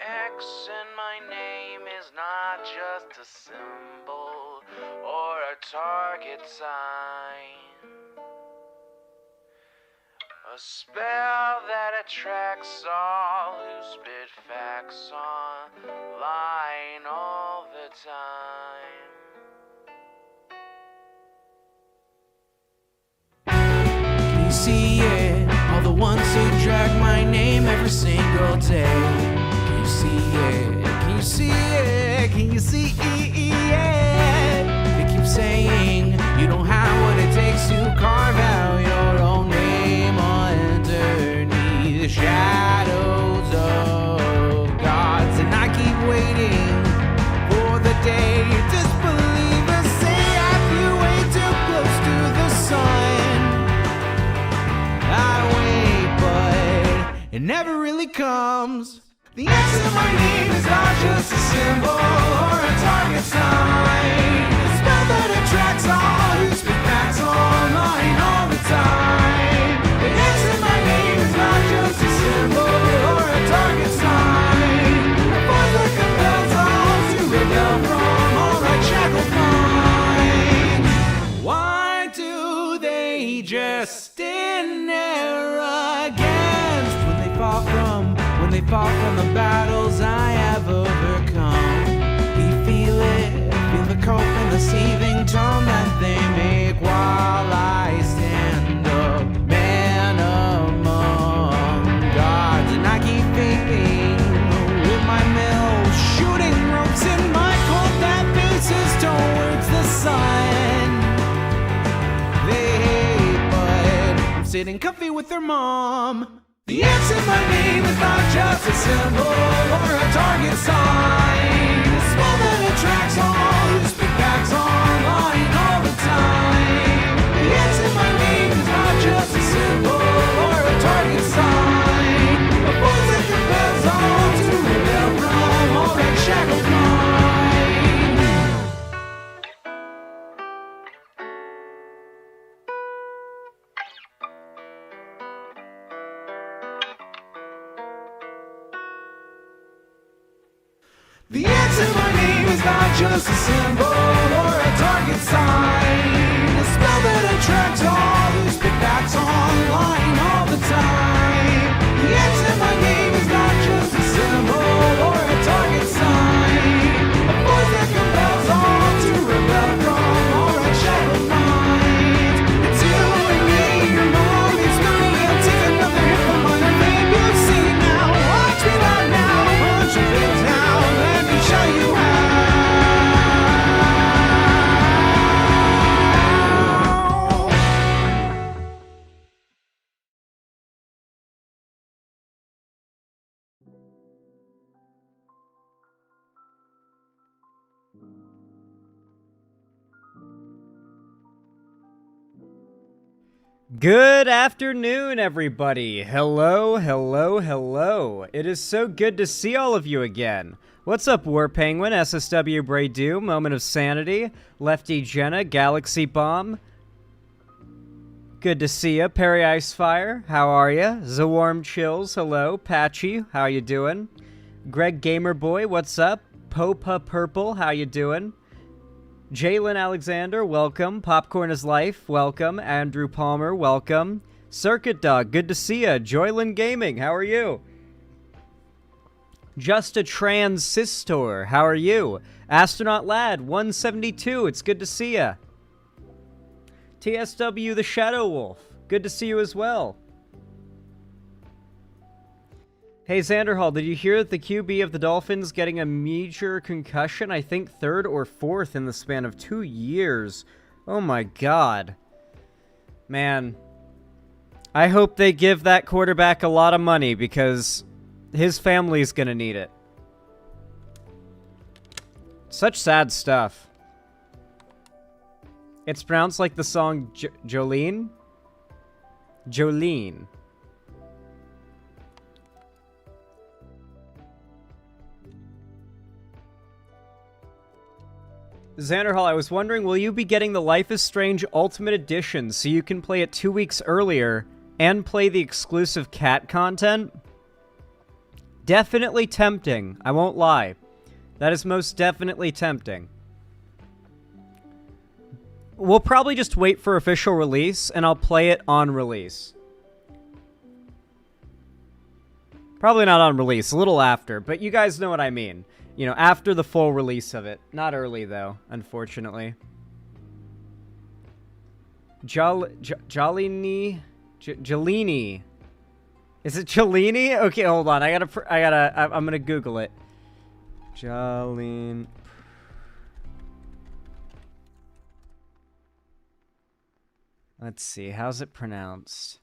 X in my name is not just a symbol or a target sign. A spell that attracts all who spit facts online all the time. Can you see it? All the ones who drag my name every single day. Can you see it? Can you see it? Can you see it? They keep saying you don't have what it takes to carve out your own name underneath the shadows of gods. And I keep waiting for the day disbelievers say I flew way too close to the sun. I wait, but it never really comes. The X in my name is not just a symbol or a target sign. A spell that attracts all who speak facts online all the time. The X in my name is not just a symbol or a target sign. A voice that compels all to rebel from all right shackled minds. Why do they just stand there against when they fall from the battles I have overcome? You feel it, feel the cold and the seething tone that they make while I stand up, man among gods. And I keep vaping with my mills, shooting ropes in my cold that faces towards the sun. They hate, but I'm sitting comfy with their mom. The X in my name is not just a symbol or a target sign. A spell that attracts all who speak facts online all the time. The X in my name is not just a symbol or a target sign. A voice that compels all to rebel from all that shackled mind. The X in my name is not just a symbol or a target sign. A spell that attracts all who speak facts online all the time. The X in my name is not just a symbol or a target sign. A voice that compels all to rebel from all right shackled minds. It's you and me, your mom, it's me. I'll take another hit from my name. You've seen now, watch me right now, punch your face now. Show you how. Good afternoon, everybody. Hello, hello, hello. It is so good to see all of you again. What's up, War Penguin, SSW Braydu, Moment of Sanity, Lefty Jenna, Galaxy Bomb? Good to see ya, Perry Icefire, how are ya? Zawarm Chills, hello, Patchy, how you doing? Greg Gamerboy, what's up? Popa Purple, how you doing? Jalen Alexander, welcome. Popcorn is Life, welcome. Andrew Palmer, welcome. Circuit Dog, good to see ya. Joylin Gaming, how are you? Just a Transistor, how are you? Astronaut Lad, 172, it's good to see ya. TSW the Shadow Wolf, good to see you as well. Hey Xanderhall, did you hear that the QB of the Dolphins getting a major concussion? I think 3rd or 4th in the span of 2 years. Oh my god. Man. I hope they give that quarterback a lot of money because his family's gonna need it. Such sad stuff. It's pronounced like the song Jolene? Jolene. Xanderhall, I was wondering, will you be getting the Life is Strange Ultimate Edition so you can play it 2 weeks earlier and play the exclusive cat content? Definitely tempting. I won't lie. That is most definitely tempting. We'll probably just wait for official release, and I'll play it on release. Probably not on release, a little after, but you guys know what I mean. You know, after the full release of it. Not early, though, unfortunately. Jalini? Jalini. Is it Cellini? Okay, hold on. I'm gonna Google it. Jolene. Let's see. How's it pronounced?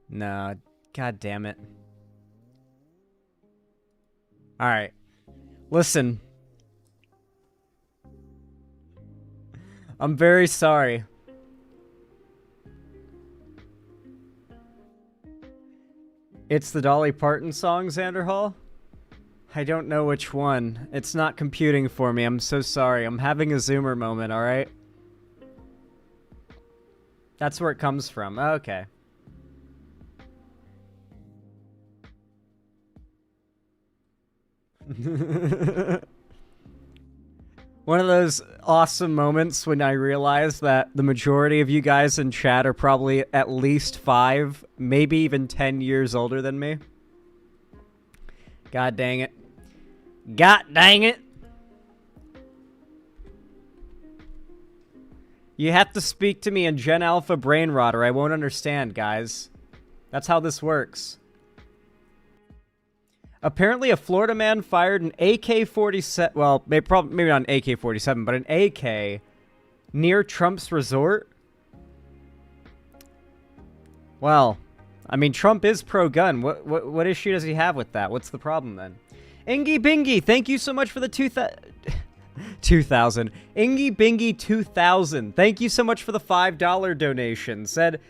No. God damn it. Alright. Listen. I'm very sorry. It's the Dolly Parton song, Xander Hall? I don't know which one. It's not computing for me. I'm so sorry. I'm having a Zoomer moment, alright? That's where it comes from. Okay. One of those awesome moments when I realize that the majority of you guys in chat are probably at least 5, maybe even 10 years older than me. God dang it. God dang it! You have to speak to me in Gen Alpha brain rot or I won't understand, guys. That's how this works. Apparently, a Florida man fired an AK-47... Well, maybe not an AK-47, but an AK near Trump's resort. Well, I mean, Trump is pro-gun. What issue does he have with that? What's the problem, then? Ingy Bingy, thank you so much for the 2,000. Ingy Bingy 2000. Thank you so much for the $5 donation. Said,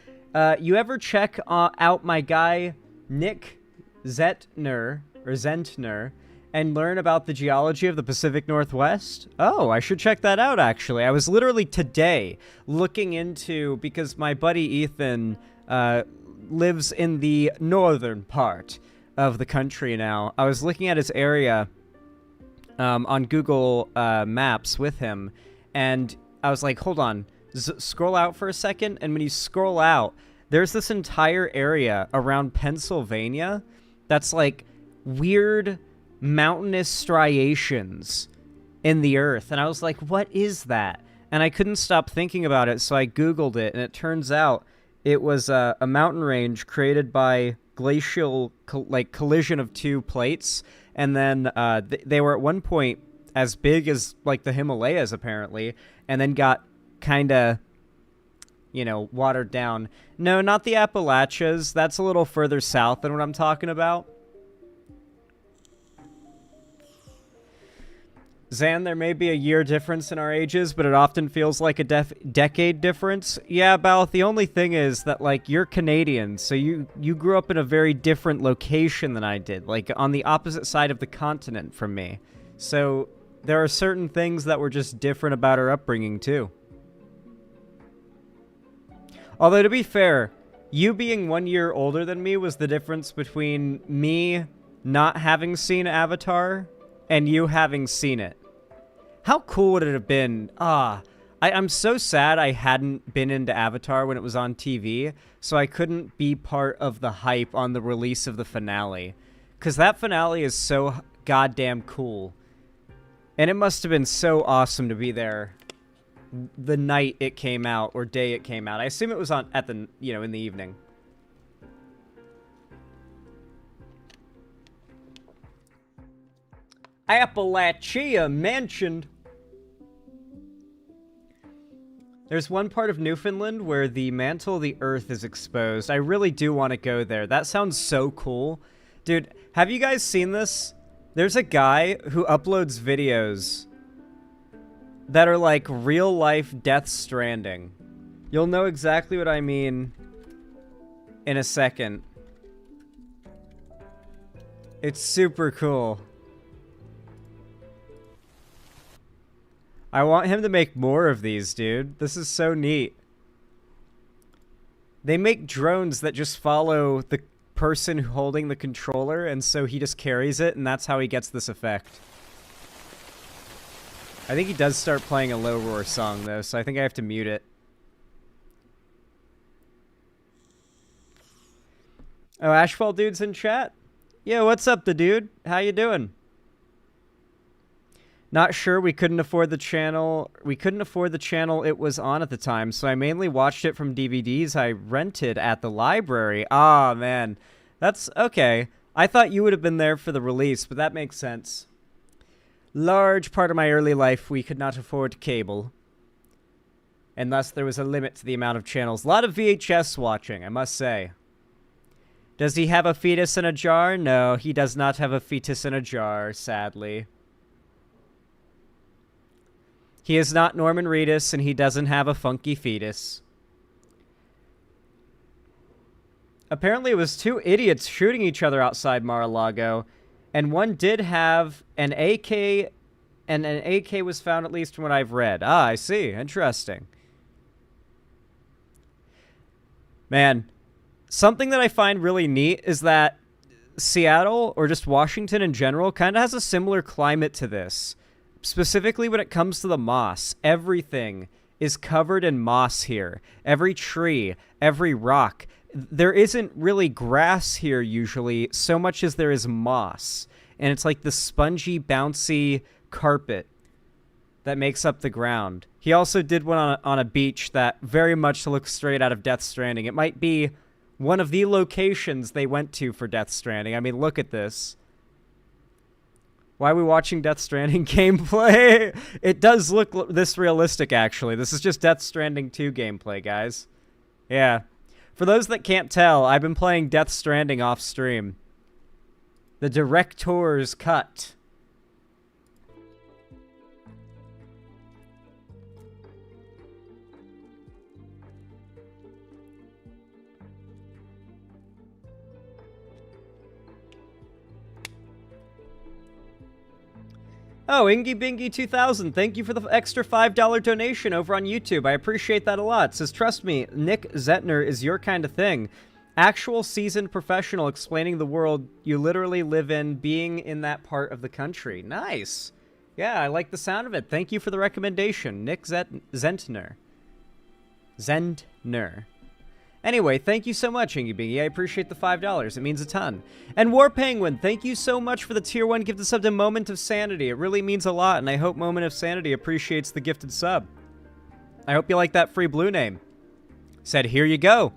you ever check out my guy, Nick Zentner, and learn about the geology of the Pacific Northwest? Oh, I should check that out, actually. I was literally today looking into, because my buddy Ethan lives in the northern part of the country now. I was looking at his area on Google Maps with him, and I was like, hold on, scroll out for a second, and when you scroll out, there's this entire area around Pennsylvania that's like weird mountainous striations in the earth. And I was like, what is that? And I couldn't stop thinking about it, so I Googled it, and it turns out it was a mountain range created by glacial collision of two plates. And then they were at one point as big as like the Himalayas, apparently, and then got kind of, you know, watered down. No, not the Appalachians. That's a little further south than what I'm talking about. Zan, there may be a year difference in our ages, but it often feels like a decade difference. Yeah, Balth, the only thing is that, like, you're Canadian, so you grew up in a very different location than I did, like, on the opposite side of the continent from me. So there are certain things that were just different about our upbringing, too. Although, to be fair, you being 1 year older than me was the difference between me not having seen Avatar and you having seen it. How cool would it have been? I'm so sad I hadn't been into Avatar when it was on TV, so I couldn't be part of the hype on the release of the finale. Because that finale is so goddamn cool. And it must have been so awesome to be there the night it came out, or day it came out. I assume it was on at the, you know, in the evening. Appalachia mentioned. There's one part of Newfoundland where the mantle of the earth is exposed. I really do want to go there. That sounds so cool. Dude, have you guys seen this? There's a guy who uploads videos that are like real life Death Stranding. You'll know exactly what I mean in a second. It's super cool. I want him to make more of these, dude. This is so neat. They make drones that just follow the person holding the controller, and so he just carries it, and that's how he gets this effect. I think he does start playing a low roar song, though, so I think I have to mute it. Oh, Ashfall Dude's in chat? Yeah, what's up, the dude? How you doing? Not sure, we couldn't afford the channel. We couldn't afford the channel it was on at the time, so I mainly watched it from DVDs I rented at the library. Ah, man. That's okay. I thought you would have been there for the release, but that makes sense. Large part of my early life, we could not afford cable. And thus there was a limit to the amount of channels. A lot of VHS watching, I must say. Does he have a fetus in a jar? No, he does not have a fetus in a jar, sadly. He is not Norman Reedus, and he doesn't have a funky fetus. Apparently it was two idiots shooting each other outside Mar-a-Lago, and one did have an AK, and an AK was found, at least from what I've read. Ah, I see. Interesting. Man, something that I find really neat is that Seattle, or just Washington in general, kind of has a similar climate to this. Specifically when it comes to the moss, everything is covered in moss here. Every tree, every rock. There isn't really grass here usually, so much as there is moss. And it's like the spongy, bouncy carpet that makes up the ground. He also did one on a beach that very much looks straight out of Death Stranding. It might be one of the locations they went to for Death Stranding. I mean, look at this. Why are we watching Death Stranding gameplay? It does look this realistic, actually. This is just Death Stranding 2 gameplay, guys. Yeah. For those that can't tell, I've been playing Death Stranding off stream. The director's cut. Oh, Ingy Bingy 2000, thank you for the extra $5 donation over on YouTube. I appreciate that a lot. It says, trust me, Nick Zentner is your kind of thing. Actual seasoned professional explaining the world you literally live in, being in that part of the country. Nice. Yeah, I like the sound of it. Thank you for the recommendation, Nick Zentner. Zentner. Anyway, thank you so much, Ingy Bingy. I appreciate the $5. It means a ton. And War Penguin, thank you so much for the Tier 1 gifted sub to Moment of Sanity. It really means a lot, and I hope Moment of Sanity appreciates the gifted sub. I hope you like that free blue name. Said, here you go.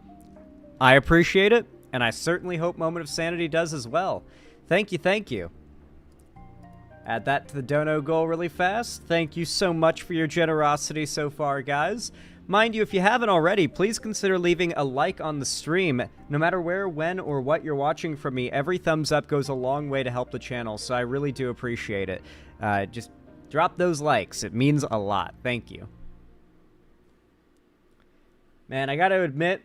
I appreciate it, and I certainly hope Moment of Sanity does as well. Thank you, thank you. Add that to the dono goal really fast. Thank you so much for your generosity so far, guys. Mind you, if you haven't already, please consider leaving a like on the stream. No matter where, when, or what you're watching from me, every thumbs up goes a long way to help the channel, so I really do appreciate it. Just drop those likes. It means a lot. Thank you. Man, I gotta admit,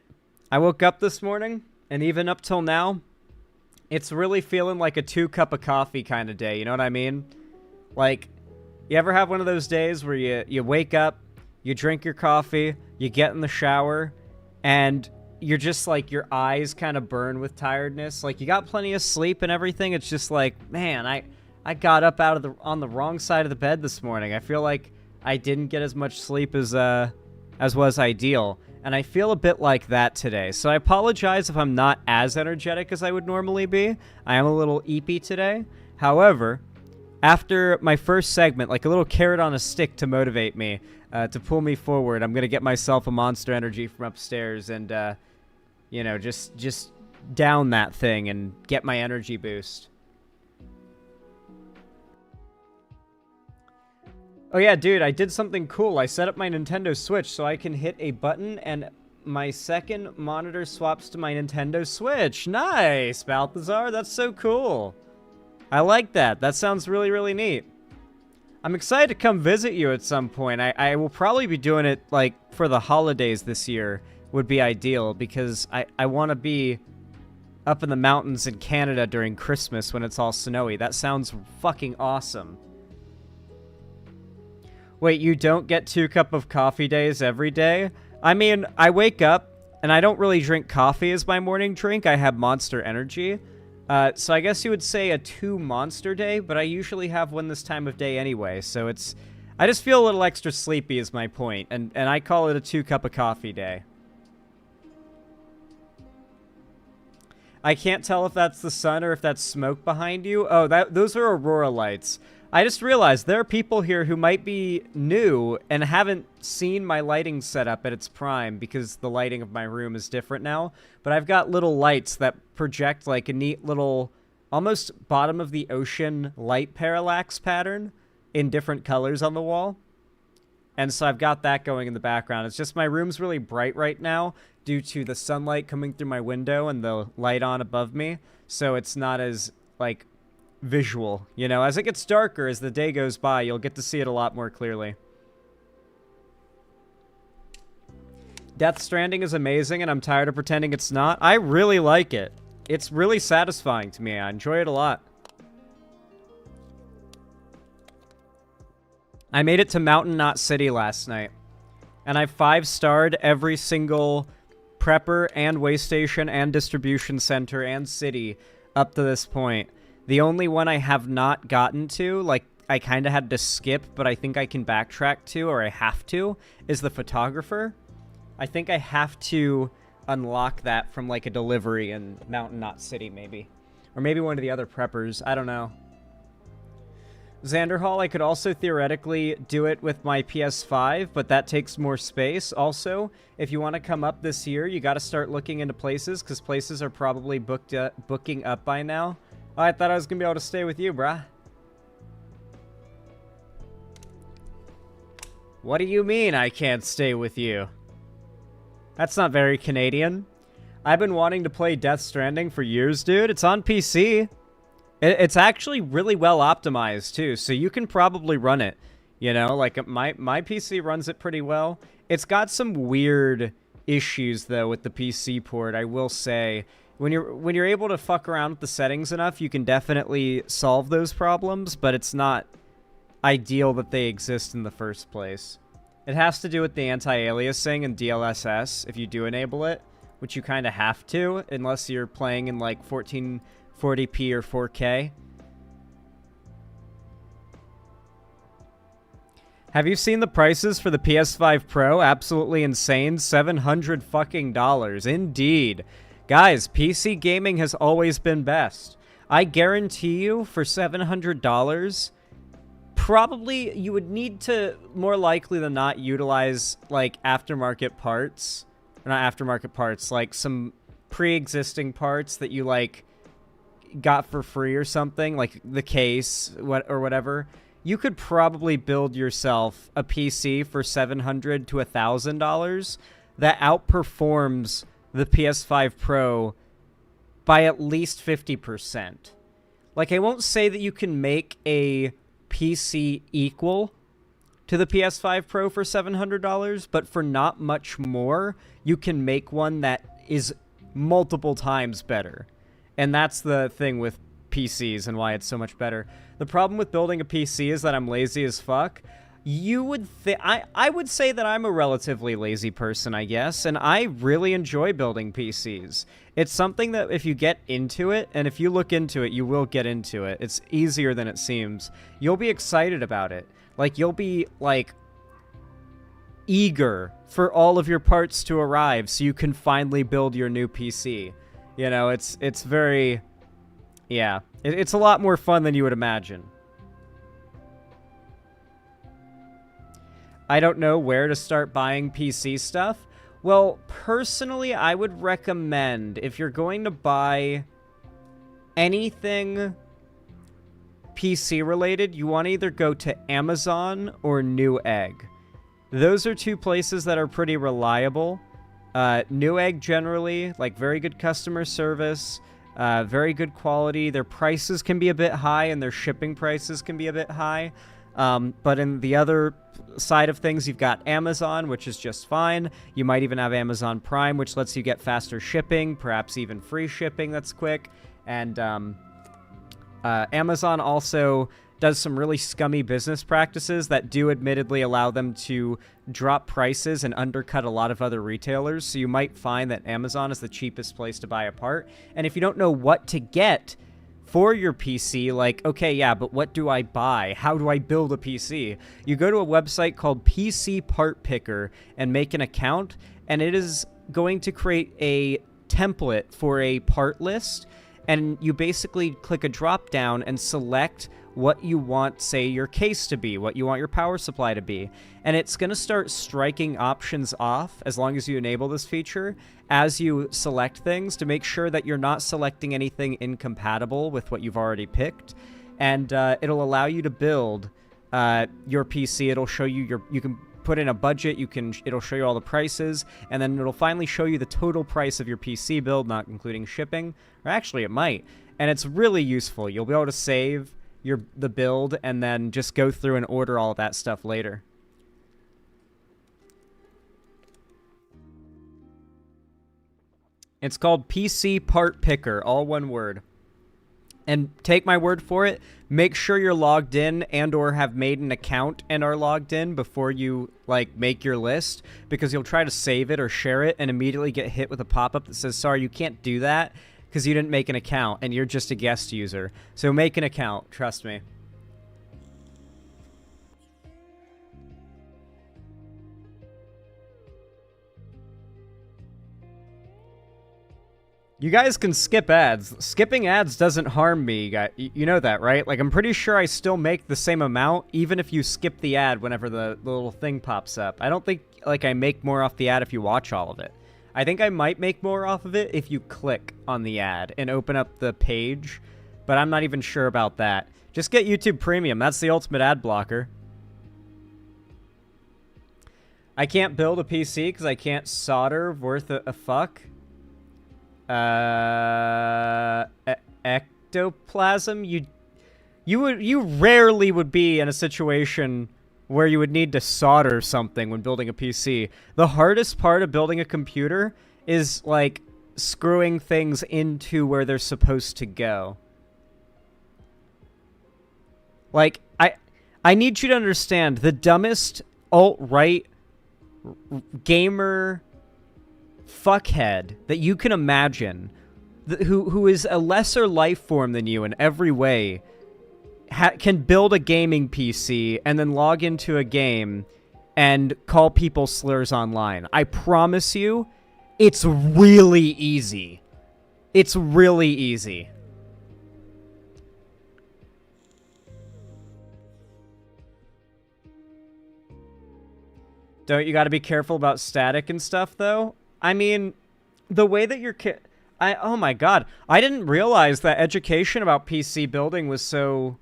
I woke up this morning, and even up till now, it's really feeling like a 2-cup of coffee kind of day, you know what I mean? Like, you ever have one of those days where you wake up, you drink your coffee, you get in the shower, and you're just like, your eyes kind of burn with tiredness. Like, you got plenty of sleep and everything. It's just like, man, I got up on the wrong side of the bed this morning. I feel like I didn't get as much sleep as was ideal. And I feel a bit like that today. So I apologize if I'm not as energetic as I would normally be. I am a little eepy today. However, after my first segment, like a little carrot on a stick to motivate me, to pull me forward, I'm going to get myself a Monster Energy from upstairs and, you know, just down that thing and get my energy boost. Oh yeah, dude, I did something cool. I set up my Nintendo Switch so I can hit a button and my second monitor swaps to my Nintendo Switch. Nice, Balthazar. That's so cool. I like that. That sounds really, really neat. I'm excited to come visit you at some point. I will probably be doing it, like, for the holidays this year would be ideal because I want to be up in the mountains in Canada during Christmas when it's all snowy. That sounds fucking awesome. Wait, you don't get 2 cup of coffee days every day? I mean, I wake up, And I don't really drink coffee as my morning drink. I have Monster Energy. So I guess you would say a 2 Monster day, but I usually have one this time of day anyway. So it's... I just feel a little extra sleepy is my point, and I call it a 2 cup of coffee day. I can't tell if that's the sun or if that's smoke behind you. Oh, those are aurora lights. I just realized there are people here who might be new and haven't seen my lighting setup at its prime because the lighting of my room is different now. But I've got little lights that project like a neat little, almost bottom of the ocean light parallax pattern in different colors on the wall. And so I've got that going in the background. It's just my room's really bright right now due to the sunlight coming through my window and the light on above me. So it's not as, like, visual. You know, as it gets darker, as the day goes by, you'll get to see it a lot more clearly. Death Stranding is amazing, and I'm tired of pretending it's not. I really like it. It's really satisfying to me. I enjoy it a lot. I made it to Mountain Knot City last night, and I 5-starred every single prepper and way station and distribution center and city up to this point. The only one I have not gotten to, like, I kind of had to skip, but I think I can backtrack to, or I have to, is the photographer. I think I have to unlock that from, like, a delivery in Mountain Knot City, maybe. Or maybe one of the other preppers. I don't know. Xanderhall, I could also theoretically do it with my PS5, but that takes more space. Also, if you want to come up this year, you got to start looking into places, because places are probably booking up by now. Oh, I thought I was going to be able to stay with you, brah. What do you mean I can't stay with you? That's not very Canadian. I've been wanting to play Death Stranding for years, dude. It's on PC. It's actually really well optimized, too, so you can probably run it. You know, like, my PC runs it pretty well. It's got some weird issues, though, with the PC port, I will say. When you're able to fuck around with the settings enough, you can definitely solve those problems, but it's not ideal that they exist in the first place. It has to do with the anti-aliasing and DLSS, if you do enable it, which you kind of have to, unless you're playing in, like, 1440p or 4K. Have you seen the prices for the PS5 Pro? Absolutely insane. $700 fucking dollars. Indeed. Guys, PC gaming has always been best. I guarantee you, for $700, probably you would need to, more likely than not, utilize, like, aftermarket parts. Or not aftermarket parts, like, some pre-existing parts that you, like, got for free or something, like the case or whatever. You could probably build yourself a PC for $700 to $1,000 that outperforms the PS5 Pro by at least 50%. Like, I won't say that you can make a PC equal to the PS5 Pro for $700, but for not much more, you can make one that is multiple times better. And that's the thing with PCs and why it's so much better. The problem with building a PC is that I'm lazy as fuck. You would think... I would say that I'm a relatively lazy person, I guess, and I really enjoy building PCs. It's something that if you get into it, and if you look into it, you will get into it. It's easier than it seems. You'll be excited about it. Like, you'll be, like, eager for all of your parts to arrive so you can finally build your new PC. You know, it's very... Yeah, it's a lot more fun than you would imagine. I don't know where to start buying PC stuff. Well, personally, I would recommend, if you're going to buy anything PC related, you want to either go to Amazon or Newegg. Those are two places that are pretty reliable. Newegg generally, like, very good customer service, very good quality. Their prices can be a bit high, and their shipping prices can be a bit high. But in the other side of things, you've got Amazon, which is just fine. You might even have Amazon Prime, which lets you get faster shipping, perhaps even free shipping that's quick. And Amazon also does some really scummy business practices that do admittedly allow them to drop prices and undercut a lot of other retailers. So you might find that Amazon is the cheapest place to buy a part. And if you don't know what to get for your PC, like, okay, yeah, but what do I buy? How do I build a PC? You go to a website called PC Part Picker and make an account, and it is going to create a template for a part list. And you basically click a drop down and select what you want, say, your case to be, what you want your power supply to be. And it's going to start striking options off, as long as you enable this feature, as you select things, to make sure that you're not selecting anything incompatible with what you've already picked. And it'll allow you to build your PC. It'll show you you can put in a budget, it'll show you all the prices, and then it'll finally show you the total price of your PC build, not including shipping. Or actually, it might. And it's really useful. You'll be able to save the build and then just go through and order all of that stuff later. It's called PC Part Picker, all one word. And take my word for it, make sure you're logged in and or have made an account and are logged in before you, like, make your list, because you'll try to save it or share it and immediately get hit with a pop-up that says, sorry, you can't do that because you didn't make an account and you're just a guest user. So make an account, trust me. You guys can skip ads. Skipping ads doesn't harm me. You know that, right? Like, I'm pretty sure I still make the same amount, even if you skip the ad whenever the little thing pops up. I don't think, like, I make more off the ad if you watch all of it. I think I might make more off of it if you click on the ad and open up the page, but I'm not even sure about that. Just get YouTube Premium. That's the ultimate ad blocker. I can't build a PC because I can't solder worth a fuck. Ectoplasm, you rarely would be in a situation where you would need to solder something when building a PC. The hardest part of building a computer is, like, screwing things into where they're supposed to go. Like, I need you to understand, the dumbest alt-right gamer fuckhead that you can imagine, who is a lesser life form than you in every way, can build a gaming PC and then log into a game and call people slurs online. I promise you, it's really easy. It's really easy. Don't you got to be careful about static and stuff, though? I mean, the way that your oh my god, I didn't realize that education about PC building was so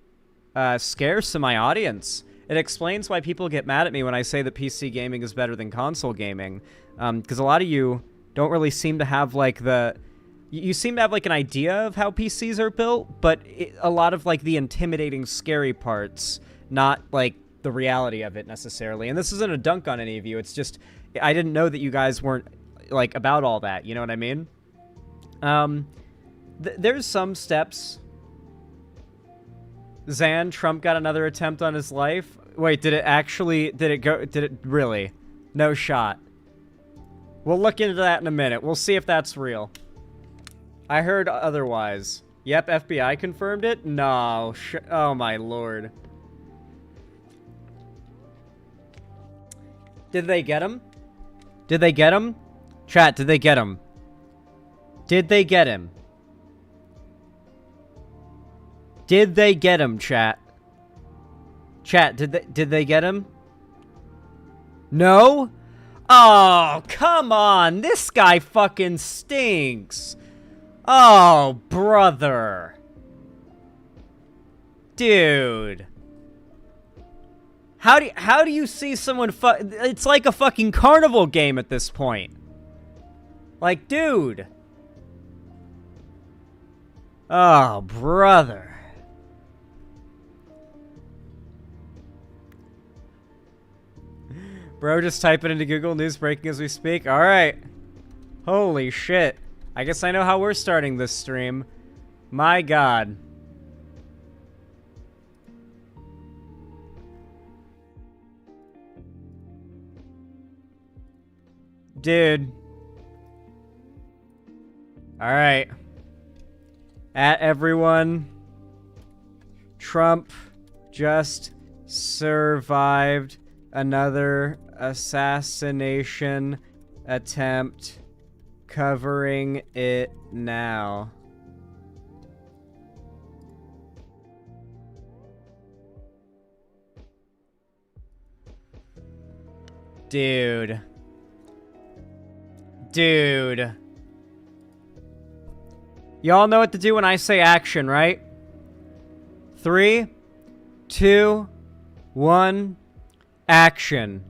scarce in my audience. It explains why people get mad at me when I say that PC gaming is better than console gaming. Because a lot of you don't really seem to have, like, you seem to have, like, an idea of how PCs are built, but a lot of, like, the intimidating, scary parts, not, like, the reality of it necessarily. And this isn't a dunk on any of you. It's just, I didn't know that you guys weren't, like, about all that. You know what I mean? There's some steps. Zan, Trump got another attempt on his life. Wait, did it really? No shot. We'll look into that in a minute. We'll see if that's real. I heard otherwise. Yep, FBI confirmed it? No. Oh my lord. Did they get him? Did they get him? Chat, did they get him? Did they get him? Did they get him, chat? Chat, did they get him? No? Oh, come on. This guy fucking stinks. Oh, brother. Dude. How do you see someone it's like a fucking carnival game at this point. Like, dude. Oh, brother. Bro, just type it into Google News breaking as we speak. All right. Holy shit. I guess I know how we're starting this stream. My god. Dude. Alright. At everyone. Trump just survived another assassination attempt. Covering it now. Dude. Dude. Y'all know what to do when I say action, right? 3, 2, 1, action.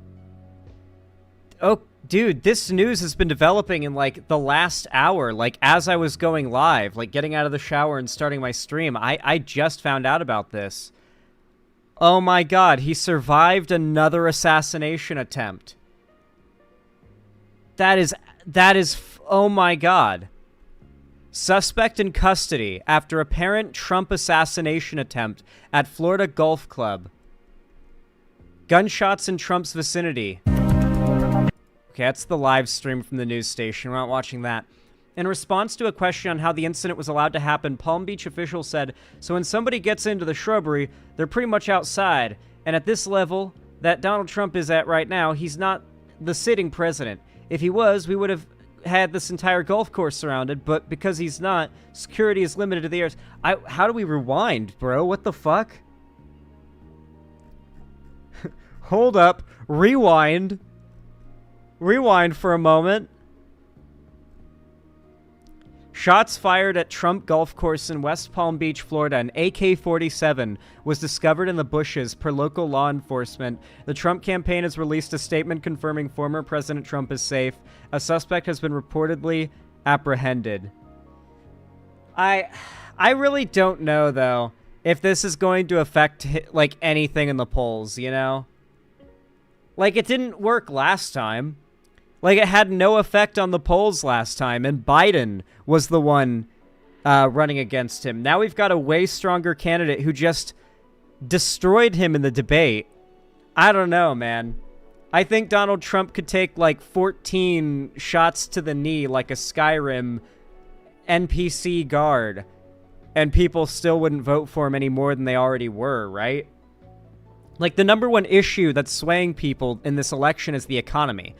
Oh, dude, this news has been developing in, like, the last hour, like, as I was going live, like, getting out of the shower and starting my stream. I just found out about this. Oh my god, he survived another assassination attempt. That is, oh my god. Suspect in custody after apparent Trump assassination attempt at Florida Golf Club. Gunshots in Trump's vicinity. Okay, that's the live stream from the news station. We're not watching that. In response to a question on how the incident was allowed to happen, Palm Beach officials said, so when somebody gets into the shrubbery, they're pretty much outside. And at this level that Donald Trump is at right now, he's not the sitting president. If he was, we would have had this entire golf course surrounded, but because he's not, security is limited to the airs. How do we rewind, bro? What the fuck? Hold up. Rewind. Rewind for a moment. Shots fired at Trump Golf Course in West Palm Beach, Florida. An AK-47 was discovered in the bushes, per local law enforcement. The Trump campaign has released a statement confirming former President Trump is safe. A suspect has been reportedly apprehended. I really don't know, though, if this is going to affect, like, anything in the polls, you know? Like, it didn't work last time. Like, it had no effect on the polls last time, and Biden was the one running against him. Now we've got a way stronger candidate who just destroyed him in the debate. I don't know, man. I think Donald Trump could take, like, 14 shots to the knee like a Skyrim NPC guard, and people still wouldn't vote for him any more than they already were, right? Like, the number one issue that's swaying people in this election is the economy.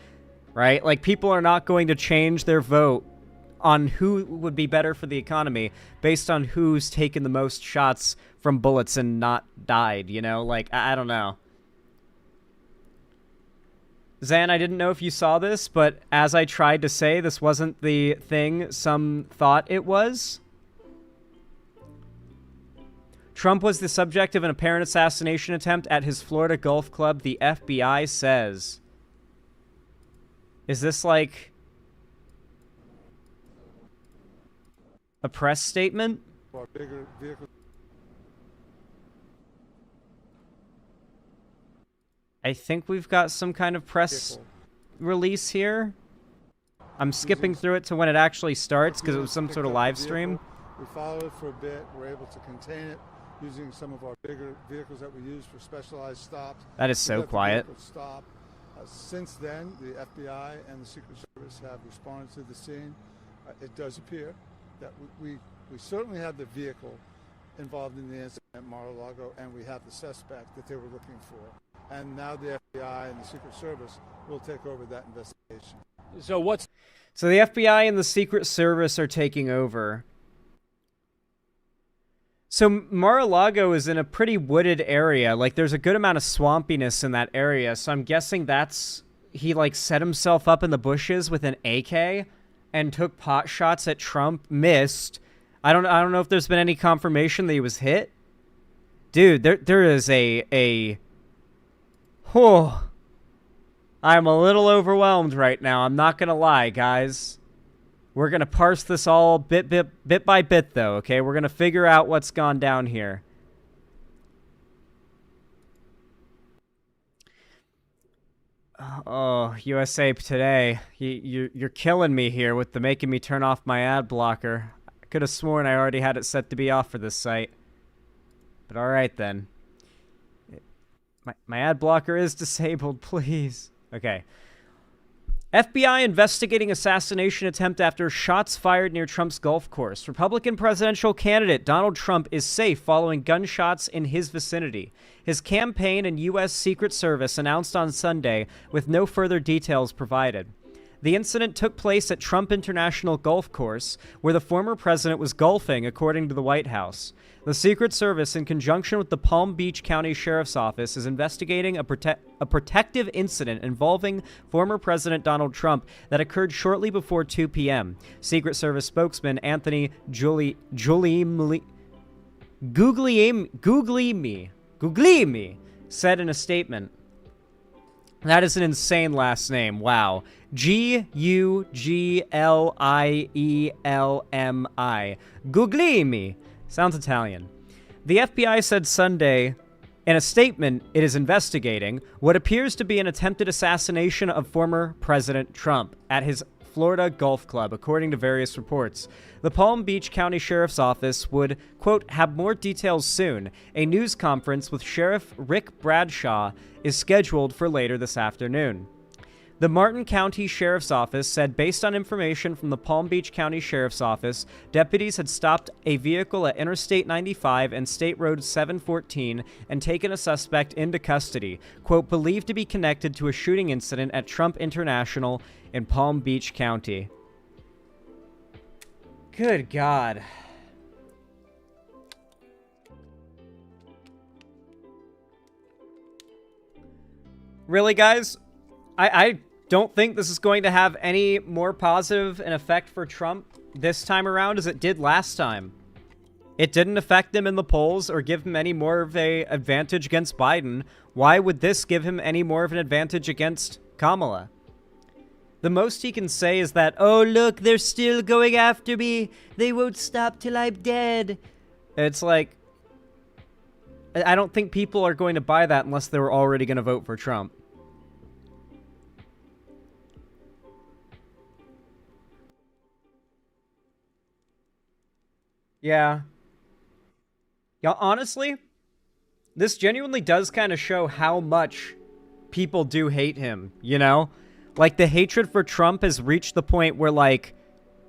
Right? Like, people are not going to change their vote on who would be better for the economy based on who's taken the most shots from bullets and not died, you know? Like, I don't know. Zan, I didn't know if you saw this, but as I tried to say, this wasn't the thing some thought it was. Trump was the subject of an apparent assassination attempt at his Florida golf club, the FBI says. Is this, like, a press statement? I think we've got some kind of press release here. I'm skipping through it to when it actually starts because it was some sort of live stream. We followed it for a bit. We're able to contain it using some of our bigger vehicles that we use for specialized stops. That is so quiet. Since then, the FBI and the Secret Service have responded to the scene. It does appear that we certainly have the vehicle involved in the incident at Mar-a-Lago, and we have the suspect that they were looking for. And now the FBI and the Secret Service will take over that investigation. So the FBI and the Secret Service are taking over. So Mar-a-Lago is in a pretty wooded area. Like, there's a good amount of swampiness in that area. So I'm guessing that's... He, like, set himself up in the bushes with an AK and took pot shots at Trump. Missed. I don't know if there's been any confirmation that he was hit. Dude, there is a... Whew. I'm a little overwhelmed right now. I'm not gonna lie, guys. We're going to parse this all bit by bit, though, okay? We're going to figure out what's gone down here. Oh, USA Today. You're killing me here with the making me turn off my ad blocker. I could have sworn I already had it set to be off for this site. But alright, then. My ad blocker is disabled, please. Okay. FBI investigating assassination attempt after shots fired near Trump's golf course. Republican presidential candidate Donald Trump is safe following gunshots in his vicinity. His campaign and U.S. Secret Service announced on Sunday, with no further details provided. The incident took place at Trump International Golf Course, where the former president was golfing, according to the White House. The Secret Service, in conjunction with the Palm Beach County Sheriff's Office, is investigating a protective incident involving former President Donald Trump that occurred shortly before 2 p.m. Secret Service spokesman Anthony Guglielmi said in a statement. That is an insane last name. Wow. Guglielmi. Guglielmi. Sounds Italian. The FBI said Sunday in a statement it is investigating what appears to be an attempted assassination of former President Trump at his Florida golf club, according to various reports. The Palm Beach County Sheriff's Office would, quote, have more details soon. A news conference with Sheriff Rick Bradshaw is scheduled for later this afternoon. The Martin County Sheriff's Office said based on information from the Palm Beach County Sheriff's Office, deputies had stopped a vehicle at Interstate 95 and State Road 714 and taken a suspect into custody, quote, believed to be connected to a shooting incident at Trump International in Palm Beach County. Good God. Really, guys? I don't think this is going to have any more positive an effect for Trump this time around as it did last time. It didn't affect him in the polls or give him any more of an advantage against Biden. Why would this give him any more of an advantage against Kamala? The most he can say is that, oh, look, they're still going after me. They won't stop till I'm dead. It's like, I don't think people are going to buy that unless they were already going to vote for Trump. Yeah. Yeah, honestly, this genuinely does kind of show how much people do hate him, you know? Like, the hatred for Trump has reached the point where, like,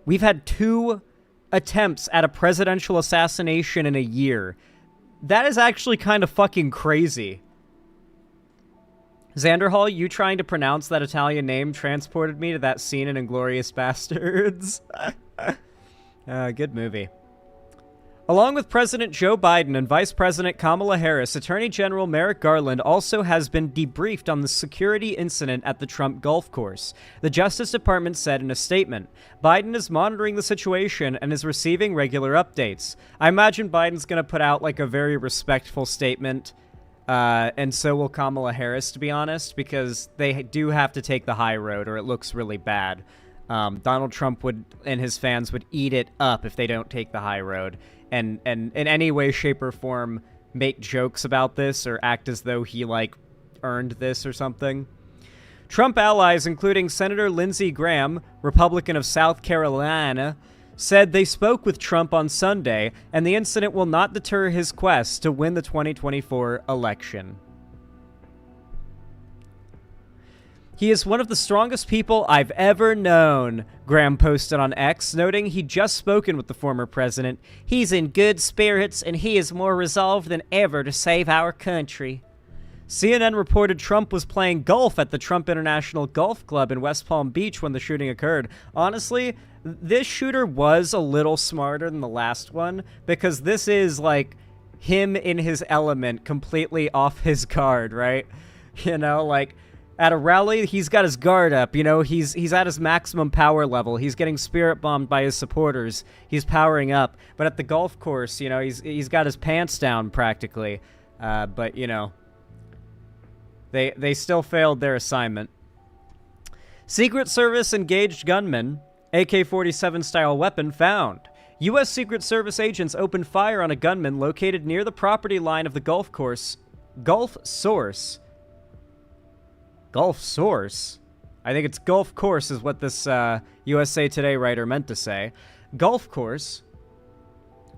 we've had 2 attempts at a presidential assassination in a year. That is actually kind of fucking crazy. Xanderhall, you trying to pronounce that Italian name transported me to that scene in Inglourious Bastards. Good movie. Along with President Joe Biden and Vice President Kamala Harris, Attorney General Merrick Garland also has been debriefed on the security incident at the Trump golf course. The Justice Department said in a statement, Biden is monitoring the situation and is receiving regular updates. I imagine Biden's going to put out like a very respectful statement, and so will Kamala Harris, to be honest, because they do have to take the high road or it looks really bad. Donald Trump would and his fans would eat it up if they don't take the high road. And in any way, shape, or form make jokes about this or act as though he, like, earned this or something. Trump allies, including Senator Lindsey Graham, Republican of South Carolina, said they spoke with Trump on Sunday, and the incident will not deter his quest to win the 2024 election. He is one of the strongest people I've ever known, Graham posted on X, noting he'd just spoken with the former president. He's in good spirits, and he is more resolved than ever to save our country. CNN reported Trump was playing golf at the Trump International Golf Club in West Palm Beach when the shooting occurred. Honestly, this shooter was a little smarter than the last one, because this is, like, him in his element, completely off his guard, right? You know, like, at a rally, he's got his guard up, you know, he's at his maximum power level. He's getting spirit bombed by his supporters. He's powering up. But at the golf course, you know, he's got his pants down practically. But, you know, they still failed their assignment. Secret Service engaged gunman, AK-47 style weapon found. U.S. Secret Service agents opened fire on a gunman located near the property line of the golf course. Gulf Source? I think it's Gulf Course is what this USA Today writer meant to say. Golf Course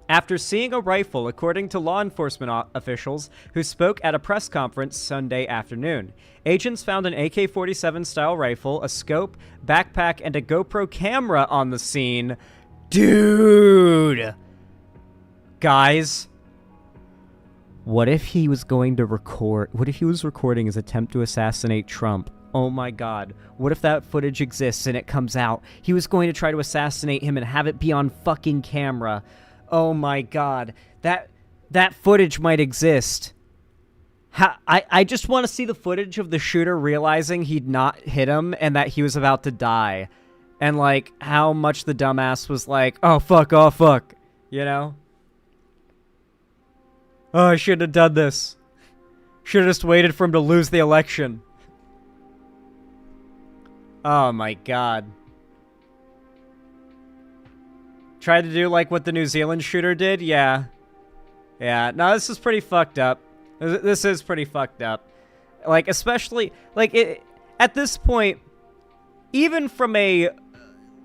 after seeing a rifle, according to law enforcement officials who spoke at a press conference Sunday afternoon. Agents found an AK-47 style rifle, a scope, backpack, and a GoPro camera on the scene. Dude! Guys, what if he was going to record... What if he was recording his attempt to assassinate Trump? Oh my god. What if that footage exists and it comes out? He was going to try to assassinate him and have it be on fucking camera. Oh my god. That footage might exist. I just want to see the footage of the shooter realizing he'd not hit him and that he was about to die. And, like, how much the dumbass was like, oh, fuck, you know? Oh, I shouldn't have done this. Should have just waited for him to lose the election. Oh, my God. Tried to do, like, what the New Zealand shooter did? Yeah. Yeah, no, this is pretty fucked up. This is pretty fucked up. Like, especially, like, at this point, even from a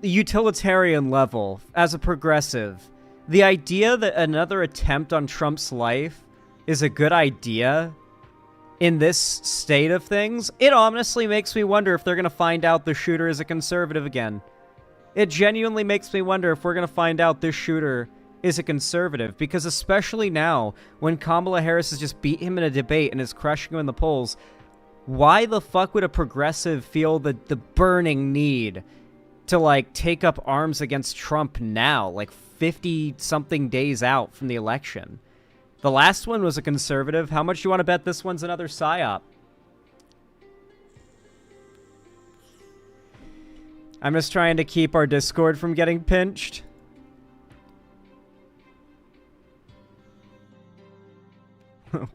utilitarian level, as a progressive, the idea that another attempt on Trump's life is a good idea in this state of things, it honestly makes me wonder if they're going to find out the shooter is a conservative again. It genuinely makes me wonder if we're going to find out this shooter is a conservative, because especially now, when Kamala Harris has just beat him in a debate and is crushing him in the polls, why the fuck would a progressive feel the burning need to, like, take up arms against Trump now, like 50-something days out from the election? The last one was a conservative. How much do you want to bet this one's another psyop? I'm just trying to keep our Discord from getting pinched.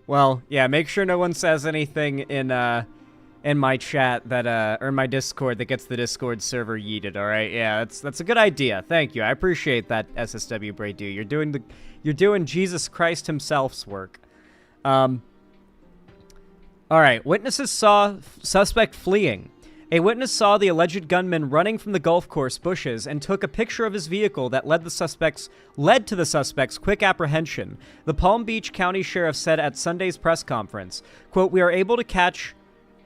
Well, yeah, make sure no one says anything in my chat that or in my Discord that gets the Discord server yeeted, all right? Yeah, that's a good idea. Thank you. I appreciate that, SSW Braydu. You're doing Jesus Christ himself's work. All right, witnesses saw suspect fleeing. A witness saw the alleged gunman running from the golf course bushes and took a picture of his vehicle that led to the suspect's quick apprehension. The Palm Beach County Sheriff said at Sunday's press conference, quote, "We are able to catch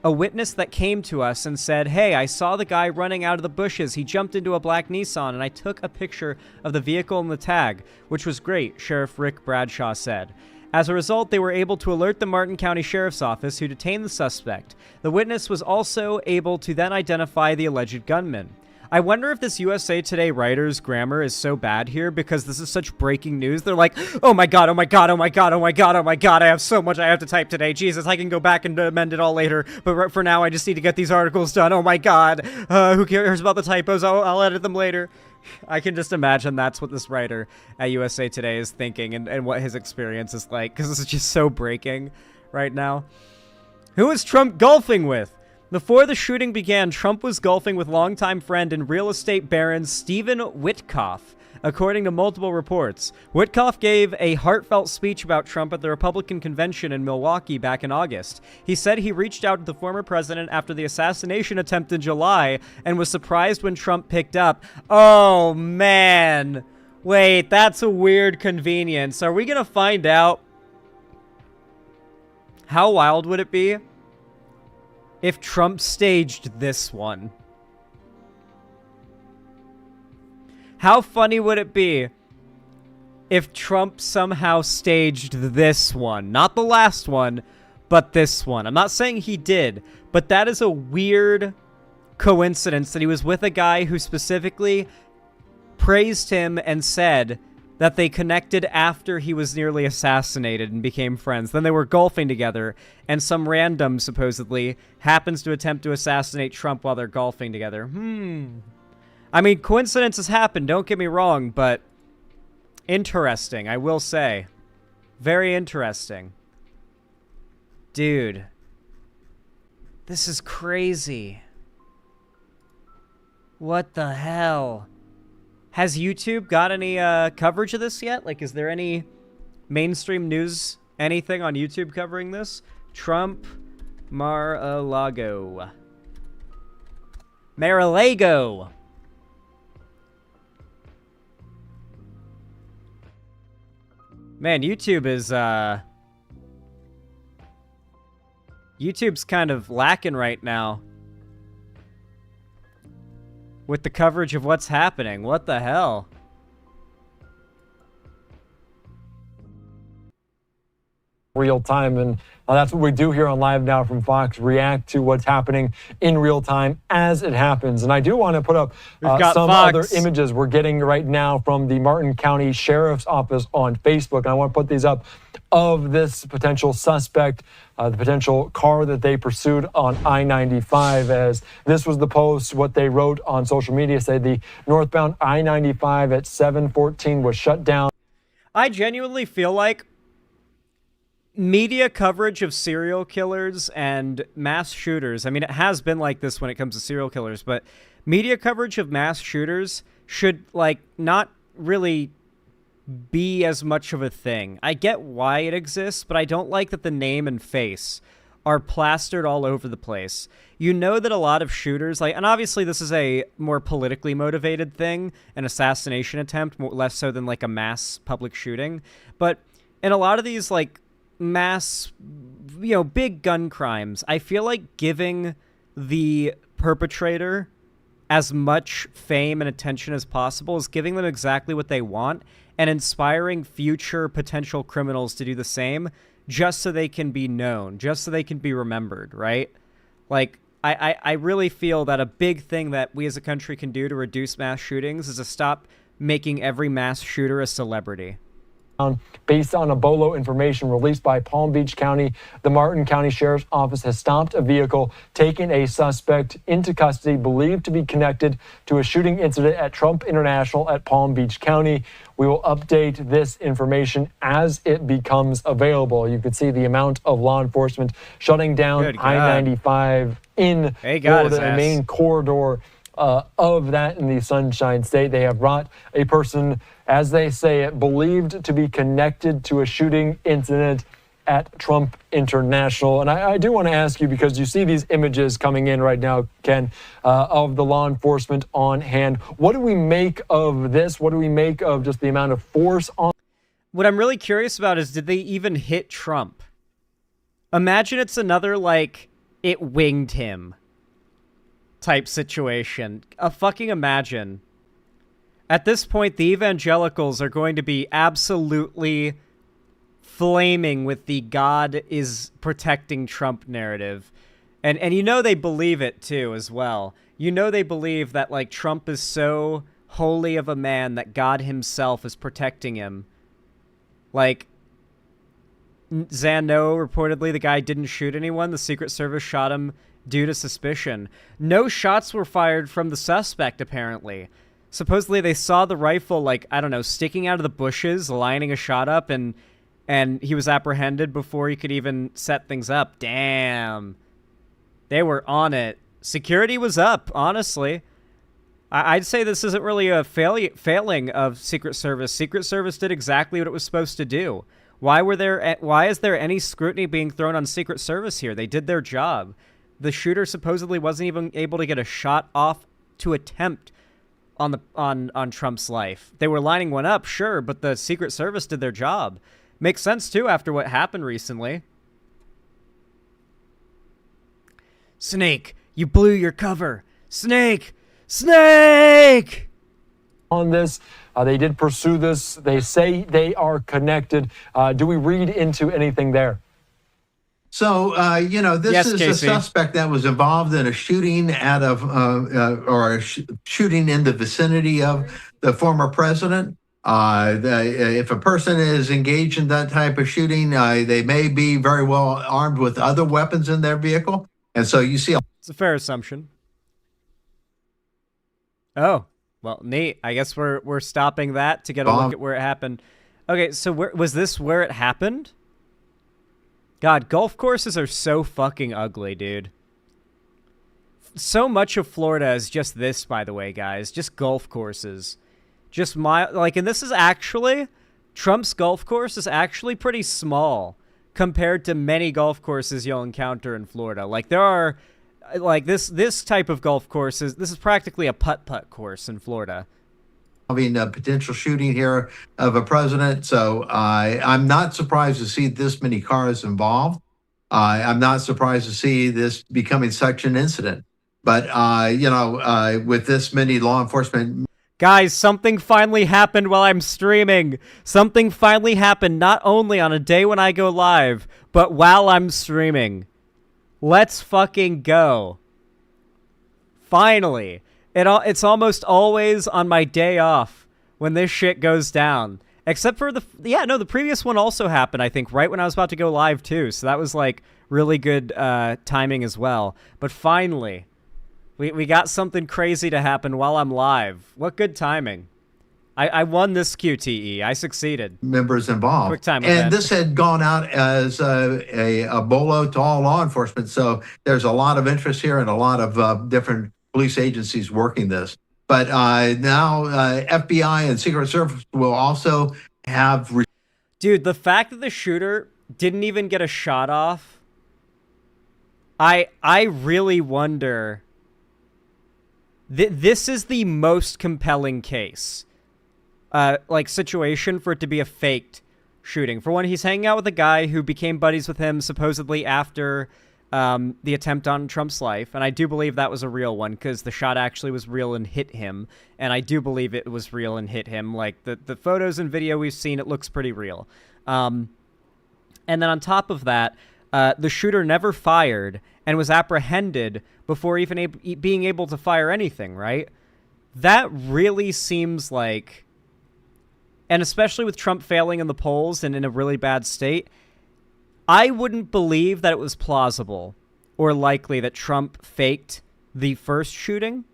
a witness that came to us and said, 'Hey, I saw the guy running out of the bushes. He jumped into a black Nissan and I took a picture of the vehicle and the tag,' which was great," Sheriff Rick Bradshaw said. As a result, they were able to alert the Martin County Sheriff's Office, who detained the suspect. The witness was also able to then identify the alleged gunman. I wonder if this USA Today writer's grammar is so bad here because this is such breaking news. They're like, oh my god, oh my god, oh my god, oh my god, oh my god, I have so much I have to type today. Jesus, I can go back and amend it all later. But for now, I just need to get these articles done. Oh my god. Who cares about the typos? I'll edit them later. I can just imagine that's what this writer at USA Today is thinking and what his experience is like, because this is just so breaking right now. Who is Trump golfing with? Before the shooting began, Trump was golfing with longtime friend and real estate baron Stephen Witkoff, according to multiple reports. Witkoff gave a heartfelt speech about Trump at the Republican convention in Milwaukee back in August. He said he reached out to the former president after the assassination attempt in July and was surprised when Trump picked up. Oh, man. Wait, that's a weird convenience. Are we going to find out? How wild would it be if Trump staged this one? How funny would it be if Trump somehow staged this one? Not the last one, but this one. I'm not saying he did, but that is a weird coincidence that he was with a guy who specifically praised him and said that they connected after he was nearly assassinated and became friends. Then they were golfing together, and some random, supposedly, happens to attempt to assassinate Trump while they're golfing together. I mean, coincidences happen, don't get me wrong, but interesting, I will say. Very interesting. Dude. This is crazy. What the hell? Has YouTube got any coverage of this yet? Like, is there any mainstream news, anything on YouTube covering this? Trump Mar-a-Lago. Mar-a-Lago. Man, YouTube is, YouTube's kind of lacking right now with the coverage of what's happening. What the hell? Real time, and that's what we do here on Live Now from Fox, react to what's happening in real time as it happens. And I do want to put up some Fox. other images we're getting right now from the Martin County Sheriff's Office on Facebook, and I want to put these up of this potential suspect, the potential car that they pursued on I-95. As this was the post, what they wrote on social media said the northbound I-95 at 7:14 was shut down. I genuinely feel like media coverage of serial killers and mass shooters, I mean, it has been like this when it comes to serial killers, but media coverage of mass shooters should, like, not really be as much of a thing. I get why it exists, but I don't like that the name and face are plastered all over the place. You know that a lot of shooters, like, and obviously this is a more politically motivated thing, an assassination attempt, less so than, like, a mass public shooting, but in a lot of these, like, mass, you know, big gun crimes, I feel like giving the perpetrator as much fame and attention as possible is giving them exactly what they want and inspiring future potential criminals to do the same just so they can be known, just so they can be remembered, right? Like, I really feel that a big thing that we as a country can do to reduce mass shootings is to stop making every mass shooter a celebrity. Based on a BOLO information released by Palm Beach County, the Martin County Sheriff's Office has stopped a vehicle taking a suspect into custody believed to be connected to a shooting incident at Trump International at Palm Beach County. We will update this information as it becomes available. You can see the amount of law enforcement shutting down I-95 in Florida, the main corridor of that in the Sunshine State. They have brought a person, as they say it, believed to be connected to a shooting incident at Trump International. And I do want to ask you, because you see these images coming in right now, Ken, of the law enforcement on hand. What do we make of this? What do we make of just the amount of force on? What I'm really curious about is, did they even hit Trump? Imagine it's another, like, it winged him type situation. Fucking imagine. At this point, the evangelicals are going to be absolutely flaming with the God is protecting Trump narrative. And you know they believe it too as well. You know they believe that, like, Trump is so holy of a man that God himself is protecting him. Like, Zano, reportedly, the guy didn't shoot anyone. The Secret Service shot him due to suspicion. No shots were fired from the suspect, apparently. Supposedly they saw the rifle, like, I don't know, sticking out of the bushes, lining a shot up, and he was apprehended before he could even set things up. Damn. They were on it. Security was up, honestly. I'd say this isn't really a failing of Secret Service. Secret Service did exactly what it was supposed to do. Why is there any scrutiny being thrown on Secret Service here? They did their job. The shooter supposedly wasn't even able to get a shot off to attempt on Trump's life. They were lining one up, sure, but the Secret Service did their job. Makes sense, too, after what happened recently. Snake, you blew your cover. Snake! Snake! On this, they did pursue this. They say they are connected. Do we read into anything there? So, you know, this is Casey. a suspect that was involved in a shooting shooting in the vicinity of the former president. If a person is engaged in that type of shooting, they may be very well armed with other weapons in their vehicle. And so you see. It's a fair assumption. Oh, well, neat. I guess we're stopping that to get a look at where it happened. Okay, so was this where it happened? God, golf courses are so fucking ugly, dude. So much of Florida is just this, by the way, guys. Just golf courses. Just and this is actually, Trump's golf course is actually pretty small compared to many golf courses you'll encounter in Florida. Like, there are, like, this type of golf course this is practically a putt-putt course in Florida. involving a potential shooting here of a president. So I'm not surprised to see this many cars involved. I'm not surprised to see this becoming such an incident. But, with this many law enforcement. Guys, something finally happened while I'm streaming. Something finally happened not only on a day when I go live, but while I'm streaming. Let's fucking go. Finally. It's almost always on my day off when this shit goes down. Except for the previous one also happened, I think, right when I was about to go live too. So that was like really good timing as well. But finally, we got something crazy to happen while I'm live. What good timing. I won this QTE. I succeeded. Members involved. Quick time and event. This had gone out as a bolo to all law enforcement. So there's a lot of interest here and a lot of different police agencies working this. But now FBI and Secret Service will also have... Dude, the fact that the shooter didn't even get a shot off, I really wonder... This is the most compelling case. Situation for it to be a faked shooting. For one, he's hanging out with a guy who became buddies with him supposedly after the attempt on Trump's life, and I do believe that was a real one because the shot actually was real and hit him, and I do believe it was real and hit him. Like, the photos and video we've seen, it looks pretty real. And then on top of that, the shooter never fired and was apprehended before even being able to fire anything, right? That really seems like... And especially with Trump failing in the polls and in a really bad state, I wouldn't believe that it was plausible or likely that Trump faked the first shooting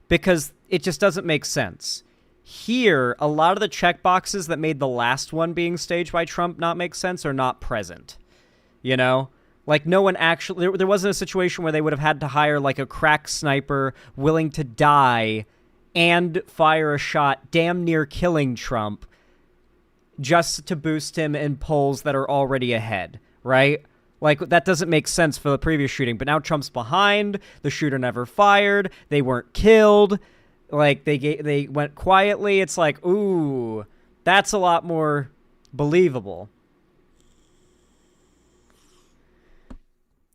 because it just doesn't make sense. Here, a lot of the checkboxes that made the last one being staged by Trump not make sense are not present. You know? Like, no one actually... There wasn't a situation where they would have had to hire, like, a crack sniper willing to die and fire a shot damn near killing Trump just to boost him in polls that are already ahead, right? Like, that doesn't make sense for the previous shooting, but now Trump's behind, the shooter never fired, they weren't killed, like, they went quietly. It's like, ooh, that's a lot more believable.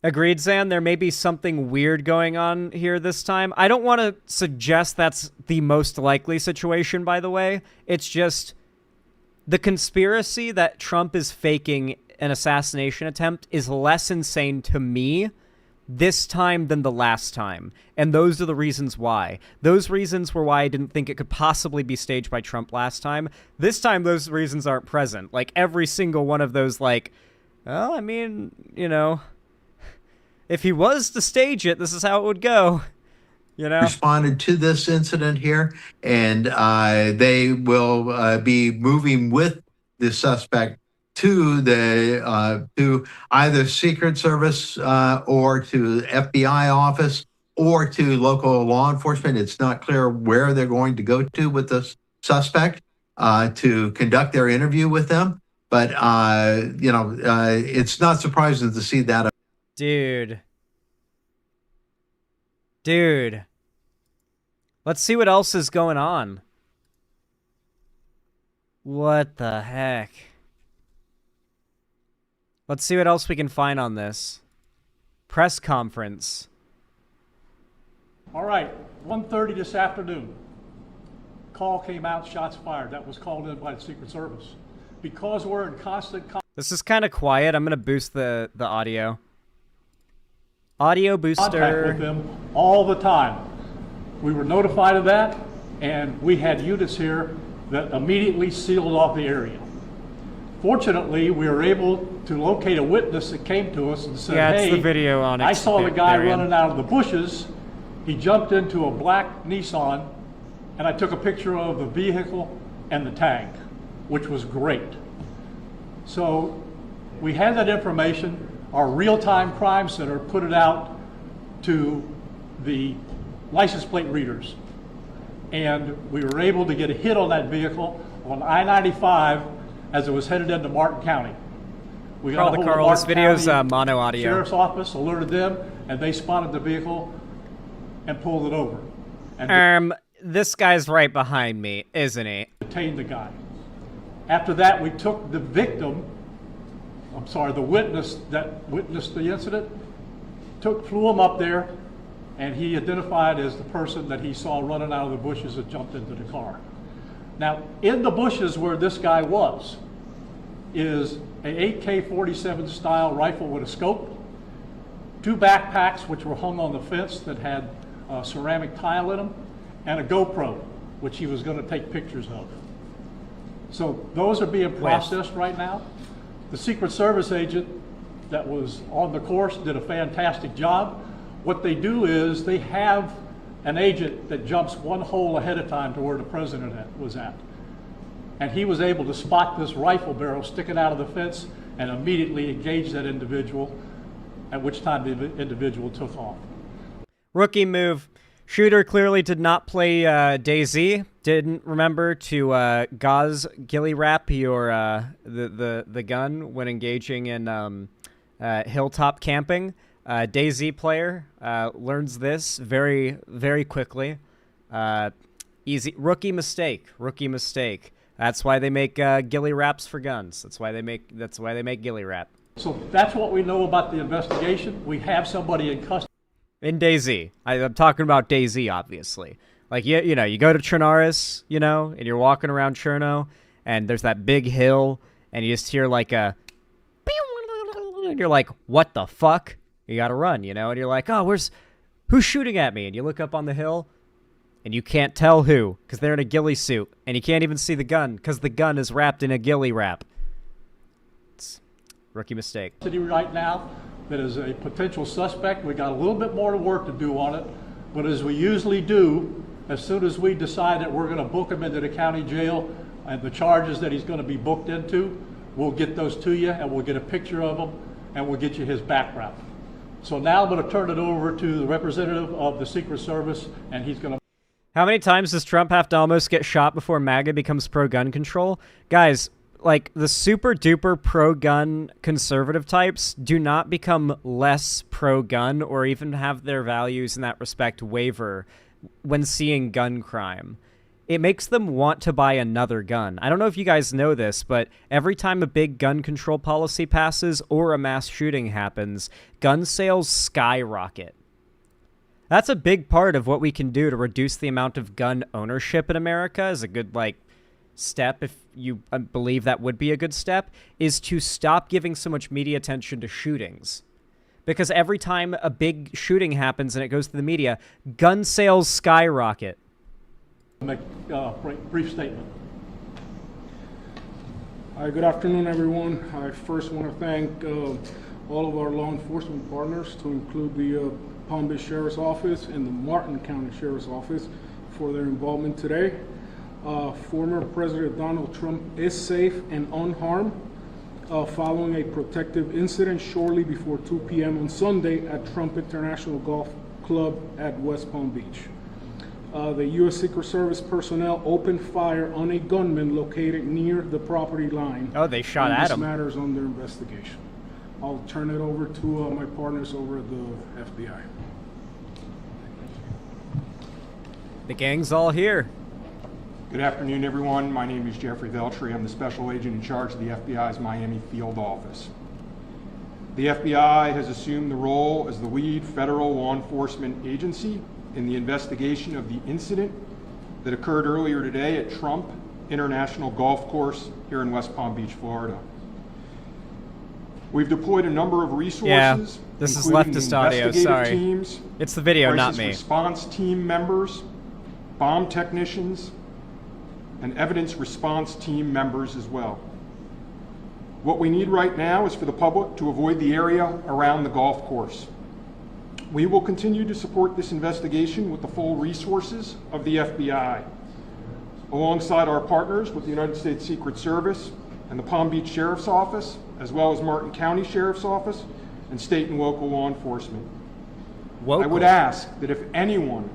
Agreed, Zan. There may be something weird going on here this time. I don't want to suggest that's the most likely situation, by the way. It's just the conspiracy that Trump is faking an assassination attempt is less insane to me this time than the last time. And those are the reasons why. Those reasons were why I didn't think it could possibly be staged by Trump last time. This time, those reasons aren't present. Like, every single one of those, like, well, I mean, you know... If he was to stage it, this is how it would go, you know? Responded to this incident here, and they will be moving with the suspect to either Secret Service or to FBI office or to local law enforcement. It's not clear where they're going to go to with the suspect to conduct their interview with them. But, it's not surprising to see that. Dude. Let's see what else is going on. What the heck? Let's see what else we can find on this. Press conference. All right, 1:30 this afternoon. Call came out, shots fired. That was called in by the Secret Service. Because we're in constant This is kind of quiet. I'm going to boost the audio. Audio booster. Contact with them all the time. We were notified of that, and we had units here that immediately sealed off the area. Fortunately, we were able to locate a witness that came to us and said, yeah, it's hey, the video on I saw the guy Varian. running out of the bushes. He jumped into a black Nissan, and I took a picture of the vehicle and the tag, which was great. So we had that information. Our real-time crime center put it out to the license plate readers. And we were able to get a hit on that vehicle on I-95 as it was headed into Martin County. We got a hold of Carl, this Martin video's County mono audio. Sheriff's Office, alerted them, and they spotted the vehicle and pulled it over. And this guy's right behind me, isn't he? Detained the guy. After that, we took the witness that witnessed the incident, flew him up there, and he identified as the person that he saw running out of the bushes and jumped into the car. Now, in the bushes where this guy was is an AK-47 style rifle with a scope, 2 backpacks which were hung on the fence that had ceramic tile in them, and a GoPro, which he was going to take pictures of. So those are being processed right now. The Secret Service agent that was on the course did a fantastic job. What they do is they have an agent that jumps one hole ahead of time to where the president was at. And he was able to spot this rifle barrel sticking out of the fence and immediately engage that individual, at which time the individual took off. Rookie move. Shooter clearly did not play DayZ. Didn't remember to gauze ghillie wrap your the gun when engaging in hilltop camping. DayZ player learns this very, very quickly. Easy rookie mistake. Rookie mistake. That's why they make ghillie wraps for guns. That's why they make ghillie wrap. So that's what we know about the investigation. We have somebody in custody. In DayZ. I'm talking about DayZ, obviously. Like, you know, you go to Chernaris, you know, and you're walking around Cherno, and there's that big hill, and you just hear like a... And you're like, what the fuck? You gotta run, you know? And you're like, oh, who's shooting at me? And you look up on the hill, and you can't tell who, because they're in a ghillie suit, and you can't even see the gun, because the gun is wrapped in a ghillie wrap. It's rookie mistake. Right now, that is a potential suspect. We got a little bit more work to do on it, but as we usually do, as soon as we decide that we're going to book him into the county jail and the charges that he's going to be booked into, we'll get those to you and we'll get a picture of him and we'll get you his background. So now I'm going to turn it over to the representative of the Secret Service, and he's going to... How many times does Trump have to almost get shot before MAGA becomes pro-gun control? Guys, like, the super-duper pro-gun conservative types do not become less pro-gun or even have their values in that respect waver when seeing gun crime. It makes them want to buy another gun. I don't know if you guys know this, but every time a big gun control policy passes or a mass shooting happens, gun sales skyrocket. That's a big part of what we can do to reduce the amount of gun ownership in America is a good, like, step, if you believe that would be a good step, is to stop giving so much media attention to shootings. Because every time a big shooting happens and it goes to the media, gun sales skyrocket. Make a brief statement. Hi, good afternoon, everyone. I first want to thank all of our law enforcement partners, to include the Palm Beach Sheriff's Office and the Martin County Sheriff's Office, for their involvement today. Former President Donald Trump is safe and unharmed following a protective incident shortly before 2 p.m. on Sunday at Trump International Golf Club at West Palm Beach. The U.S. Secret Service personnel opened fire on a gunman located near the property line. Oh, they shot at him. This matter is under investigation. I'll turn it over to my partners over at the FBI. The gang's all here. Good afternoon, everyone. My name is Jeffrey Veltri. I'm the special agent in charge of the FBI's Miami field office. The FBI has assumed the role as the lead federal law enforcement agency in the investigation of the incident that occurred earlier today at Trump International Golf Course here in West Palm Beach, Florida. We've deployed a number of resources. Yeah, this is leftist audio, sorry. Teams, it's the video, not me. Response team members, bomb technicians, and evidence response team members as well. What we need right now is for the public to avoid the area around the golf course. We will continue to support this investigation with the full resources of the FBI, alongside our partners with the United States Secret Service and the Palm Beach Sheriff's Office, as well as Martin County Sheriff's Office and state and local law enforcement. I would ask that if anyone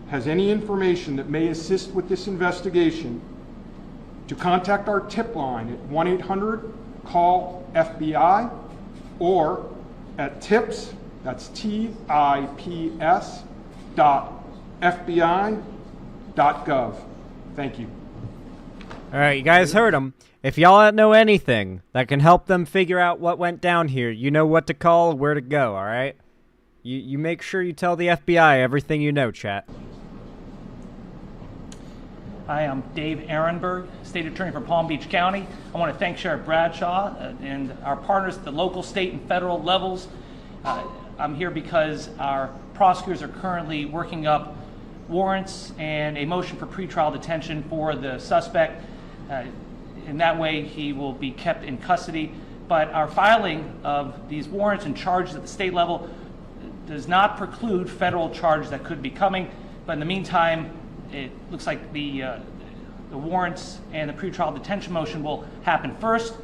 has any information that may assist with this investigation, to contact our tip line at 1-800-CALL-FBI or at tips, that's TIPS, .gov. Thank you. All right, you guys heard him. If y'all know anything that can help them figure out what went down here, you know what to call, where to go, all right? You make sure you tell the FBI everything you know, chat. Hi, I'm Dave Ehrenberg, State Attorney for Palm Beach County. I want to thank Sheriff Bradshaw and our partners at the local, state, and federal levels. I'm here because our prosecutors are currently working up warrants and a motion for pretrial detention for the suspect. In that way, he will be kept in custody. But our filing of these warrants and charges at the state level does not preclude federal charges that could be coming. But in the meantime, it looks like the warrants and the pretrial detention motion will happen first.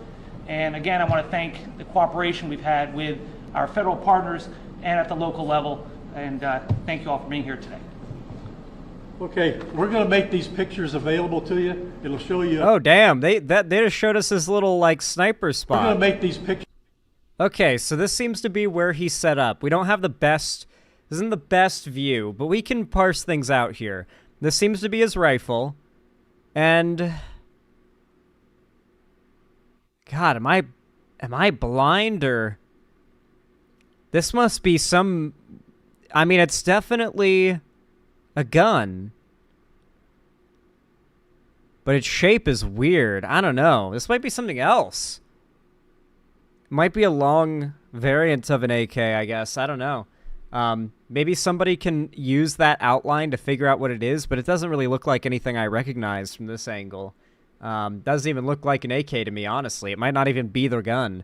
And again, I want to thank the cooperation we've had with our federal partners and at the local level. And thank you all for being here today. Okay, we're going to make these pictures available to you. It'll show you. Oh, damn. They just showed us this little, like, sniper spot. We're going to make these pictures. Okay, so this seems to be where he's set up. We don't have the best... This isn't the best view, but we can parse things out here. This seems to be his rifle. And... God, am I blind, or... This must be some... I mean, it's definitely... a gun. But its shape is weird. I don't know. This might be something else. Might be a long variant of an AK, I guess. I don't know. Maybe somebody can use that outline to figure out what it is, but it doesn't really look like anything I recognize from this angle. Doesn't even look like an AK to me, honestly. It might not even be their gun.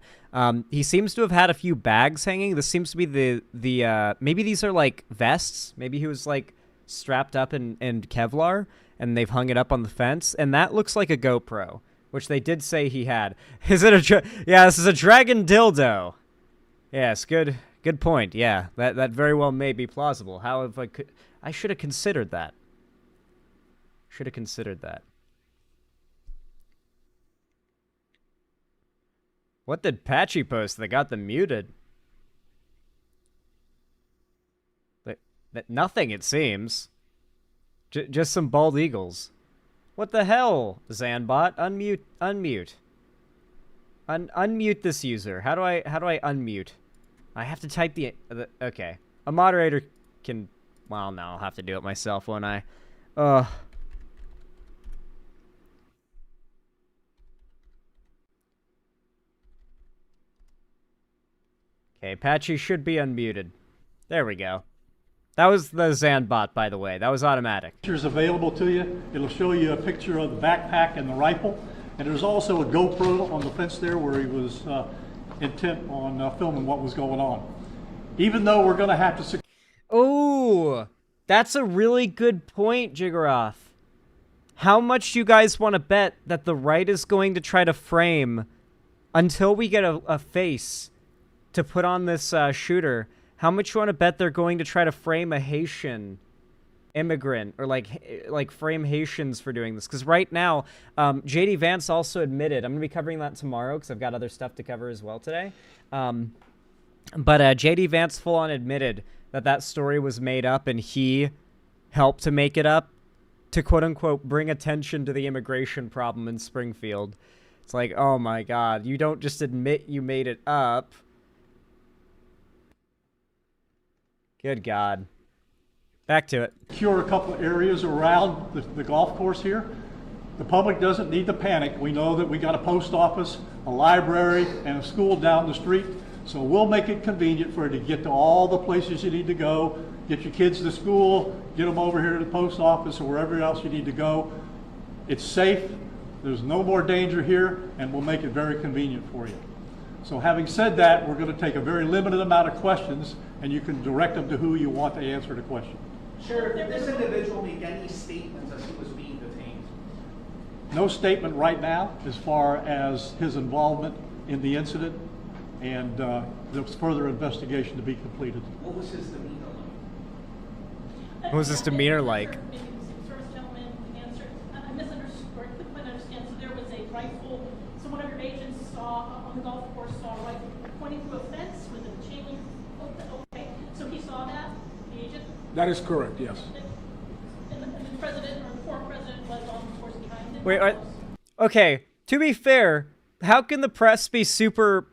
He seems to have had a few bags hanging. This seems to be the maybe these are like vests. Maybe he was like strapped up in Kevlar, and they've hung it up on the fence, and that looks like a GoPro, which they did say he had. Is it a yeah, this is a dragon dildo. Yes, good point. Yeah, that very well may be plausible. How if I should have considered that. Should have considered that. What did Patchy post that got them muted? Nothing, it seems. Just some bald eagles. What the hell, Zanbot? Unmute. Unmute this user. How do I unmute? I have to type the okay. A moderator can. Well, no, I'll have to do it myself, won't I? Okay, Patchy should be unmuted. There we go. That was the Zanbot, by the way. That was automatic. Pictures available to you. It'll show you a picture of the backpack and the rifle. And there's also a GoPro on the fence there where he was intent on filming what was going on. Even though we're going to have to... Oh, that's a really good point, Jiggeroth. How much do you guys want to bet that the right is going to try to frame until we get a face to put on this shooter? How much you want to bet they're going to try to frame a Haitian immigrant, or like frame Haitians for doing this? Because right now, JD Vance also admitted, I'm going to be covering that tomorrow because I've got other stuff to cover as well today. But JD Vance full on admitted that story was made up and he helped to make it up to quote unquote bring attention to the immigration problem in Springfield. It's like, oh my God, you don't just admit you made it up. Good God. Back to it. Secure a couple of areas around the golf course here. The public doesn't need to panic. We know that we got a post office, a library, and a school down the street. So we'll make it convenient for you to get to all the places you need to go, get your kids to school, get them over here to the post office or wherever else you need to go. It's safe. There's no more danger here, and we'll make it very convenient for you. So having said that, we're going to take a very limited amount of questions, and you can direct them to who you want to answer the question. Sure. Did this individual make any statements as he was being detained? No statement right now as far as his involvement in the incident, and there's further investigation to be completed. What was his demeanor like? What was his demeanor like? First gentleman answered. I misunderstood, or couldn't quite understand. So there was a rifle. So one of your agents saw on the golf course saw a rifle pointing through a fence with a chain link. Okay, so he saw that, the agent. That is correct. Yes. And the president or Wait, okay, to be fair, how can the press be super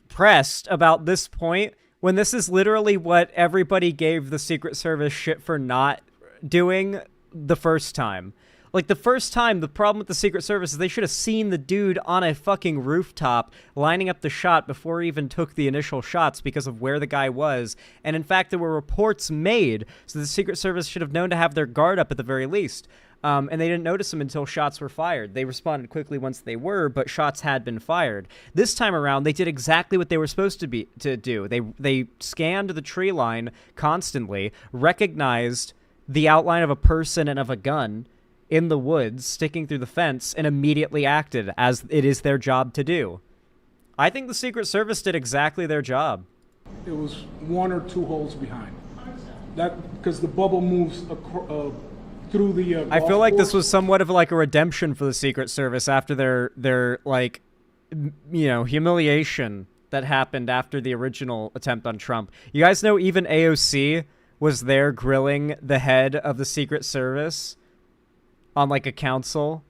pressed about this point when this is literally what everybody gave the Secret Service shit for not doing the first time? Like, the first time, the problem with the Secret Service is they should have seen the dude on a fucking rooftop lining up the shot before he even took the initial shots because of where the guy was. And in fact, there were reports made, so the Secret Service should have known to have their guard up at the very least. And they didn't notice them until shots were fired. They responded quickly once they were, but shots had been fired. This time around, they did exactly what they were supposed to do. They scanned the tree line constantly, recognized the outline of a person and of a gun in the woods sticking through the fence, and immediately acted as it is their job to do. I think the Secret Service did exactly their job. It was 1 or 2 holes behind. That because the bubble moves through the. I feel like this was somewhat of like a redemption for the Secret Service after their like, you know, humiliation that happened after the original attempt on Trump. You guys know even AOC was there grilling the head of the Secret Service on like a council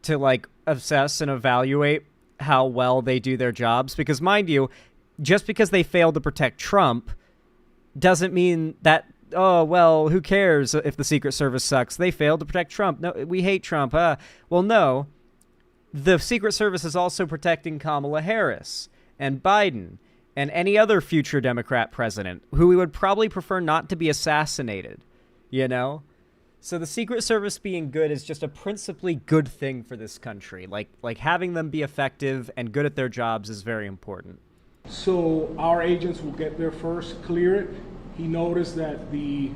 to like assess and evaluate how well they do their jobs. Because mind you, just because they failed to protect Trump doesn't mean that, oh, well, who cares if the Secret Service sucks? They failed to protect Trump. No, we hate Trump. Well, no. The Secret Service is also protecting Kamala Harris and Biden and any other future Democrat president who we would probably prefer not to be assassinated, you know? So the Secret Service being good is just a principally good thing for this country. Like having them be effective and good at their jobs is very important. So our agents will get there first, clear it. He noticed that the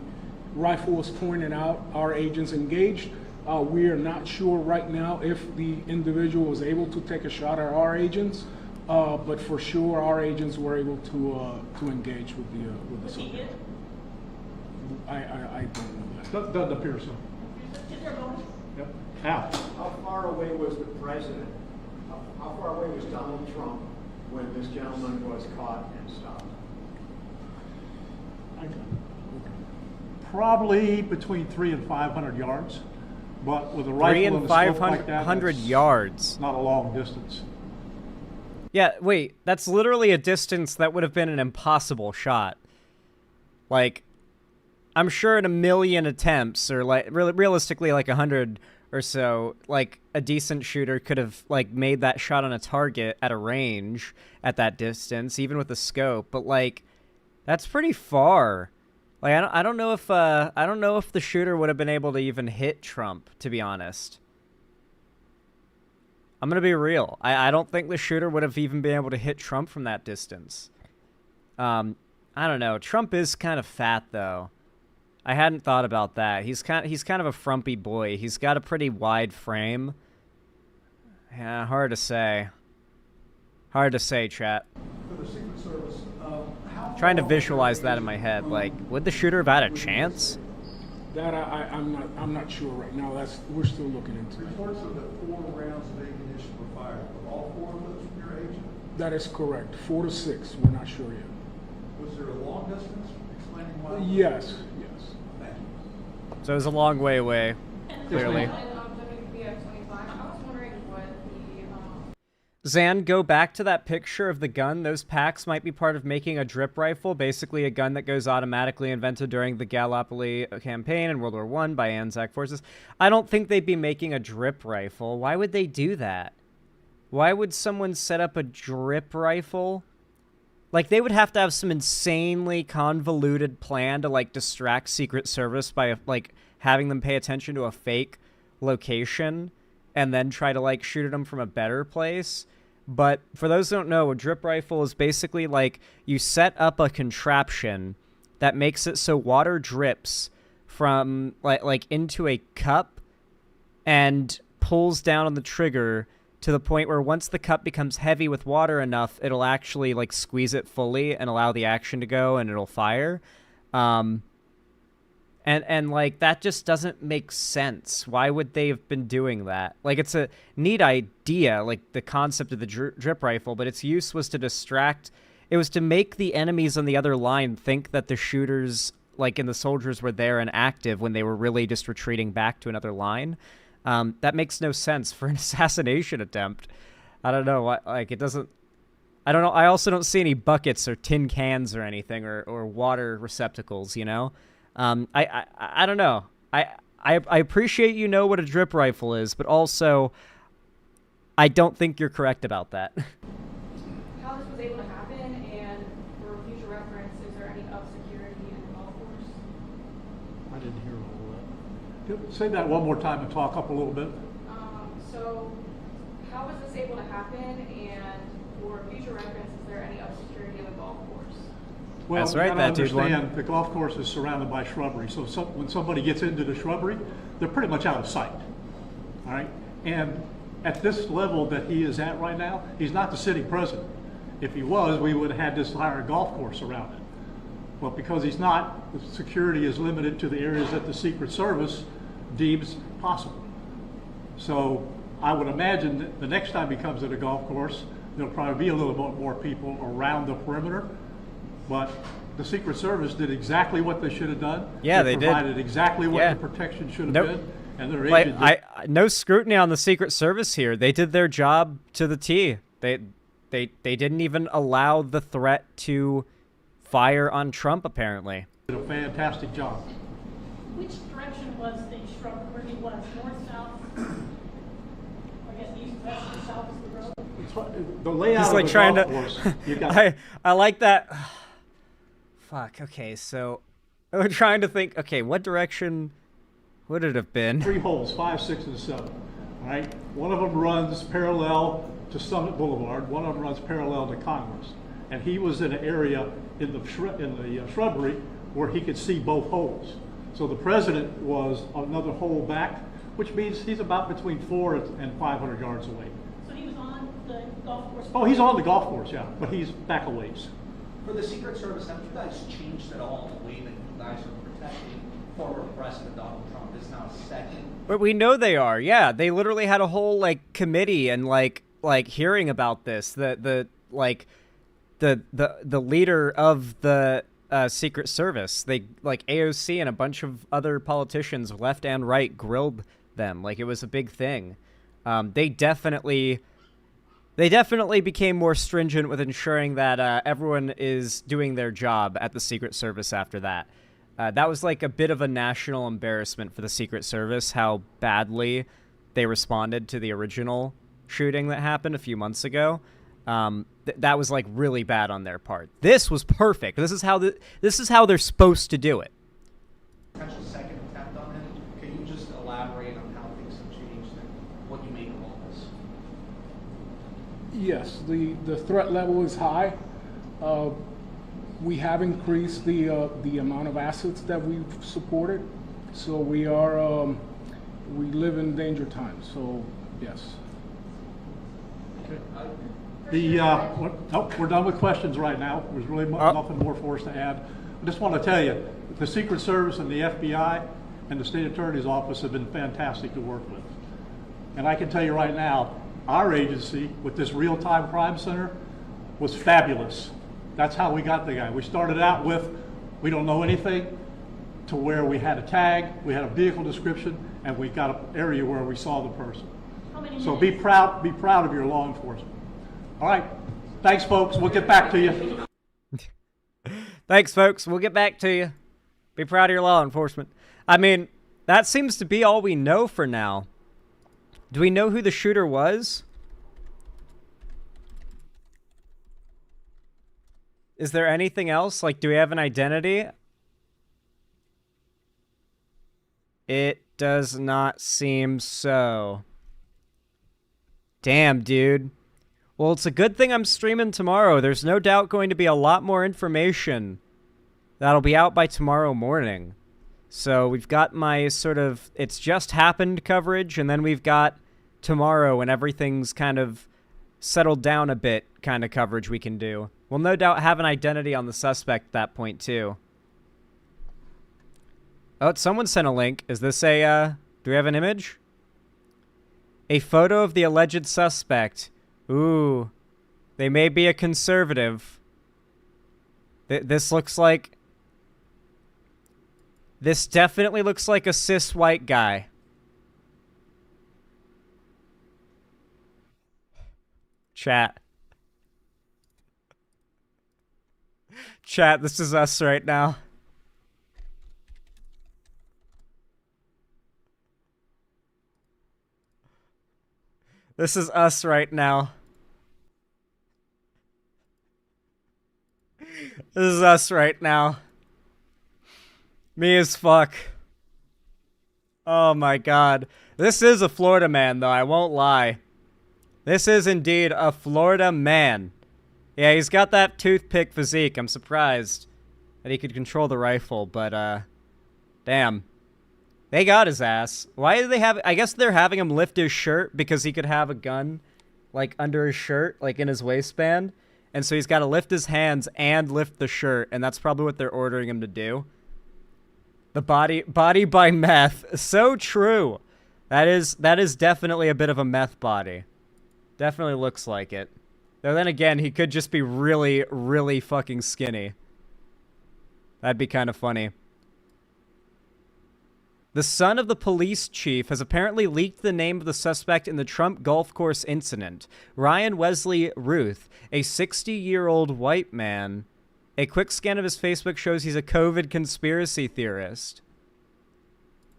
rifle was pointed out. Our agents engaged. We are not sure right now if the individual was able to take a shot at our agents, but for sure our agents were able to engage with the subject. I don't know that. Doesn't appear so. Is there a bonus? Yep. Al. How far away was the president? How far away was Donald Trump when this gentleman was caught and stopped? Probably between 300 and 500 yards, but with a rifle 300 and and a scope like that, 500 that's yards. not a long distance. Yeah, wait, that's literally a distance that would have been an impossible shot. Like, I'm sure in a million attempts, or like realistically like 100 or so, like a decent shooter could have like made that shot on a target at a range at that distance, even with a scope. But like, that's pretty far. Like, I don't know if the shooter would have been able to even hit Trump, to be honest. I'm gonna be real. I don't think the shooter would have even been able to hit Trump from that distance. I don't know. Trump is kind of fat though. I hadn't thought about that. He's kind of a frumpy boy. He's got a pretty wide frame. Yeah, hard to say. Hard to say, chat. For the Secret Service, Trying to visualize that in my head. Like, would the shooter have had a chance? That I'm not sure right now. We're still looking into it. Reports of the 4 rounds of ammunition were fired. Were all 4 of those from your agent? That is correct. 4 to 6. We're not sure yet. Was there a long distance explaining why? Yes. Thank you. So it was a long way away, clearly. Zan, go back to that picture of the gun. Those packs might be part of making a drip rifle, basically a gun that goes automatically, invented during the Gallipoli campaign in World War I by Anzac forces. I don't think they'd be making a drip rifle. Why would they do that? Why would someone set up a drip rifle? Like, they would have to have some insanely convoluted plan to, like, distract Secret Service by, like, having them pay attention to a fake location and then try to, like, shoot at them from a better place. But for those who don't know, a drip rifle is basically, like, you set up a contraption that makes it so water drips from, like into a cup and pulls down on the trigger to the point where once the cup becomes heavy with water enough, it'll actually, like, squeeze it fully and allow the action to go, and it'll fire. And like, that just doesn't make sense. Why would they have been doing that? Like, it's a neat idea, like, the concept of the drip rifle, but its use was to distract. It was to make the enemies on the other line think that the shooters, like, and the soldiers were there and active when they were really just retreating back to another line. That makes no sense for an assassination attempt. I don't know. Like, it doesn't... I don't know. I also don't see any buckets or tin cans or anything, or water receptacles, you know? I don't know. I appreciate you know what a drip rifle is, but also I don't think you're correct about that. How this was able to happen, and for future reference, is there any up security in the golf course? I didn't hear all that. Say that one more time and talk up a little bit. So how was this able to happen, and for future reference, is there any up security in the golf course? Well, that's right, that dude. Understand the golf course is surrounded by shrubbery, so when somebody gets into the shrubbery, they're pretty much out of sight. All right, and at this level that he is at right now, he's not the sitting president. If he was, we would have had this entire golf course around it. But because he's not, the security is limited to the areas that the Secret Service deems possible. So I would imagine that the next time he comes to the golf course, there'll probably be a little bit more people around the perimeter. But the Secret Service did exactly what they should have done. Yeah, they did. Provided exactly what the protection should have been. And their agent no scrutiny on the Secret Service here. They did their job to the T. They didn't even allow the threat to fire on Trump, apparently. Did a fantastic job. Which direction was the shrub where he was? North, south? I guess east, west, or south is the road? The layout He's like of the trying golf to. course, you got I like that. Fuck. Okay, so I'm trying to think. Okay, what direction would it have been? 3 holes, 5, 6, and 7. All right. One of them runs parallel to Summit Boulevard. One of them runs parallel to Congress. And he was in an area in the shrubbery where he could see both holes. So the president was another hole back, which means he's about between 400 and 500 yards away. So he was on the golf course? Oh, he's on the golf course, yeah, but he's back a ways. For the Secret Service, have you guys changed at all the way that you guys are protecting former President Donald Trump? Is now second. But we know they are. Yeah, they literally had a whole like committee and like hearing about this. The leader of the Secret Service, they like AOC and a bunch of other politicians, left and right, grilled them. Like it was a big thing. They definitely became more stringent with ensuring that everyone is doing their job at the Secret Service after that. That was like a bit of a national embarrassment for the Secret Service, how badly they responded to the original shooting that happened a few months ago. That was like really bad on their part. This was perfect. This is how they're supposed to do it. Potential second attempt on it. Can you just elaborate on how things have changed and what you make of all this? Yes, the threat level is high. We have increased the amount of assets that we've supported, so we live in danger times. So yes. We're done with questions right now. There's really nothing more for us to add. I just want to tell you, the Secret Service and the FBI and the State Attorney's Office have been fantastic to work with. And I can tell you right now, our agency with this real-time crime center was fabulous. That's how we got the guy. We started out with, we don't know anything, to where we had a tag, we had a vehicle description, and we got an area where we saw the person. So be proud of your law enforcement. All right. Thanks, folks. We'll get back to you. Thanks, folks. We'll get back to you. Be proud of your law enforcement. I mean, that seems to be all we know for now. Do we know who the shooter was? Is there anything else? Like, do we have an identity? It does not seem so. Damn, dude. Well, it's a good thing I'm streaming tomorrow. There's no doubt going to be a lot more information that'll be out by tomorrow morning. So we've got my sort of it's just happened coverage, and then we've got tomorrow when everything's kind of settled down a bit kind of coverage we can do. We'll no doubt have an identity on the suspect at that point, too. Oh, someone sent a link. Is this a, do we have an image? A photo of the alleged suspect. Ooh. They may be a conservative. This looks like... This definitely looks like a cis white guy. Chat. Chat, this is us right now. This is us right now. This is us right now. Me as fuck. Oh my god. This is a Florida man, though, I won't lie. This is indeed a Florida man. Yeah, he's got that toothpick physique. I'm surprised that he could control the rifle, but, damn. They got his ass. Why do they have... I guess they're having him lift his shirt because he could have a gun, like, under his shirt, like, in his waistband. And so he's got to lift his hands and lift the shirt, and that's probably what they're ordering him to do. The body by meth. So true. That is definitely a bit of a meth body. Definitely looks like it. Though then again, he could just be really, really fucking skinny. That'd be kind of funny. The son of the police chief has apparently leaked the name of the suspect in the Trump golf course incident. Ryan Wesley Ruth, a 60-year-old white man. A quick scan of his Facebook shows he's a COVID conspiracy theorist.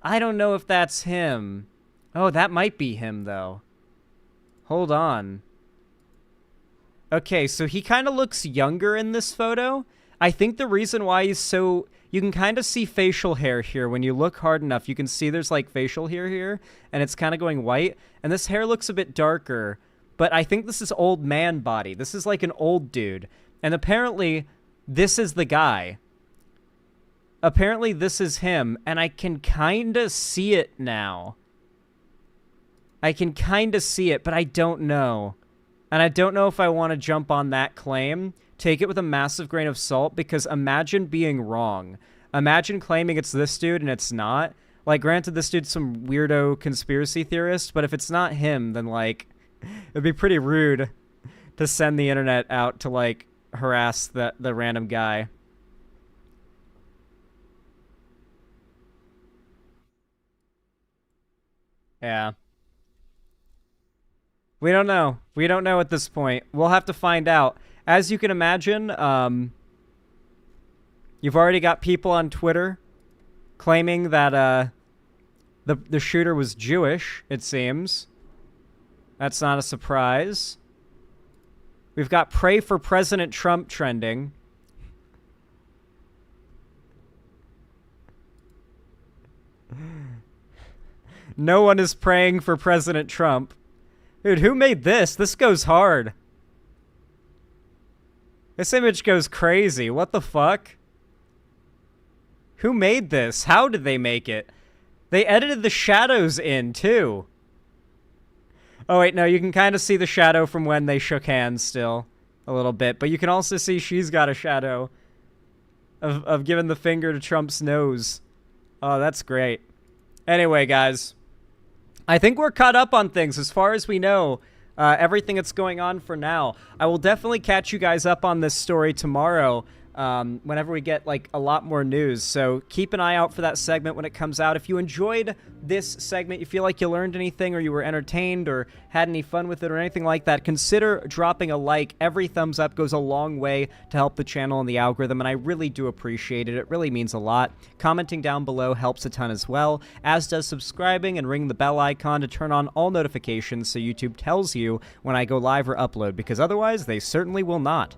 I don't know if that's him. Oh, that might be him, though. Hold on. Okay, so he kind of looks younger in this photo. I think the reason why he's so... You can kind of see facial hair here. When you look hard enough, you can see there's, like, facial hair here, and it's kind of going white. And this hair looks a bit darker, but I think this is old man body. This is, like, an old dude. And apparently, this is the guy. Apparently, this is him, and I can kind of see it now. I can kind of see it, but I don't know. And I don't know if I want to jump on that claim. Take it with a massive grain of salt, because imagine being wrong. Imagine claiming it's this dude and it's not. Like, granted, this dude's some weirdo conspiracy theorist, but if it's not him, then, like, it'd be pretty rude to send the internet out to, like, harass the random guy. Yeah. We don't know. We don't know at this point. We'll have to find out. As you can imagine, you've already got people on Twitter claiming that the shooter was Jewish, it seems. That's not a surprise. We've got Pray for President Trump trending. No one is praying for President Trump. Dude, who made this? This goes hard. This image goes crazy. What the fuck? Who made this? How did they make it? They edited the shadows in, too. Oh, wait, no, you can kind of see the shadow from when they shook hands still. A little bit. But you can also see she's got a shadow of giving the finger to Trump's nose. Oh, that's great. Anyway, guys. I think we're caught up on things as far as we know. Everything that's going on for now. I will definitely catch you guys up on this story tomorrow whenever we get, like, a lot more news. So keep an eye out for that segment when it comes out. If you enjoyed this segment, you feel like you learned anything or you were entertained or had any fun with it or anything like that, consider dropping a like. Every thumbs up goes a long way to help the channel and the algorithm, and I really do appreciate it. It really means a lot. Commenting down below helps a ton as well, as does subscribing and ring the bell icon to turn on all notifications so YouTube tells you when I go live or upload, because otherwise they certainly will not.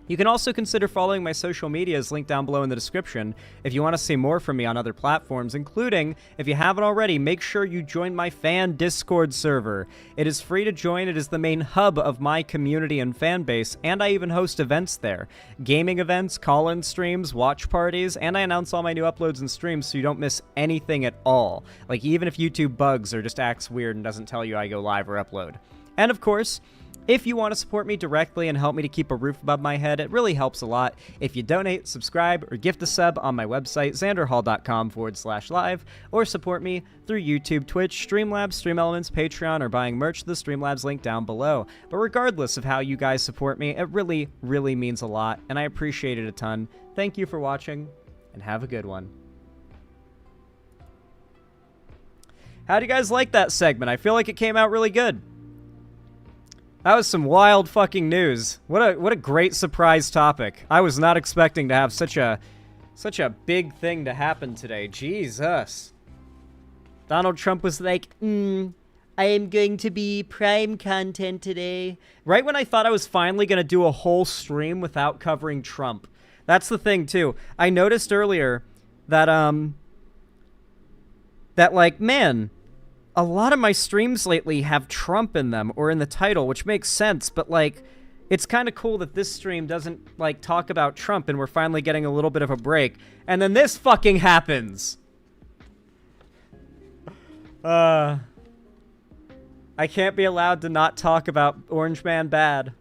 You can also consider following my social medias linked down below in the description if you want to see more from me on other platforms, including, if you haven't already, make sure you join my fan Discord server. It is free to join, it is the main hub of my community and fan base, and I even host events there. Gaming events, call-in streams, watch parties, and I announce all my new uploads and streams so you don't miss anything at all. Like, even if YouTube bugs or just acts weird and doesn't tell you I go live or upload. And of course, if you want to support me directly and help me to keep a roof above my head, it really helps a lot if you donate, subscribe, or gift a sub on my website, xanderhall.com/live, or support me through YouTube, Twitch, Streamlabs, Stream Elements, Patreon, or buying merch to the Streamlabs link down below. But regardless of how you guys support me, it really, really means a lot, and I appreciate it a ton. Thank you for watching, and have a good one. How do you guys like that segment? I feel like it came out really good. That was some wild fucking news. What a great surprise topic. I was not expecting to have such a big thing to happen today. Jesus. Donald Trump was like, I am going to be prime content today. Right when I thought I was finally going to do a whole stream without covering Trump. That's the thing, too. I noticed earlier that, like, man, a lot of my streams lately have Trump in them or in the title, which makes sense, but, like, it's kind of cool that this stream doesn't, like, talk about Trump and we're finally getting a little bit of a break. And then this fucking happens! I can't be allowed to not talk about Orange Man bad.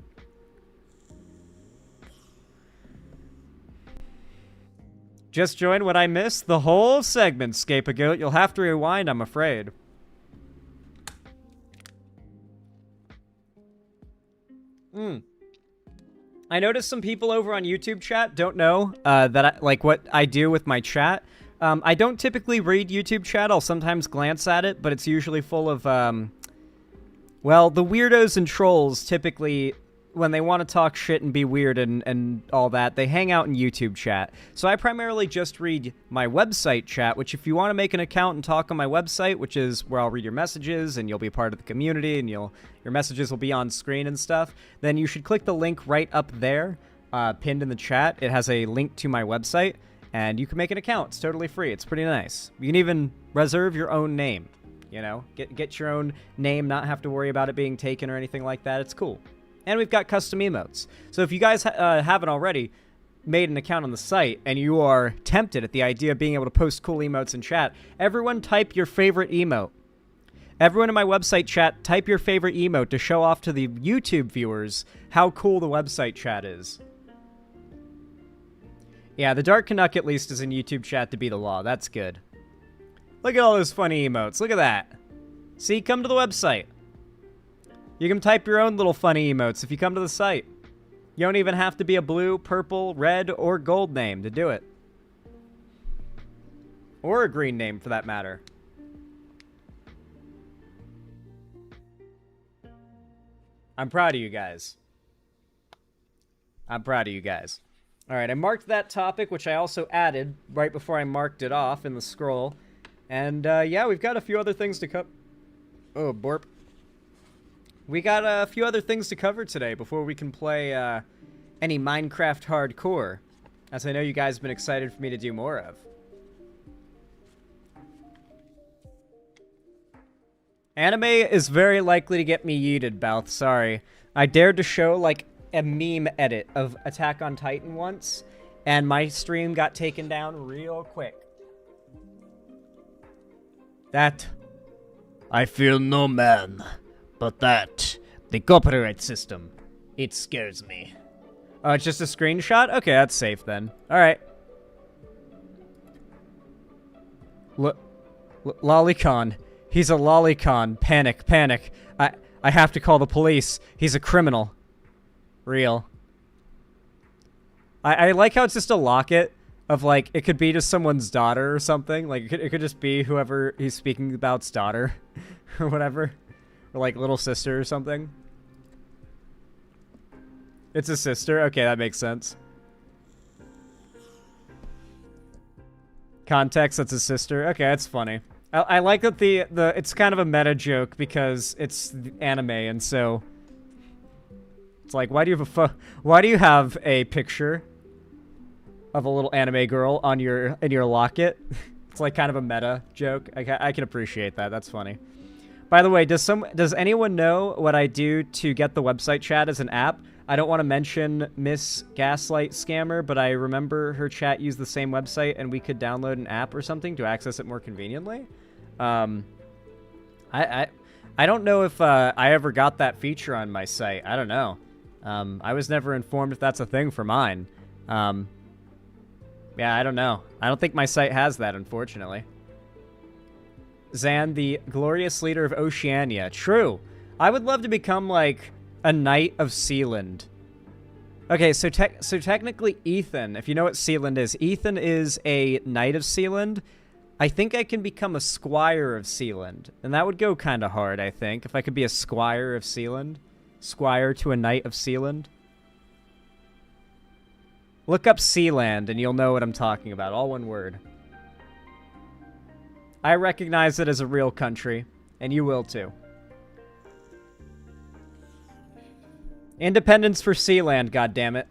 Just joined what I missed? The whole segment, Scapegoat. You'll have to rewind, I'm afraid. I noticed some people over on YouTube chat don't know what I do with my chat. I don't typically read YouTube chat. I'll sometimes glance at it, but it's usually full of, well, the weirdos and trolls typically, when they want to talk shit and be weird and all that, they hang out in YouTube chat. So I primarily just read my website chat, which if you want to make an account and talk on my website, which is where I'll read your messages and you'll be part of the community and your messages will be on screen and stuff, then you should click the link right up there, pinned in the chat. It has a link to my website, and you can make an account. It's totally free. It's pretty nice. You can even reserve your own name, you know? Get your own name, not have to worry about it being taken or anything like that. It's cool. And we've got custom emotes. So if you guys haven't already made an account on the site and you are tempted at the idea of being able to post cool emotes in chat, everyone type your favorite emote. Everyone in my website chat, type your favorite emote to show off to the YouTube viewers how cool the website chat is. Yeah, the Dark Canuck at least is in YouTube chat to be the law. That's good. Look at all those funny emotes. Look at that. See, come to the website. You can type your own little funny emotes if you come to the site. You don't even have to be a blue, purple, red, or gold name to do it. Or a green name, for that matter. I'm proud of you guys. I'm proud of you guys. Alright, I marked that topic, which I also added right before I marked it off in the scroll. And, yeah, we've got a few other things to cover. Oh, borp. We got a few other things to cover today before we can play any Minecraft Hardcore, as I know you guys have been excited for me to do more of. Anime is very likely to get me yeeted, Bouth, sorry. I dared to show, like, a meme edit of Attack on Titan once, and my stream got taken down real quick. That... I feel no man. But the copyright system, it scares me. Oh, it's just a screenshot? Okay, that's safe then. Alright. Lolicon. He's a lolicon. Panic, panic. I have to call the police. He's a criminal. Real. I like how it's just a locket of, like, it could be just someone's daughter or something. Like, it could just be whoever he's speaking about's daughter. Or whatever. Or, like, little sister or something. It's a sister? Okay, that makes sense. Context, that's a sister. Okay, that's funny. I like that it's kind of a meta joke because it's anime, and so... It's like, why do you have a picture of a little anime girl on in your locket? It's like kind of a meta joke. I can appreciate that. That's funny. By the way, does anyone know what I do to get the website chat as an app? I don't want to mention Miss Gaslight Scammer, but I remember her chat used the same website and we could download an app or something to access it more conveniently. I don't know if I ever got that feature on my site. I don't know. I was never informed if that's a thing for mine. Yeah, I don't know. I don't think my site has that, unfortunately. Zan, the glorious leader of Oceania. True. I would love to become, like, a knight of Sealand. Okay, so technically Ethan, if you know what Sealand is, Ethan is a knight of Sealand. I think I can become a squire of Sealand. And that would go kind of hard, I think, if I could be a squire of Sealand. Squire to a Knight of Sealand. Look up Sealand and you'll know what I'm talking about. All one word. I recognize it as a real country, and you will too. Independence for Sealand, goddammit.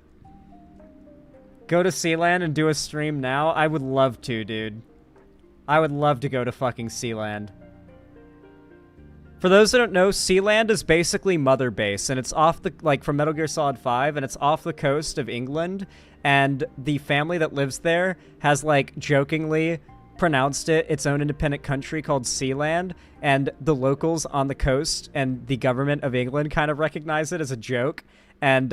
Go to Sealand and do a stream now? I would love to, dude. I would love to go to fucking Sealand. For those that don't know, Sealand is basically Mother Base, and it's off the, like, from Metal Gear Solid 5, and it's off the coast of England, and the family that lives there has, like, jokingly pronounced it its own independent country called Sealand, and the locals on the coast and the government of England kind of recognize it as a joke, and,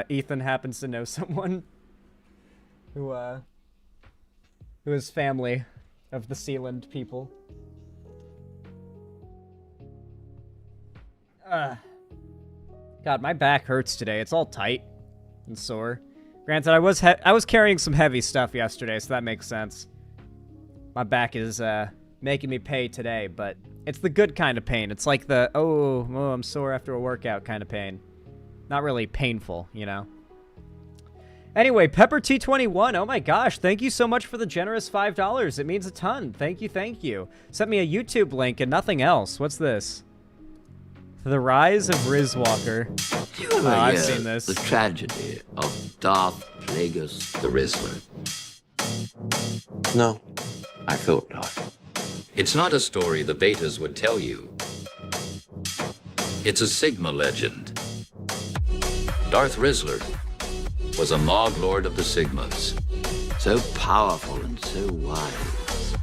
Ethan happens to know someone who is family of the Sealand people. God, my back hurts today. It's all tight and sore. Granted, I was carrying some heavy stuff yesterday, so that makes sense. My back is making me pay today, but it's the good kind of pain. It's like the, oh, I'm sore after a workout kind of pain. Not really painful, you know? Anyway, Pepper T21, oh my gosh, thank you so much for the generous $5. It means a ton. Thank you, thank you. Sent me a YouTube link and nothing else. What's this? The Rise of Rizwalker. Oh, I've seen this. The tragedy of Darth Plagueis the Rizzler. No. I thought not. It's not a story the betas would tell you. It's a Sigma legend. Darth Rizzler was a Mog Lord of the Sigmas. So powerful and so wise.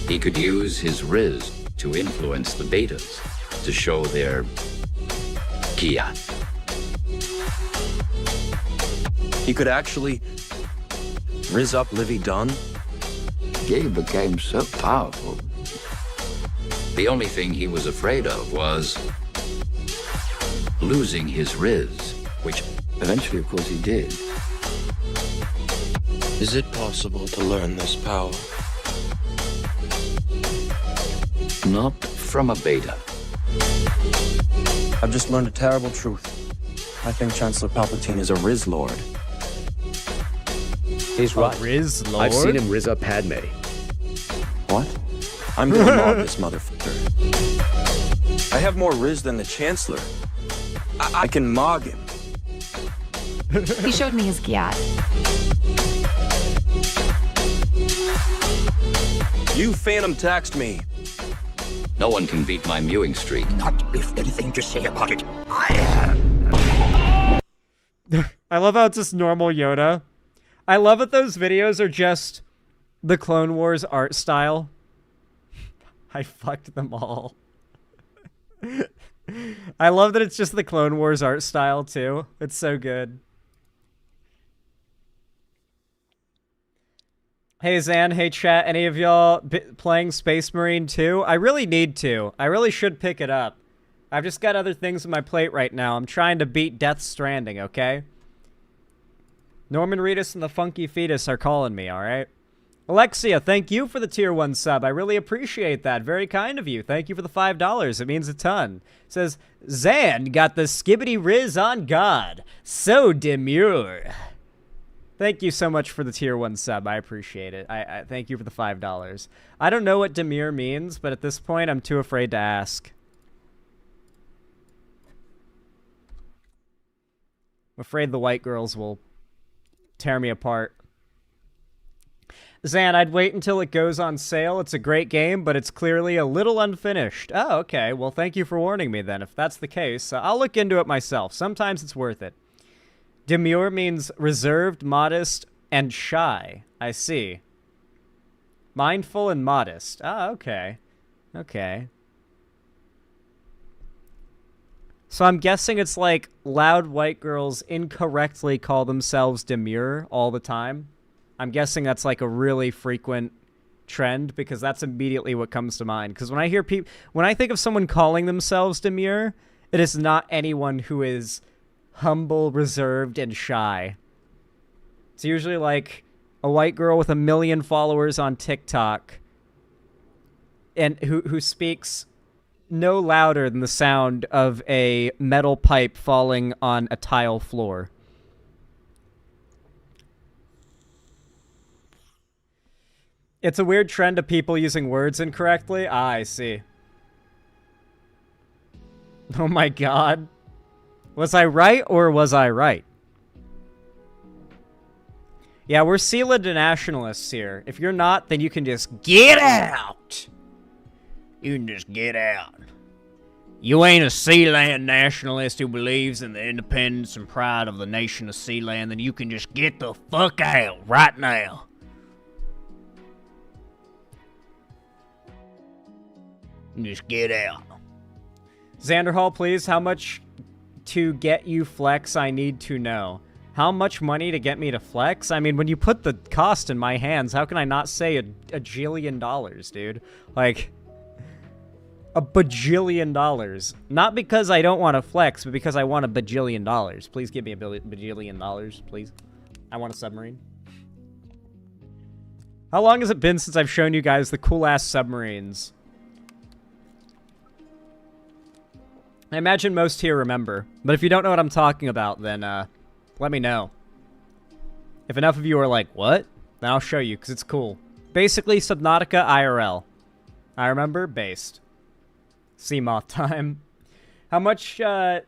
He could use his Riz to influence the betas, to show their Kiat. He could actually Riz up Livy Dunn? Gabe became so powerful. The only thing he was afraid of was losing his Riz, which eventually, of course, he did. Is it possible to learn this power? Not from a beta. I've just learned a terrible truth. I think Chancellor Palpatine is a Riz Lord. He's right. Riz Lord? I've seen him Riz up Padme. What? I'm gonna mob this motherfucker. I have more Riz than the Chancellor. I can mog him. He showed me his Giat. You phantom taxed me. No one can beat my mewing streak. Not if anything to say about it. I love how it's just normal Yoda. I love that those videos are just the Clone Wars art style. I fucked them all. I love that it's just the Clone Wars art style, too. It's so good. Hey, Zan. Hey, chat. Any of y'all playing Space Marine 2? I really need to. I really should pick it up. I've just got other things on my plate right now. I'm trying to beat Death Stranding, okay? Norman Reedus and the Funky Fetus are calling me, alright? Alexia, thank you for the tier 1 sub. I really appreciate that. Very kind of you. Thank you for the $5. It means a ton. It says, Zan got the skibbity riz on God. So demure. Thank you so much for the tier 1 sub. I appreciate it. I thank you for the $5. I don't know what demure means, but at this point, I'm too afraid to ask. I'm afraid the white girls will tear me apart. Zan, I'd wait until it goes on sale. It's a great game, but it's clearly a little unfinished. Oh, okay. Well, thank you for warning me then. If that's the case, I'll look into it myself. Sometimes it's worth it. Demure means reserved, modest, and shy. I see. Mindful and modest. Ah, okay. Okay. So I'm guessing it's like loud white girls incorrectly call themselves demure all the time. I'm guessing that's like a really frequent trend because that's immediately what comes to mind. Because when I hear people, when I think of someone calling themselves demure, it is not anyone who is humble, reserved, and shy. It's usually like a white girl with 1 million followers on TikTok and who speaks no louder than the sound of a metal pipe falling on a tile floor. It's a weird trend of people using words incorrectly. Ah, I see. Oh my god. Was I right or was I right? Yeah, we're sealed to nationalists here. If you're not, then you can just get out. You can just get out. You ain't a Sealand nationalist who believes in the independence and pride of the nation of Sealand, then you can just get the fuck out right now. Just get out. Xander Hall, please, how much to get you flex I need to know? How much money to get me to flex? I mean, when you put the cost in my hands, how can I not say a jillion dollars, dude? Like, a bajillion dollars. Not because I don't want to flex, but because I want a bajillion dollars. Please give me a bajillion dollars, please. I want a submarine. How long has it been since I've shown you guys the cool-ass submarines? I imagine most here remember, but if you don't know what I'm talking about, then let me know. If enough of you are like, what? Then I'll show you, because it's cool. Basically, Subnautica IRL. I remember, based. Seamoth time. How much to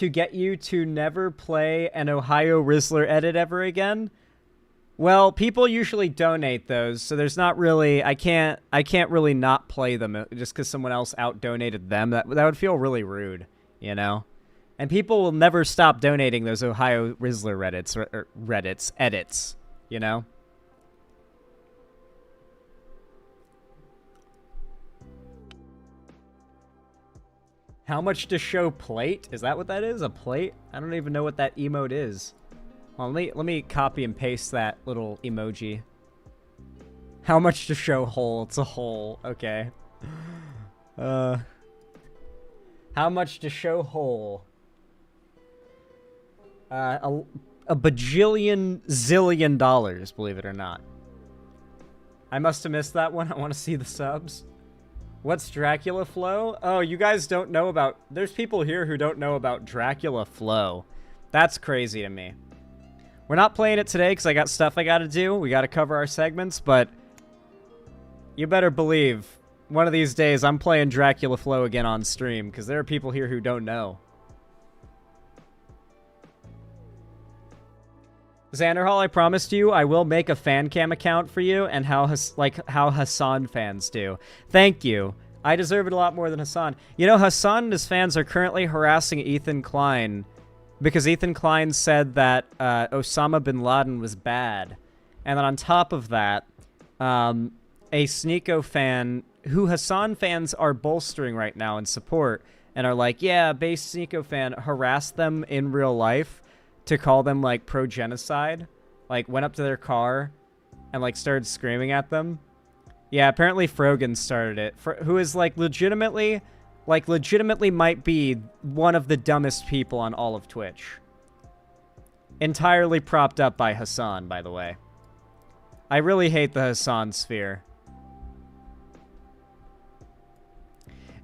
get you to never play an Ohio Rizzler edit ever again? Well, people usually donate those, so there's not really... I can't really not play them just because someone else out-donated them. That would feel really rude, you know? And people will never stop donating those Ohio Rizzler Reddits, edits, you know? How much to show plate? Is that what that is? A plate? I don't even know what that emote is. Well, let me copy and paste that little emoji. How much to show hole? It's a hole. Okay. How much to show hole? A bajillion zillion dollars, believe it or not. I must have missed that one. I want to see the subs. What's Dracula Flow? Oh, you guys don't know about... There's people here who don't know about Dracula Flow. That's crazy to me. We're not playing it today because I got stuff I got to do. We got to cover our segments, but... You better believe, one of these days I'm playing Dracula Flow again on stream because there are people here who don't know. Xander Hall, I promised you I will make a fan cam account for you and how Hassan fans do. Thank you. I deserve it a lot more than Hassan. You know, Hassan and his fans are currently harassing Ethan Klein because Ethan Klein said that Osama bin Laden was bad. And then on top of that, a Sneeko fan, who Hassan fans are bolstering right now in support, and are like, yeah, base Sneeko fan, harassed them in real life to call them, like, pro-genocide. Like, went up to their car and, like, started screaming at them. Yeah, apparently Frogan started it. Who is, like, legitimately might be one of the dumbest people on all of Twitch. Entirely propped up by Hassan, by the way. I really hate the Hassan sphere.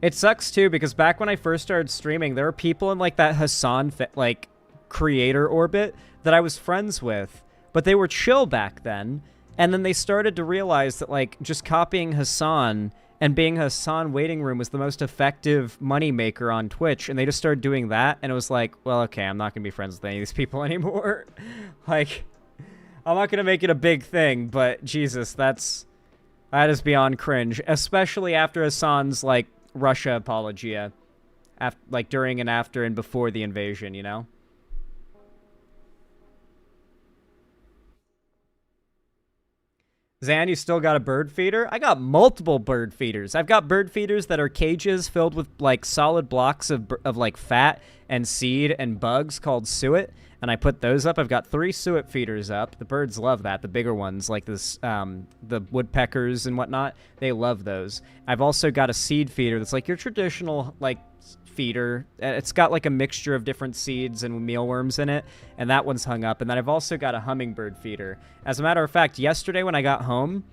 It sucks, too, because back when I first started streaming, there were people in, like, that Hassan, creator orbit that I was friends with, but they were chill back then, and then they started to realize that, like, just copying Hassan and being Hassan waiting room was the most effective moneymaker on Twitch, and they just started doing that, and it was like, well, okay, I'm not gonna be friends with any of these people anymore. Like, I'm not gonna make it a big thing, but Jesus, that is beyond cringe, especially after Hassan's, like, Russia apologia, like, during and after and before the invasion, you know? Zan, you still got a bird feeder? I got multiple bird feeders. I've got bird feeders that are cages filled with, like, solid blocks of like, fat and seed and bugs called suet, and I put those up. I've got 3 suet feeders up. The birds love that, the bigger ones, like this, the woodpeckers and whatnot. They love those. I've also got a seed feeder that's, like, your traditional, like, feeder. It's got, like, a mixture of different seeds and mealworms in it, and that one's hung up. And then I've also got a hummingbird feeder. As a matter of fact, yesterday when I got home,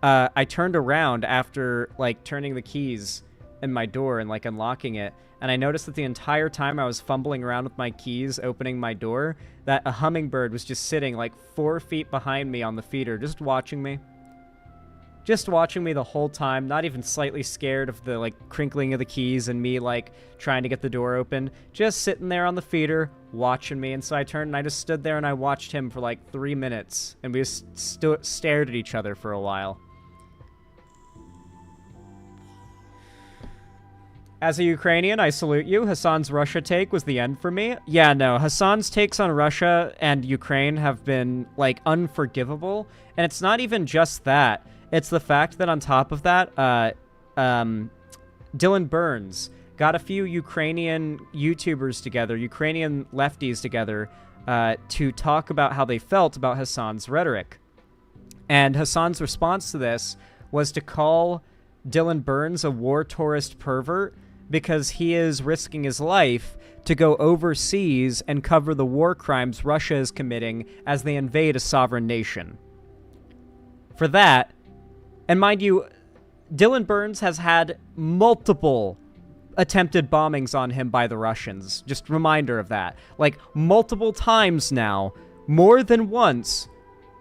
I turned around after, like, turning the keys in my door and, like, unlocking it. And I noticed that the entire time I was fumbling around with my keys, opening my door, that a hummingbird was just sitting, like, 4 feet behind me on the feeder, just watching me. Just watching me the whole time, not even slightly scared of the, like, crinkling of the keys and me, like, trying to get the door open. Just sitting there on the feeder, watching me. And so I turned and I just stood there and I watched him for, like, 3 minutes. And we just stared at each other for a while. As a Ukrainian, I salute you. Hassan's Russia take was the end for me. Yeah, no, Hassan's takes on Russia and Ukraine have been, like, unforgivable. And it's not even just that. It's the fact that on top of that, Dylan Burns got a few Ukrainian YouTubers together, Ukrainian lefties together, to talk about how they felt about Hassan's rhetoric. And Hassan's response to this was to call Dylan Burns a war tourist pervert because he is risking his life to go overseas and cover the war crimes Russia is committing as they invade a sovereign nation. For that, and mind you, Dylan Burns has had multiple attempted bombings on him by the Russians. Just reminder of that. Like, multiple times now, more than once,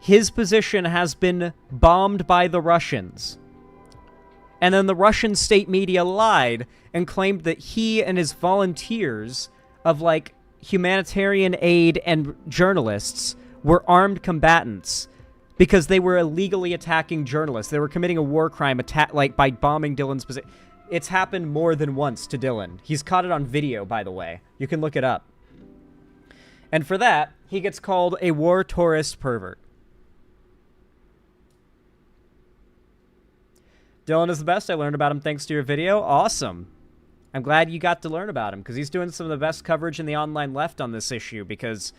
his position has been bombed by the Russians. And then the Russian state media lied and claimed that he and his volunteers of, like, humanitarian aid and journalists were armed combatants because they were illegally attacking journalists. They were committing a war crime by bombing Dylan's position. It's happened more than once to Dylan. He's caught it on video, by the way. You can look it up. And for that, he gets called a war tourist pervert. Dylan is the best. I learned about him thanks to your video. Awesome. I'm glad you got to learn about him because he's doing some of the best coverage in the online left on this issue because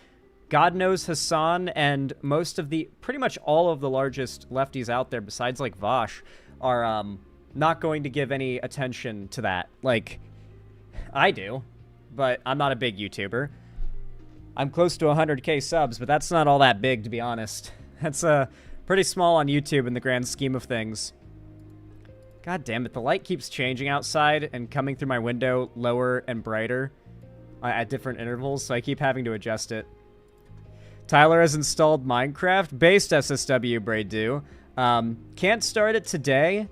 God knows Hassan and pretty much all of the largest lefties out there besides like Vosh are not going to give any attention to that. Like, I do, but I'm not a big YouTuber. I'm close to 100k subs, but that's not all that big, to be honest. That's pretty small on YouTube in the grand scheme of things. God damn it, the light keeps changing outside and coming through my window lower and brighter at different intervals, so I keep having to adjust it. Tyler has installed Minecraft, based SSW Braid do. Can't start it today,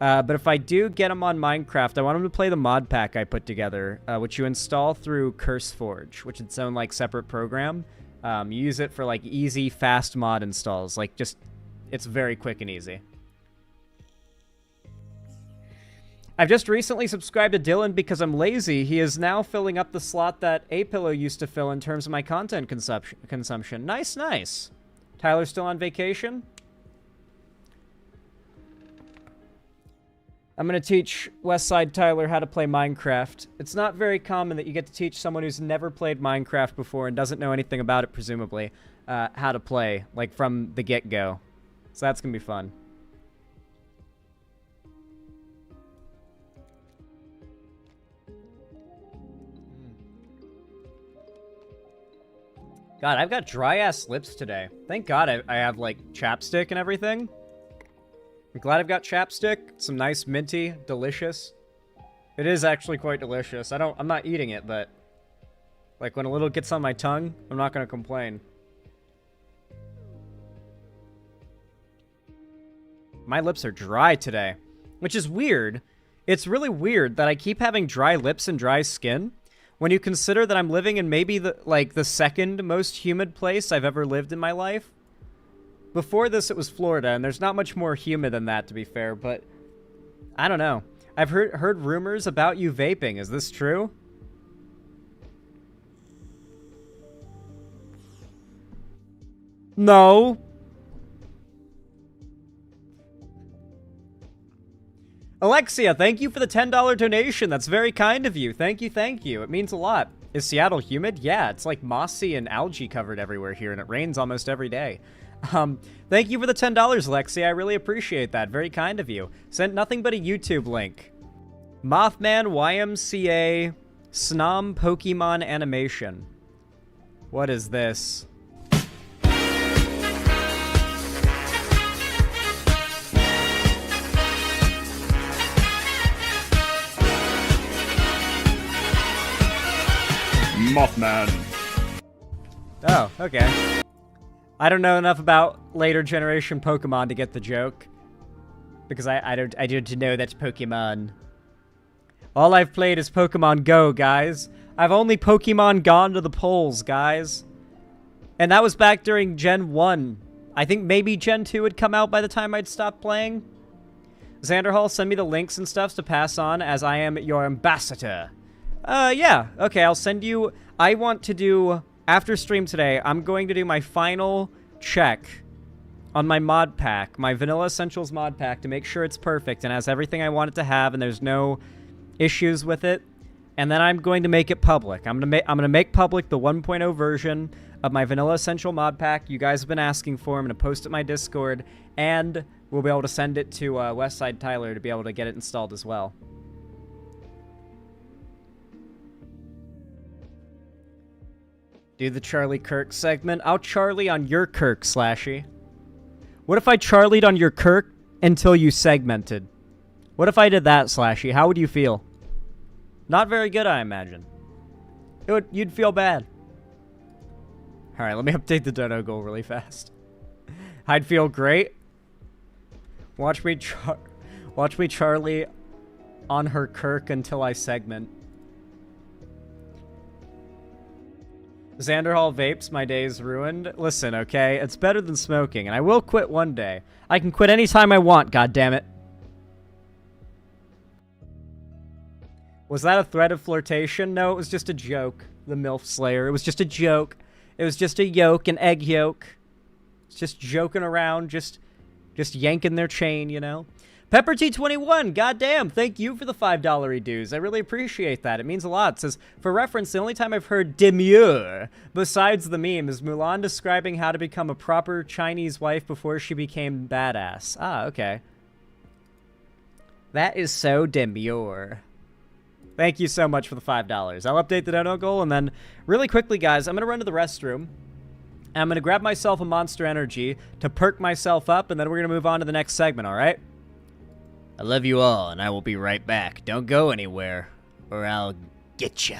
but if I do get him on Minecraft, I want him to play the mod pack I put together, which you install through CurseForge, which is its own like separate program. You use it for like easy, fast mod installs. Like just, it's very quick and easy. I've just recently subscribed to Dylan because I'm lazy. He is now filling up the slot that A-Pillow used to fill in terms of my content consumption. Nice, nice. Tyler's still on vacation? I'm going to teach Westside Tyler how to play Minecraft. It's not very common that you get to teach someone who's never played Minecraft before and doesn't know anything about it, presumably, how to play, like, from the get-go. So that's going to be fun. God, I've got dry-ass lips today. Thank God I have, like, chapstick and everything. I'm glad I've got chapstick. Some nice minty, delicious. It is actually quite delicious. I'm not eating it, but like when a little gets on my tongue, I'm not gonna complain. My lips are dry today, which is weird. It's really weird that I keep having dry lips and dry skin when you consider that I'm living in maybe the second most humid place I've ever lived in my life. Before this, it was Florida, and there's not much more humid than that, to be fair, but I don't know. I've heard rumors about you vaping. Is this true? No. Alexia, thank you for the $10 donation. That's very kind of you. Thank you, thank you. It means a lot. Is Seattle humid? Yeah, it's like mossy and algae covered everywhere here, and it rains almost every day. Thank you for the $10, Alexia. I really appreciate that. Very kind of you. Sent nothing but a YouTube link. Mothman YMCA Snom Pokemon animation. What is this? Mothman. Oh, okay. I don't know enough about later generation Pokemon to get the joke. Because I don't know that's Pokemon. All I've played is Pokemon Go, guys. I've only Pokemon gone to the polls, guys. And that was back during Gen 1. I think maybe Gen 2 would come out by the time I'd stop playing. Xanderhall, send me the links and stuff to pass on as I am your ambassador. Yeah. Okay, I'll send you... I want to do... After stream today, I'm going to do my final check on my mod pack, my Vanilla Essentials mod pack, to make sure it's perfect and has everything I want it to have and there's no issues with it. And then I'm going to make it public. I'm gonna make public the 1.0 version of my Vanilla Essential mod pack. You guys have been asking for. I'm gonna post it in my Discord, and we'll be able to send it to Westside Tyler to be able to get it installed as well. Do the Charlie Kirk segment. I'll Charlie on your Kirk, Slashy. What if I Charlied on your Kirk until you segmented? What if I did that, Slashy? How would you feel? Not very good, I imagine. You'd feel bad. Alright, let me update the dono goal really fast. I'd feel great. Watch me Charlie on her Kirk until I segment. Xanderhall vapes, my day is ruined. Listen, okay? It's better than smoking, and I will quit one day. I can quit anytime I want, goddammit. Was that a threat of flirtation? No, it was just a joke. The MILF Slayer. It was just a joke. It was just a yolk, an egg yolk. It's just joking around, just yanking their chain, you know? Pepper T21, goddamn, thank you for the $5 reduce. I really appreciate that. It means a lot. It says, for reference, the only time I've heard demure, besides the meme, is Mulan describing how to become a proper Chinese wife before she became badass. Ah, okay. That is so demure. Thank you so much for the $5. I'll update the dono goal, and then, really quickly, guys, I'm going to run to the restroom. And I'm going to grab myself a Monster Energy to perk myself up, and then we're going to move on to the next segment, alright? I love you all, and I will be right back. Don't go anywhere, or I'll get ya.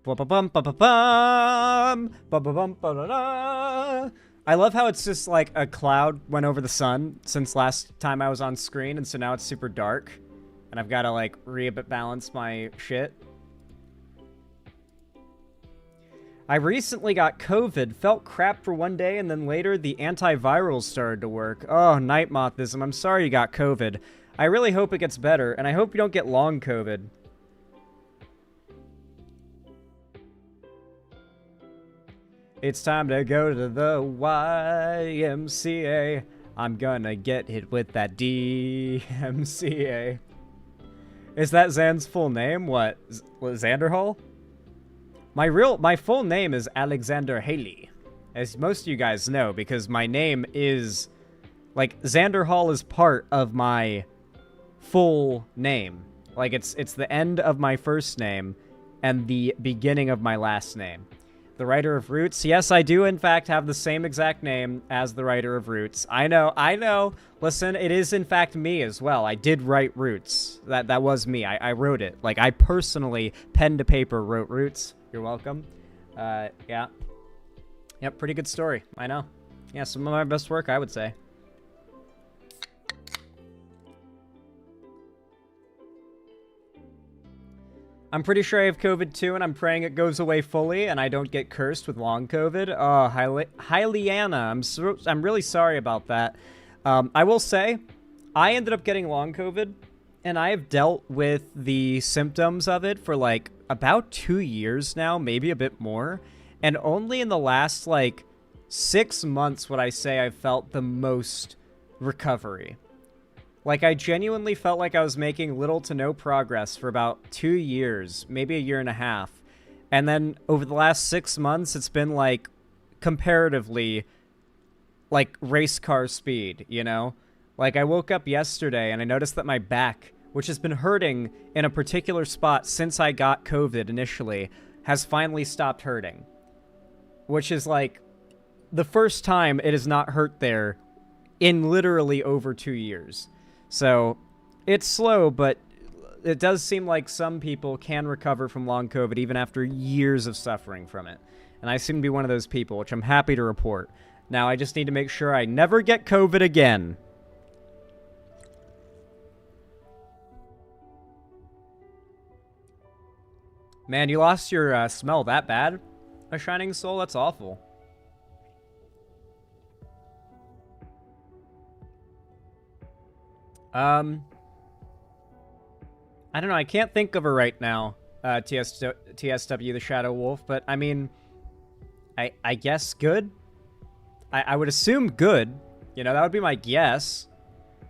I love how it's just like a cloud went over the sun since last time I was on screen, and so now it's super dark. And I've got to like rebalance my shit. I recently got COVID, felt crap for one day, and then later the antivirals started to work. Oh, Nightmothism, I'm sorry you got COVID. I really hope it gets better, and I hope you don't get long COVID. It's time to go to the YMCA. I'm gonna get hit with that DMCA. Is that Zan's full name? What Xanderhall? My full name is Alexander Haley. as most of you guys know, because my name is, like, Xander Hall is part of my full name. Like, it's the end of my first name and the beginning of my last name. The writer of Roots. Yes, I do, in fact, have the same exact name as the writer of Roots. I know. Listen, it is, in fact, me as well. I did write Roots. That was me. I wrote it. Like, I personally, pen to paper, wrote Roots. You're welcome. Yeah. Yep, pretty good story. I know. Yeah, some of my best work, I would say. I'm pretty sure I have COVID too, and I'm praying it goes away fully and I don't get cursed with long COVID. Oh, Hyliana, I'm really sorry about that. I will say, I ended up getting long COVID, and I have dealt with the symptoms of it for like about 2 years now, maybe a bit more. And only in the last like 6 months would I say I felt the most recovery. Like, I genuinely felt like I was making little to no progress for about 2 years, maybe a year and a half. And then over the last 6 months, it's been, like, comparatively, like, race car speed, you know? Like, I woke up yesterday and I noticed that my back, which has been hurting in a particular spot since I got COVID initially, has finally stopped hurting. Which is, like, the first time it has not hurt there in literally over 2 years. So, it's slow, but it does seem like some people can recover from long COVID even after years of suffering from it. And I seem to be one of those people, which I'm happy to report. Now, I just need to make sure I never get COVID again. Man, you lost your smell that bad? A Shining Soul? That's awful. I don't know, I can't think of her right now, TSW the Shadow Wolf, but I mean, I guess good? I would assume good. You know, that would be my guess.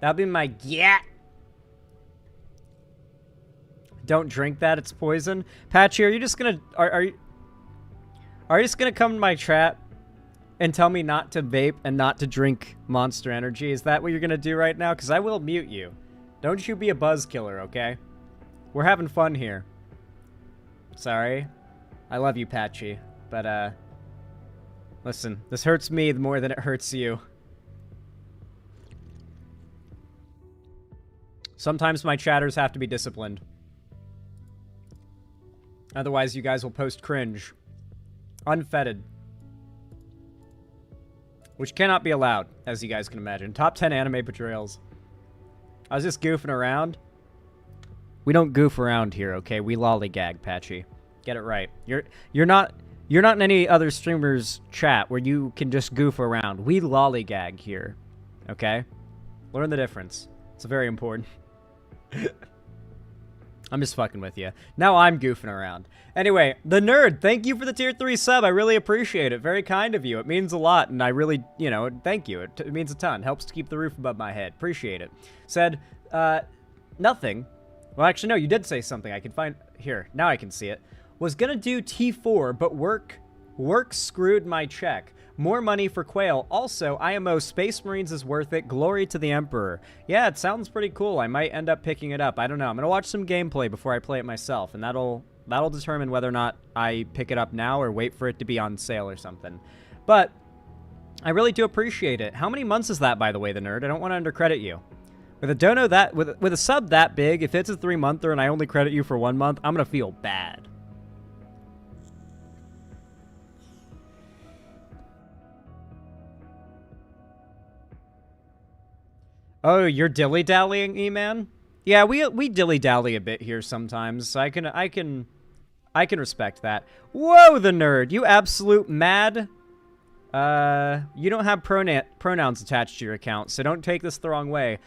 That would be my yeah. Don't drink that, it's poison. Patchy, are you just gonna, are you just gonna come to my chat and tell me not to vape and not to drink Monster Energy? Is that what you're gonna do right now? Because I will mute you. Don't you be a buzz killer, okay? We're having fun here. Sorry. I love you, Patchy. But, listen, this hurts me more than it hurts you. Sometimes my chatters have to be disciplined. Otherwise, you guys will post cringe. Unfettered. Which cannot be allowed, as you guys can imagine. Top 10 anime portrayals. I was just goofing around. We don't goof around here, okay? We lollygag, Patchy. Get it right. You're not in any other streamer's chat where you can just goof around. We lollygag here, okay? Learn the difference. It's very important. I'm just fucking with you. Now I'm goofing around. Anyway, the nerd, thank you for the tier 3 sub. I really appreciate it. Very kind of you. It means a lot, and I really, you know, thank you. It means a ton. Helps to keep the roof above my head. Appreciate it. Said, nothing. Well, actually, no, you did say something. I can find... Here, now I can see it. Was gonna do T4, but work screwed my check. More money for Quail. Also, IMO Space Marines is worth it. Glory to the Emperor. Yeah, it sounds pretty cool. I might end up picking it up. I don't know. I'm gonna watch some gameplay before I play it myself, and that'll determine whether or not I pick it up now or wait for it to be on sale or something. But I really do appreciate it. How many months is that, by the way, the nerd? I don't want to undercredit you. With a dono that with a sub that big, if it's a 3-monther and I only credit you for 1 month, I'm gonna feel bad. Oh, you're dilly-dallying, E-Man? Yeah, we dilly-dally a bit here sometimes. So I can respect that. Whoa, the nerd! You absolute mad. You don't have pronouns attached to your account, so don't take this the wrong way.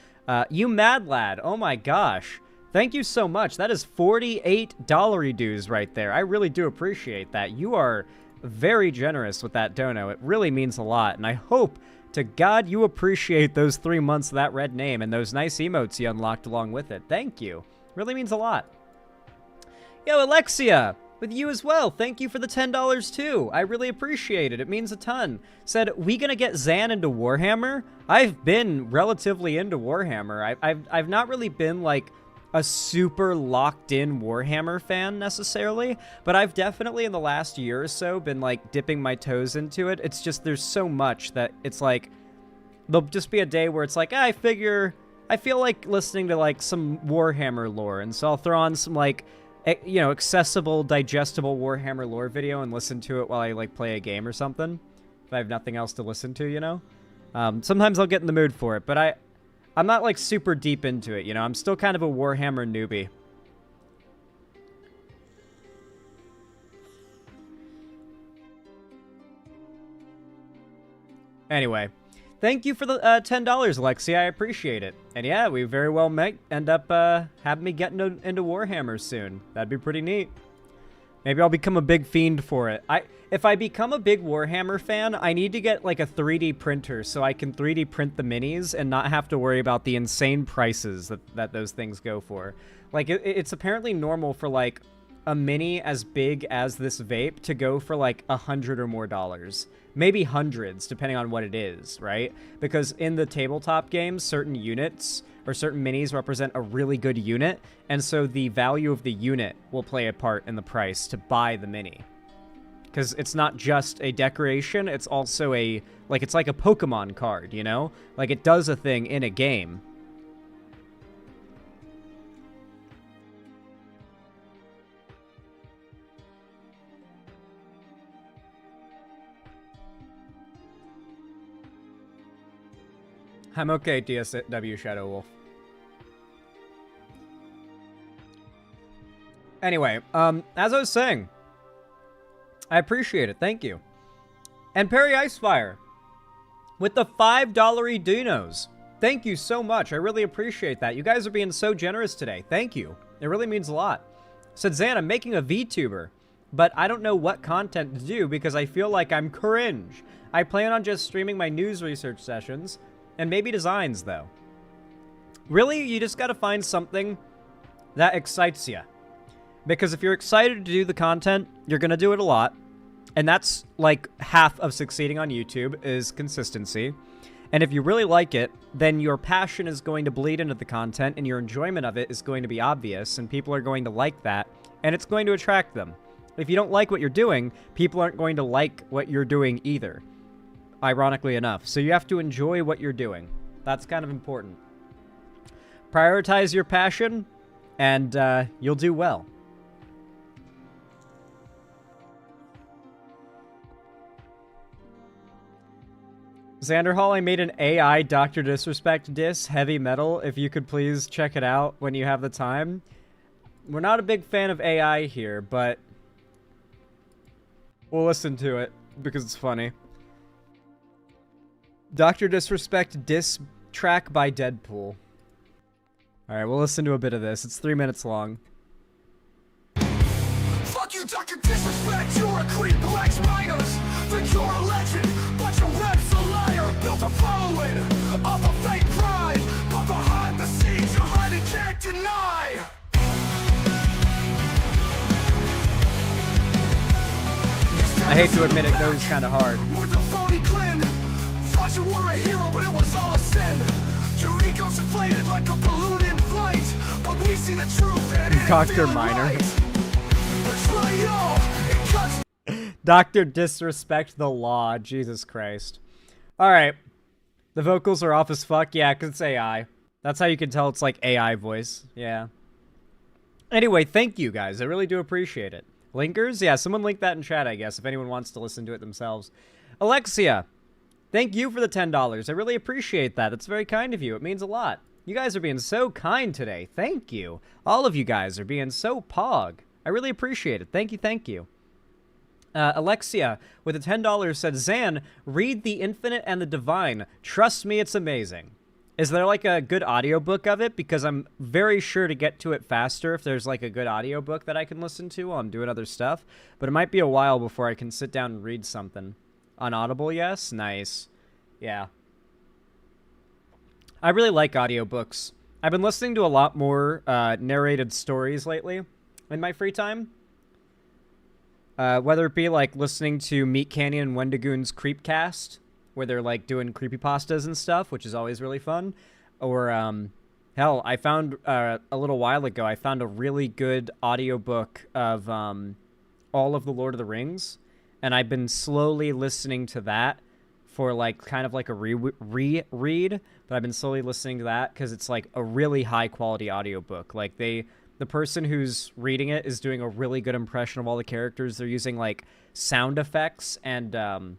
You mad lad. Oh my gosh. Thank you so much. That is $48 dues right there. I really do appreciate that. You are very generous with that dono. It really means a lot, and I hope to God you appreciate those 3 months of that red name and those nice emotes you unlocked along with it. Thank you. Really means a lot. Yo, Alexia! With you as well. Thank you for the $10 too. I really appreciate it. It means a ton. Said, we gonna get Zan into Warhammer? I've been relatively into Warhammer. I've not really been like a super locked in Warhammer fan necessarily, but I've definitely in the last year or so been like dipping my toes into it. It's just there's so much that it's like there'll just be a day where it's like, I feel like listening to like some Warhammer lore, and so I'll throw on some like accessible, digestible Warhammer lore video and listen to it while I like play a game or something. If I have nothing else to listen to, sometimes I'll get in the mood for it, but I'm not like super deep into it, I'm still kind of a Warhammer newbie. Anyway, thank you for the $10, Lexi. I appreciate it. And yeah, we very well might end up having me get into Warhammer soon. That'd be pretty neat. Maybe I'll become a big fiend for it. If I become a big Warhammer fan, I need to get like a 3D printer so I can 3D print the minis and not have to worry about the insane prices that those things go for. Like, it's apparently normal for like a mini as big as this vape to go for like $100 or more. Maybe hundreds, depending on what it is, right? Because in the tabletop games, certain units or certain minis represent a really good unit, and so the value of the unit will play a part in the price to buy the mini. Because it's not just a decoration, it's also it's like a Pokemon card, Like, it does a thing in a game. I'm okay, DSW Shadow Wolf. Anyway, as I was saying, I appreciate it. Thank you. And Perry Icefire with the $5 Edunos. Thank you so much. I really appreciate that. You guys are being so generous today. Thank you. It really means a lot. Said Zan, I'm making a VTuber, but I don't know what content to do because I feel like I'm cringe. I plan on just streaming my news research sessions and maybe designs, though. Really, you just gotta find something that excites you. Because if you're excited to do the content, you're gonna do it a lot. And that's like half of succeeding on YouTube is consistency. And if you really like it, then your passion is going to bleed into the content and your enjoyment of it is going to be obvious and people are going to like that and it's going to attract them. If you don't like what you're doing, people aren't going to like what you're doing either. Ironically enough. So you have to enjoy what you're doing. That's kind of important. Prioritize your passion, and you'll do well. Xander Hall, I made an AI Dr. Disrespect diss, heavy metal. If you could please check it out when you have the time. We're not a big fan of AI here, but we'll listen to it because it's funny. Dr. Disrespect diss track by Deadpool. Alright, we'll listen to a bit of this. It's 3 minutes long. Fuck you, Dr. Disrespect, you're a creep who likes minors. Think you're a legend, but your rep's a liar. Built a following of a fake pride, but behind the scenes you hide and can't deny. I hate to admit it goes kind of hard. With a phony grin, thought you were a hero, but it was all a sin. Your ego's inflated like a balloon in flight, but we see the truth and it Dr. Minor. Dr. Disrespect the law. Jesus Christ. Alright. The vocals are off as fuck. Yeah, because it's AI. That's how you can tell it's like AI voice. Yeah. Anyway, thank you guys. I really do appreciate it. Linkers? Yeah, someone link that in chat, I guess, if anyone wants to listen to it themselves. Alexia, thank you for the $10. I really appreciate that. That's very kind of you. It means a lot. You guys are being so kind today. Thank you. All of you guys are being so pog. I really appreciate it. Thank you, thank you. Alexia, with the $10, said, Zan, read The Infinite and the Divine. Trust me, it's amazing. Is there, like, a good audiobook of it? Because I'm very sure to get to it faster if there's, like, a good audiobook that I can listen to while I'm doing other stuff. But it might be a while before I can sit down and read something. On Audible, yes? Nice. Yeah. I really like audiobooks. I've been listening to a lot more narrated stories lately in my free time. Whether it be like listening to Meat Canyon and Wendigoon's Creepcast, where they're like doing creepypastas and stuff, which is always really fun. Or, hell, I found a little while ago, I found a really good audiobook of all of the Lord of the Rings, and I've been slowly listening to that for like kind of like a reread, but I've been slowly listening to that because it's like a really high quality audiobook. Like the person who's reading it is doing a really good impression of all the characters. They're using like sound effects and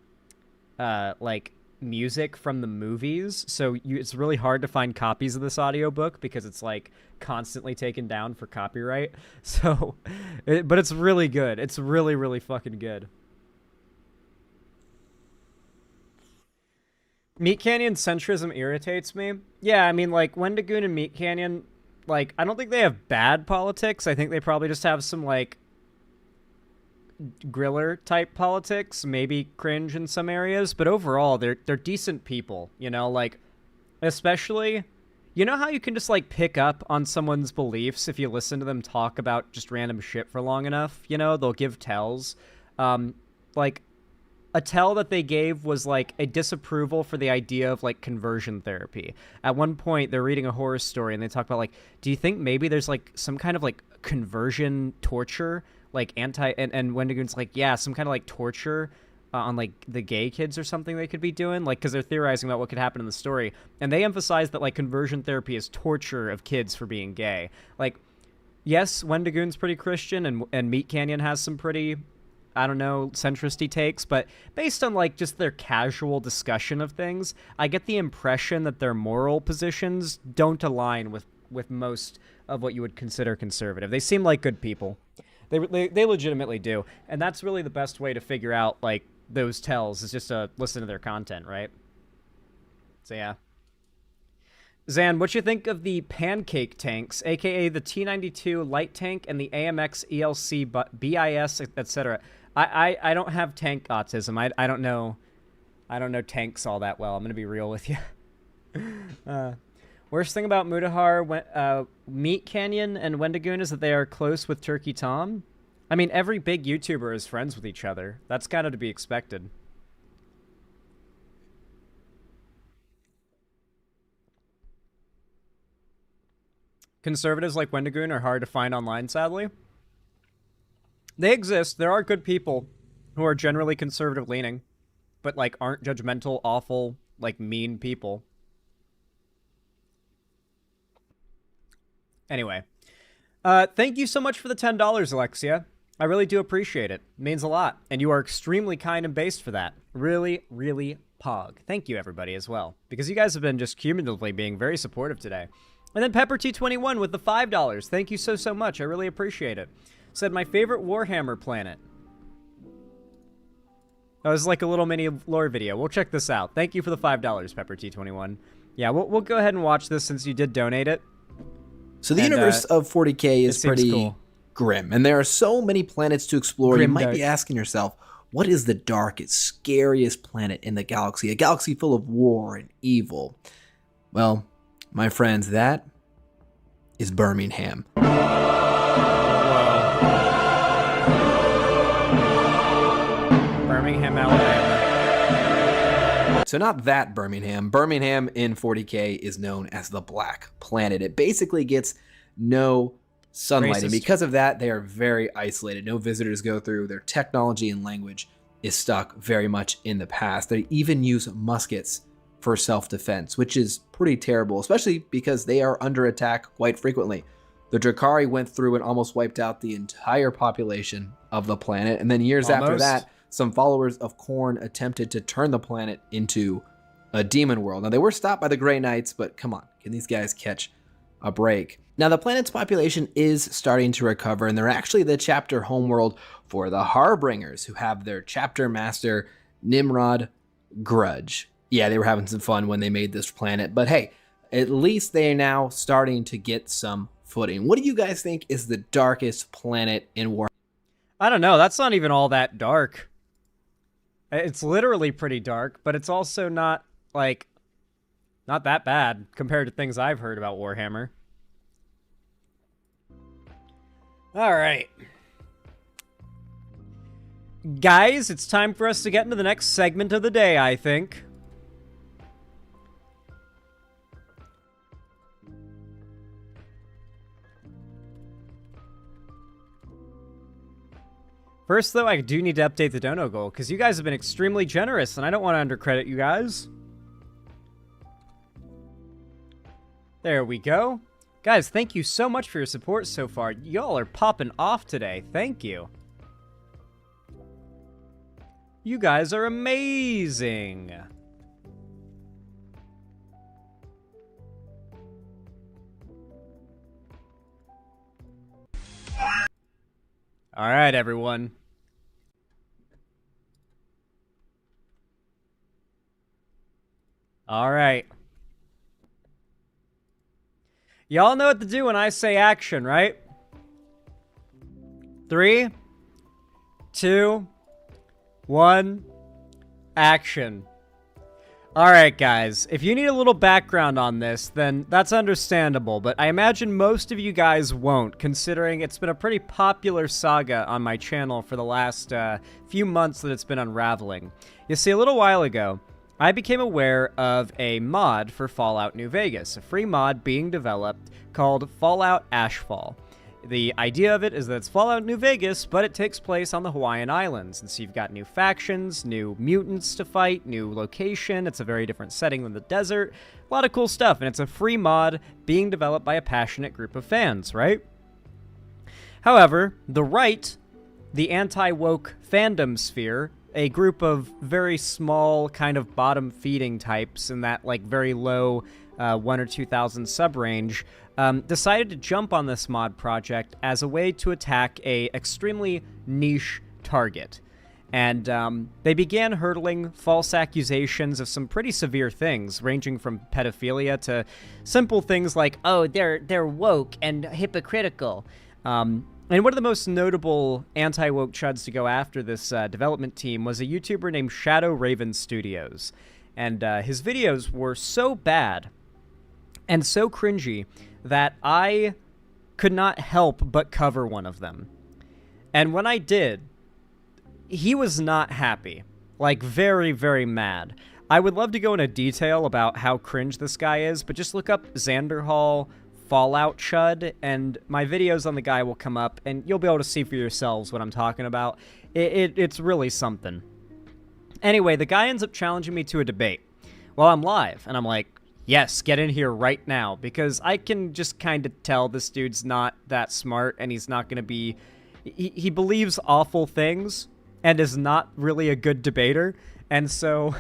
like music from the movies, so it's really hard to find copies of this audiobook because it's like constantly taken down for copyright. So but it's really good. It's really, really fucking good. Meat Canyon centrism irritates me. Yeah, I mean, like, Wendigoon and Meat Canyon, like, I don't think they have bad politics. I think they probably just have some, like, Griller-type politics, maybe cringe in some areas, but overall, they're decent people, you know? Like, especially, you know how you can just, like, pick up on someone's beliefs if you listen to them talk about just random shit for long enough? You know, they'll give tells. Like, a tell that they gave was like a disapproval for the idea of like conversion therapy. At one point, they're reading a horror story and they talk about like, do you think maybe there's like some kind of like conversion torture, like and Wendigoon's like, yeah, some kind of like torture on like the gay kids or something they could be doing, like because they're theorizing about what could happen in the story, and they emphasize that like conversion therapy is torture of kids for being gay. Like, yes, Wendigoon's pretty Christian and Meat Canyon has some pretty, I don't know, centristy takes, but based on like just their casual discussion of things, I get the impression that their moral positions don't align with most of what you would consider conservative. They seem like good people. They legitimately do, and that's really the best way to figure out like those tells is just to listen to their content, right? So yeah. Zan, what you think of the pancake tanks, aka the T92 light tank and the AMX ELC BIS, etc.? I don't have tank autism. I don't know tanks all that well. I'm gonna be real with you. Worst thing about Mudahar, Meat Canyon, and Wendigoon is that they are close with Turkey Tom. I mean, every big YouTuber is friends with each other. That's kind of to be expected. Conservatives like Wendigoon are hard to find online, sadly. They exist. There are good people who are generally conservative-leaning, but, like, aren't judgmental, awful, like, mean people. Anyway. Thank you so much for the $10, Alexia. I really do appreciate it. It means a lot. And you are extremely kind and based for that. Really, really pog. Thank you, everybody, as well. Because you guys have been just cumulatively being very supportive today. And then Pepper T21 with the $5. Thank you so much. I really appreciate it. Said, my favorite Warhammer planet. That was like a little mini lore video. We'll check this out. Thank you for the $5, Pepper T21. Yeah, we'll go ahead and watch this since you did donate it. So the universe of 40K is pretty grim, and there are so many planets to explore. You might be asking yourself, what is the darkest, scariest planet in the galaxy? A galaxy full of war and evil. Well, my friends, that is Birmingham. Birmingham, Alabama. So not that Birmingham. Birmingham in 40K is known as the Black Planet. It basically gets no sunlight, and because of that, they are very isolated. No visitors go through. Their technology and language is stuck very much in the past. They even use muskets for self-defense, which is pretty terrible, especially because they are under attack quite frequently. The Drakari went through and almost wiped out the entire population of the planet, and then years after that, some followers of Khorne attempted to turn the planet into a demon world. Now, they were stopped by the Grey Knights, but come on, can these guys catch a break? Now, the planet's population is starting to recover, and they're actually the chapter homeworld for the Harbingers, who have their chapter master, Nimrod Grudge. Yeah, they were having some fun when they made this planet, but hey, at least they are now starting to get some footing. What do you guys think is the darkest planet in Warhammer? I don't know. That's not even all that dark. It's literally pretty dark, but it's also not, like, not that bad compared to things I've heard about Warhammer. All right. Guys, it's time for us to get into the next segment of the day, I think. First, though, I do need to update the dono goal, because you guys have been extremely generous, and I don't want to undercredit you guys. There we go. Guys, thank you so much for your support so far. Y'all are popping off today. Thank you. You guys are amazing. All right, everyone. All right. Y'all know what to do when I say action, right? 3, 2, 1, action. Alright guys, if you need a little background on this, then that's understandable, but I imagine most of you guys won't, considering it's been a pretty popular saga on my channel for the last few months that it's been unraveling. You see, a little while ago, I became aware of a mod for Fallout New Vegas, a free mod being developed called Fallout Ashfall. The idea of it is that it's Fallout New Vegas, but it takes place on the Hawaiian Islands, and so you've got new factions, new mutants to fight, new location, it's a very different setting than the desert, a lot of cool stuff, and it's a free mod being developed by a passionate group of fans, right? However, the right, the anti-woke fandom sphere, a group of very small, kind of bottom-feeding types in that, like, very low 1,000 or 2,000 sub-range, decided to jump on this mod project as a way to attack a extremely niche target. And they began hurtling false accusations of some pretty severe things, ranging from pedophilia to simple things like, oh, they're woke and hypocritical. And one of the most notable anti-woke chuds to go after this development team was a YouTuber named Shadow Raven Studios. And his videos were so bad and so cringy that I could not help but cover one of them. And when I did, he was not happy. Like, very, very mad. I would love to go into detail about how cringe this guy is, but just look up Xander Hall Fallout Chud, and my videos on the guy will come up, and you'll be able to see for yourselves what I'm talking about. It's really something. Anyway, the guy ends up challenging me to a debate while I'm live, and I'm like, yes, get in here right now, because I can just kind of tell this dude's not that smart, and he's not going to be... He believes awful things, and is not really a good debater, and so...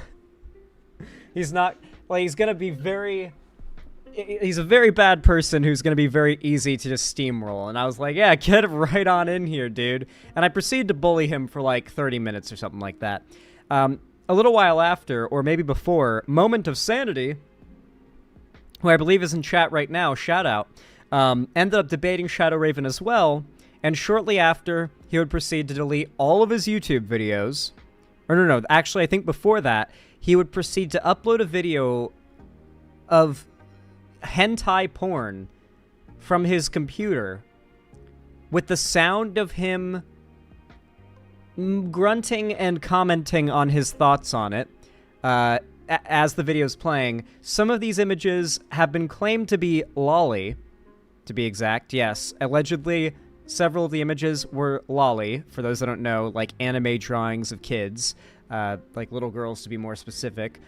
he's not... Like, he's going to be very... He's a very bad person who's going to be very easy to just steamroll. And I was like, yeah, get right on in here, dude. And I proceeded to bully him for like 30 minutes or something like that. A little while after, or maybe before, Moment of Sanity, who I believe is in chat right now, shout out, ended up debating Shadow Raven as well. And shortly after, he would proceed to delete all of his YouTube videos. Or no, actually, I think before that, he would proceed to upload a video of hentai porn from his computer with the sound of him grunting and commenting on his thoughts on it as the video's playing. Some of these images have been claimed to be lolly, to be exact. Yes, allegedly several of the images were lolly, for those that don't know, like anime drawings of kids, like little girls to be more specific.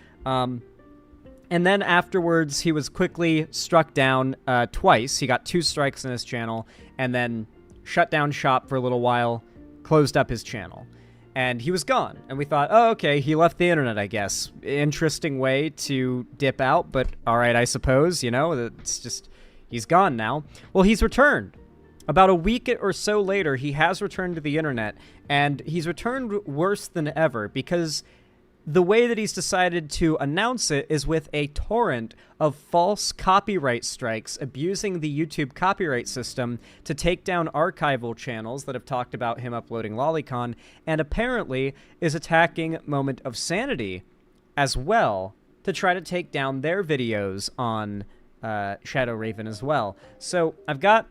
And then afterwards, he was quickly struck down twice. He got 2 strikes in his channel, and then shut down shop for a little while, closed up his channel. And he was gone. And we thought, oh, okay, he left the internet, I guess. Interesting way to dip out, but all right, I suppose, you know, it's just, he's gone now. Well, he's returned. About a week or so later, he has returned to the internet, and he's returned worse than ever, because the way that he's decided to announce it is with a torrent of false copyright strikes abusing the YouTube copyright system to take down archival channels that have talked about him uploading Lolicon, and apparently is attacking Moment of Sanity as well to try to take down their videos on Shadow Raven as well. So I've got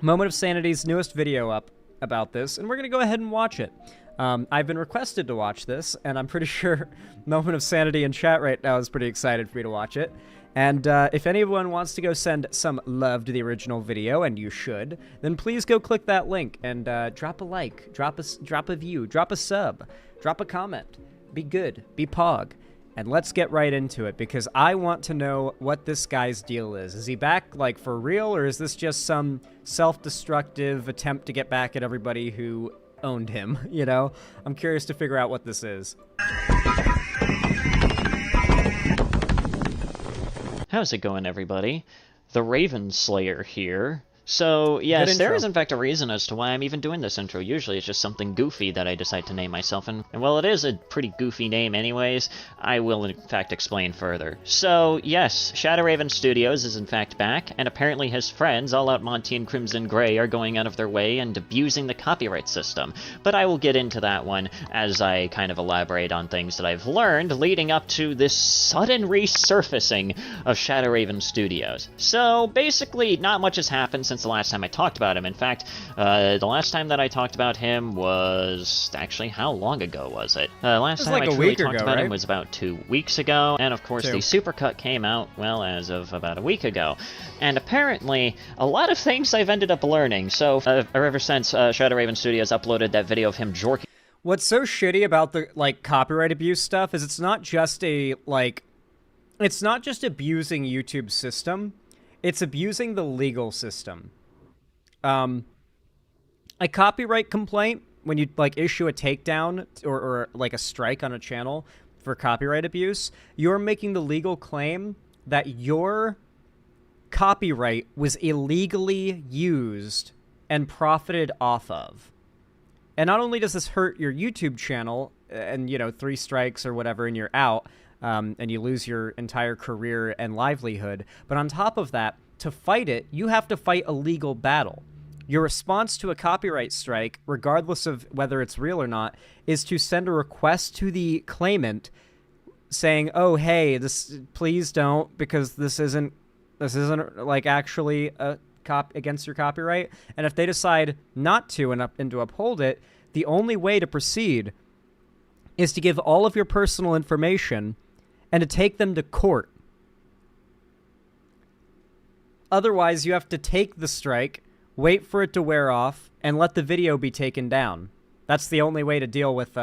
Moment of Sanity's newest video up about this, and we're going to go ahead and watch it. I've been requested to watch this, and I'm pretty sure Moment of Sanity in chat right now is pretty excited for me to watch it. And if anyone wants to go send some love to the original video, and you should, then please go click that link and drop a like, drop a view, drop a sub, drop a comment. Be good, be pog. And let's get right into it, because I want to know what this guy's deal is. Is he back, like, for real, or is this just some self-destructive attempt to get back at everybody who owned him, you know? I'm curious to figure out what this is. How's it going, everybody? The Raven Slayer here. So, yes, there is in fact a reason as to why I'm even doing this intro. Usually it's just something goofy that I decide to name myself, and well, it is a pretty goofy name anyways. I will in fact explain further. So, yes, Shadow Raven Studios is in fact back, and apparently his friends, All Out Monty and Crimson Grey, are going out of their way and abusing the copyright system. But I will get into that one as I kind of elaborate on things that I've learned leading up to this sudden resurfacing of Shadow Raven Studios. So, basically, not much has happened since the last time I talked about him. In fact, the last time that I talked about him was... Actually, how long ago was it? Last time I truly talked about him was about 2 weeks ago, and of course the Supercut came out, well, as of about a week ago. And apparently, a lot of things I've ended up learning, so ever since Shadow Raven Studios uploaded that video of him jorking... What's so shitty about the, like, copyright abuse stuff is it's not just a, like... It's not just abusing YouTube's system, it's abusing the legal system. A copyright complaint, when you, like, issue a takedown or like, a strike on a channel for copyright abuse, you're making the legal claim that your copyright was illegally used and profited off of. And not only does this hurt your YouTube channel, and, you know, 3 strikes or whatever and you're out, and you lose your entire career and livelihood. But on top of that, to fight it, you have to fight a legal battle. Your response to a copyright strike, regardless of whether it's real or not, is to send a request to the claimant saying, "Oh, hey, this, please don't, because this isn't like actually a against your copyright." And if they decide not to and to uphold it, the only way to proceed is to give all of your personal information and to take them to court. Otherwise, you have to take the strike, wait for it to wear off, and let the video be taken down. That's the only way to deal with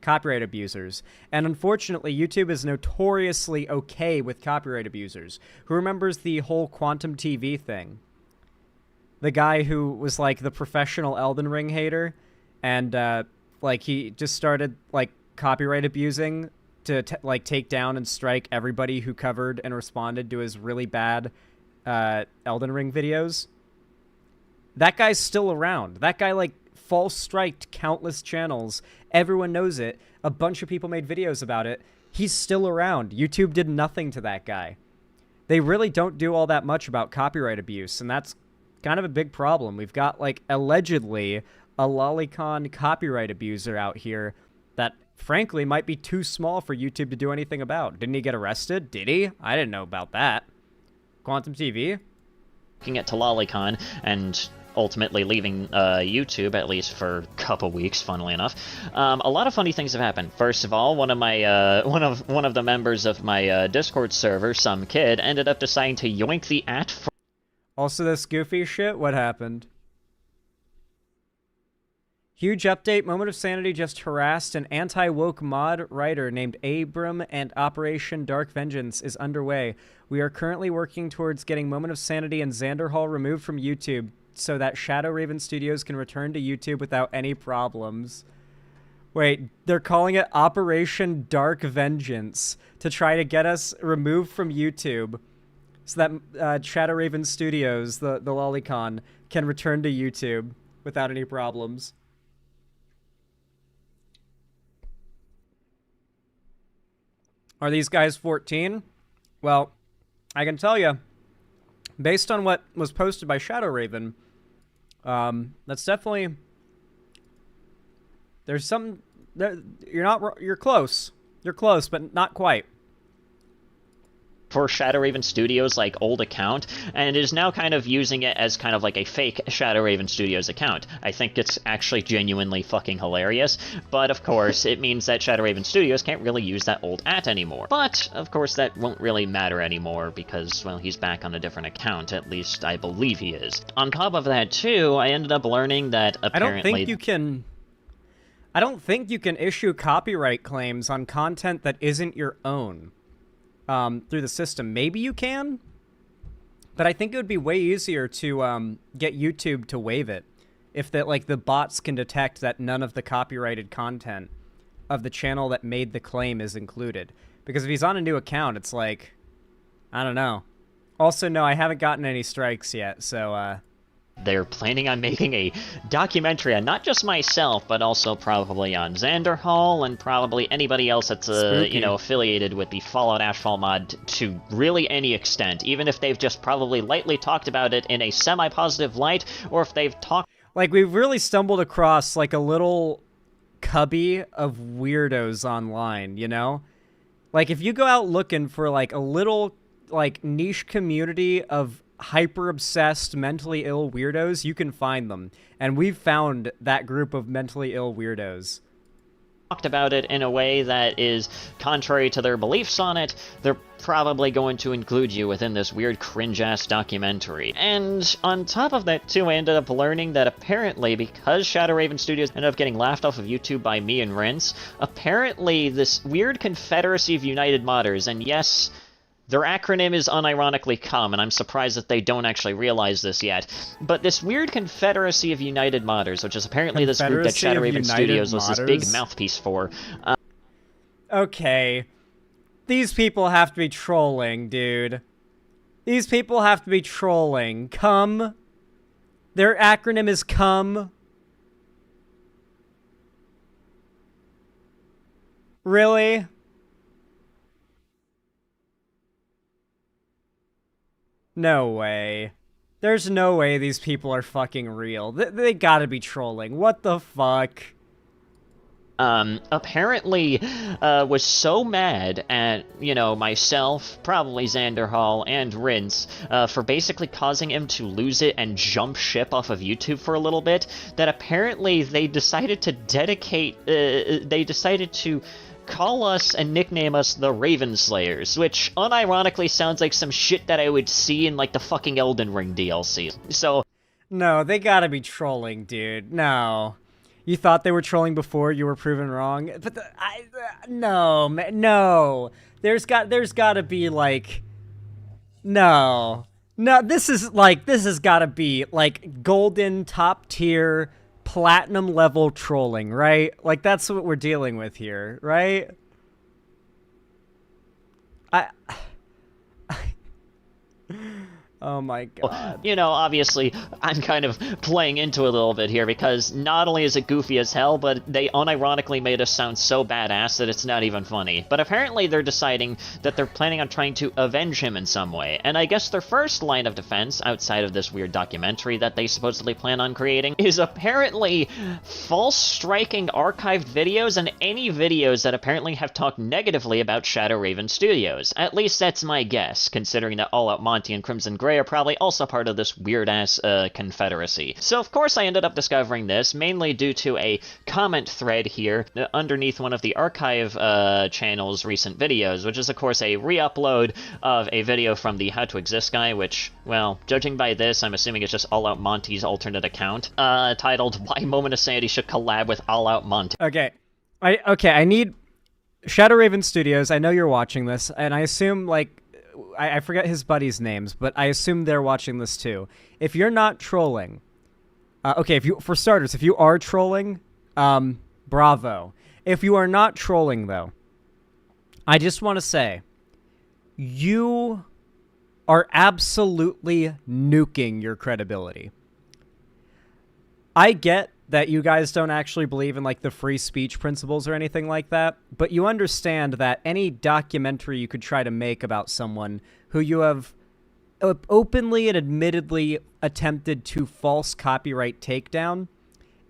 copyright abusers. And unfortunately, YouTube is notoriously okay with copyright abusers. Who remembers the whole Quantum TV thing? The guy who was, like, the professional Elden Ring hater, and like, he just started, like, copyright abusing to like, take down and strike everybody who covered and responded to his really bad Elden Ring videos. That guy's still around. That guy, like, false striked countless channels. Everyone knows it. A bunch of people made videos about it. He's still around. YouTube did nothing to that guy. They really don't do all that much about copyright abuse, and that's kind of a big problem. We've got, like, allegedly a lolicon copyright abuser out here that, frankly, might be too small for YouTube to do anything about. Didn't he get arrested? Did he? I didn't know about that. Quantum TV? Looking at Lolicon and ultimately leaving YouTube, at least for a couple weeks, funnily enough. A lot of funny things have happened. First of all, one of my one of the members of my Discord server, some kid, ended up deciding to yoink the Also this goofy shit? What happened? Huge update. Moment of Sanity just harassed an anti-woke mod writer named Abram, and Operation Dark Vengeance is underway. We are currently working towards getting Moment of Sanity and Xander Hall removed from YouTube so that Shadow Raven Studios can return to YouTube without any problems. Wait, they're calling it Operation Dark Vengeance to try to get us removed from YouTube so that Shadow Raven Studios, the lolicon, can return to YouTube without any problems. Are these guys 14? Well, I can tell you, based on what was posted by Shadow Raven, that's definitely... There's some... You're close. You're close, but not quite. for Shadow Raven Studios like old account and is now kind of using it as kind of like a fake Shadow Raven Studios account. I think it's actually genuinely fucking hilarious, but of course it means that Shadow Raven Studios can't really use that old anymore. But of course that won't really matter anymore because, well, he's back on a different account, at least I believe he is. On top of that too, I ended up learning that apparently I don't think you can issue copyright claims on content that isn't your own. Through the system. Maybe you can, but I think it would be way easier to get YouTube to waive it if the bots can detect that none of the copyrighted content of the channel that made the claim is included. Because if he's on a new account, it's like, I don't know. Also, no, I haven't gotten any strikes yet, so they're planning on making a documentary on not just myself, but also probably on Xander Hall and probably anybody else that's, affiliated with the Fallout Ashfall mod to really any extent, even if they've just probably lightly talked about it in a semi-positive light, or if they've talked... Like, we've really stumbled across, like, a little cubby of weirdos online, you know? Like, if you go out looking for, like, a little, like, niche community of hyper-obsessed, mentally ill weirdos, you can find them. And we've found that group of mentally ill weirdos. Talked about it in a way that is contrary to their beliefs on it, they're probably going to include you within this weird cringe-ass documentary. And on top of that, too, I ended up learning that apparently, because Shadow Raven Studios ended up getting laughed off of YouTube by me and Rince, apparently this weird Confederacy of United Modders, and yes, their acronym is unironically COM, and I'm surprised that they don't actually realize this yet. But this weird Confederacy of United Modders, which is apparently this group that Shadow Raven Studios was this big mouthpiece for. Okay. These people have to be trolling, dude. These people have to be trolling. COM. Their acronym is COM. Really? No way. There's no way these people are fucking real. They gotta be trolling. What the fuck? Apparently, was so mad at, myself, probably Xander Hall, and Rince, for basically causing him to lose it and jump ship off of YouTube for a little bit, that apparently they decided to call us and nickname us the Raven Slayers, which unironically sounds like some shit that I would see in, like, the fucking Elden Ring DLC. So... No, they gotta be trolling, dude. No. You thought they were trolling before, you were proven wrong? But no, man, no. There's gotta be, like... No. No, this has gotta be, like, golden, top-tier... platinum level trolling, right? Like, that's what we're dealing with here, right? Oh my god. Obviously, I'm kind of playing into it a little bit here because not only is it goofy as hell, but they unironically made us sound so badass that it's not even funny. But apparently they're deciding that they're planning on trying to avenge him in some way. And I guess their first line of defense, outside of this weird documentary that they supposedly plan on creating, is apparently false striking archived videos and any videos that apparently have talked negatively about Shadow Raven Studios. At least that's my guess, considering that All Out Monty and Crimson Grey are probably also part of this weird-ass confederacy. So of course I ended up discovering this, mainly due to a comment thread here underneath one of the archive channel's recent videos, which is of course a re-upload of a video from the How to Exist guy, which, well, judging by this, I'm assuming it's just All Out Monty's alternate account, titled Why Moment of Sanity Should Collab with All Out Monty. Okay. I need... Shadow Raven Studios, I know you're watching this, and I assume, like, I forget his buddies' names, but I assume they're watching this too. If you're not trolling, okay, for starters, if you are trolling, bravo. If you are not trolling, though, I just want to say, you are absolutely nuking your credibility. I get that you guys don't actually believe in, like, the free speech principles or anything like that, but you understand that any documentary you could try to make about someone who you have openly and admittedly attempted to false copyright takedown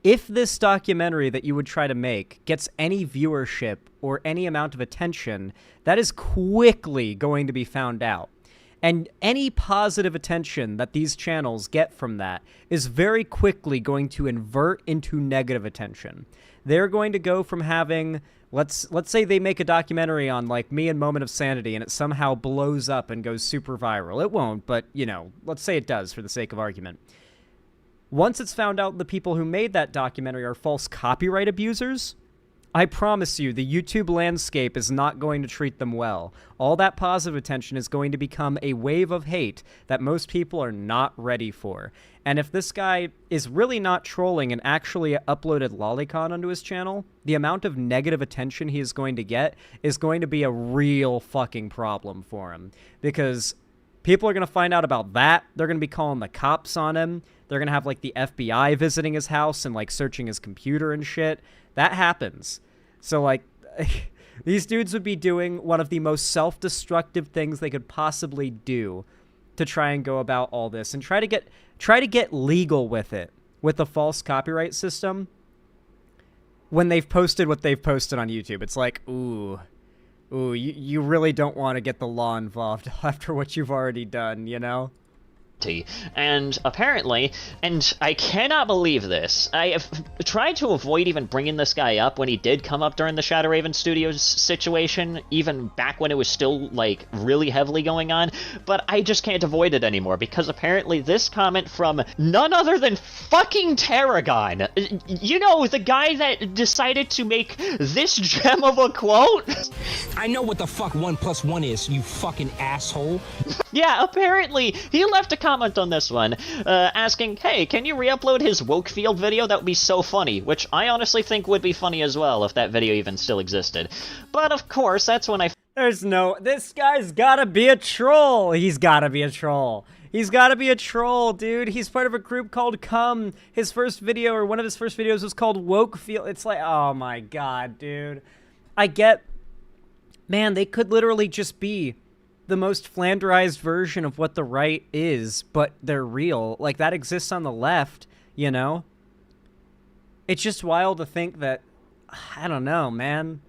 if this documentary that you would try to make gets any viewership or any amount of attention, that is quickly going to be found out. And any positive attention that these channels get from that is very quickly going to invert into negative attention. They're going to go from having, let's say they make a documentary on like me and Moment of Sanity and it somehow blows up and goes super viral. It won't, but you know, let's say it does for the sake of argument. Once it's found out the people who made that documentary are false copyright abusers, I promise you, the YouTube landscape is not going to treat them well. All that positive attention is going to become a wave of hate that most people are not ready for. And if this guy is really not trolling and actually uploaded lolicon onto his channel, the amount of negative attention he is going to get is going to be a real fucking problem for him. Because people are going to find out about that. They're going to be calling the cops on him. They're going to have, like, the FBI visiting his house and, like, searching his computer and shit. That happens. So, like, these dudes would be doing one of the most self-destructive things they could possibly do to try and go about all this and try to get legal with it, with the false copyright system, when they've posted what they've posted on YouTube. It's like, ooh, you really don't want to get the law involved after what you've already done, you know? And apparently, and I cannot believe this, I have tried to avoid even bringing this guy up when he did come up during the Shadow Raven Studios situation, even back when it was still, like, really heavily going on, but I just can't avoid it anymore, because apparently this comment from none other than fucking Tarragon, you know, the guy that decided to make this gem of a quote? I know what the fuck 1 + 1 is, you fucking asshole. Yeah, apparently, he left a comment on this one, asking, hey, can you re-upload his Wokefield video? That would be so funny, which I honestly think would be funny as well if that video even still existed. But of course, that's when this guy's gotta be a troll. He's gotta be a troll. He's gotta be a troll, dude. He's part of a group called Come. His first video, or one of his first videos, was called Wokefield. It's like, oh my god, dude. Man, they could literally just be the most flanderized version of what the right is, but they're real. Like, that exists on the left, you know? It's just wild to think that, I don't know, man.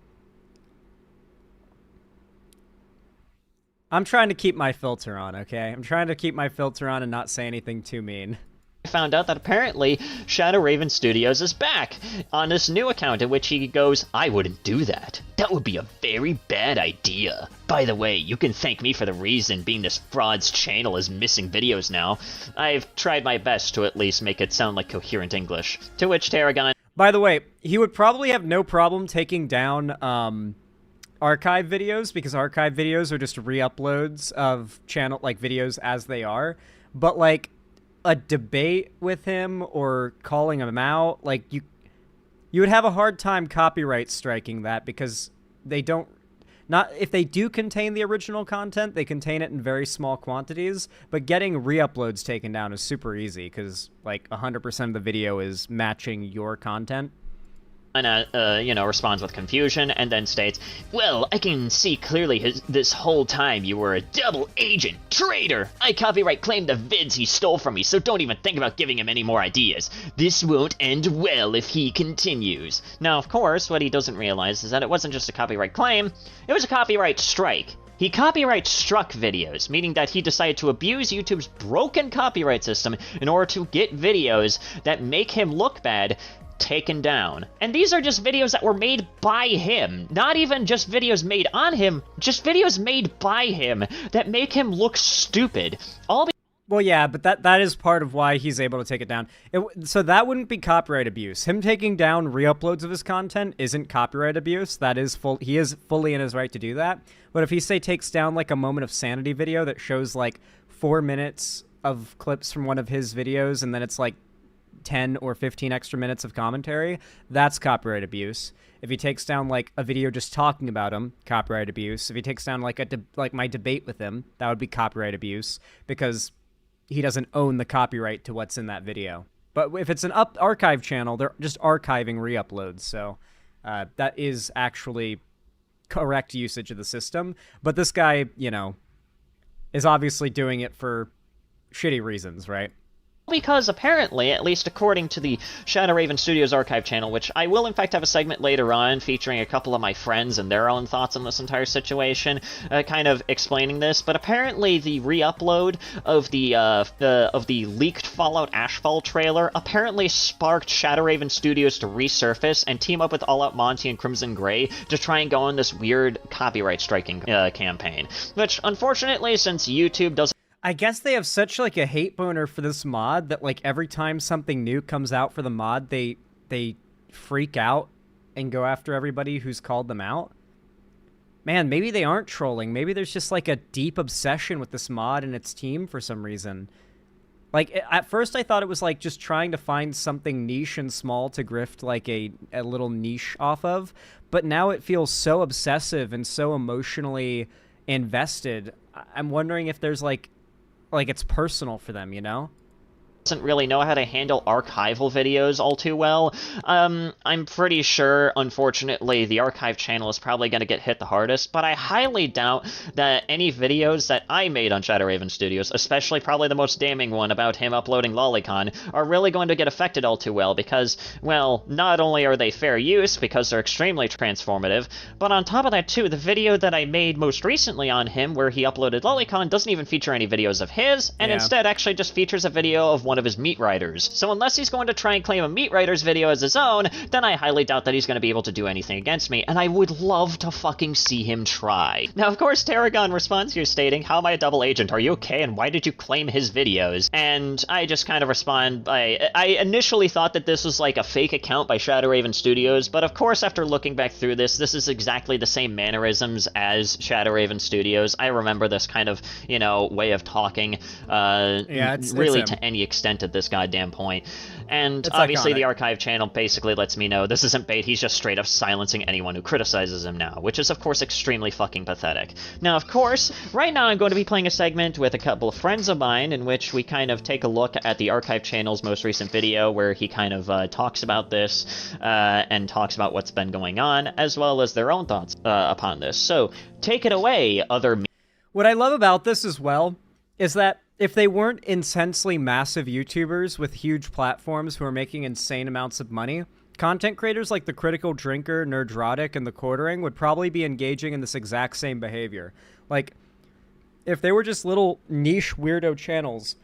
I'm trying to keep my filter on, okay? I'm trying to keep my filter on and not say anything too mean. Found out that apparently Shadow Raven Studios is back on this new account in which he goes, I wouldn't do that. That would be a very bad idea. By the way, you can thank me for the reason being this fraud's channel is missing videos now. I've tried my best to at least make it sound like coherent English. To which Tarragon... By the way, he would probably have no problem taking down archive videos, because archive videos are just re-uploads of channel, like, videos as they are. But, like, a debate with him or calling him out, like, you would have a hard time copyright striking that, because they don't, if they do contain the original content, they contain it in very small quantities, but getting re-uploads taken down is super easy, because, like, 100% of the video is matching your content. Responds with confusion, and then states, well, I can see clearly this whole time you were a double agent, traitor! I copyright claimed the vids he stole from me, so don't even think about giving him any more ideas. This won't end well if he continues. Now, of course, what he doesn't realize is that it wasn't just a copyright claim, it was a copyright strike. He copyright struck videos, meaning that he decided to abuse YouTube's broken copyright system in order to get videos that make him look bad taken down. And these are just videos that were made by him. Not even just videos made on him, just videos made by him that make him look stupid. Well, yeah, but that is part of why he's able to take it down. So that wouldn't be copyright abuse. Him taking down re-uploads of his content isn't copyright abuse. That is he is fully in his right to do that. But if he, say, takes down, like, a Moment of Sanity video that shows, like, 4 minutes of clips from one of his videos, and then it's, like, 10 or 15 extra minutes of commentary, that's copyright abuse. If he takes down, like, a video just talking about him, copyright abuse. If he takes down, like, my debate with him, that would be copyright abuse, because he doesn't own the copyright to what's in that video. But if it's an archive channel, they're just archiving re-uploads, so that is actually correct usage of the system. But this guy, you know, is obviously doing it for shitty reasons, right? Because apparently, at least according to the Shadow Raven Studios archive channel, which I will in fact have a segment later on featuring a couple of my friends and their own thoughts on this entire situation, kind of explaining this, but apparently the re-upload of the leaked Fallout Ashfall trailer apparently sparked Shadow Raven Studios to resurface and team up with All Out Monty and Crimson Gray to try and go on this weird copyright striking campaign, which unfortunately, since YouTube doesn't I guess they have such like a hate boner for this mod that like every time something new comes out for the mod, they freak out and go after everybody who's called them out. Man, maybe they aren't trolling. Maybe there's just like a deep obsession with this mod and its team for some reason. Like at first I thought it was like just trying to find something niche and small to grift like a little niche off of, but now it feels so obsessive and so emotionally invested. I'm wondering if there's like it's personal for them, you know? Doesn't really know how to handle archival videos all too well. I'm pretty sure, unfortunately, the archive channel is probably going to get hit the hardest, but I highly doubt that any videos that I made on Shadow Raven Studios, especially probably the most damning one about him uploading Lolicon, are really going to get affected all too well because, well, not only are they fair use because they're extremely transformative, but on top of that too, the video that I made most recently on him where he uploaded Lolicon doesn't even feature any videos of his, and instead actually just features a video of one of his meat riders. So unless he's going to try and claim a meat riders video as his own, then I highly doubt that he's going to be able to do anything against me, and I would love to fucking see him try. Now, of course, Tarragon responds here stating, "How am I a double agent? Are you okay? And why did you claim his videos?" And I just kind of respond by, I initially thought that this was like a fake account by Shadow Raven Studios, but of course, after looking back through this is exactly the same mannerisms as Shadow Raven Studios. I remember this kind of, you know, way of talking, really to any extent at this goddamn point. And it's obviously iconic. The archive channel basically lets me know this isn't bait, he's just straight up silencing anyone who criticizes him now, which is of course extremely fucking pathetic. Now of course, right now I'm going to be playing a segment with a couple of friends of mine in which we kind of take a look at the archive channel's most recent video where he kind of talks about this and talks about what's been going on, as well as their own thoughts upon this. So take it away, other What I love about this as well is that if they weren't intensely massive YouTubers with huge platforms who are making insane amounts of money, content creators like The Critical Drinker, Nerdrotic, and The Quartering would probably be engaging in this exact same behavior. Like, if they were just little niche weirdo channels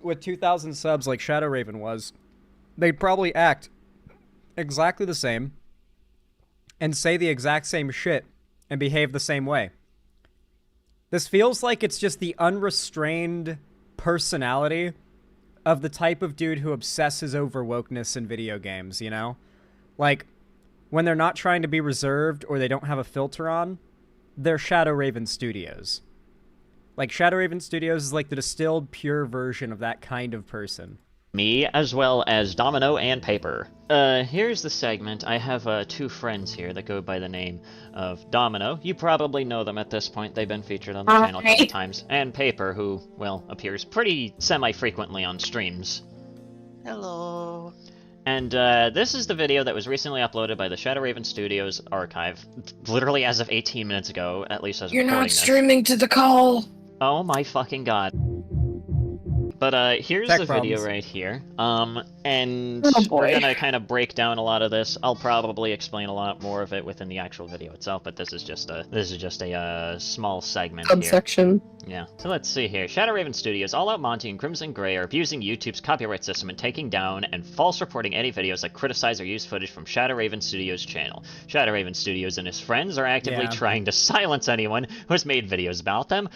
with 2,000 subs like Shadow Raven was, they'd probably act exactly the same and say the exact same shit and behave the same way. This feels like it's just the unrestrained personality of the type of dude who obsesses over wokeness in video games, you know? Like, when they're not trying to be reserved or they don't have a filter on, they're Shadow Raven Studios. Like, Shadow Raven Studios is like the distilled, pure version of that kind of person. Me, as well as Domino and Paper. Here's the segment. I have two friends here that go by the name of Domino. You probably know them at this point. They've been featured on the channel a couple times. And Paper, who, well, appears pretty semi-frequently on streams. Hello. And this is the video that was recently uploaded by the Shadow Raven Studios archive, literally as of 18 minutes ago, at least as You're recording not streaming to the call. Oh my fucking god. But here's the video right here, and we're gonna kind of break down a lot of this. I'll probably explain a lot more of it within the actual video itself, but this is just a small segment Subsection. here. Yeah. So let's see here. Shadow Raven Studios, All Out Monty, and Crimson Gray are abusing YouTube's copyright system and taking down and false reporting any videos that criticize or use footage from Shadow Raven Studios' channel. Shadow Raven Studios and his friends are actively trying to silence anyone who has made videos about them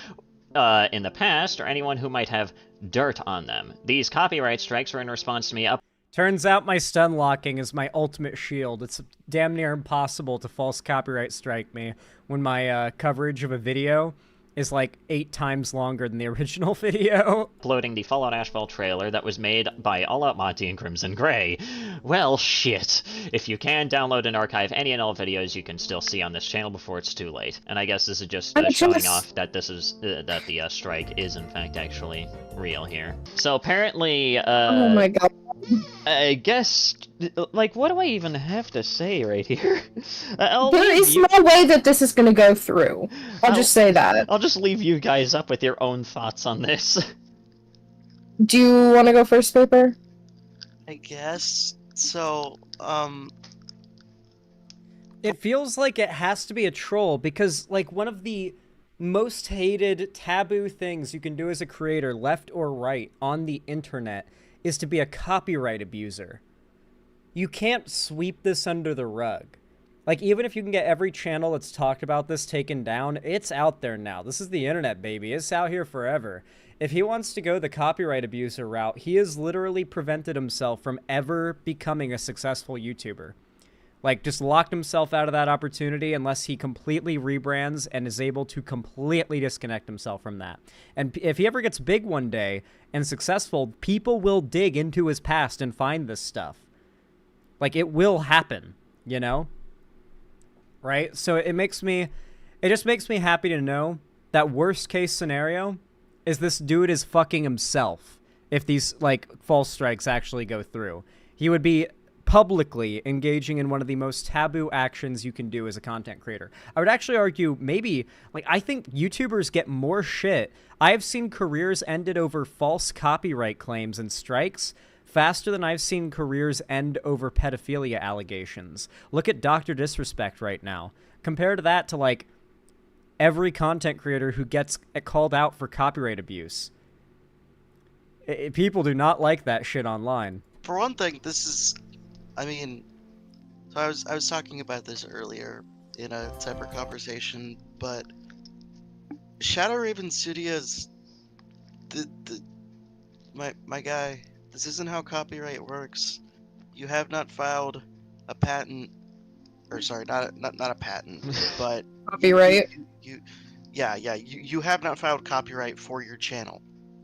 in the past, or anyone who might have dirt on them. These copyright strikes are in response to me Turns out my stun locking is my ultimate shield. It's damn near impossible to false copyright strike me when my coverage of a video is like 8 times longer than the original video. Uploading the Fallout Ashfall trailer that was made by All Out Monty and Crimson Gray. Well, shit. If you can download and archive any and all videos you can still see on this channel before it's too late. And I guess this is just showing off that this is that the strike is in fact actually real here. So apparently, oh my god. I guess, like, what do I even have to say right here? There is no way that this is going to go through. I'll just say that. I'll just leave you guys up with your own thoughts on this. Do you want to go first, Paper? I guess. So, It feels like it has to be a troll because, like, one of the most hated taboo things you can do as a creator, left or right, on the internet is to be a copyright abuser. You can't sweep this under the rug. Like, even if you can get every channel that's talked about this taken down, it's out there now. This is the internet, baby. It's out here forever. If he wants to go the copyright abuser route, he has literally prevented himself from ever becoming a successful YouTuber. Like, just locked himself out of that opportunity unless he completely rebrands and is able to completely disconnect himself from that. And if he ever gets big one day and successful, people will dig into his past and find this stuff. Like, it will happen, you know? Right? So it just makes me happy to know that worst case scenario is this dude is fucking himself if these, like, false strikes actually go through. He would be publicly engaging in one of the most taboo actions you can do as a content creator. I would actually argue maybe, like, I think YouTubers get more shit. I have seen careers ended over false copyright claims and strikes faster than I've seen careers end over pedophilia allegations. Look at Dr. Disrespect right now. Compare to that to, like, every content creator who gets called out for copyright abuse. People do not like that shit online. for one thing, this is, I mean, so I was talking about this earlier in a separate conversation, but Shadow Raven Studios, my guy, this isn't how copyright works. You have not filed a patent, or sorry, not a patent, but copyright. You have not filed copyright for your channel.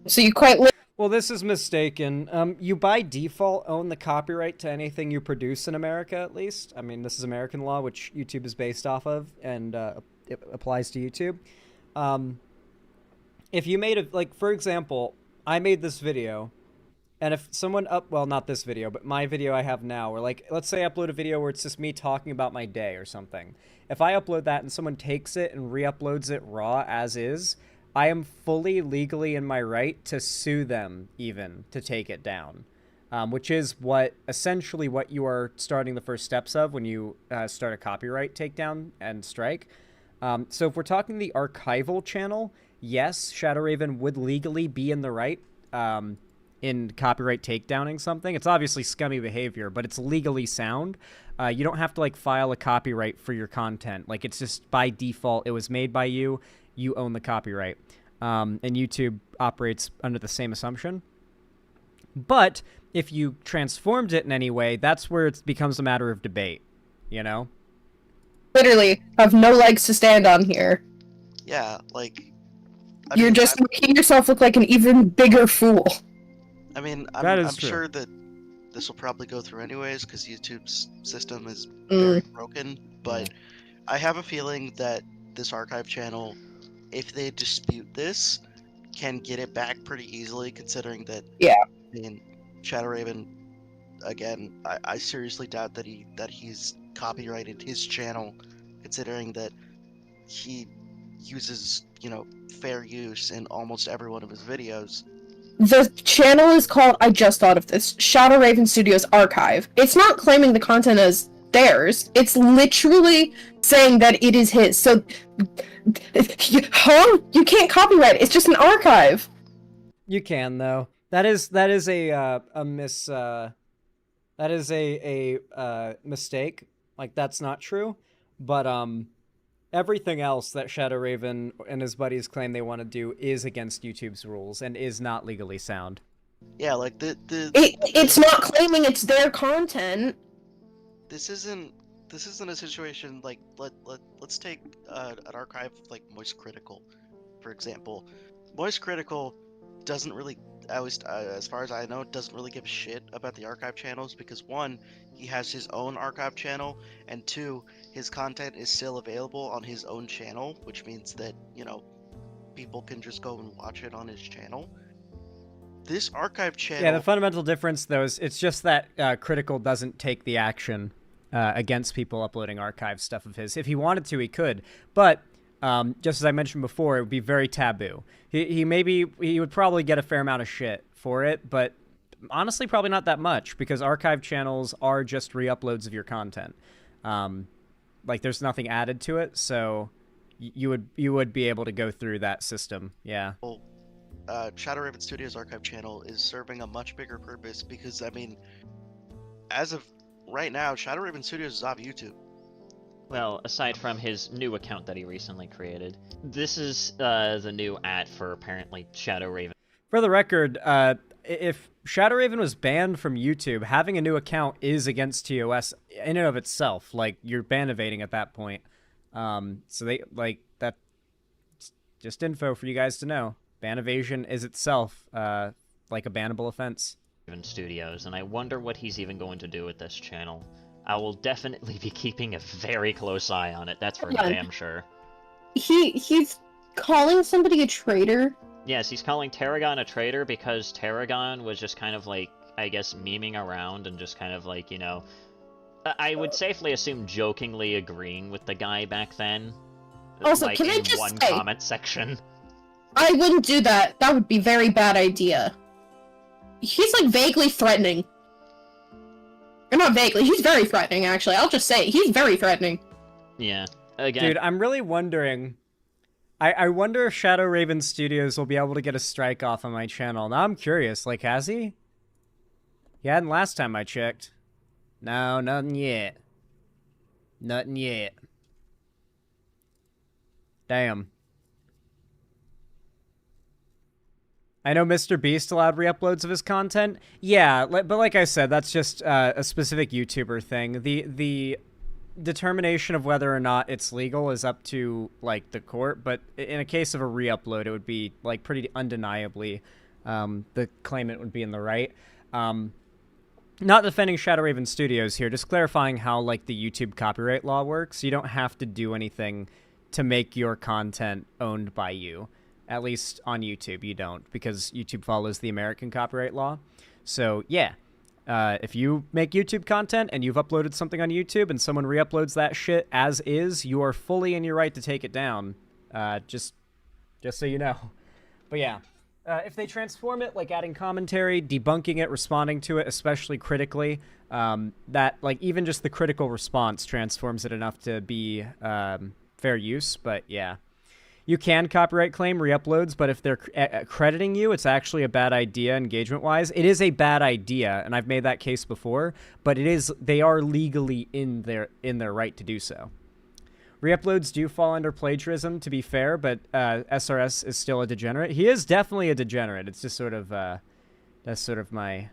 So you quite well, this is mistaken. You by default own the copyright to anything you produce in America, at least. I mean, this is American law, which YouTube is based off of, and it applies to YouTube. If you made like, for example, I made this video, and if someone well, not this video, but my video I have now, or like, let's say I upload a video where it's just me talking about my day or something. If I upload that and someone takes it and re-uploads it raw as is, I am fully legally in my right to sue them even to take it down, which is essentially what you are starting the first steps of when you start a copyright takedown and strike. So if we're talking the archival channel, yes, Shadow Raven would legally be in the right in copyright takedowning something. It's obviously scummy behavior, but it's legally sound. You don't have to like file a copyright for your content. Like, it's just by default, it was made by you. You own the copyright. And YouTube operates under the same assumption. But if you transformed it in any way, that's where it becomes a matter of debate, you know? Literally have no legs to stand on here. Yeah, like... You're just making yourself look like an even bigger fool. I mean, I'm sure that this will probably go through anyways, because YouTube's system is very broken, but I have a feeling that this archive channel, if they dispute this, can get it back pretty easily, considering that, I mean, Shadow Raven, again, I seriously doubt that he's copyrighted his channel, considering that he uses, you know, fair use in almost every one of his videos. The channel is called, I just thought of this, Shadow Raven Studios Archive. It's not claiming the content as theirs. It's literally saying that it is his. So, you can't copyright it. It's just an archive. You can, though. That is a mistake. Like, that's not true. But everything else that Shadow Raven and his buddies claim they want to do is against YouTube's rules and is not legally sound. Yeah, like it's not claiming it's their content. This isn't a situation like let's take an archive like Moist Critical, for example. Moist Critical doesn't really, at least as far as I know, doesn't really give a shit about the archive channels, because one, he has his own archive channel, and two, his content is still available on his own channel, which means that, you know, people can just go and watch it on his channel. This archive channel... Yeah, the fundamental difference, though, is it's just that Critical doesn't take the action against people uploading archive stuff of his. If he wanted to, he could, but just as I mentioned before, it would be very taboo. He would probably get a fair amount of shit for it, but honestly, probably not that much, because archive channels are just re-uploads of your content. Like, there's nothing added to it, so you would be able to go through that system. Yeah. Well, Shadow Raven Studios archive channel is serving a much bigger purpose because, I mean, as of right now, Shadow Raven Studios is off YouTube. Well, aside from his new account that he recently created, this is the new @ for apparently Shadow Raven. For the record, if Shadow Raven was banned from YouTube, having a new account is against TOS in and of itself. Like, you're ban evading at that point. So they, like, that, just info for you guys to know. Ban evasion is itself, like a bannable offense. Studios, and I wonder what he's even going to do with this channel. I will definitely be keeping a very close eye on it, that's for damn sure. He's calling somebody a traitor? Yes, he's calling Tarragon a traitor because Tarragon was just kind of like, I guess, memeing around and just kind of like, you know, I would safely assume jokingly agreeing with the guy back then. Also, like, can I in just one say, comment section. I wouldn't do that. That would be a very bad idea. He's, like, vaguely threatening. Or not vaguely, he's very threatening, actually. I'll just say it. He's very threatening. Yeah. Again. Dude, I'm really wondering... I wonder if Shadow Raven Studios will be able to get a strike off on my channel. Now I'm curious. Like, has he? He hadn't last time I checked. No, nothing yet. Nothing yet. Damn. I know Mr. Beast allowed re-uploads of his content. Yeah, but like I said, that's just a specific YouTuber thing. The determination of whether or not it's legal is up to, like, the court, but in a case of a re-upload, it would be, like, pretty undeniably the claimant would be in the right. Not defending Shadow Raven Studios here, just clarifying how, like, the YouTube copyright law works. You don't have to do anything to make your content owned by you. At least on YouTube, you don't, because YouTube follows the American copyright law. So, yeah. If you make YouTube content and you've uploaded something on YouTube and someone re-uploads that shit as is, you are fully in your right to take it down. Just so you know. But yeah, if they transform it, like adding commentary, debunking it, responding to it, especially critically, that, like, even just the critical response transforms it enough to be fair use. But yeah. You can copyright claim re-uploads, but if they're crediting you, it's actually a bad idea engagement-wise. It is a bad idea, and I've made that case before, but they are legally in their right to do so. Re-uploads do fall under plagiarism, to be fair, but SRS is still a degenerate. He is definitely a degenerate. It's just sort of that's sort of my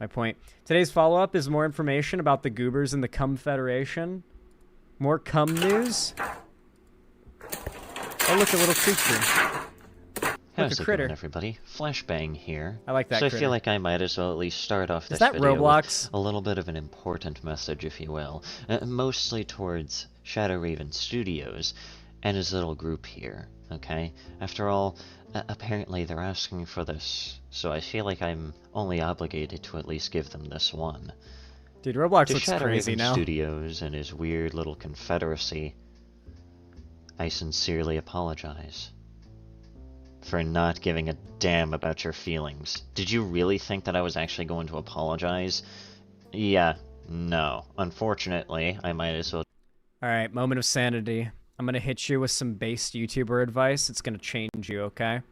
point. Today's follow-up is more information about the goobers in the Cum Federation. More cum news. Oh, look, a little creature. How's it going, everybody? Flashbang here. I like that So critter. I feel like I might as well at least start off this that video Roblox? with a little bit of an important message, if you will. Mostly towards Shadow Raven Studios and his little group here, okay? After all, apparently they're asking for this, so I feel like I'm only obligated to at least give them this one. Dude, Roblox to looks Shadow crazy Raven now. Studios and his weird little confederacy, I sincerely apologize for not giving a damn about your feelings. Did you really think that I was actually going to apologize? Yeah, no. Unfortunately, I might as well. Alright, moment of sanity. I'm gonna hit you with some based YouTuber advice. It's gonna change you, okay?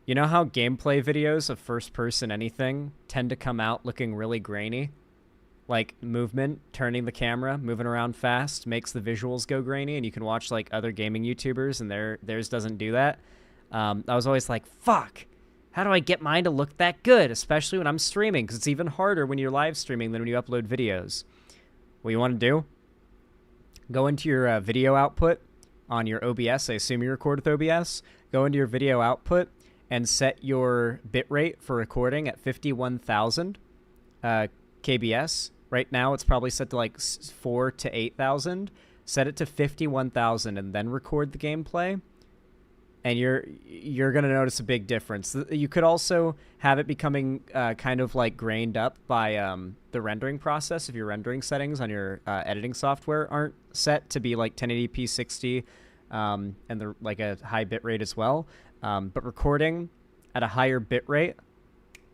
You know how gameplay videos of first-person anything tend to come out looking really grainy? Like, movement, turning the camera, moving around fast, makes the visuals go grainy, and you can watch, like, other gaming YouTubers, and theirs doesn't do that. I was always like, fuck, how do I get mine to look that good? Especially when I'm streaming, because it's even harder when you're live streaming than when you upload videos. What you want to do? Go into your video output on your OBS. I assume you record with OBS. Go into your video output and set your bitrate for recording at 51,000 KBS. Right now, it's probably set to like 4,000 to 8,000. Set it to 51,000 and then record the gameplay. And you're going to notice a big difference. You could also have it becoming kind of like grained up by the rendering process if your rendering settings on your editing software aren't set to be like 1080p 60 and like a high bitrate as well. But recording at a higher bitrate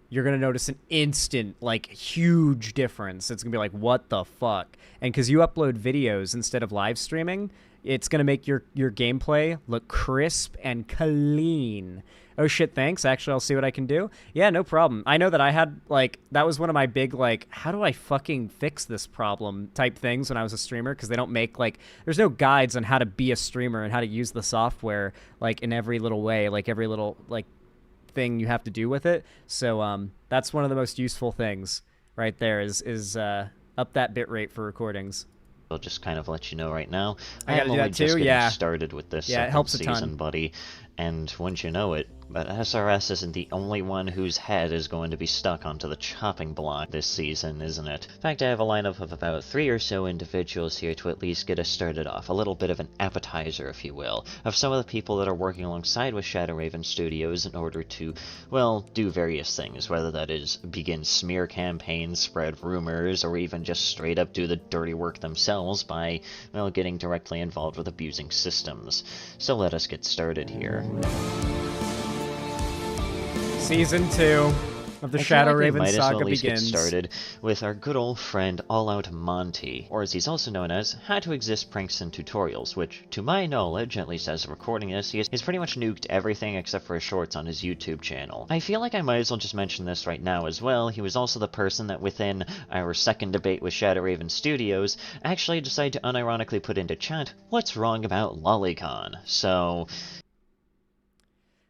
you're going to notice an instant, like, huge difference. It's going to be like, what the fuck? And because you upload videos instead of live streaming, it's going to make your gameplay look crisp and clean. Oh, shit, thanks. Actually, I'll see what I can do. Yeah, no problem. I know that I had, like, that was one of my big, like, how do I fucking fix this problem type things when I was a streamer, because they don't make, like, there's no guides on how to be a streamer and how to use the software, like, in every little way, like, every little, like, thing you have to do with it. So that's one of the most useful things right there is up that bitrate for recordings. I'll just kind of let you know right now. I gotta do that too. Just yeah. Started with this it helps a season, ton. buddy. And wouldn't you know it, but SRS isn't the only one whose head is going to be stuck onto the chopping block this season, isn't it? In fact, I have a lineup of about 3 or so individuals here to at least get us started off. A little bit of an appetizer, if you will, of some of the people that are working alongside with Shadow Raven Studios in order to, well, do various things, whether that is begin smear campaigns, spread rumors, or even just straight up do the dirty work themselves by, well, getting directly involved with abusing systems. So let us get started here. Season 2 of the Shadow Raven saga saga begins. Get begins. Started with our good old friend All Out Monty, or as he's also known as, How to Exist Pranks and Tutorials, which, to my knowledge, at least as of recording this, he's pretty much nuked everything except for his shorts on his YouTube channel. I feel like I might as well just mention this right now as well. He was also the person that within our second debate with Shadow Raven Studios actually decided to unironically put into chat, what's wrong about Lolicon? So...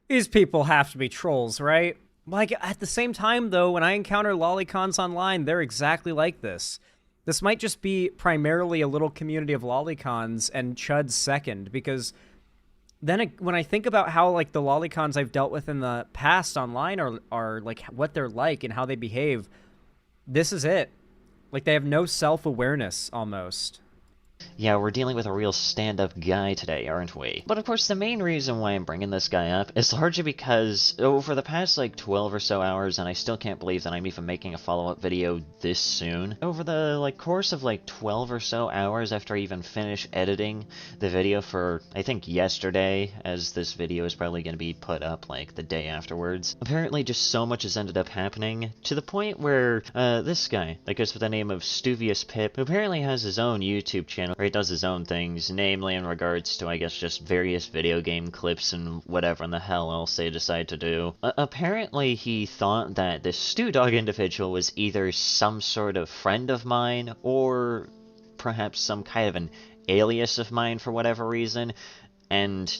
These people have to be trolls, right? Like, at the same time, though, when I encounter lolicons online, they're exactly like this. This might just be primarily a little community of lolicons and Chud's second, because then when I think about how, like, the lolicons I've dealt with in the past online are like, what they're like and how they behave, this is it. Like, they have no self-awareness, almost. Yeah, we're dealing with a real stand-up guy today, aren't we? But of course, the main reason why I'm bringing this guy up is largely because over the past, like, 12 or so hours, and I still can't believe that I'm even making a follow-up video this soon, over the, like, course of, like, 12 or so hours after I even finish editing the video for, I think, yesterday, as this video is probably going to be put up, like, the day afterwards, apparently just so much has ended up happening, to the point where, this guy, that goes with the name of Stuvius Pip, who apparently has his own YouTube channel, where he does his own things, namely in regards to, I guess, just various video game clips and whatever in the hell else they decide to do. Apparently he thought that this Stew Dog individual was either some sort of friend of mine, or perhaps some kind of an alias of mine for whatever reason, and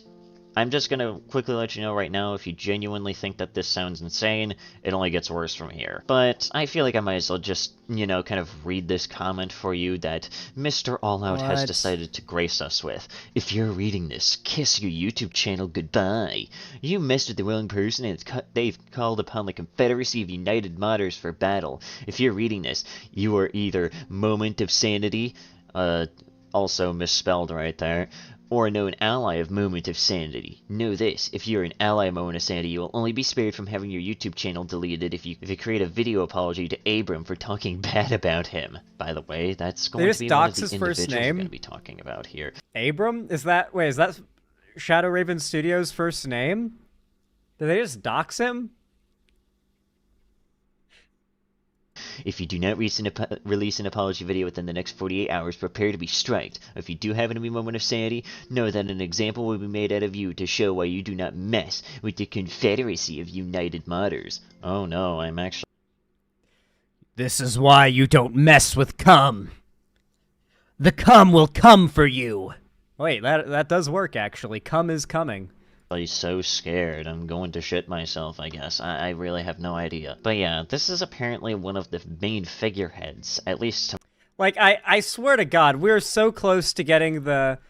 I'm just gonna quickly let you know right now, if you genuinely think that this sounds insane, it only gets worse from here. But I feel like I might as well just, you know, kind of read this comment for you that Mr. All Out has decided to grace us with. If you're reading this, kiss your YouTube channel goodbye. You messed with the wrong person and they've called upon the Confederacy of United Modders for battle. If you're reading this, you are either Moment of Sanity, also misspelled right there, or a known ally of Moment of Sanity. Know this, if you're an ally of Moment of Sanity, you will only be spared from having your YouTube channel deleted if you create a video apology to Abram for talking bad about him. By the way, that's going to be one of the individuals we're going to be talking about here. Abram? Is that Shadow Raven Studios' first name? Did they just dox him? If you do not release an apology video within the next 48 hours, prepare to be striked. If you do have any moment of sanity, know that an example will be made out of you to show why you do not mess with the Confederacy of United Modders. Oh no, I'm actually... This is why you don't mess with cum. The cum will come for you. Wait, that does work, actually. Cum is coming. I'm so scared. I'm going to shit myself, I guess. I really have no idea. But yeah, this is apparently one of the main figureheads, at least to... Like, I swear to God, we're so close to getting the...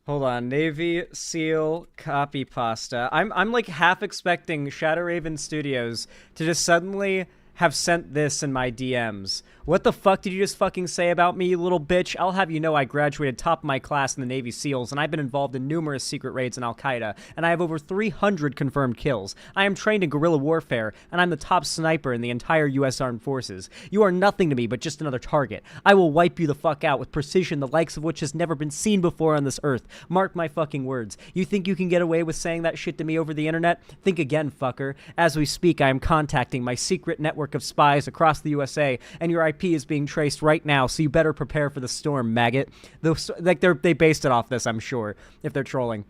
Hold on, Navy SEAL copy pasta. I'm like half expecting Shadow Raven Studios to just suddenly have sent this in my DMs. What the fuck did you just fucking say about me, you little bitch? I'll have you know I graduated top of my class in the Navy SEALs, and I've been involved in numerous secret raids in Al-Qaeda, and I have over 300 confirmed kills. I am trained in guerrilla warfare, and I'm the top sniper in the entire U.S. Armed Forces. You are nothing to me but just another target. I will wipe you the fuck out with precision the likes of which has never been seen before on this earth. Mark my fucking words. You think you can get away with saying that shit to me over the internet? Think again, fucker. As we speak, I am contacting my secret network of spies across the USA, and your IP is being traced right now, so you better prepare for the storm, maggot. They based it off this, I'm sure, if they're trolling.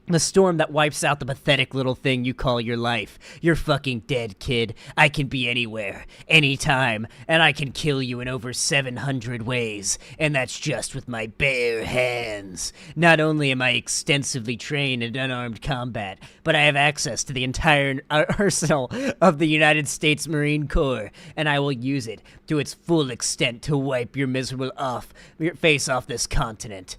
The storm that wipes out the pathetic little thing you call your life. You're fucking dead, kid. I can be anywhere, anytime, and I can kill you in over 700 ways, and that's just with my bare hands. Not only am I extensively trained in unarmed combat, but I have access to the entire arsenal of the United States Marine Corps, and I will use it to its full extent to wipe your miserable face off this continent.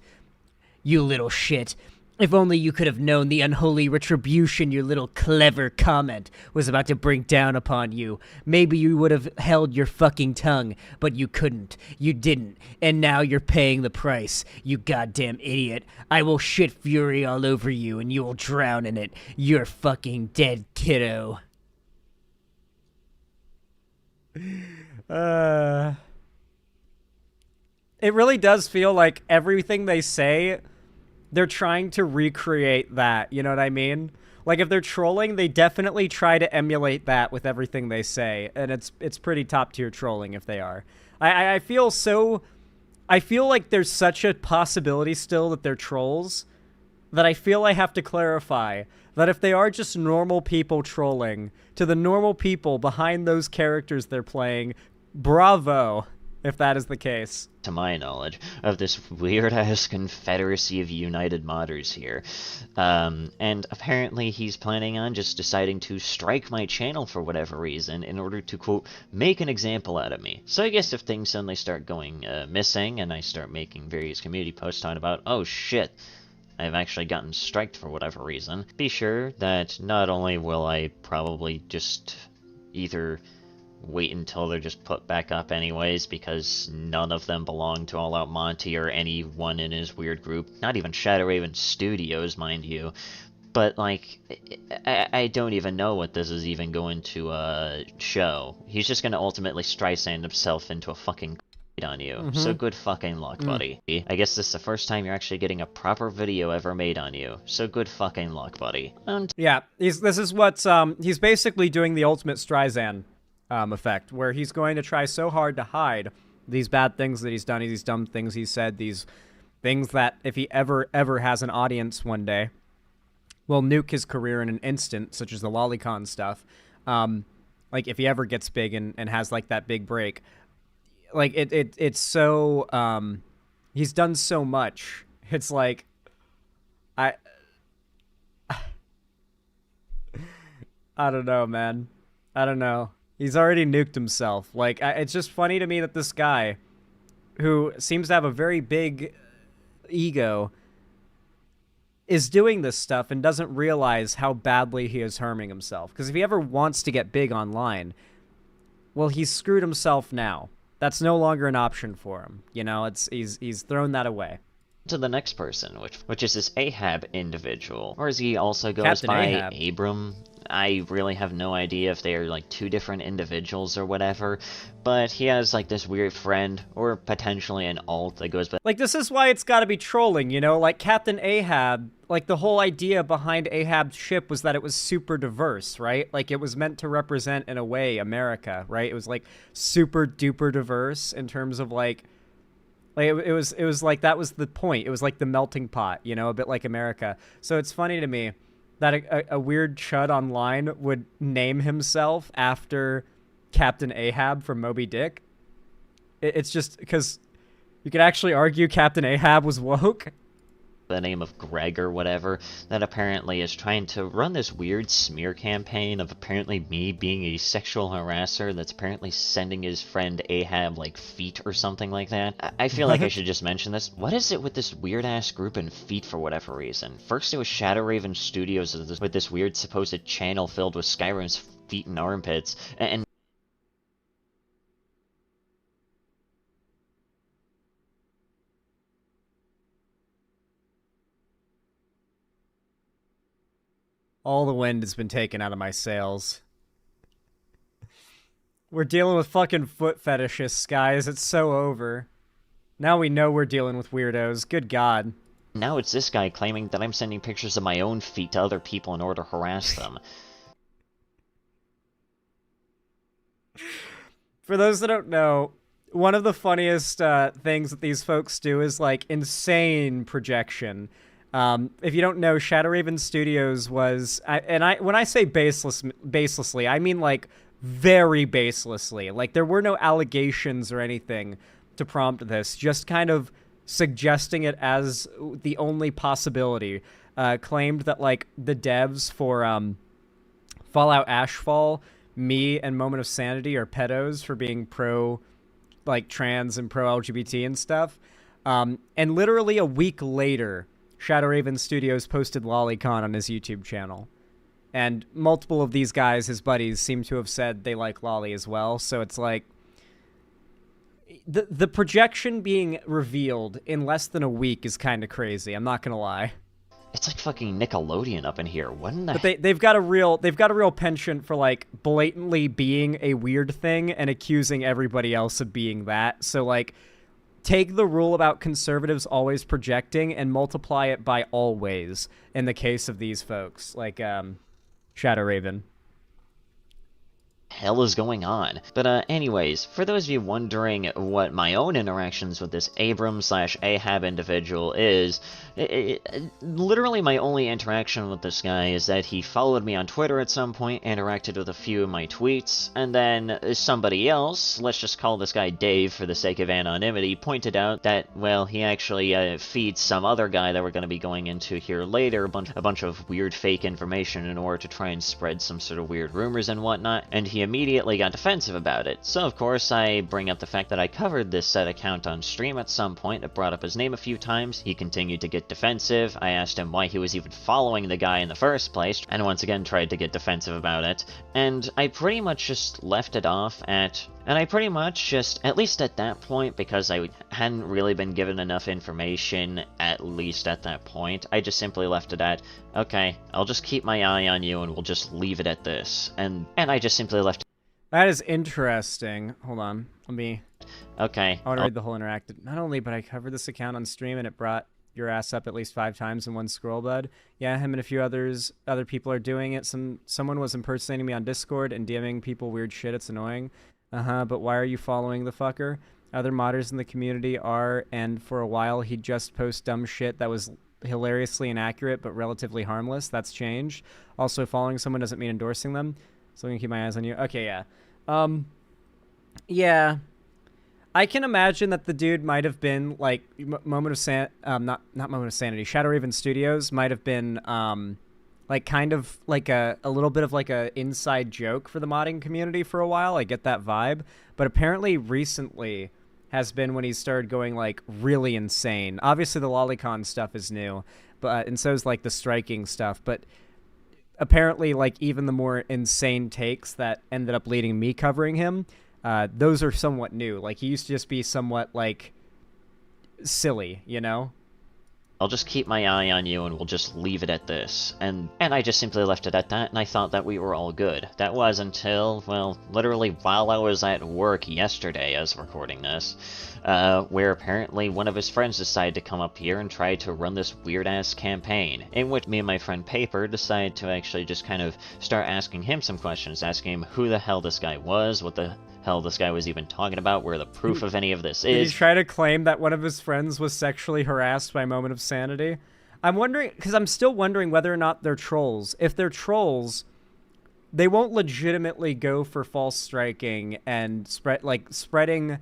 You little shit. If only you could have known the unholy retribution your little clever comment was about to bring down upon you. Maybe you would have held your fucking tongue, but you couldn't. You didn't, and now you're paying the price, you goddamn idiot. I will shit fury all over you, and you will drown in it. You're fucking dead, kiddo. It really does feel like everything they say, they're trying to recreate that, you know what I mean? Like, if they're trolling, they definitely try to emulate that with everything they say, and it's pretty top-tier trolling if they are. I feel like there's such a possibility still that they're trolls that I feel I have to clarify that if they are just normal people trolling, to the normal people behind those characters they're playing, bravo, if that is the case. To my knowledge, of this weird-ass Confederacy of United Modders here. And apparently he's planning on just deciding to strike my channel for whatever reason in order to, quote, make an example out of me. So I guess if things suddenly start going missing and I start making various community posts talking about, oh shit, I've actually gotten striked for whatever reason, be sure that not only will I probably just either wait until they're just put back up anyways, because none of them belong to All Out Monty or anyone in his weird group, not even Shadow Raven Studios, mind you, but, like, I don't even know what this is even going to show. He's just gonna ultimately Streisand himself into a fucking on you. So good fucking luck, buddy. I guess this is the first time you're actually getting a proper video ever made on you. So good fucking luck, buddy. Yeah, this is what, he's basically doing the ultimate Streisand effect, where he's going to try so hard to hide these bad things that he's done, these dumb things he said, these things that if he ever has an audience one day, will nuke his career in an instant, such as the Lolicon stuff. Like, if he ever gets big and has, like, that big break. Like, it's so, he's done so much. It's like, I don't know, man. I don't know. He's already nuked himself. Like, it's just funny to me that this guy, who seems to have a very big ego, is doing this stuff and doesn't realize how badly he is harming himself. Because if he ever wants to get big online, well, he's screwed himself now. That's no longer an option for him. You know, he's thrown that away. To the next person, which is this Ahab individual. Or as he also goes Captain by, Ahab. Abram. I really have no idea if they are, like, two different individuals or whatever, but he has, like, this weird friend, or potentially an alt that goes by... Like, this is why it's gotta be trolling, you know? Like, Captain Ahab, like, the whole idea behind Ahab's ship was that it was super diverse, right? Like, it was meant to represent, in a way, America, right? It was, like, super duper diverse in terms of, like it was like, that was the point. It was like the melting pot, you know, a bit like America. So it's funny to me that a weird chud online would name himself after Captain Ahab from Moby Dick. It's just because you could actually argue Captain Ahab was woke. The name of Greg or whatever, that apparently is trying to run this weird smear campaign of apparently me being a sexual harasser that's apparently sending his friend Ahab, like, feet or something like that. I feel like I should just mention this. What is it with this weird-ass group and feet for whatever reason? First it was Shadow Raven Studios with this weird supposed channel filled with Skyrim's feet and armpits, and All the wind has been taken out of my sails. We're dealing with fucking foot fetishists, guys. It's so over. Now we know we're dealing with weirdos. Good God. Now it's this guy claiming that I'm sending pictures of my own feet to other people in order to harass them. For those that don't know, one of the funniest things that these folks do is, like, insane projection. If you don't know, Shadow Raven Studios was... when I say baselessly, I mean, like, very baselessly. Like, there were no allegations or anything to prompt this. Just kind of suggesting it as the only possibility. Claimed that, like, the devs for Fallout Ashfall, me and Moment of Sanity are pedos for being pro, like, trans and pro LGBT and stuff. And literally a week later, Shadow Raven Studios posted LollyCon on his YouTube channel. And multiple of these guys, his buddies, seem to have said they like Lolly as well. So it's like, the projection being revealed in less than a week is kind of crazy. I'm not gonna lie. It's like fucking Nickelodeon up in here. What in the... But they've got a real penchant for, like, blatantly being a weird thing and accusing everybody else of being that. So, like, take the rule about conservatives always projecting and multiply it by always in the case of these folks, like Shadow Raven. Hell is going on? But anyways, for those of you wondering what my own interactions with this Abram/Ahab individual is, literally my only interaction with this guy is that he followed me on Twitter at some point, interacted with a few of my tweets, and then somebody else, let's just call this guy Dave for the sake of anonymity, pointed out that, well, he actually feeds some other guy that we're going to be going into here later a bunch of weird fake information in order to try and spread some sort of weird rumors and whatnot, and he immediately got defensive about it. So of course I bring up the fact that I covered this said account on stream at some point. I brought up his name a few times. He continued to get defensive. I asked him why he was even following the guy in the first place, and once again tried to get defensive about it. And I pretty much just left it off at... And I pretty much just, at least at that point, because I hadn't really been given enough information, at least at that point, I just simply left it at, okay, I'll just keep my eye on you and we'll just leave it at this. And I just simply left it. That is interesting. Hold on. Let me... Okay. I want to read the whole interactive. Not only, but I covered this account on stream and it brought your ass up at least 5 times in one scroll, bud. Yeah, him and a few other people are doing it. Someone was impersonating me on Discord and DMing people weird shit. It's annoying. But why are you following the fucker? Other modders in the community are, and for a while he'd just post dumb shit that was hilariously inaccurate but relatively harmless. That's changed. Also, following someone doesn't mean endorsing them. So I'm gonna keep my eyes on you. Okay, yeah. Yeah. I can imagine that the dude might have been, like, not Moment of Sanity, Shadow Raven Studios might have been, like, kind of like a little bit of like a inside joke for the modding community for a while. I get that vibe. But apparently recently has been when he started going, like, really insane. Obviously the Lolicon stuff is new, but and so is, like, the striking stuff. But apparently, like, even the more insane takes that ended up leading me covering him, those are somewhat new. Like, he used to just be somewhat, like, silly, you know? I'll just keep my eye on you and we'll just leave it at this. And I just simply left it at that, and I thought that we were all good. That was until, well, literally while I was at work yesterday as recording this, where apparently one of his friends decided to come up here and try to run this weird-ass campaign, in which me and my friend Paper decided to actually just kind of start asking him some questions, asking him who the hell this guy was, what the hell this guy was even talking about, where the proof of any of this is. Did he try to claim that one of his friends was sexually harassed by Moment of Sanity? I'm wondering, because I'm still wondering whether or not they're trolls. If they're trolls, they won't legitimately go for false striking and spreading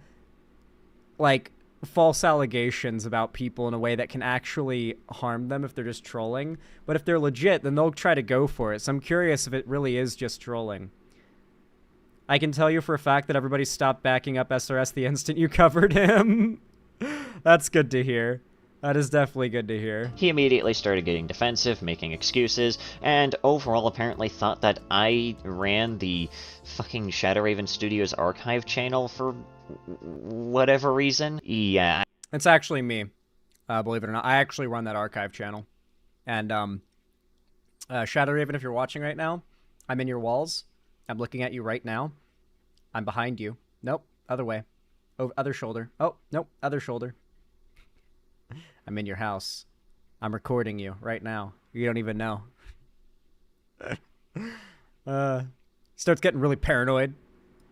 like false allegations about people in a way that can actually harm them if they're just trolling. But if they're legit, then they'll try to go for it. So I'm curious if it really is just trolling. I can tell you for a fact that everybody stopped backing up SRS the instant you covered him. That's good to hear. That is definitely good to hear. He immediately started getting defensive, making excuses, and overall apparently thought that I ran the fucking Shadow Raven Studios archive channel for whatever reason. Yeah. It's actually me, believe it or not. I actually run that archive channel. And Shadow Raven, if you're watching right now, I'm in your walls. I'm looking at you right now. I'm behind you. Nope, other way. Oh, other shoulder. Oh, nope, other shoulder. I'm in your house. I'm recording you right now. You don't even know. Starts getting really paranoid.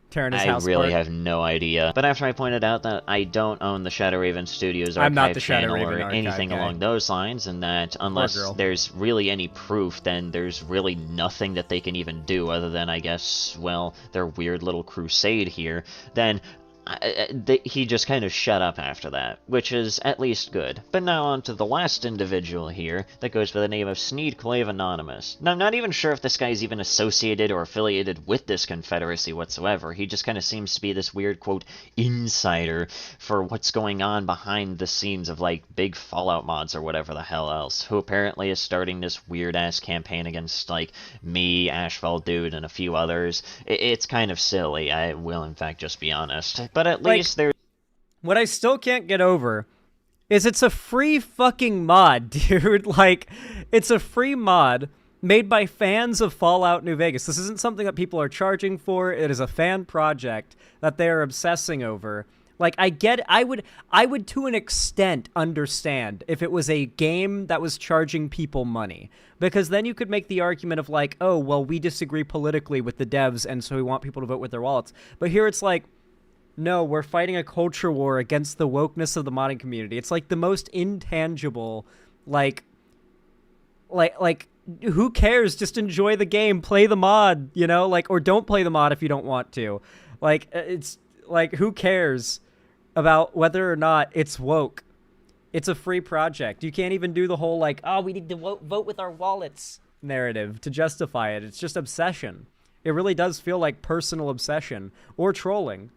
Tearing his house I really apart. have no idea. But after I pointed out that I don't own the Shadow Raven Studios I'm not archive the Shadow channel Raven or archive anything guy. along those lines, and that unless there's really any proof, then there's really nothing that they can even do other than, I guess, well, their weird little crusade here, then he just kind of shut up after that, which is at least good. But now on to the last individual here that goes by the name of Sneedclave Anonymous. Now, I'm not even sure if this guy's even associated or affiliated with this confederacy whatsoever. He just kind of seems to be this weird, quote, insider for what's going on behind the scenes of, like, big Fallout mods or whatever the hell else, who apparently is starting this weird-ass campaign against, like, me, Ashfall Dude, and a few others. It's kind of silly, I will, in fact, just be honest. But at least there's... What I still can't get over is it's a free fucking mod, dude. Like, it's a free mod made by fans of Fallout New Vegas. This isn't something that people are charging for. It is a fan project that they are obsessing over. Like, I would to an extent understand if it was a game that was charging people money. Because then you could make the argument of like, oh, well, we disagree politically with the devs, and so we want people to vote with their wallets. But here it's like, no, we're fighting a culture war against the wokeness of the modding community. It's like the most intangible, like, who cares? Just enjoy the game, play the mod, you know, like, or don't play the mod if you don't want to. Like, it's like, who cares about whether or not it's woke? It's a free project. You can't even do the whole like, oh, we need to vote with our wallets narrative to justify it. It's just obsession. It really does feel like personal obsession or trolling.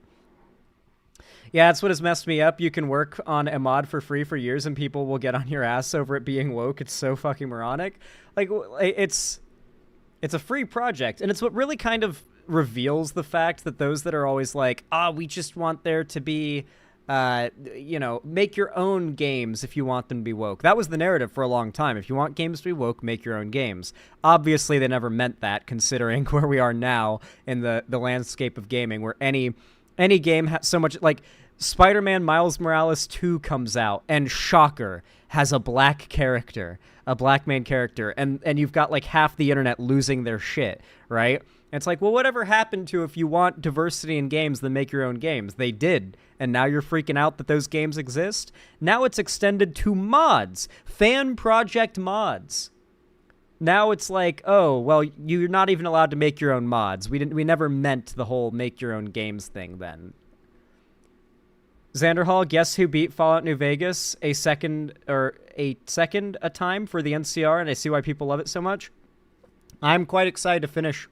Yeah, that's what has messed me up. You can work on a mod for free for years and people will get on your ass over it being woke. It's so fucking moronic. Like, it's a free project. And it's what really kind of reveals the fact that those that are always like, we just want there to be, you know, make your own games if you want them to be woke. That was the narrative for a long time. If you want games to be woke, make your own games. Obviously, they never meant that, considering where we are now in the landscape of gaming, where any game has so much, like, Spider-Man Miles Morales 2 comes out, and shocker, has a black character, a black main character, and you've got, like, half the internet losing their shit, right? And it's like, well, whatever happened to if you want diversity in games, then make your own games? They did, and now you're freaking out that those games exist? Now it's extended to mods, fan project mods. Now it's like, oh, well, you're not even allowed to make your own mods. We never meant the whole make your own games thing then. Xanderhall, guess who beat Fallout New Vegas a second a time for the NCR, and I see why people love it so much. I'm quite excited to finish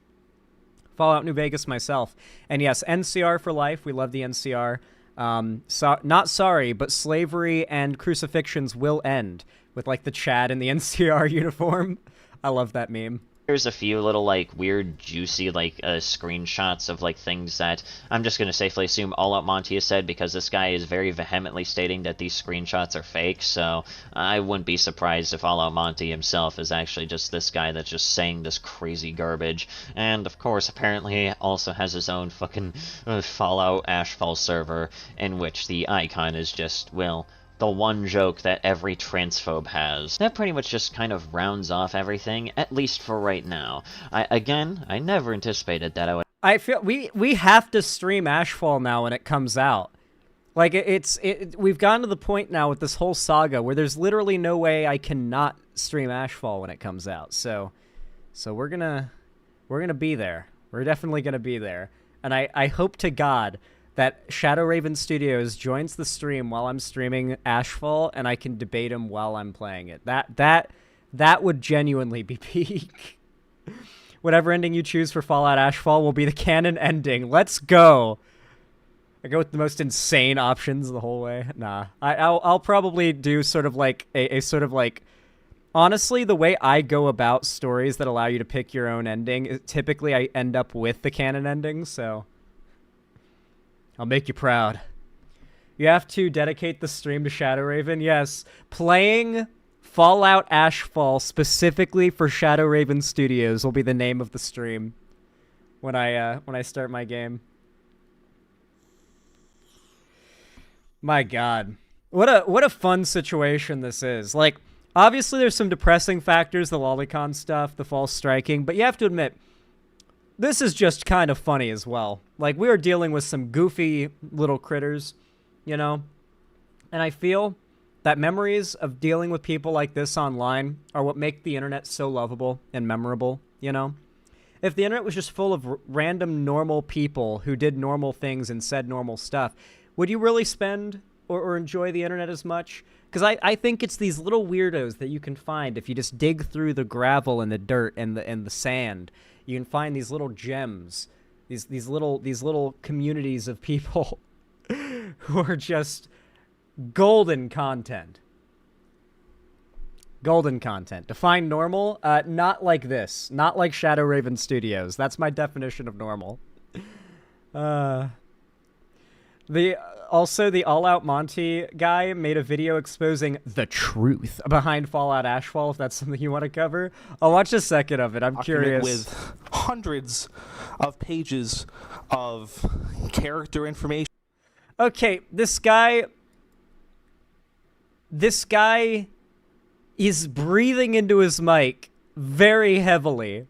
Fallout New Vegas myself. And yes, NCR for life. We love the NCR. Not sorry, but slavery and crucifixions will end with, like, the Chad in the NCR uniform. I love that meme. There's a few little, like, weird, juicy, like, screenshots of, like, things that I'm just going to safely assume All Out Monty has said, because this guy is very vehemently stating that these screenshots are fake, so I wouldn't be surprised if All Out Monty himself is actually just this guy that's just saying this crazy garbage. And, of course, apparently he also has his own fucking Fallout Ashfall server, in which the icon is just, well, the one joke that every transphobe has. That pretty much just kind of rounds off everything, at least for right now. I never anticipated that I would... I feel we have to stream Ashfall now when it comes out. Like, we've gotten to the point now with this whole saga where there's literally no way I cannot stream Ashfall when it comes out. So we're gonna be there. We're definitely gonna be there. And I hope to God that Shadow Raven Studios joins the stream while I'm streaming Ashfall, and I can debate him while I'm playing it. That would genuinely be peak. Whatever ending you choose for Fallout Ashfall will be the canon ending. Let's go. I go with the most insane options the whole way. Nah, I'll probably do sort of like a sort of like. Honestly, the way I go about stories that allow you to pick your own ending, typically I end up with the canon ending, so. I'll make you proud. You have to dedicate the stream to Shadow Raven. Yes, playing Fallout Ashfall specifically for Shadow Raven Studios will be the name of the stream when I start my game. My God, what a fun situation this is. Like, obviously there's some depressing factors, the lolicon stuff, the false striking, but you have to admit, this is just kind of funny as well. Like, we are dealing with some goofy little critters, you know? And I feel that memories of dealing with people like this online are what make the internet so lovable and memorable, you know? If the internet was just full of random normal people who did normal things and said normal stuff, would you really spend or enjoy the internet as much? Because I think it's these little weirdos that you can find if you just dig through the gravel and the dirt and the sand. You can find these little gems, these little communities of people who are just golden content. Golden content. Define normal, not like this. Not like Shadow Raven Studios. That's my definition of normal. Also, the All Out Monty guy made a video exposing the truth behind Fallout Ashfall, if that's something you want to cover. I'll watch a second of it. I'm curious. With hundreds of pages of character information. Okay, this guy is breathing into his mic very heavily.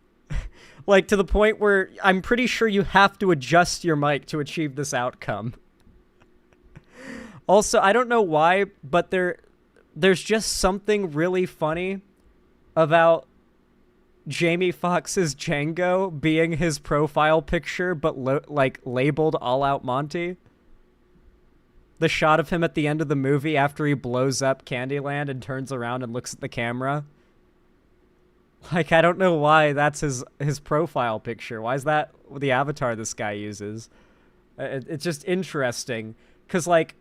Like, to the point where I'm pretty sure you have to adjust your mic to achieve this outcome. Also, I don't know why, but there's just something really funny about Jamie Foxx's Django being his profile picture, but labeled All Out Monty. The shot of him at the end of the movie after he blows up Candyland and turns around and looks at the camera. Like, I don't know why that's his profile picture. Why is that the avatar this guy uses? It's just interesting. Because, like,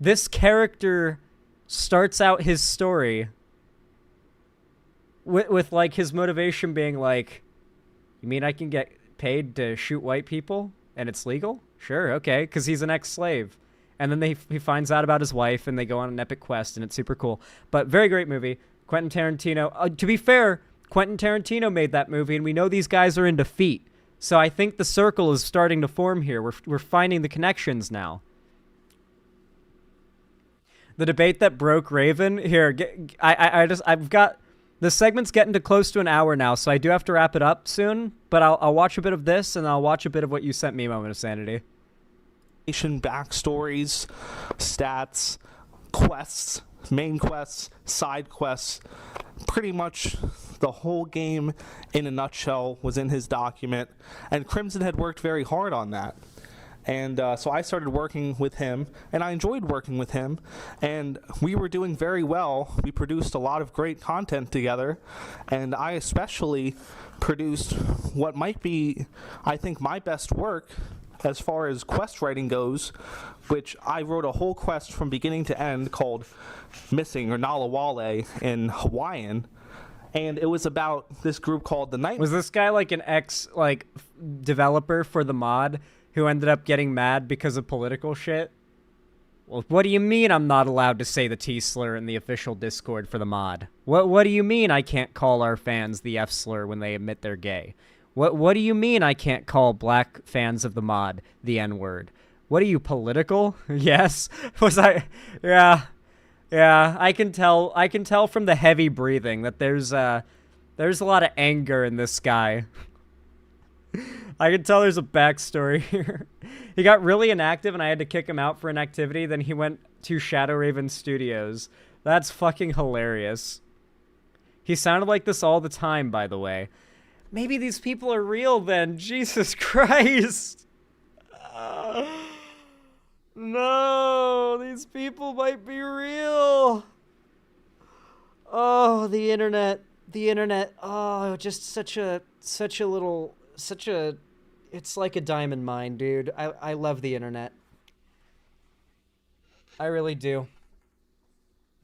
this character starts out his story with like, his motivation being like, you mean I can get paid to shoot white people and it's legal? Sure, okay, because he's an ex-slave. And then he finds out about his wife and they go on an epic quest and it's super cool. But very great movie. Quentin Tarantino. To be fair, Quentin Tarantino made that movie and we know these guys are in defeat. So I think the circle is starting to form here. We're finding the connections now. The debate that broke Raven. Here, I've got... The segment's getting to close to an hour now, so I do have to wrap it up soon. But I'll watch a bit of this, and I'll watch a bit of what you sent me, Moment of Sanity. Backstories, stats, quests, main quests, side quests. Pretty much the whole game in a nutshell was in his document. And Crimson had worked very hard on that. And so I started working with him, and I enjoyed working with him, and we were doing very well. We produced a lot of great content together, and I especially produced what might be, I think, my best work as far as quest writing goes, which I wrote a whole quest from beginning to end called Missing, or Nalawale in Hawaiian. And it was about this group called the Night. Was this guy like an developer for the mod who ended up getting mad because of political shit? Well, what do you mean I'm not allowed to say the T-slur in the official Discord for the mod? What do you mean I can't call our fans the F-slur when they admit they're gay? What do you mean I can't call black fans of the mod the N-word? What are you, political? Yes. Was I? Yeah. Yeah, I can tell from the heavy breathing that there's a lot of anger in this guy. I can tell there's a backstory here. He got really inactive and I had to kick him out for inactivity. Then he went to Shadow Raven Studios. That's fucking hilarious. He sounded like this all the time, by the way. Maybe these people are real then. Jesus Christ. No, these people might be real. Oh, the internet. Oh, just such a it's like a diamond mine, dude. I love the internet. I really do.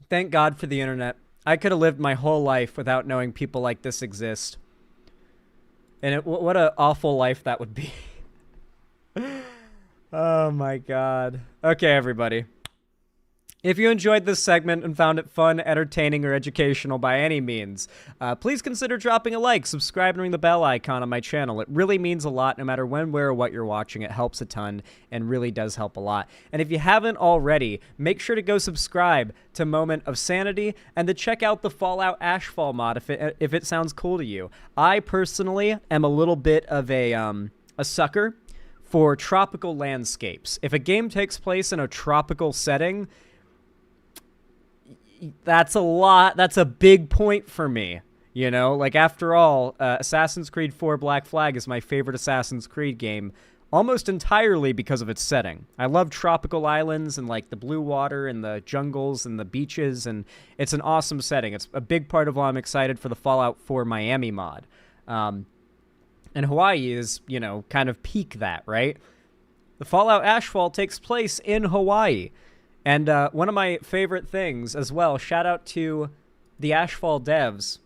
Thank God for the internet. I could have lived my whole life without knowing people like this exist. And what an awful life that would be. Oh my God. Okay, everybody. If you enjoyed this segment and found it fun, entertaining, or educational by any means, please consider dropping a like, subscribe, and ring the bell icon on my channel. It really means a lot no matter when, where, or what you're watching. It helps a ton and really does help a lot. And if you haven't already, make sure to go subscribe to Moment of Sanity and to check out the Fallout Ashfall mod if it sounds cool to you. I personally am a little bit of a sucker for tropical landscapes. If a game takes place in a tropical setting, that's a big point for me, you know? Like, after all, Assassin's Creed 4 Black Flag is my favorite Assassin's Creed game, almost entirely because of its setting. I love tropical islands and, like, the blue water and the jungles and the beaches, and it's an awesome setting. It's a big part of why I'm excited for the Fallout 4 Miami mod. And Hawaii is, you know, kind of peak that, right? The Fallout Ashfall takes place in Hawaii. And one of my favorite things as well, shout out to the Ashfall devs.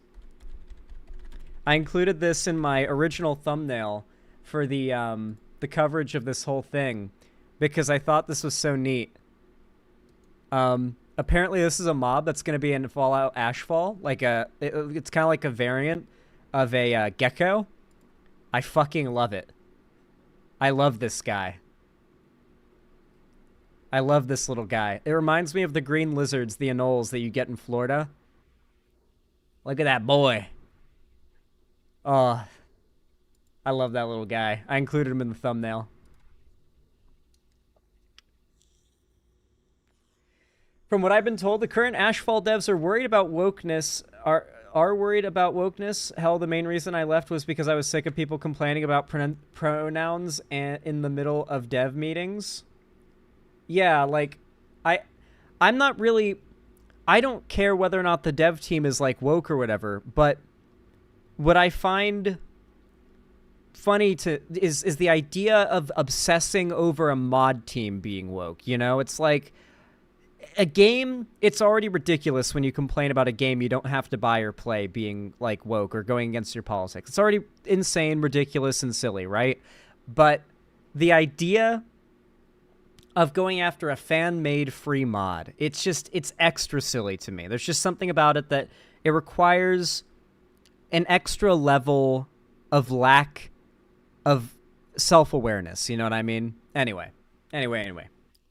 I included this in my original thumbnail for the coverage of this whole thing because I thought this was so neat. Apparently this is a mob that's going to be in Fallout Ashfall. Like it's kind of like a variant of a gecko. I fucking love it. I love this guy. I love this little guy. It reminds me of the green lizards, the anoles that you get in Florida. Look at that boy. Oh, I love that little guy. I included him in the thumbnail. From what I've been told, the current Ashfall devs are worried about wokeness. Are worried about wokeness. Hell, the main reason I left was because I was sick of people complaining about pronouns in the middle of dev meetings. Yeah, like, I'm not really, I don't care whether or not the dev team is, like, woke or whatever, but what I find funny is the idea of obsessing over a mod team being woke, you know? It's like, a game, it's already ridiculous when you complain about a game you don't have to buy or play being, like, woke or going against your politics. It's already insane, ridiculous, and silly, right? But the idea of going after a fan-made free mod, it's extra silly to me. There's just something about it that it requires an extra level of lack of self-awareness, you know what I mean? Anyway.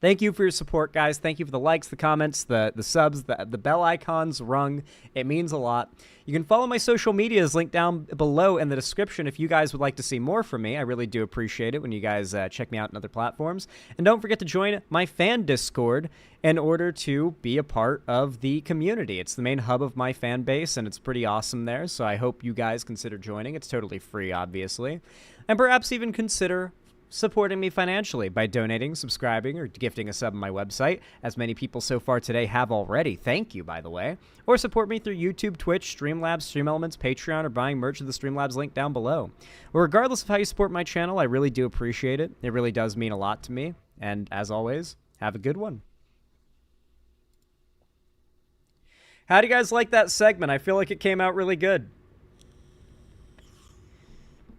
Thank you for your support, guys. Thank you for the likes, the comments, the subs, the bell icons rung. It means a lot. You can follow my social medias linked down below in the description if you guys would like to see more from me. I really do appreciate it when you guys check me out on other platforms. And don't forget to join my fan Discord in order to be a part of the community. It's the main hub of my fan base, and it's pretty awesome there, so I hope you guys consider joining. It's totally free, obviously. And perhaps even consider supporting me financially by donating, subscribing, or gifting a sub on my website, as many people so far today have already. Thank you, by the way. Or support me through YouTube, Twitch, Streamlabs, StreamElements, Patreon, or buying merch at the Streamlabs link down below. Well, regardless of how you support my channel, I really do appreciate it. It really does mean a lot to me. And as always, have a good one. How do you guys like that segment? I feel like it came out really good.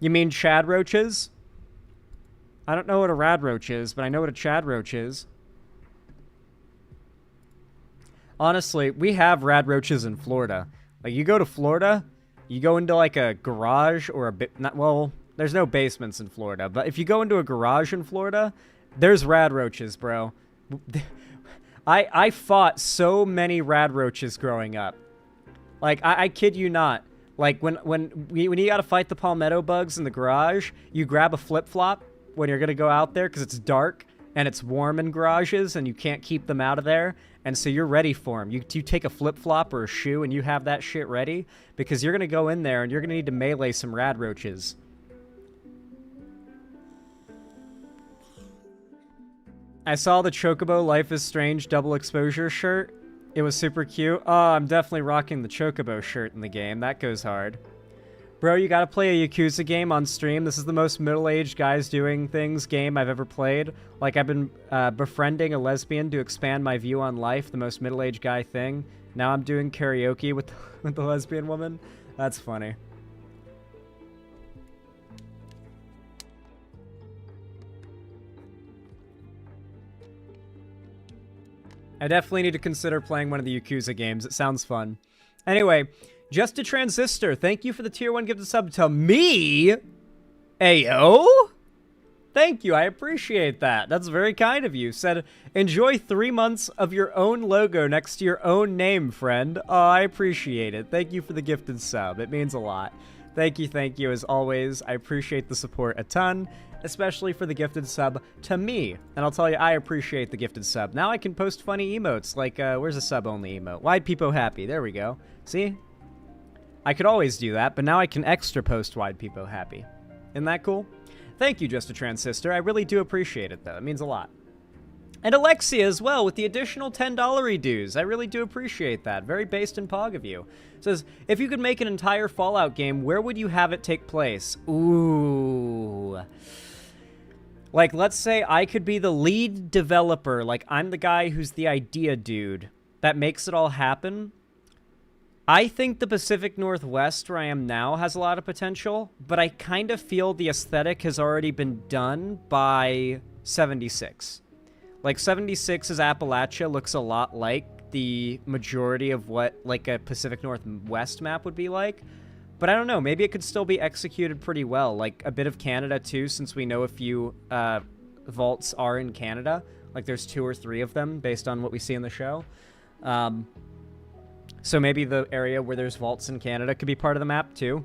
You mean Chad Roaches? I don't know what a rad roach is, but I know what a Chad roach is. Honestly, we have rad roaches in Florida. Like, you go to Florida, you go into, like, a garage or a well, there's no basements in Florida, but if you go into a garage in Florida, there's rad roaches, bro. I fought so many rad roaches growing up. Like, I kid you not. Like, when you gotta fight the palmetto bugs in the garage, you grab a flip-flop when you're going to go out there because it's dark and it's warm in garages and you can't keep them out of there. And so you're ready for them. You take a flip-flop or a shoe and you have that shit ready because you're going to go in there and you're going to need to melee some rad roaches. I saw the Chocobo Life is Strange double exposure shirt. It was super cute. Oh, I'm definitely rocking the Chocobo shirt in the game. That goes hard. Bro, you gotta play a Yakuza game on stream. This is the most middle-aged guys doing things game I've ever played. Like, I've been befriending a lesbian to expand my view on life, the most middle-aged guy thing. Now I'm doing karaoke with the lesbian woman. That's funny. I definitely need to consider playing one of the Yakuza games. It sounds fun. Anyway, Just a Transistor, thank you for the tier 1 gifted sub to me. Ayo? Thank you, I appreciate that. That's very kind of you. Said, enjoy 3 months of your own logo next to your own name, friend. Oh, I appreciate it. Thank you for the gifted sub. It means a lot. Thank you, as always. I appreciate the support a ton, especially for the gifted sub to me. And I'll tell you, I appreciate the gifted sub. Now I can post funny emotes, like, where's a sub-only emote? Wide Peepo Happy. There we go. See? I could always do that, but now I can extra post Wide Peepo Happy. Isn't that cool? Thank you, Just a Transistor. I really do appreciate it, though. It means a lot. And Alexia as well, with the additional $10 dues. I really do appreciate that. Very based and pog of you. Says, if you could make an entire Fallout game, where would you have it take place? Ooh. Like, let's say I could be the lead developer. Like, I'm the guy who's the idea dude that makes it all happen. I think the Pacific Northwest, where I am now, has a lot of potential, but I kind of feel the aesthetic has already been done by 76. Like, 76's Appalachia looks a lot like the majority of what, like, a Pacific Northwest map would be like. But I don't know, maybe it could still be executed pretty well. Like, a bit of Canada, too, since we know a few vaults are in Canada. Like, there's 2 or 3 of them, based on what we see in the show. So maybe the area where there's vaults in Canada could be part of the map, too.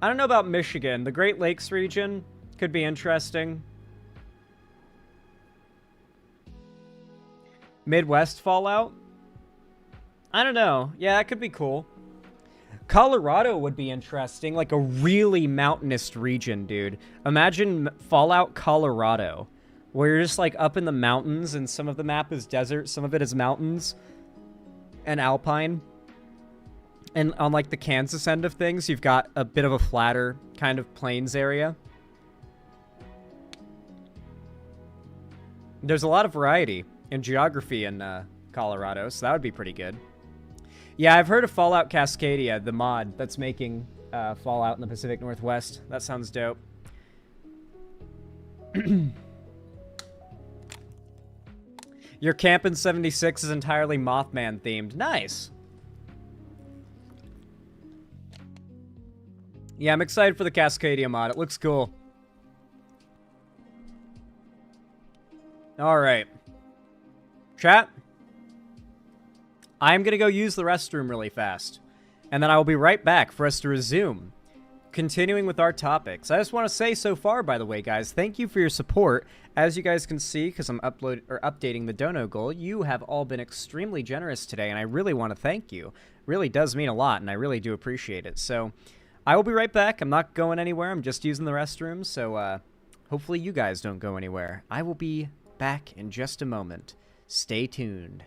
I don't know about Michigan. The Great Lakes region could be interesting. Midwest Fallout? I don't know. Yeah, that could be cool. Colorado would be interesting. Like a really mountainous region, dude. Imagine Fallout Colorado, where you're just like up in the mountains and some of the map is desert, some of it is mountains and alpine. And on like the Kansas end of things, you've got a bit of a flatter kind of plains area. There's a lot of variety in geography in Colorado, so that would be pretty good. Yeah, I've heard of Fallout Cascadia, the mod that's making Fallout in the Pacific Northwest. That sounds dope. Your camp in 76 is entirely Mothman themed. Nice. Yeah, I'm excited for the Cascadia mod. It looks cool. Alright. Chat. I'm going to go use the restroom really fast. And then I will be right back for us to resume. Continuing with our topics. I just want to say so far, by the way, guys, thank you for your support. As you guys can see, because I'm updating the dono goal, you have all been extremely generous today, and I really want to thank you. It really does mean a lot, and I really do appreciate it. So, I will be right back. I'm not going anywhere. I'm just using the restroom, so hopefully you guys don't go anywhere. I will be back in just a moment. Stay tuned.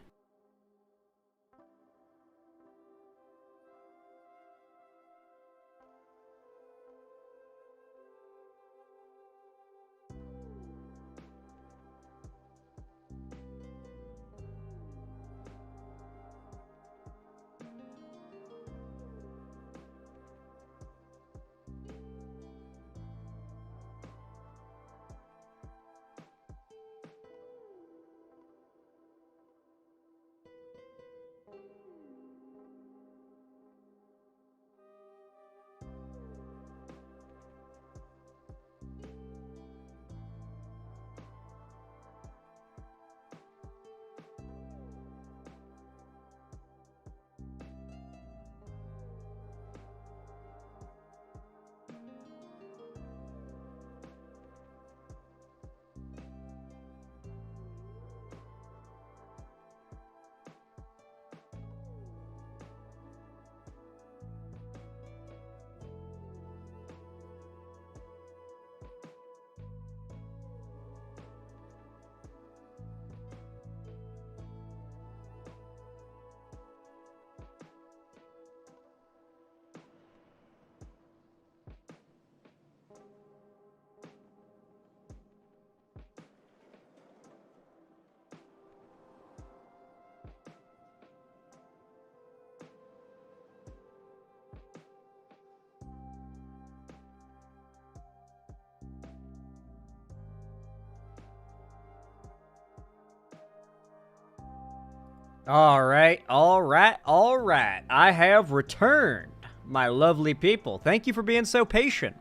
Alright. I have returned, my lovely people. Thank you for being so patient.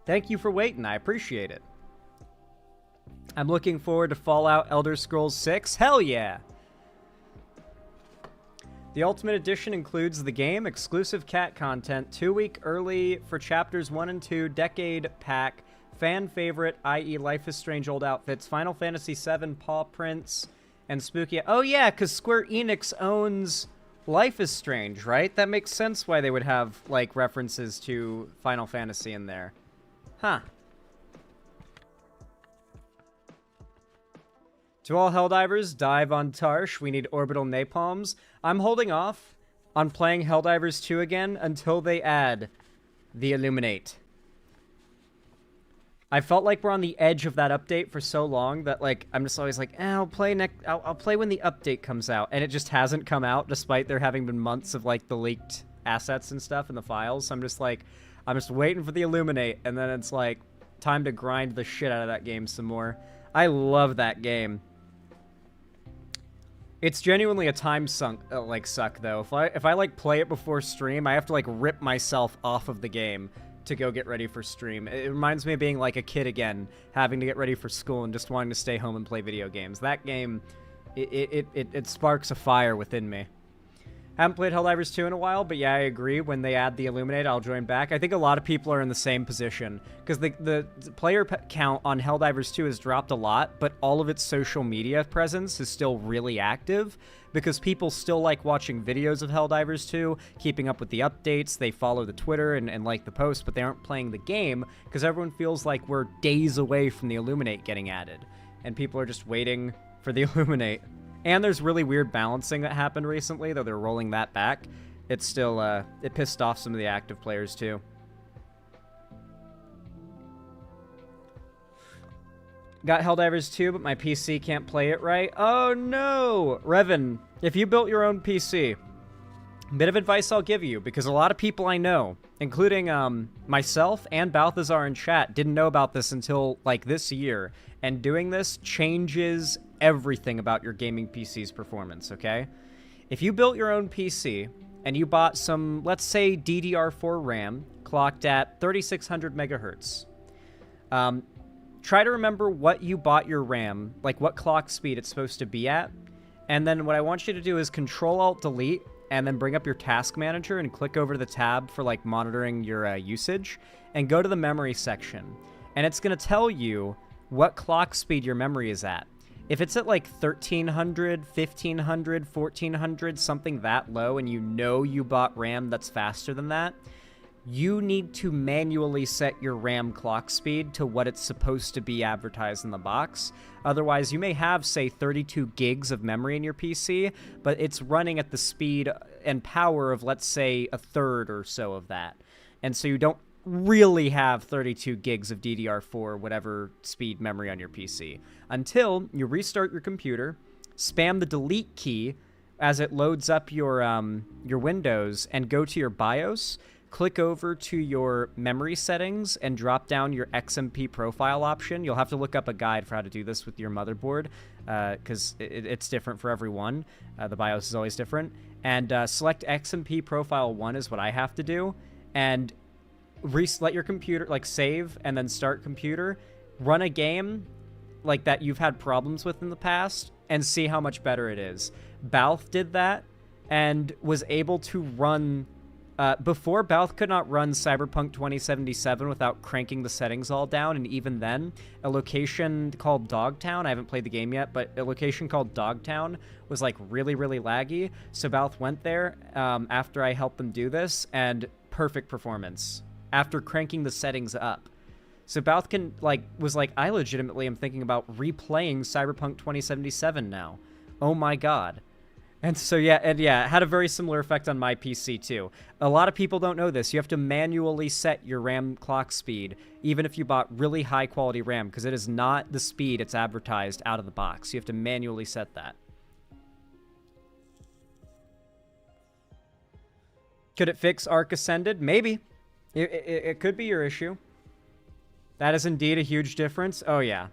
Thank you for waiting. I appreciate it. I'm looking forward to Fallout Elder Scrolls 6. Hell yeah! The Ultimate Edition includes the game, exclusive cat content, 2-week early for Chapters 1 and 2, Decade Pack, fan favorite, i.e. Life is Strange old outfits, Final Fantasy VII, paw prints, and spooky... Oh yeah, because Square Enix owns Life is Strange, right? That makes sense why they would have, like, references to Final Fantasy in there. Huh. To all Helldivers, dive on Tarsh. We need orbital napalms. I'm holding off on playing Helldivers 2 again until they add the Illuminate. I felt like we're on the edge of that update for so long that, like, I'm just always like, I'll play when the update comes out, and it just hasn't come out despite there having been months of, like, the leaked assets and stuff in the files. So I'm just like, I'm just waiting for the Illuminate, and then it's like time to grind the shit out of that game some more. I love that game. It's genuinely a time suck though. If I like play it before stream, I have to like rip myself off of the game to go get ready for stream. It reminds me of being like a kid again, having to get ready for school and just wanting to stay home and play video games. That game, it sparks a fire within me. Haven't played Helldivers 2 in a while, but yeah, I agree. When they add the Illuminate, I'll join back. I think a lot of people are in the same position, because the player count on Helldivers 2 has dropped a lot, but all of its social media presence is still really active, because people still like watching videos of Helldivers 2, keeping up with the updates, they follow the Twitter and like the posts, but they aren't playing the game, because everyone feels like we're days away from the Illuminate getting added, and people are just waiting for the Illuminate. And there's really weird balancing that happened recently, though they're rolling that back. It's still, it pissed off some of the active players, too. Got Helldivers 2, but my PC can't play it right. Oh, no! Revan, if you built your own PC, bit of advice I'll give you, because a lot of people I know, including myself and Balthazar in chat, didn't know about this until, like, this year. And doing this changes everything about your gaming PC's performance, okay? If you built your own PC and you bought some, let's say, DDR4 RAM clocked at 3600 megahertz, try to remember what you bought your RAM, like what clock speed it's supposed to be at, and then what I want you to do is Control-Alt-Delete and then bring up your task manager and click over to the tab for like monitoring your usage and go to the memory section. And it's going to tell you what clock speed your memory is at. If it's at like 1300, 1500, 1400, something that low, and you know you bought RAM that's faster than that, you need to manually set your RAM clock speed to what it's supposed to be advertised in the box. Otherwise, you may have, say, 32 gigs of memory in your PC, but it's running at the speed and power of, let's say, a third or so of that. And so you don't really have 32 gigs of DDR4, whatever speed memory on your PC, until you restart your computer, spam the delete key as it loads up your Windows, and go to your BIOS, click over to your memory settings, and drop down your XMP profile option. You'll have to look up a guide for how to do this with your motherboard, because it's different for everyone. The BIOS is always different. And select XMP profile 1 is what I have to do, and let your computer, like, save and then start computer, run a game like that you've had problems with in the past, and see how much better it is. Balth did that and was able to run before. Balth could not run Cyberpunk 2077 without cranking the settings all down, and even then a location called Dogtown, I haven't played the game yet, but a location called Dogtown was like really laggy, so Balth went there after I helped them do this, and perfect performance after cranking the settings up. So Balth was like, I legitimately am thinking about replaying Cyberpunk 2077 now. Oh my god. And so yeah, it had a very similar effect on my PC too. A lot of people don't know this. You have to manually set your RAM clock speed, even if you bought really high quality RAM, because it is not the speed it's advertised out of the box. You have to manually set that. Could it fix Arc Ascended? Maybe. It could be your issue. That is indeed a huge difference. Oh, yeah.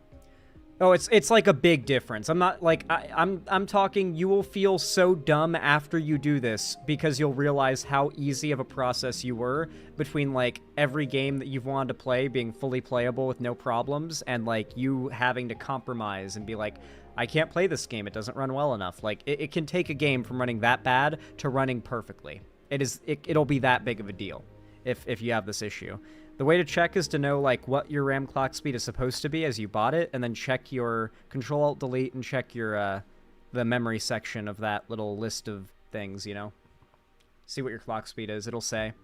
Oh, it's like a big difference. I'm not like I'm talking you will feel so dumb after you do this because you'll realize how easy of a process you were between like every game that you've wanted to play being fully playable with no problems and like you having to compromise and be like, I can't play this game, it doesn't run well enough. Like it can take a game from running that bad to running perfectly. It'll be that big of a deal if you have this issue. The way to check is to know like what your RAM clock speed is supposed to be as you bought it, and then check your Control-Alt-Delete and check your the memory section of that little list of things, you know? See what your clock speed is, it'll say.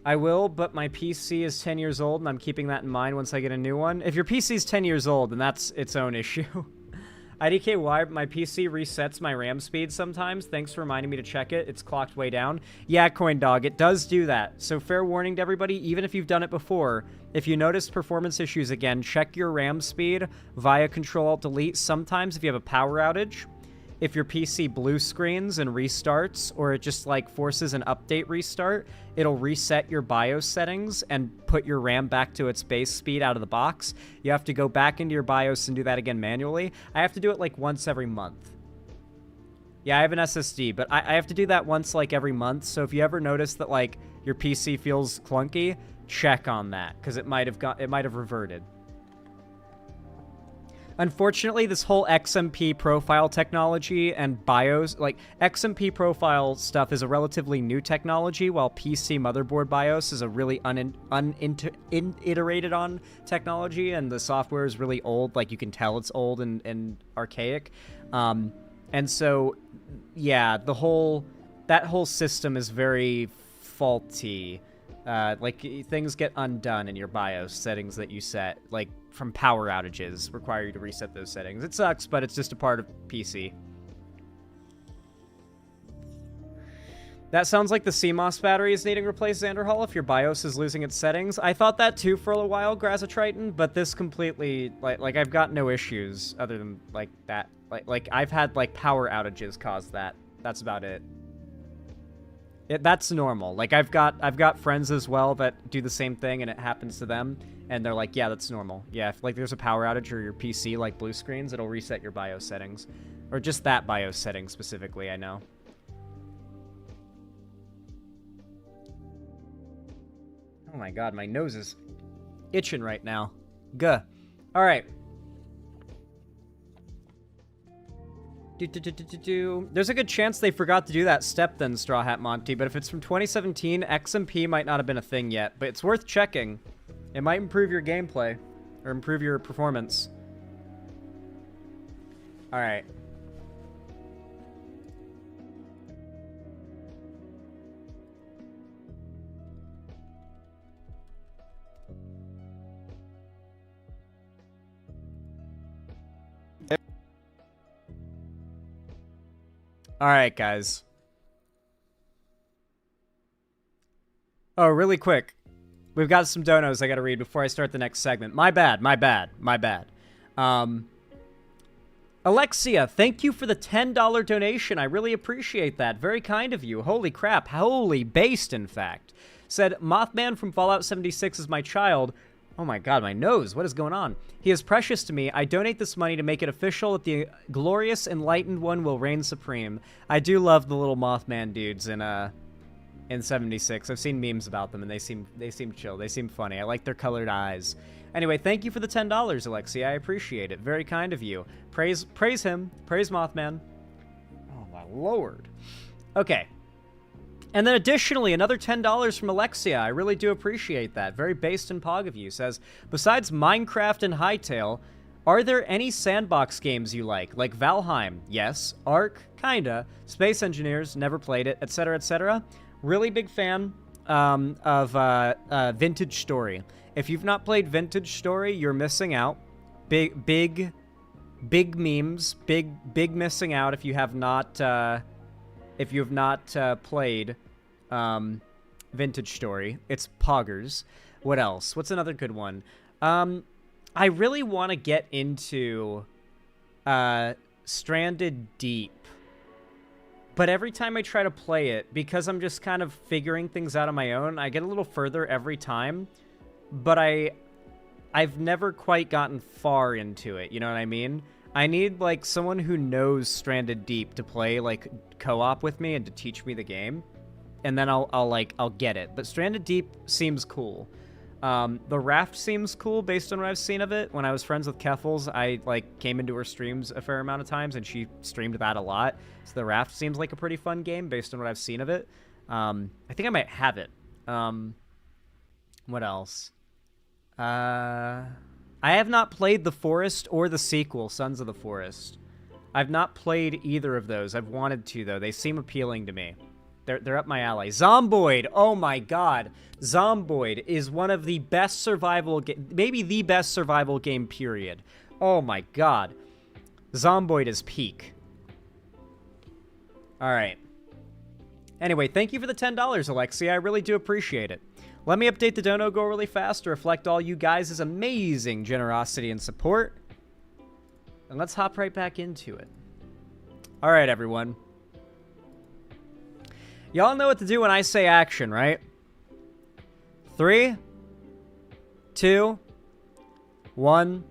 I will, but my PC is 10 years old, and I'm keeping that in mind once I get a new one. If your PC is 10 years old, then that's its own issue. IDKY, my PC resets my RAM speed sometimes. Thanks for reminding me to check it. It's clocked way down. Yeah, CoinDog, it does do that. So fair warning to everybody, even if you've done it before, if you notice performance issues again, check your RAM speed via Control-Alt-Delete. Sometimes if you have a power outage, if your PC blue screens and restarts, or it just like forces an update restart, it'll reset your BIOS settings and put your RAM back to its base speed out of the box. You have to go back into your BIOS and do that again manually. I have to do it like once every month. Yeah, I have an SSD, but I have to do that once like every month. So if you ever notice that like your PC feels clunky, check on that because it might have reverted. Unfortunately, this whole XMP profile technology and BIOS, like XMP profile stuff is a relatively new technology, while PC motherboard BIOS is a really uniterated on technology, and the software is really old. Like you can tell it's old and archaic. And so, yeah, that whole system is very faulty. Like things get undone in your BIOS settings that you set, like from power outages require you to reset those settings. It sucks, but it's just a part of PC. That sounds like the CMOS battery is needing replaced, Xanderhall, if your BIOS is losing its settings. I thought that too for a while, Grazitriton, but this completely, like I've got no issues other than like that. Like I've had like power outages cause that. That's about it. That's normal. Like I've got friends as well that do the same thing and it happens to them and they're like, yeah, that's normal. Yeah, if like there's a power outage or your PC like blue screens, it'll reset your BIOS settings. Or just that BIOS setting specifically, I know. Oh my god, my nose is itching right now. Guh. Alright. There's a good chance they forgot to do that step then, Straw Hat Monty, but if it's from 2017, XMP might not have been a thing yet, but it's worth checking. It might improve your gameplay, or improve your performance. Alright. Alright, guys. Oh, really quick. We've got some donos I gotta read before I start the next segment. My bad. Alexia, thank you for the $10 donation. I really appreciate that. Very kind of you. Holy crap. Holy based, in fact. Said, Mothman from Fallout 76 is my child. Oh my god, my nose. What is going on? He is precious to me. I donate this money to make it official that the glorious enlightened one will reign supreme. I do love the little Mothman dudes in 76. I've seen memes about them and they seem chill. They seem funny. I like their colored eyes. Anyway, thank you for the $10, Alexia. I appreciate it. Very kind of you. Praise him. Praise Mothman. Oh my lord. Okay. And then additionally, another $10 from Alexia. I really do appreciate that. Very based and pog of you. Says, besides Minecraft and Hytale, are there any sandbox games you like? Like Valheim? Yes. Ark? Kinda. Space Engineers? Never played it. Etc. etc. Really big fan of Vintage Story. If you've not played Vintage Story, you're missing out. Big memes. Big missing out if you have not played Vintage Story. It's poggers. What else? What's another good one? I really want to get into Stranded Deep. But every time I try to play it, because I'm just kind of figuring things out on my own, I get a little further every time. But I've never quite gotten far into it, you know what I mean? I need, like, someone who knows Stranded Deep to play, like, co-op with me and to teach me the game. And then I'll get it. But Stranded Deep seems cool. The Raft seems cool based on what I've seen of it. When I was friends with Keffels, I, like, came into her streams a fair amount of times, and she streamed that a lot. So the Raft seems like a pretty fun game based on what I've seen of it. I think I might have it. What else? I have not played The Forest or the sequel, Sons of the Forest. I've not played either of those. I've wanted to, though. They seem appealing to me. They're up my alley. Zomboid! Oh my god. Zomboid is one of the best survival maybe the best survival game, period. Oh my god. Zomboid is peak. Alright. Anyway, thank you for the $10, Alexia. I really do appreciate it. Let me update the dono goal really fast to reflect all you guys' amazing generosity and support. And let's hop right back into it. Alright, everyone. Y'all know what to do when I say action, right? 3, 2, 1,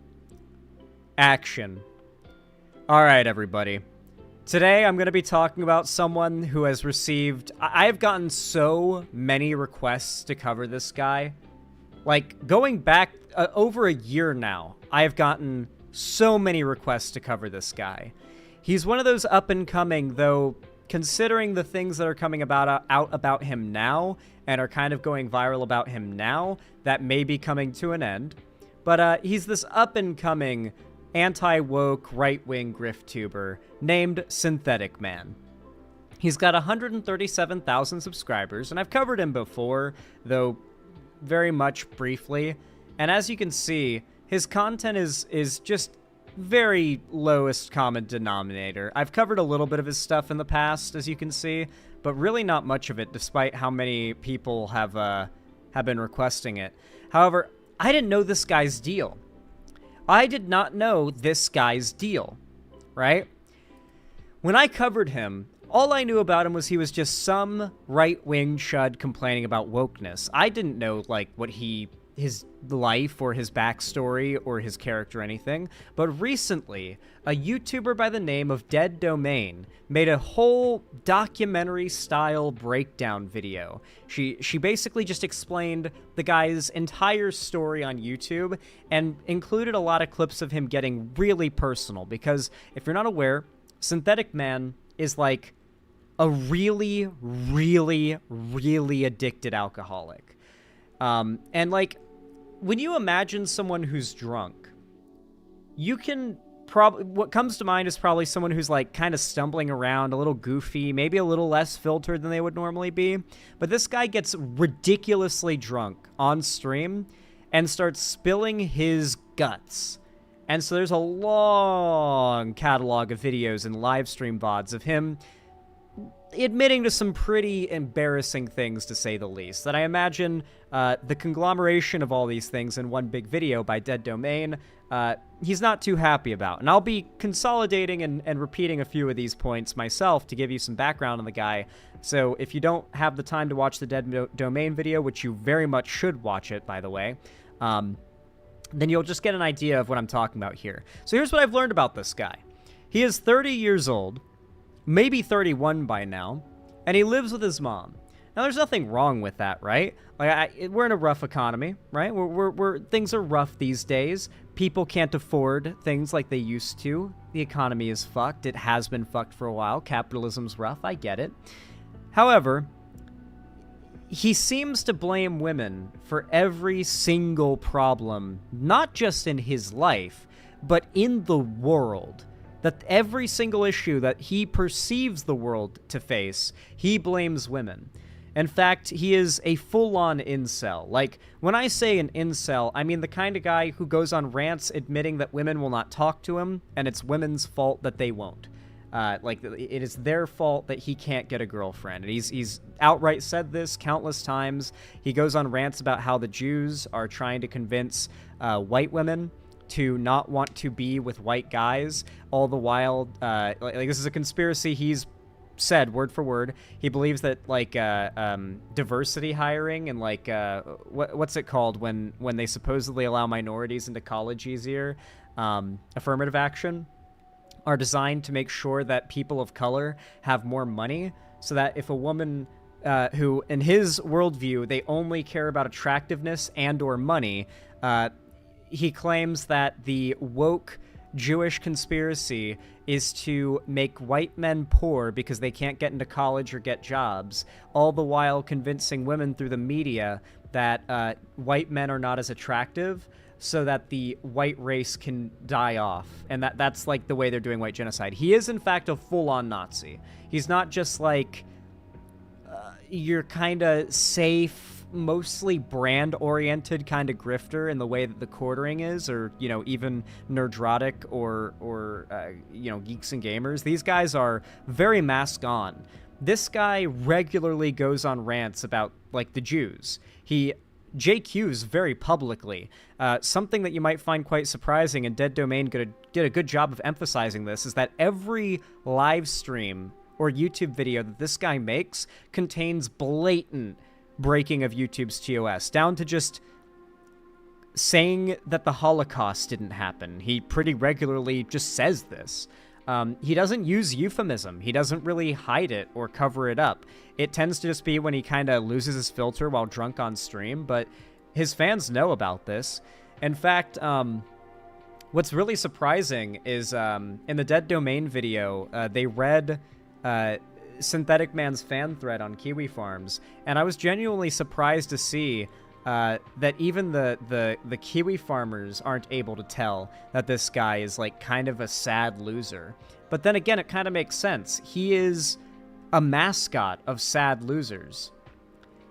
action. Alright, everybody. Today, I'm going to be talking about someone who has received... I've gotten so many requests to cover this guy. Like, going back over a year now, I've gotten so many requests to cover this guy. He's one of those up-and-coming, though, considering the things that are coming out about him now, and are kind of going viral about him now, that may be coming to an end. But he's this up-and-coming... anti-woke, right-wing grift-tuber named Synthetic Man. He's got 137,000 subscribers, and I've covered him before, though very much briefly. And as you can see, his content is just very lowest common denominator. I've covered a little bit of his stuff in the past, as you can see, but really not much of it, despite how many people have been requesting it. However, I didn't know this guy's deal. I did not know this guy's deal, right? When I covered him, all I knew about him was he was just some right-wing chud complaining about wokeness. I didn't know, like, what his life or his backstory or his character or anything. But recently, a YouTuber by the name of Dead Domain made a whole documentary-style breakdown video. She basically just explained the guy's entire story on YouTube and included a lot of clips of him getting really personal. Because if you're not aware, Synthetic Man is like a really, really, really addicted alcoholic. And like, when you imagine someone who's drunk, you can probably, what comes to mind is probably someone who's like kind of stumbling around, a little goofy, maybe a little less filtered than they would normally be. But this guy gets ridiculously drunk on stream and starts spilling his guts. And so there's a long catalog of videos and live stream VODs of him admitting to some pretty embarrassing things, to say the least, that I imagine the conglomeration of all these things in one big video by Dead Domain, he's not too happy about. And I'll be consolidating and repeating a few of these points myself to give you some background on the guy. So if you don't have the time to watch the Dead Domain video, which you very much should watch it, by the way, then you'll just get an idea of what I'm talking about here. So here's what I've learned about this guy. He is 30 years old, maybe 31 by now, and he lives with his mom. Now, there's nothing wrong with that, right? Like, we're in a rough economy, right? Things are rough these days. People can't afford things like they used to. The economy is fucked. It has been fucked for a while. Capitalism's rough. I get it. However, he seems to blame women for every single problem, not just in his life, but in the world. That every single issue that he perceives the world to face, he blames women. In fact, he is a full-on incel. Like, when I say an incel, I mean the kind of guy who goes on rants admitting that women will not talk to him, and it's women's fault that they won't. Like, it is their fault that he can't get a girlfriend. And he's outright said this countless times. He goes on rants about how the Jews are trying to convince white women to not want to be with white guys, all the while, like this is a conspiracy he's said word for word, he believes that like diversity hiring and like what's it called when they supposedly allow minorities into college easier, affirmative action, are designed to make sure that people of color have more money, so that if a woman who, in his worldview, they only care about attractiveness and or money, he claims that the woke Jewish conspiracy is to make white men poor because they can't get into college or get jobs, all the while convincing women through the media that white men are not as attractive, so that the white race can die off. And that's like the way they're doing white genocide. He is in fact a full-on Nazi. He's not just like your kind of safe, mostly brand-oriented kind of grifter in the way that the Quartering is, or, you know, even Nerdrotic or you know, Geeks and Gamers. These guys are very mask on. This guy regularly goes on rants about, like, the Jews. He JQs very publicly. Something that you might find quite surprising, and Dead Domain did a good job of emphasizing this, is that every live stream or YouTube video that this guy makes contains blatant breaking of YouTube's TOS, down to just saying that the Holocaust didn't happen. He pretty regularly just says this. He doesn't use euphemism. He doesn't really hide it or cover it up. It tends to just be when he kind of loses his filter while drunk on stream, but his fans know about this. In fact, what's really surprising is in the Dead Domain video, they read Synthetic Man's fan thread on Kiwi Farms, and I was genuinely surprised to see that even the Kiwi farmers aren't able to tell that this guy is like kind of a sad loser. But then again, it kind of makes sense. He is a mascot of sad losers.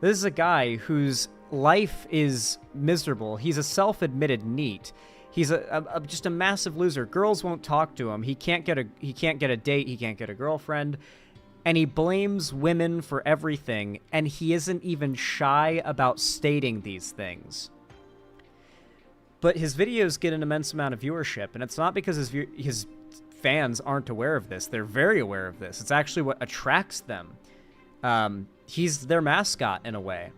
This is a guy whose life is miserable. He's a self-admitted NEET. He's just a massive loser. Girls won't talk to him. He can't get a date. He can't get a girlfriend. And he blames women for everything, and he isn't even shy about stating these things. But his videos get an immense amount of viewership, and it's not because his fans aren't aware of this. They're very aware of this. It's actually what attracts them. He's their mascot, in a way.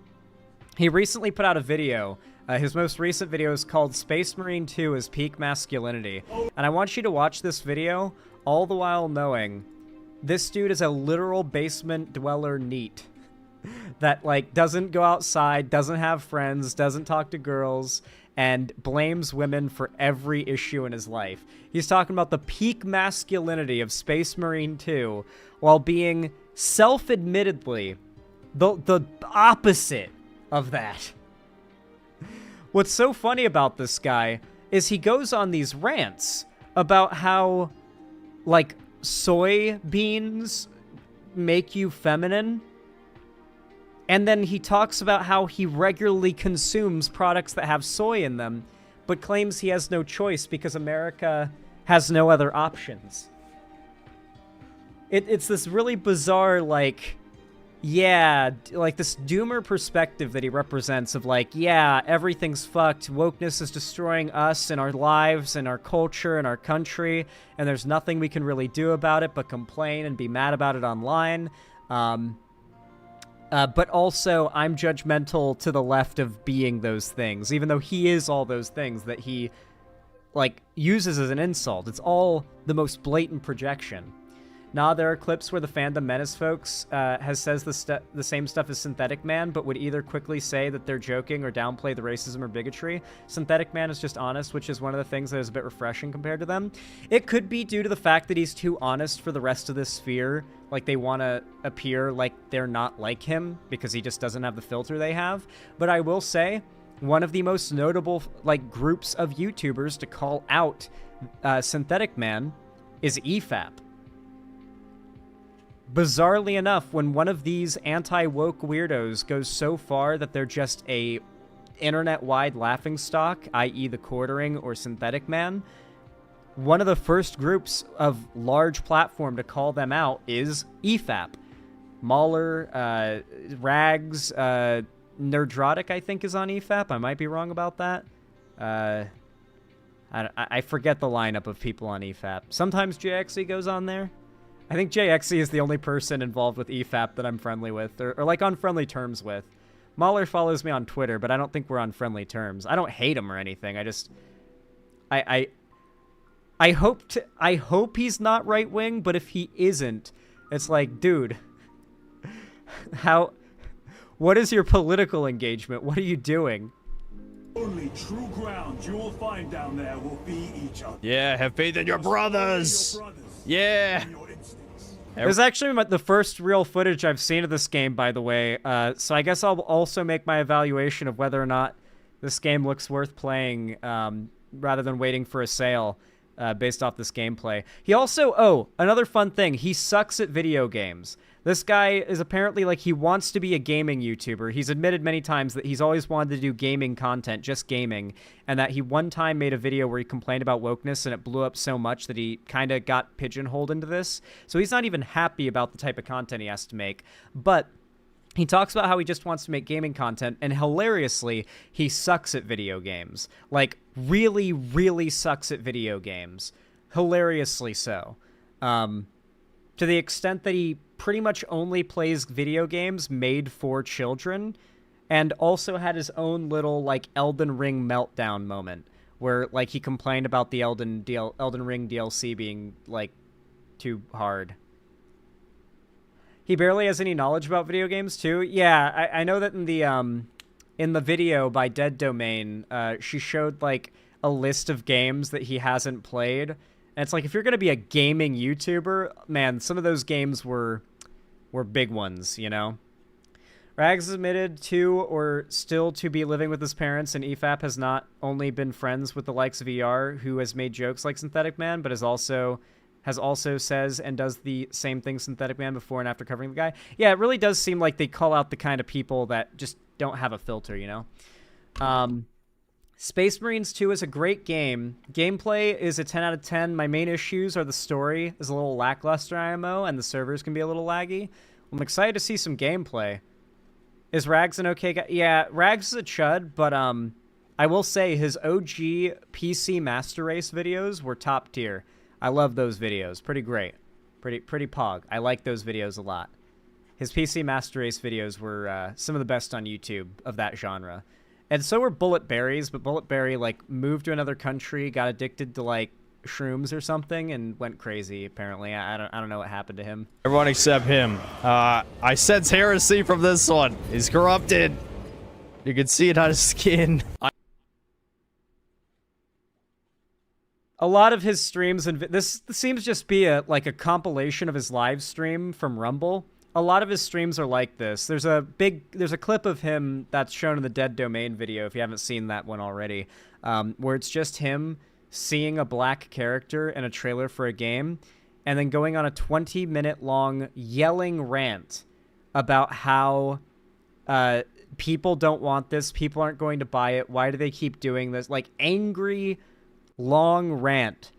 He recently put out a video. His most recent video is called Space Marine 2 is Peak Masculinity. And I want you to watch this video, all the while knowing this dude is a literal basement dweller NEET that, like, doesn't go outside, doesn't have friends, doesn't talk to girls, and blames women for every issue in his life. He's talking about the peak masculinity of Space Marine 2 while being self-admittedly the opposite of that. What's so funny about this guy is he goes on these rants about how, like, soybeans make you feminine, and then he talks about how he regularly consumes products that have soy in them, but claims he has no choice because America has no other options. It's this really bizarre, like, yeah, like this doomer perspective that he represents of like, yeah, everything's fucked. Wokeness is destroying us and our lives and our culture and our country, and there's nothing we can really do about it but complain and be mad about it online. But also, I'm judgmental to the left of being those things, even though he is all those things that he, like, uses as an insult. It's all the most blatant projection. Nah, there are clips where the Fandom Menace folks says the same stuff as Synthetic Man, but would either quickly say that they're joking or downplay the racism or bigotry. Synthetic Man is just honest, which is one of the things that is a bit refreshing compared to them. It could be due to the fact that he's too honest for the rest of this sphere. Like, they want to appear like they're not like him because he just doesn't have the filter they have. But I will say, one of the most notable, like, groups of YouTubers to call out Synthetic Man is EFAP. Bizarrely enough, when one of these anti-woke weirdos goes so far that they're just a internet-wide laughingstock, i.e. the Quartering or Synthetic Man, one of the first groups of large platform to call them out is EFAP. Mauler, Rags, Nerdrotic, I think, is on EFAP. I might be wrong about that. I forget the lineup of people on EFAP. Sometimes JXE goes on there. I think JXE is the only person involved with EFAP that I'm friendly with, or like on friendly terms with. Mahler follows me on Twitter, but I don't think we're on friendly terms. I don't hate him or anything. I just, I hope he's not right wing, but if he isn't, it's like, dude, what is your political engagement? What are you doing? Only true ground you will find down there will be each other. Yeah, have faith in your brothers. Yeah. It was actually the first real footage I've seen of this game, by the way. So I guess I'll also make my evaluation of whether or not this game looks worth playing, rather than waiting for a sale, based off this gameplay. He also, another fun thing, he sucks at video games. This guy is apparently, like, he wants to be a gaming YouTuber. He's admitted many times that he's always wanted to do gaming content, just gaming, and that he one time made a video where he complained about wokeness and it blew up so much that he kind of got pigeonholed into this. So he's not even happy about the type of content he has to make. But he talks about how he just wants to make gaming content, and hilariously, he sucks at video games. Like, really, really sucks at video games. Hilariously so. To the extent that he pretty much only plays video games made for children, and also had his own little, like, Elden Ring meltdown moment, where, like, he complained about the Elden Ring DLC being, like, too hard. He barely has any knowledge about video games, too. Yeah, I know that in the video by Dead Domain, she showed, like, a list of games that he hasn't played. And it's like, if you're going to be a gaming YouTuber, man, some of those games were big ones, you know? Rags is admitted to or still to be living with his parents, and EFAP has not only been friends with the likes of ER, who has made jokes like Synthetic Man, but has also says and does the same thing Synthetic Man before and after covering the guy. Yeah, it really does seem like they call out the kind of people that just don't have a filter, you know? Space Marines 2 is a great game. Gameplay is a 10 out of 10. My main issues are the story is a little lackluster IMO, and the servers can be a little laggy. I'm excited to see some gameplay. Is Rags an okay guy? Yeah, Rags is a chud, but I will say his OG PC Master Race videos were top tier. I love those videos. Pretty great. Pretty pog. I like those videos a lot. His PC Master Race videos were some of the best on YouTube of that genre. And so were Bullet Berries, but Bullet Berry, like, moved to another country, got addicted to, like, shrooms or something, and went crazy, apparently. I don't know what happened to him. Everyone except him. I sense heresy from this one. He's corrupted. You can see it on his skin. A lot of his streams, and this seems just be a compilation of his live stream from Rumble. A lot of his streams are like this. There's a clip of him that's shown in the Dead Domain video, if you haven't seen that one already, where it's just him seeing a black character in a trailer for a game, and then going on a 20-minute long yelling rant about how people don't want this, people aren't going to buy it, why do they keep doing this? Like, angry, long rant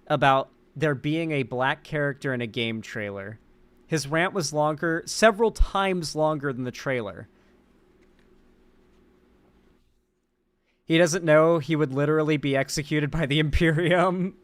about there being a black character in a game trailer. His rant was longer, several times longer than the trailer. He doesn't know he would literally be executed by the Imperium.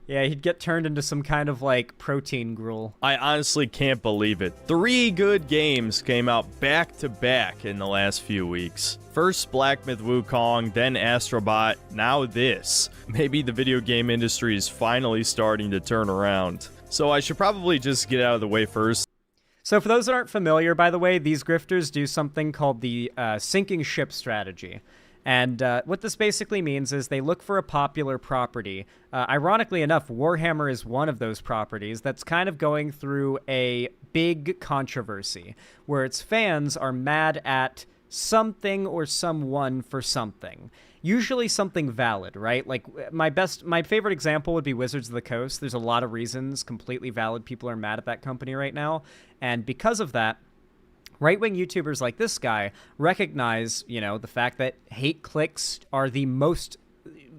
Yeah, he'd get turned into some kind of, like, protein gruel. I honestly can't believe it. 3 good games came out back-to-back in the last few weeks. First Black Myth Wukong, then Astrobot, now this. Maybe the video game industry is finally starting to turn around. So I should probably just get out of the way first. So for those that aren't familiar, by the way, these grifters do something called the sinking ship strategy. And what this basically means is they look for a popular property. Ironically enough, Warhammer is one of those properties that's kind of going through a big controversy, where its fans are mad at something or someone for something. Usually something valid, right? Like, my favorite example would be Wizards of the Coast. There's a lot of reasons, completely valid, people are mad at that company right now. And because of that, right-wing YouTubers like this guy recognize, you know, the fact that hate clicks are the most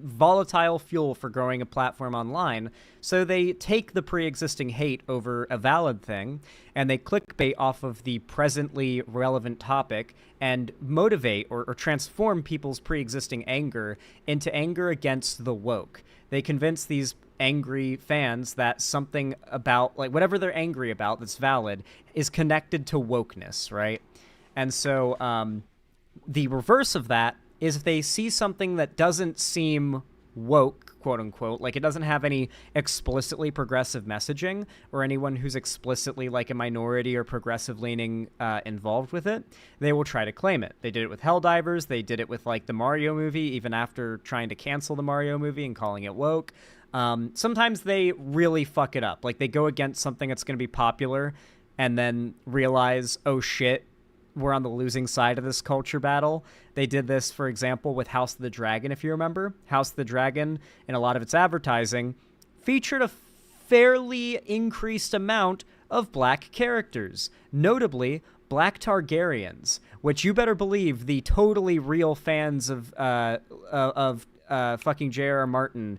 volatile fuel for growing a platform online. So they take the pre-existing hate over a valid thing, and they clickbait off of the presently relevant topic and motivate or transform people's pre-existing anger into anger against the woke. They convince these angry fans that something about, like, whatever they're angry about that's valid is connected to wokeness, right? And so the reverse of that is if they see something that doesn't seem woke, quote unquote, like it doesn't have any explicitly progressive messaging or anyone who's explicitly like a minority or progressive leaning involved with it, they will try to claim it. They did it with Helldivers. They did it with like the Mario movie, even after trying to cancel the Mario movie and calling it woke. Sometimes they really fuck it up. Like they go against something that's going to be popular and then realize, oh shit, we're on the losing side of this culture battle. They did this, for example, with House of the Dragon, if you remember. House of the Dragon, in a lot of its advertising, featured a fairly increased amount of black characters, notably black Targaryens, which you better believe the totally real fans of fucking J.R.R. Martin,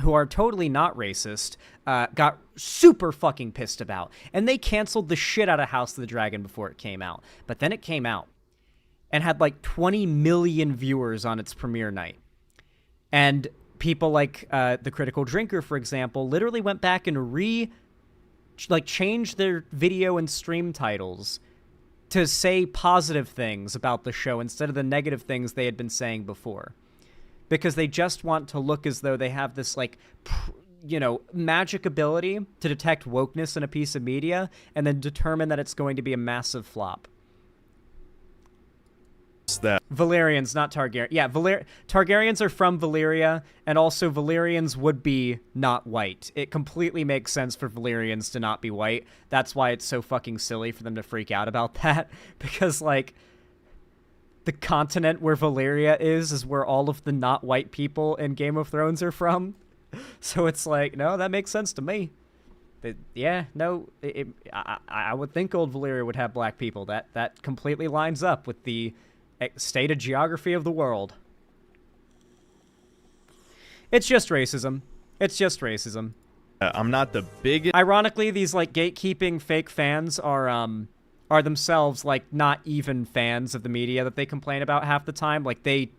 who are totally not racist, got super fucking pissed about. And they canceled the shit out of House of the Dragon before it came out. But then it came out and had like 20 million viewers on its premiere night. And people like The Critical Drinker, for example, literally went back and changed their video and stream titles to say positive things about the show instead of the negative things they had been saying before. Because they just want to look as though they have this, like, magic ability to detect wokeness in a piece of media and then determine that it's going to be a massive flop. That Valyrians, not Targaryen. Yeah, Targaryens are from Valyria, and also Valyrians would be not white. It completely makes sense for Valyrians to not be white. That's why it's so fucking silly for them to freak out about that, because, like, the continent where Valyria is where all of the not white people in Game of Thrones are from. So it's like, no, that makes sense to me. I would think old Valyria would have black people. That completely lines up with the stated geography of the world. It's just racism. It's just racism. I'm not the biggest... Ironically, these, like, gatekeeping fake fans are themselves, like, not even fans of the media that they complain about half the time. Like, they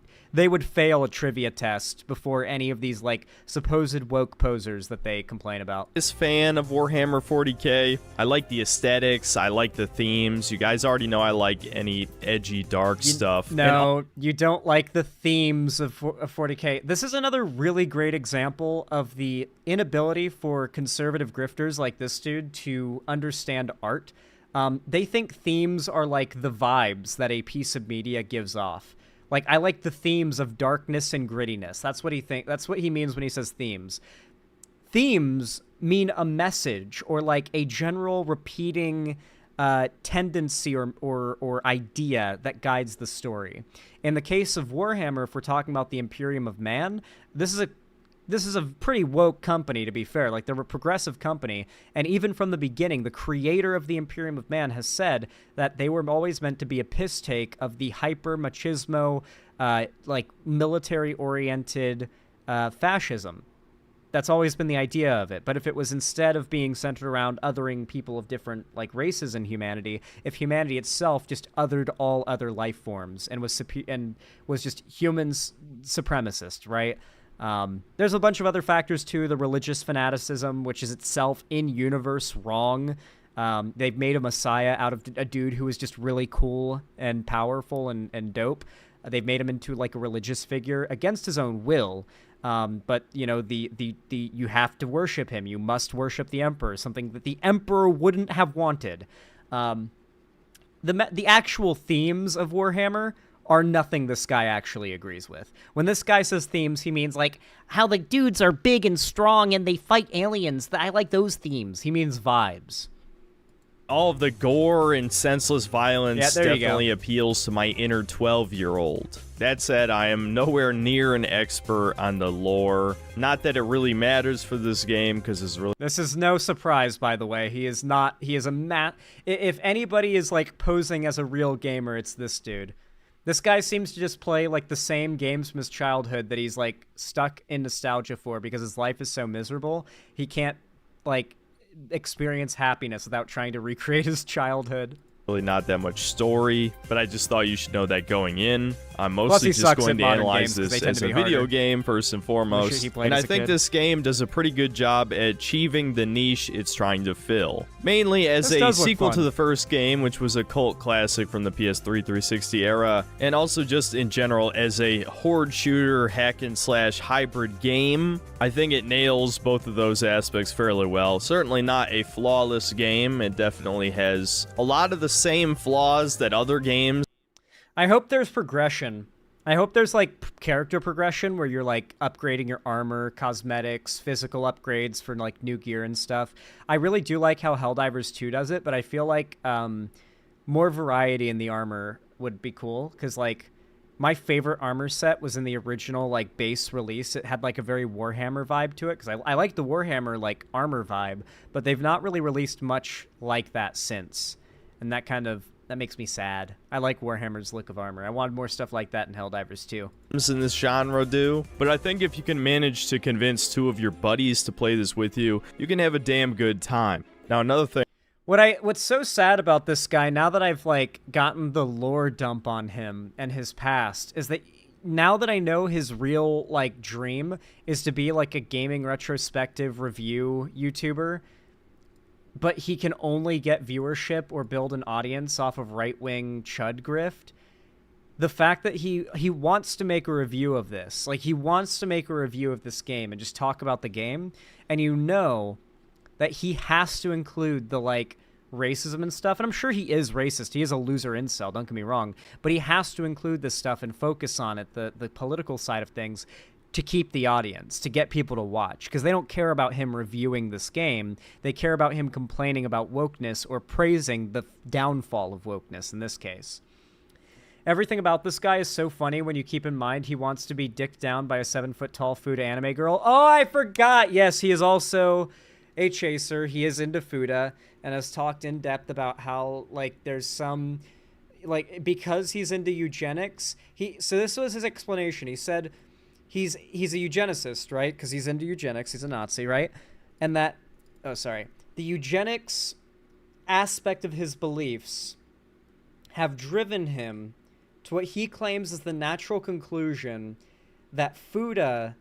would fail a trivia test before any of these, like, supposed woke posers that they complain about. This fan of Warhammer 40k. I like the aesthetics. I like the themes. You guys already know I like any edgy, dark stuff. No, you don't like the themes of 40k. This is another really great example of the inability for conservative grifters like this dude to understand art. They think themes are like the vibes that a piece of media gives off. Like, I like the themes of darkness and grittiness. That's what he means when he says themes. Themes mean a message or like a general repeating tendency or idea that guides the story. In the case of Warhammer, if we're talking about the Imperium of Man, this is a pretty woke company, to be fair. Like, they're a progressive company, and even from the beginning, the creator of the Imperium of Man has said that they were always meant to be a piss take of the hyper machismo, like, military-oriented fascism. That's always been the idea of it. But if it was instead of being centered around othering people of different, like, races in humanity, if humanity itself just othered all other life forms and was just humans supremacist, right? There's a bunch of other factors too. The religious fanaticism, which is itself in universe wrong. They've made a messiah out of a dude who is just really cool and powerful and dope. They've made him into like a religious figure against his own will. But you know, the you have to worship him. You must worship the emperor, something that the emperor wouldn't have wanted. The actual themes of Warhammer are nothing this guy actually agrees with. When this guy says themes, he means like how the dudes are big and strong and they fight aliens. I like those themes. He means vibes. All of the gore and senseless violence definitely appeals to my inner 12-year-old. That said, I am nowhere near an expert on the lore. Not that it really matters for this game, because it's really... This is no surprise, by the way. He is not... He is a If anybody is, like, posing as a real gamer, it's this dude. This guy seems to just play, like, the same games from his childhood that he's, like, stuck in nostalgia for because his life is so miserable. He can't, like, experience happiness without trying to recreate his childhood. really not that much story, but I just thought you should know that going in. I'm mostly just going to analyze this as a video game first and foremost, and I think this game does a pretty good job at achieving the niche it's trying to fill. Mainly as a sequel to the first game, which was a cult classic from the PS3 360 era, and also just in general as a horde shooter hack and slash hybrid game. I think it nails both of those aspects fairly well. Certainly not a flawless game. It definitely has a lot of the same flaws that other games. I hope there's progression. I hope there's, like, character progression where you're, like, upgrading your armor, cosmetics, physical upgrades for, like, new gear and stuff. I really do like how Helldivers 2 does it, but I feel like more variety in the armor would be cool, because, like, my favorite armor set was in the original, like, base release. It had, like, a very Warhammer vibe to it, because I like the Warhammer, like, armor vibe, but they've not really released much like that since, and that makes me sad. I like Warhammer's look of armor. I wanted more stuff like that in Helldivers 2. In this genre do, but I think if you can manage to convince 2 of your buddies to play this with you, you can have a damn good time. Now, another thing. What's so sad about this guy, now that I've, like, gotten the lore dump on him and his past, is that now that I know his real, like, dream is to be, like, a gaming retrospective review YouTuber, but he can only get viewership or build an audience off of right-wing Chud grift. The fact that he wants to make a review of this, like, he wants to make a review of this game and just talk about the game, and you know that he has to include the, like, racism and stuff, and I'm sure he is racist. He is a loser incel, don't get me wrong, but he has to include this stuff and focus on it, the political side of things, to keep the audience, to get people to watch, because they don't care about him reviewing this game. They care about him complaining about wokeness or praising the downfall of wokeness in this case. Everything about this guy is so funny when you keep in mind he wants to be dicked down by a 7-foot-tall Fuda anime girl. Oh, I forgot! Yes, he is also a chaser. He is into Fuda and has talked in depth about how, like, there's some, like, because he's into eugenics, so this was his explanation. He said he's a eugenicist, right? Because he's into eugenics. He's a Nazi, right? And that, the eugenics aspect of his beliefs have driven him to what he claims is the natural conclusion that Fuda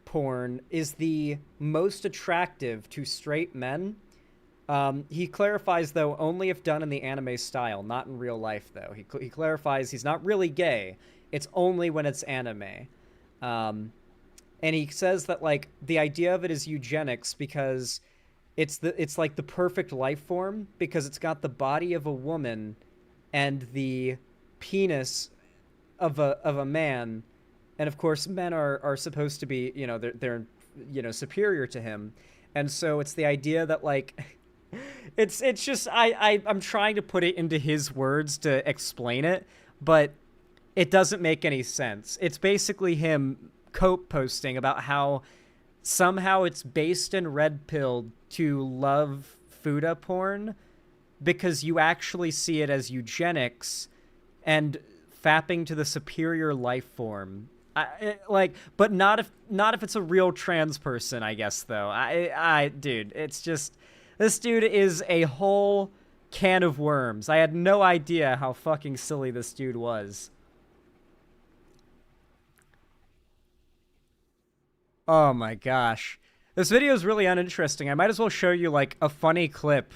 porn is the most attractive to straight men. He clarifies, though, only if done in the anime style, not in real life, though. He clarifies he's not really gay. It's only when it's anime. And he says that, like, the idea of it is eugenics because it's like the perfect life form, because it's got the body of a woman and the penis of a man, and of course men are supposed to be, you know, they're you know, superior to him, and so it's the idea that, like, it's just I'm trying to put it into his words to explain it, but it doesn't make any sense. It's basically him posting about how somehow it's based in red pilled to love Fuda porn because you actually see it as eugenics and fapping to the superior life form. But not if it's a real trans person, I guess, though. Dude, it's just, this dude is a whole can of worms. I had no idea how fucking silly this dude was. Oh my gosh. This video is really uninteresting. I might as well show you, like, a funny clip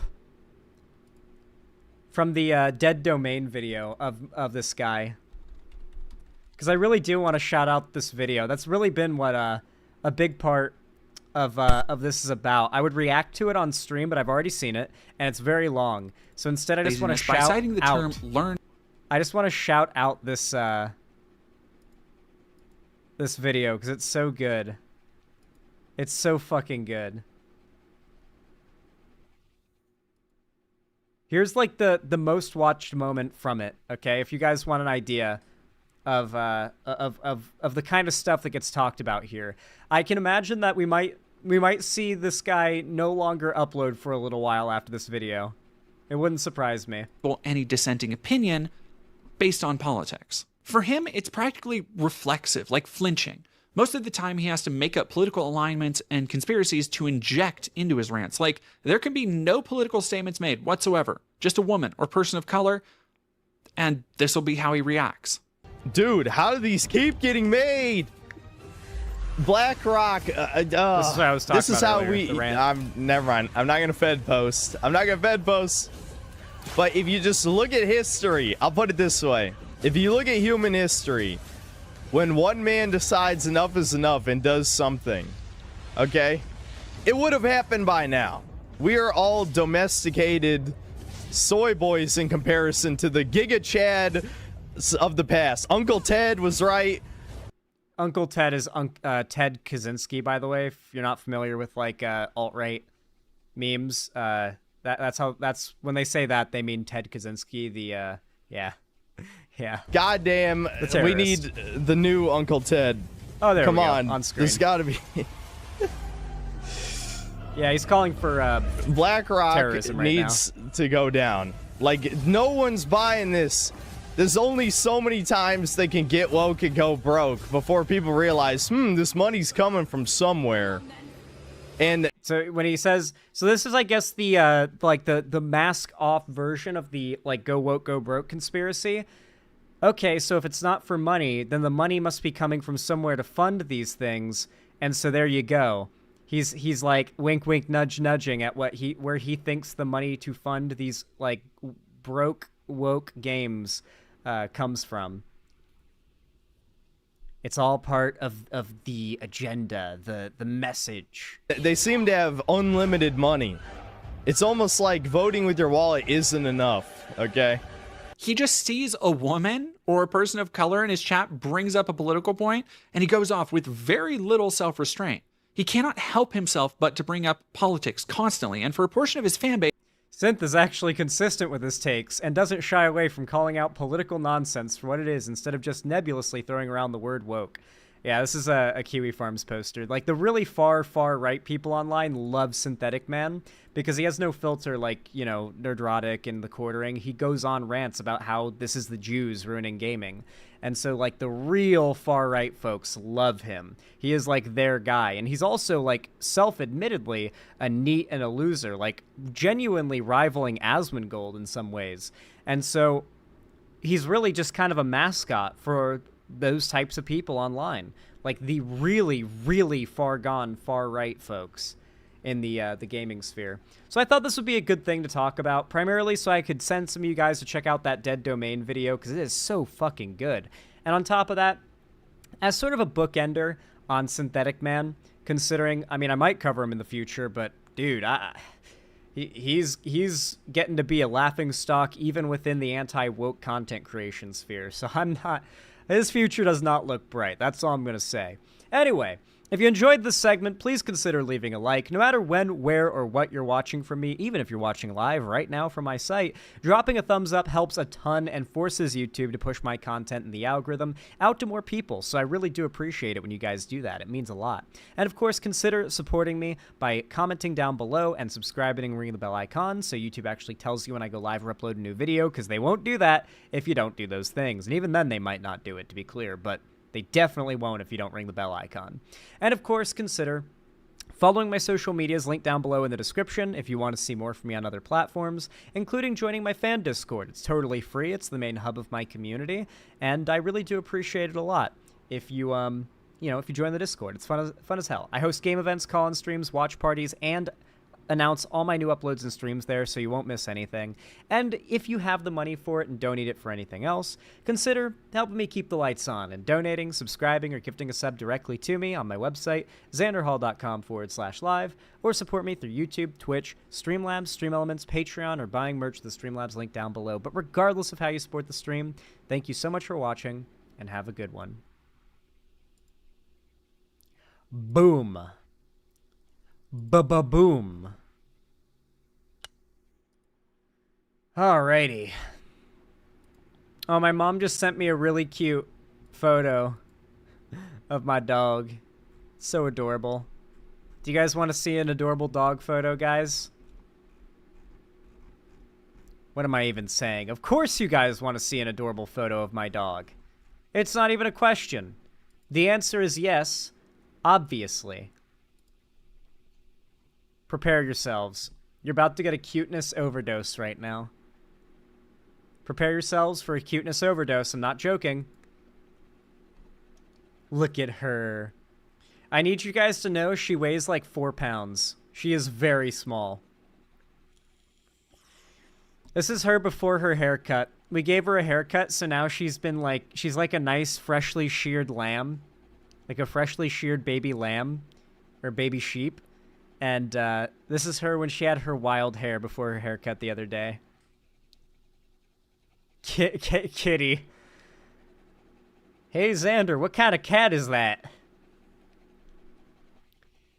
from the Dead Domain video of this guy. Because I really do want to shout out this video. That's really been what a big part of this is about. I would react to it on stream, but I've already seen it, and it's very long. So instead, I just want to shout out. By citing the term "learn," I just want to shout out this this video because it's so good. It's so fucking good. Here's, like, the most watched moment from it. Okay, if you guys want an idea of the kind of stuff that gets talked about here, I can imagine that we might see this guy no longer upload for a little while after this video. It wouldn't surprise me. Well, any dissenting opinion based on politics. For him, it's practically reflexive, like flinching. Most of the time, he has to make up political alignments and conspiracies to inject into his rants. Like, there can be no political statements made whatsoever, just a woman or person of color, and this will be how he reacts. Dude, how do these keep getting made? BlackRock. This is what I was talking This is about how earlier, never mind. I'm not gonna Fed post. But if you just look at history, I'll put it this way: if you look at human history, when one man decides enough is enough and does something, okay, it would have happened by now. We are all domesticated soy boys in comparison to the Giga Chad of the past. Uncle Ted was right. Uncle Ted is Ted Kaczynski, by the way. If you're not familiar with like alt-right memes, that's when they say that, they mean Ted Kaczynski. The yeah. Goddamn, we need the new Uncle Ted. Oh, there Come we go, on screen. There's got to be. Yeah, he's calling for BlackRock terrorism right needs to go down. Like, no one's buying this. There's only so many times they can get woke and go broke before people realize, this money's coming from somewhere. And so when he says, so this is, I guess, the like the mask off version of the like go woke go broke conspiracy. Okay, so if it's not for money, then the money must be coming from somewhere to fund these things, and so there you go. He's like wink wink nudge nudging at where he thinks the money to fund these like broke woke games comes from. It's all part of the agenda, the message. They seem to have unlimited money. It's almost like voting with your wallet isn't enough, okay? He just sees a woman or a person of color in his chat, brings up a political point, and he goes off with very little self-restraint. He cannot help himself but to bring up politics constantly, and for a portion of his fan base, Synth is actually consistent with his takes and doesn't shy away from calling out political nonsense for what it is instead of just nebulously throwing around the word woke. Yeah, this is a Kiwi Farms poster. Like, the really far right people online love Synthetic Man because he has no filter like, you know, Nerdrotic and The Quartering. He goes on rants about how this is the Jews ruining gaming. And so, like, the real far right folks love him. He is, like, their guy. And he's also, like, self-admittedly a neat and a loser, like, genuinely rivaling Asmongold in some ways. And so he's really just kind of a mascot for those types of people online, like the really, really far gone, far right folks in the gaming sphere. So I thought this would be a good thing to talk about, primarily so I could send some of you guys to check out that Dead Domain video, because it is so fucking good. And on top of that, as sort of a bookender on Synthetic Man, considering, I mean, I might cover him in the future, but dude, he's getting to be a laughingstock even within the anti-woke content creation sphere. So his future does not look bright. That's all I'm going to say. Anyway, if you enjoyed this segment, please consider leaving a like. No matter when, where, or what you're watching from me, even if you're watching live right now from my site, dropping a thumbs up helps a ton and forces YouTube to push my content in the algorithm out to more people. So I really do appreciate it when you guys do that. It means a lot. And of course, consider supporting me by commenting down below and subscribing and ringing the bell icon so YouTube actually tells you when I go live or upload a new video, because they won't do that if you don't do those things. And even then, they might not do it, to be clear, but they definitely won't if you don't ring the bell icon. And of course, consider following my social medias linked down below in the description if you want to see more from me on other platforms, including joining my fan Discord. It's totally free. It's the main hub of my community, and I really do appreciate it a lot if you if you join the Discord. It's fun as hell. I host game events, call-in streams, watch parties, and announce all my new uploads and streams there, so you won't miss anything. And if you have the money for it and don't need it for anything else, consider helping me keep the lights on and donating, subscribing, or gifting a sub directly to me on my website, xanderhall.com/live, or support me through YouTube, Twitch, Streamlabs, StreamElements, Patreon, or buying merch to the Streamlabs link down below. But regardless of how you support the stream, thank you so much for watching, and have a good one. Boom. Ba-ba-boom. Alrighty. Oh, my mom just sent me a really cute photo of my dog. So adorable. Do you guys want to see an adorable dog photo, guys? What am I even saying? Of course you guys want to see an adorable photo of my dog. It's not even a question. The answer is yes, obviously. Prepare yourselves. You're about to get a cuteness overdose right now. Prepare yourselves for a cuteness overdose. I'm not joking. Look at her. I need you guys to know she weighs like 4 pounds. She is very small. This is her before her haircut. We gave her a haircut, so now she's like a nice freshly sheared lamb. Like a freshly sheared baby lamb. Or baby sheep. And this is her when she had her wild hair before her haircut the other day. Kitty. Hey, Xander, what kind of cat is that?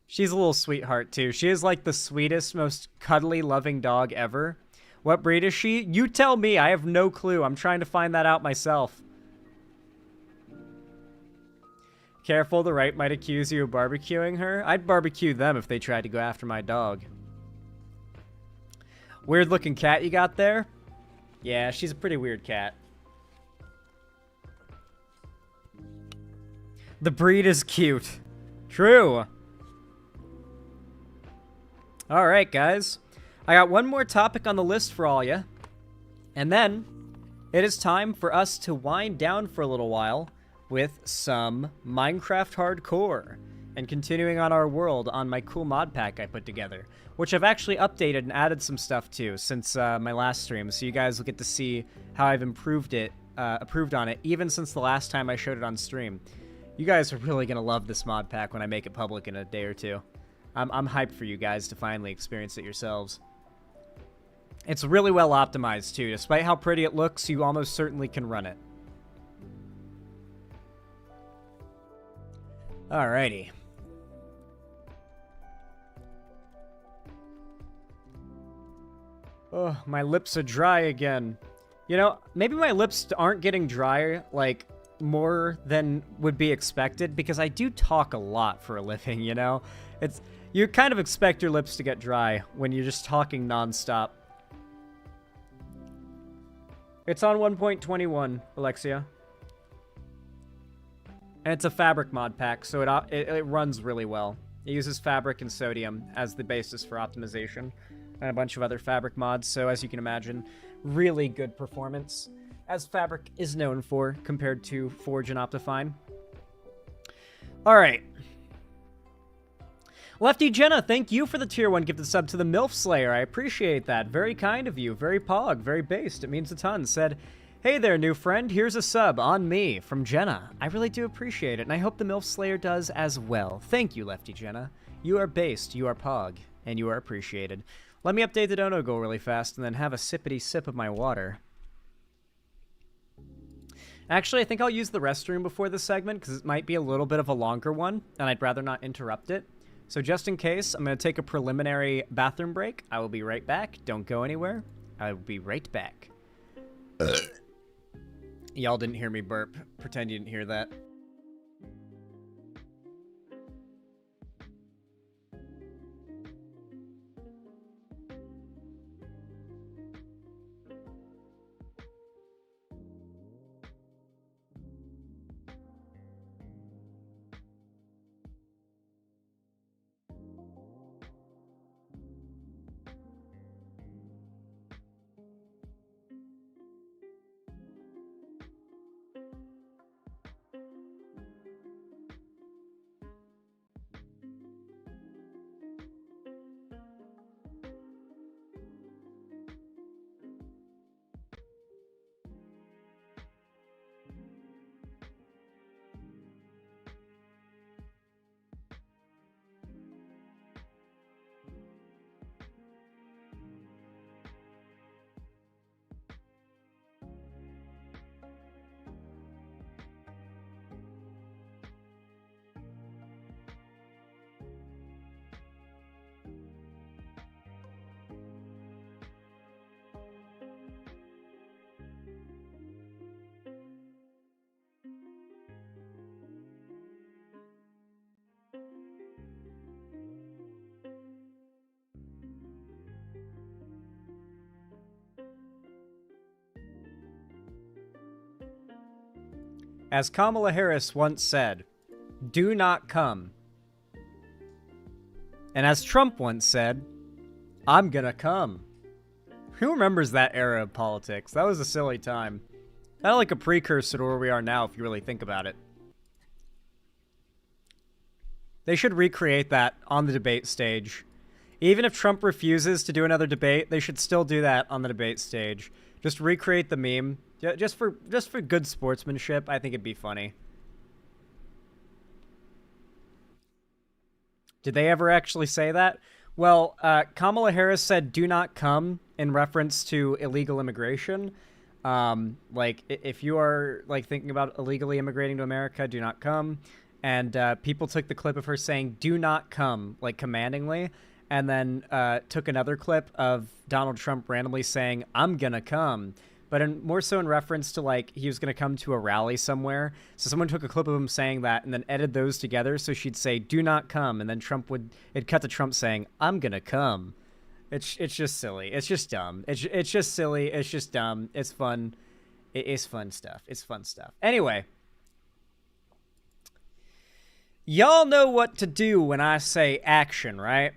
She's a little sweetheart, too. She is like the sweetest, most cuddly, loving dog ever. What breed is she? You tell me. I have no clue. I'm trying to find that out myself. Careful, the right might accuse you of barbecuing her. I'd barbecue them if they tried to go after my dog. Weird looking cat you got there? Yeah, she's a pretty weird cat. The breed is cute. True. Alright, guys. I got one more topic on the list for all ya. And then, it is time for us to wind down for a little while with some Minecraft Hardcore. And continuing on our world on my cool mod pack I put together. Which I've actually updated and added some stuff to since my last stream. So you guys will get to see how I've improved on it, even since the last time I showed it on stream. You guys are really going to love this mod pack when I make it public in a day or two. I'm hyped for you guys to finally experience it yourselves. It's really well optimized too. Despite how pretty it looks, you almost certainly can run it. Alrighty. Oh, my lips are dry again. You know, maybe my lips aren't getting dry, like, more than would be expected, because I do talk a lot for a living, you know? You kind of expect your lips to get dry when you're just talking nonstop. It's on 1.21, Alexia. And it's a fabric mod pack, so it runs really well. It uses fabric and sodium as the basis for optimization, and a bunch of other fabric mods, so as you can imagine, really good performance, as fabric is known for compared to Forge and Optifine. Alright. Lefty Jenna, thank you for the tier 1 gifted sub to the MILF Slayer. I appreciate that. Very kind of you. Very pog. Very based. It means a ton. Said, hey there, new friend. Here's a sub on me from Jenna. I really do appreciate it, and I hope the MILF Slayer does as well. Thank you, Lefty Jenna. You are based, you are pog, and you are appreciated. Let me update the dono goal really fast and then have a sippity sip of my water. Actually, I think I'll use the restroom before this segment because it might be a little bit of a longer one, and I'd rather not interrupt it. So just in case, I'm going to take a preliminary bathroom break. I will be right back. Don't go anywhere. I will be right back. Y'all didn't hear me burp. Pretend you didn't hear that. As Kamala Harris once said, Do not come. And as Trump once said, I'm gonna come. Who remembers that era of politics? That was a silly time. Kind of like a precursor to where we are now, if you really think about it. They should recreate that on the debate stage. Even if Trump refuses to do another debate, they should still do that on the debate stage. Just recreate the meme. Just for good sportsmanship, I think it'd be funny. Did they ever actually say that? Well, Kamala Harris said, do not come, in reference to illegal immigration. Like, if you are, like, thinking about illegally immigrating to America, do not come. And people took the clip of her saying, do not come, like, commandingly, and then took another clip of Donald Trump randomly saying, I'm gonna come. But more so in reference to, like, he was going to come to a rally somewhere. So someone took a clip of him saying that and then edited those together so she'd say, do not come. And then it'd cut to Trump saying, I'm going to come. It's just silly. It's just dumb. It's just silly. It's just dumb. It's fun. It's fun stuff. It's fun stuff. Anyway. Y'all know what to do when I say action, right?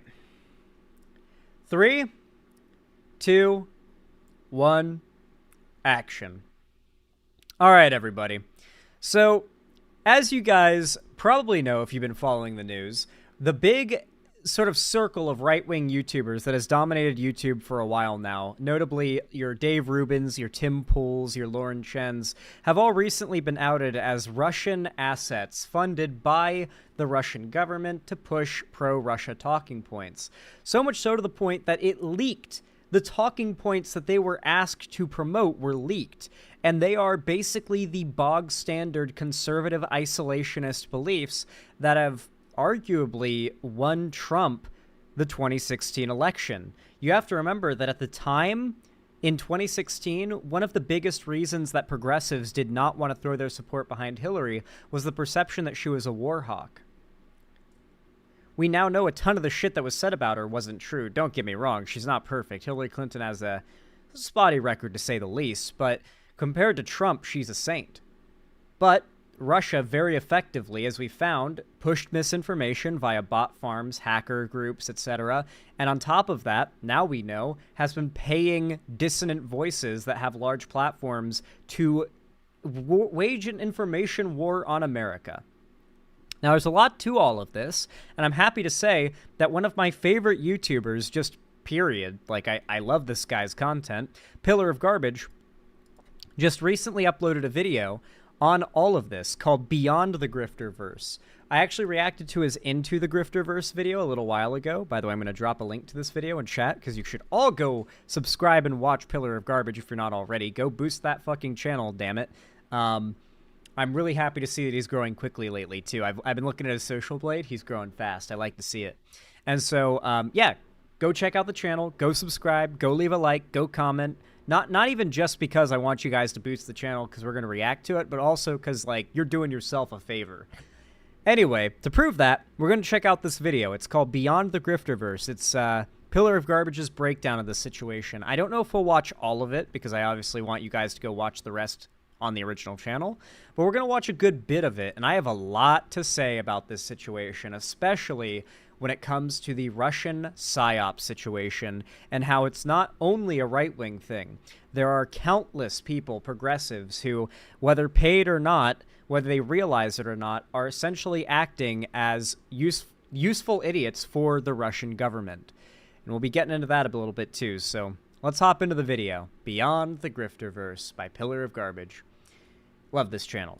3, 2, 1... action. All right, everybody. So, as you guys probably know if you've been following the news, the big sort of circle of right-wing YouTubers that has dominated YouTube for a while now, notably your Dave Rubins, your Tim Pools, your Lauren Chens, have all recently been outed as Russian assets funded by the Russian government to push pro-Russia talking points. So much so to the point that it leaked. The talking points that they were asked to promote were leaked, and they are basically the bog-standard conservative isolationist beliefs that have arguably won Trump the 2016 election. You have to remember that at the time, in 2016, one of the biggest reasons that progressives did not want to throw their support behind Hillary was the perception that she was a war hawk. We now know a ton of the shit that was said about her wasn't true. Don't get me wrong, she's not perfect. Hillary Clinton has a spotty record, to say the least, but compared to Trump, she's a saint. But Russia very effectively, as we found, pushed misinformation via bot farms, hacker groups, etc. And on top of that, now we know, has been paying dissonant voices that have large platforms to wage an information war on America. Now, there's a lot to all of this, and I'm happy to say that one of my favorite YouTubers, just period, like I love this guy's content, Pillar of Garbage, just recently uploaded a video on all of this called Beyond the Grifterverse. I actually reacted to his Into the Grifterverse video a little while ago. By the way, I'm going to drop a link to this video in chat because you should all go subscribe and watch Pillar of Garbage if you're not already. Go boost that fucking channel, damn it. I'm really happy to see that he's growing quickly lately, too. I've been looking at his social blade. He's growing fast. I like to see it. And so, yeah, go check out the channel. Go subscribe. Go leave a like. Go comment. Not even just because I want you guys to boost the channel because we're going to react to it, but also because, like, you're doing yourself a favor. Anyway, to prove that, we're going to check out this video. It's called Beyond the Grifterverse. It's Pillar of Garbage's breakdown of the situation. I don't know if we'll watch all of it because I obviously want you guys to go watch the rest on the original channel, but we're going to watch a good bit of it, and I have a lot to say about this situation, especially when it comes to the Russian PSYOP situation and how it's not only a right-wing thing. There are countless people, progressives, who, whether paid or not, whether they realize it or not, are essentially acting as useful idiots for the Russian government. And we'll be getting into that a little bit too, so let's hop into the video. Beyond the Grifterverse by Pillar of Garbage. Love this channel.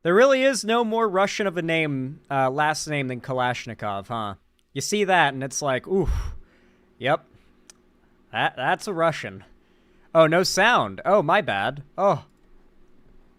There really is no more Russian of a name, last name than Kalashnikov, huh? You see that and it's like, oof, yep, that's a Russian. Oh, no sound. Oh, my bad. Oh,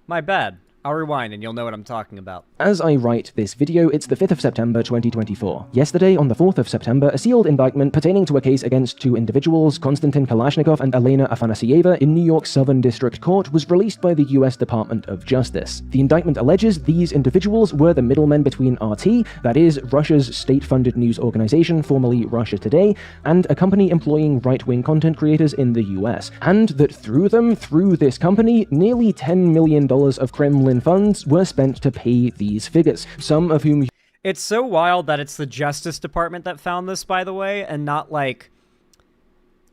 my bad. I'll rewind and you'll know what I'm talking about. As I write this video, it's the 5th of September 2024. Yesterday, on the 4th of September, a sealed indictment pertaining to a case against two individuals, Konstantin Kalashnikov and Elena Afanasieva, in New York's Southern District Court was released by the US Department of Justice. The indictment alleges these individuals were the middlemen between RT, that is, Russia's state-funded news organization, formerly Russia Today, and a company employing right-wing content creators in the US, and that through this company, nearly $10 million of Kremlin funds were spent to pay these figures, some of whom... It's so wild that it's the Justice Department that found this, by the way, and not like...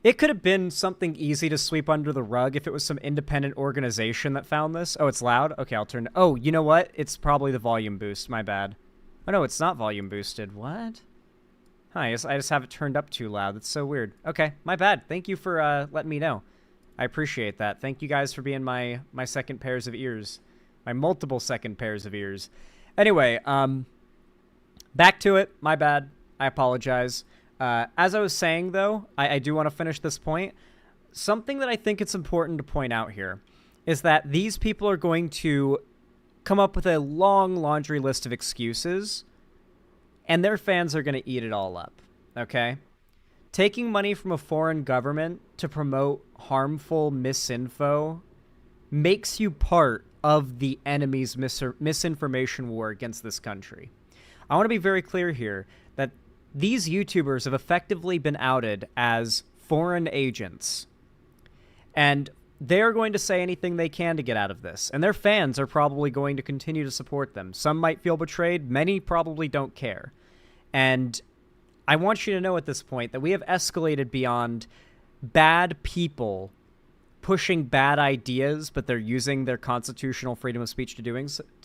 It could have been something easy to sweep under the rug if it was some independent organization that found this. Oh, it's loud? Okay, I'll turn... Oh, you know what? It's probably the volume boost. My bad. Oh, no, it's not volume boosted. What? Huh, I just have it turned up too loud. That's so weird. Okay, my bad. Thank you for letting me know. I appreciate that. Thank you guys for being my second pairs of ears. My multiple second pairs of ears. Anyway, back to it. My bad. I apologize. As I was saying, though, I do want to finish this point. Something that I think it's important to point out here is that these people are going to come up with a long laundry list of excuses, and their fans are going to eat it all up, okay? Taking money from a foreign government to promote harmful misinfo makes you part of the enemy's misinformation war against this country. I want to be very clear here that these YouTubers have effectively been outed as foreign agents, and they're going to say anything they can to get out of this, and their fans are probably going to continue to support them. Some might feel betrayed, many probably don't care. And I want you to know at this point that we have escalated beyond bad people pushing bad ideas, but they're using their constitutional freedom of speech to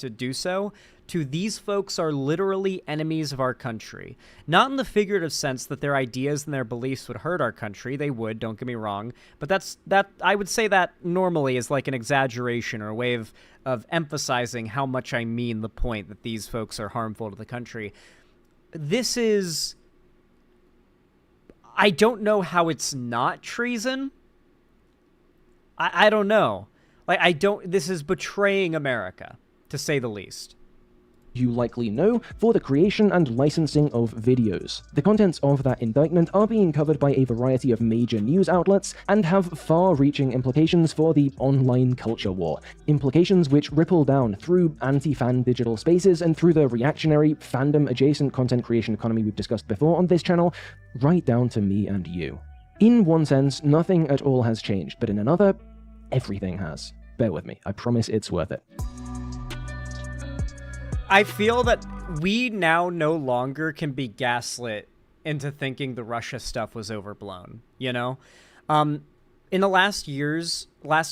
do so, to these folks are literally enemies of our country. Not in the figurative sense that their ideas and their beliefs would hurt our country. They would, don't get me wrong. But I would say that normally is like an exaggeration or a way of emphasizing how much I mean the point that these folks are harmful to the country. This is... I don't know how it's not treason. I don't know. Like, this is betraying America, to say the least. You likely know, for the creation and licensing of videos. The contents of that indictment are being covered by a variety of major news outlets and have far-reaching implications for the online culture war. Implications which ripple down through anti-fan digital spaces and through the reactionary, fandom-adjacent content creation economy we've discussed before on this channel, right down to me and you. In one sense, nothing at all has changed, but in another, everything has. Bear with me, I promise it's worth it. I feel that we now no longer can be gaslit into thinking the Russia stuff was overblown, you know? In the last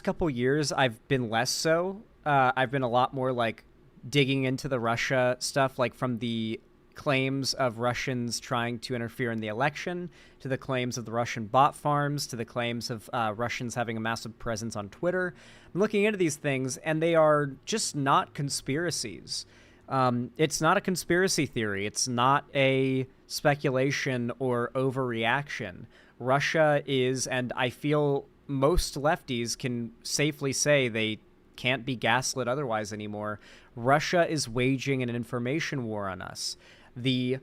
couple years, I've been less so. I've been a lot more, like, digging into the Russia stuff, like, from the claims of Russians trying to interfere in the election, to the claims of the Russian bot farms, to the claims of Russians having a massive presence on Twitter. I'm looking into these things, and they are just not conspiracies. It's not a conspiracy theory. It's not a speculation or overreaction. Russia is, and I feel most lefties can safely say they can't be gaslit otherwise anymore. Russia is waging an information war on us. The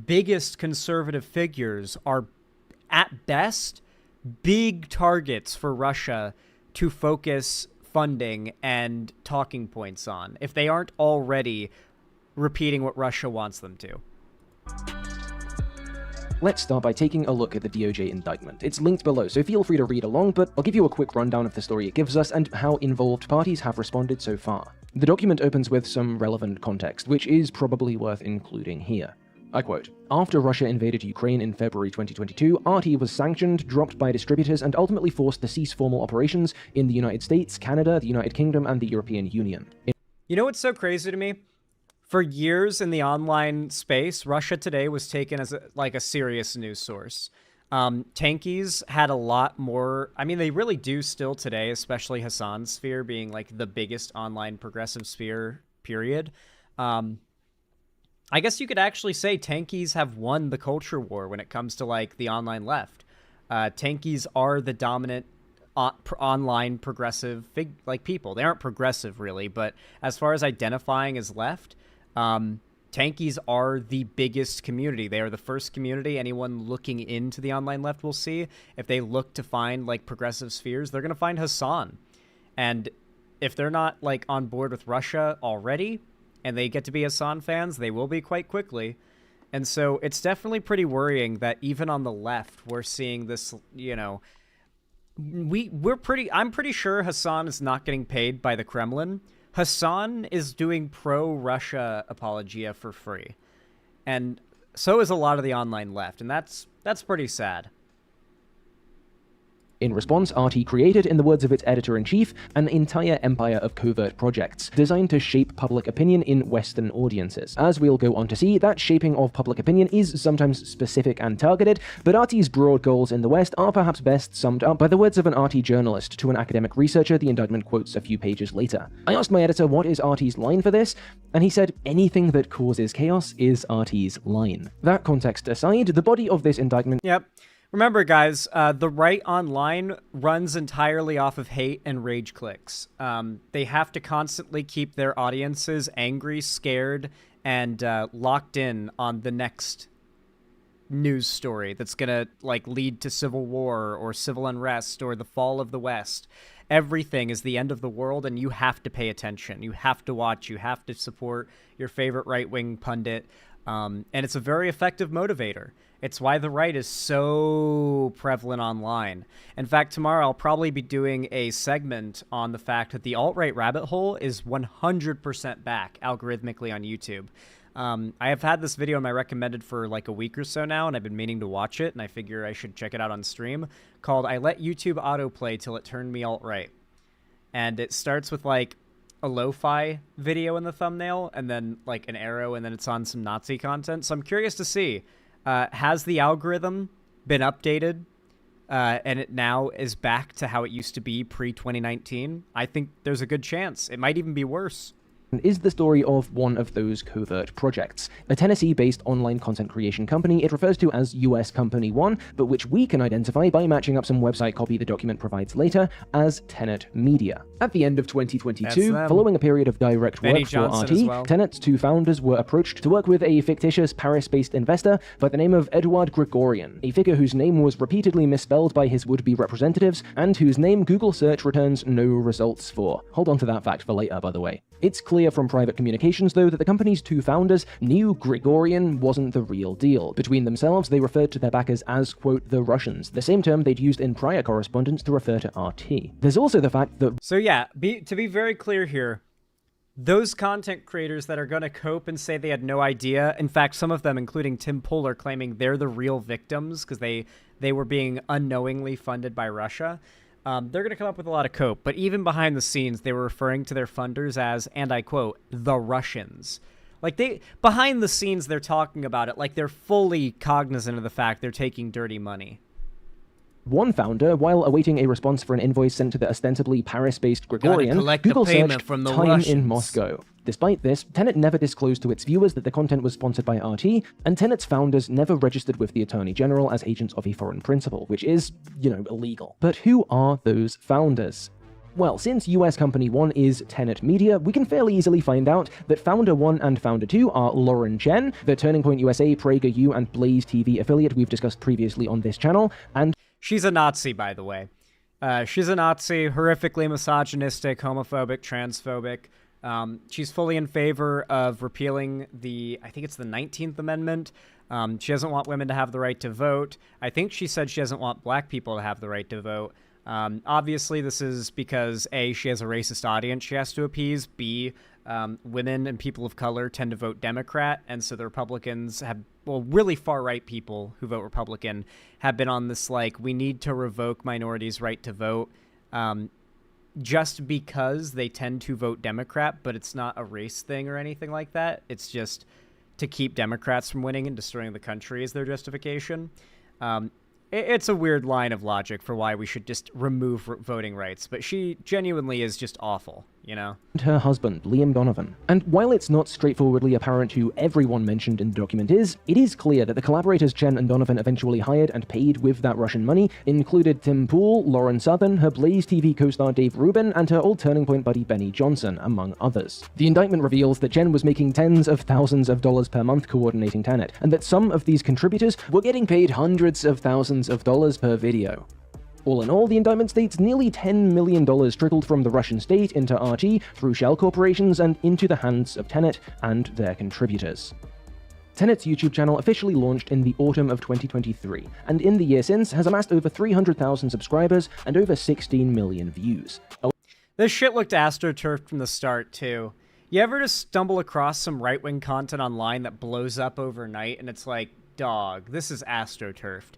biggest conservative figures are, at best, big targets for Russia to focus funding and talking points on, if they aren't already repeating what Russia wants them to. Let's start by taking a look at the DOJ indictment. It's linked below, so feel free to read along, but I'll give you a quick rundown of the story it gives us and how involved parties have responded so far. The document opens with some relevant context, which is probably worth including here. I quote, "After Russia invaded Ukraine in February 2022, RT was sanctioned, dropped by distributors, and ultimately forced to cease formal operations in the United States, Canada, the United Kingdom, and the European Union." You know what's so crazy to me? For years in the online space, Russia Today was taken as a serious news source. Tankies had a lot more... I mean, they really do still today, especially Hassan's sphere being like the biggest online progressive sphere, period. I guess you could actually say Tankies have won the culture war when it comes to like the online left. Tankies are the dominant online progressive people. They aren't progressive really, but as far as identifying as left, tankies are the biggest community. They are the first community anyone looking into the online left will see. If they look to find like progressive spheres, they're going to find Hassan. And if they're not like on board with Russia already and they get to be Hassan fans, they will be quite quickly. And so it's definitely pretty worrying that even on the left, we're seeing this, you know, I'm pretty sure Hassan is not getting paid by the Kremlin. Hassan is doing pro-Russia apologia for free. And so is a lot of the online left, and that's pretty sad. In response, RT created, in the words of its editor-in-chief, an entire empire of covert projects, designed to shape public opinion in Western audiences. As we'll go on to see, that shaping of public opinion is sometimes specific and targeted, but RT's broad goals in the West are perhaps best summed up by the words of an RT journalist to an academic researcher the indictment quotes a few pages later. I asked my editor what is RT's line for this, and he said, anything that causes chaos is RT's line. That context aside, the body of this indictment... Yep. Remember, guys, the right online runs entirely off of hate and rage clicks. They have to constantly keep their audiences angry, scared, and locked in on the next news story that's gonna like lead to civil war or civil unrest or the fall of the West. Everything is the end of the world, and you have to pay attention. You have to watch. You have to support your favorite right-wing pundit. And it's a very effective motivator. It's why the right is so prevalent online. In fact, tomorrow I'll probably be doing a segment on the fact that the alt-right rabbit hole is 100% back algorithmically on YouTube. I have had this video in my recommended for like a week or so now, and I've been meaning to watch it, and I figure I should check it out on stream, called I Let YouTube Autoplay Till It Turned Me Alt-Right. And it starts with like a lo-fi video in the thumbnail, and then like an arrow, and then it's on some Nazi content. So I'm curious to see, has the algorithm been updated and it now is back to how it used to be pre-2019? I think there's a good chance. It might even be worse. Is the story of one of those covert projects. A Tennessee-based online content creation company it refers to as US Company 1, but which we can identify by matching up some website copy the document provides later as Tenet Media. At the end of 2022, following a period of direct work for RT, Tenet's two founders were approached to work with a fictitious Paris-based investor by the name of Eduard Grigorian, a figure whose name was repeatedly misspelled by his would-be representatives, and whose name Google search returns no results for. Hold on to that fact for later, by the way. It's clear from private communications, though, that the company's two founders knew Grigorian wasn't the real deal. Between themselves, they referred to their backers as, quote, the Russians, the same term they'd used in prior correspondence to refer to RT. There's also the fact that... So yeah, to be very clear here, those content creators that are going to cope and say they had no idea, in fact, some of them, including Tim Pool, are claiming they're the real victims because they were being unknowingly funded by Russia. They're going to come up with a lot of cope, but even behind the scenes, they were referring to their funders as, and I quote, the Russians. Like, behind the scenes, they're talking about it like they're fully cognizant of the fact they're taking dirty money. One founder, while awaiting a response for an invoice sent to the ostensibly Paris-based Grigorian, Google searched from the time Russians. in Moscow. Despite this, Tenet never disclosed to its viewers that the content was sponsored by RT, and Tenet's founders never registered with the Attorney General as agents of a foreign principal, which is, you know, illegal. But who are those founders? Well, since US Company 1 is Tenet Media, we can fairly easily find out that Founder 1 and Founder 2 are Lauren Chen, the Turning Point USA, PragerU, and Blaze TV affiliate we've discussed previously on this channel, and... She's a Nazi, by the way. She's a Nazi, horrifically misogynistic, homophobic, transphobic. She's fully in favor of repealing I think it's the 19th Amendment. She doesn't want women to have the right to vote. I think she said she doesn't want black people to have the right to vote. Obviously, this is because, A, she has a racist audience she has to appease, B, women and people of color tend to vote Democrat, and so the Republicans have, well, really far-right people who vote Republican have been on this, like, we need to revoke minorities' right to vote, just because they tend to vote Democrat, but it's not a race thing or anything like that. It's just to keep Democrats from winning and destroying the country is their justification. It's a weird line of logic for why we should just remove voting rights, but she genuinely is just awful, you know? And her husband, Liam Donovan. And while it's not straightforwardly apparent who everyone mentioned in the document is, it is clear that the collaborators Chen and Donovan eventually hired and paid with that Russian money included Tim Pool, Lauren Southern, her Blaze TV co-star Dave Rubin, and her old Turning Point buddy Benny Johnson, among others. The indictment reveals that Chen was making tens of thousands of dollars per month coordinating Tenet, and that some of these contributors were getting paid hundreds of thousands of dollars per video. All in all, the indictment states nearly $10 million trickled from the Russian state into RT through shell corporations and into the hands of Tenet and their contributors. Tenet's YouTube channel officially launched in the autumn of 2023, and in the year since has amassed over 300,000 subscribers and over 16 million views. This shit looked astroturfed from the start, too. You ever just stumble across some right-wing content online that blows up overnight, and it's like, dog, this is astroturfed.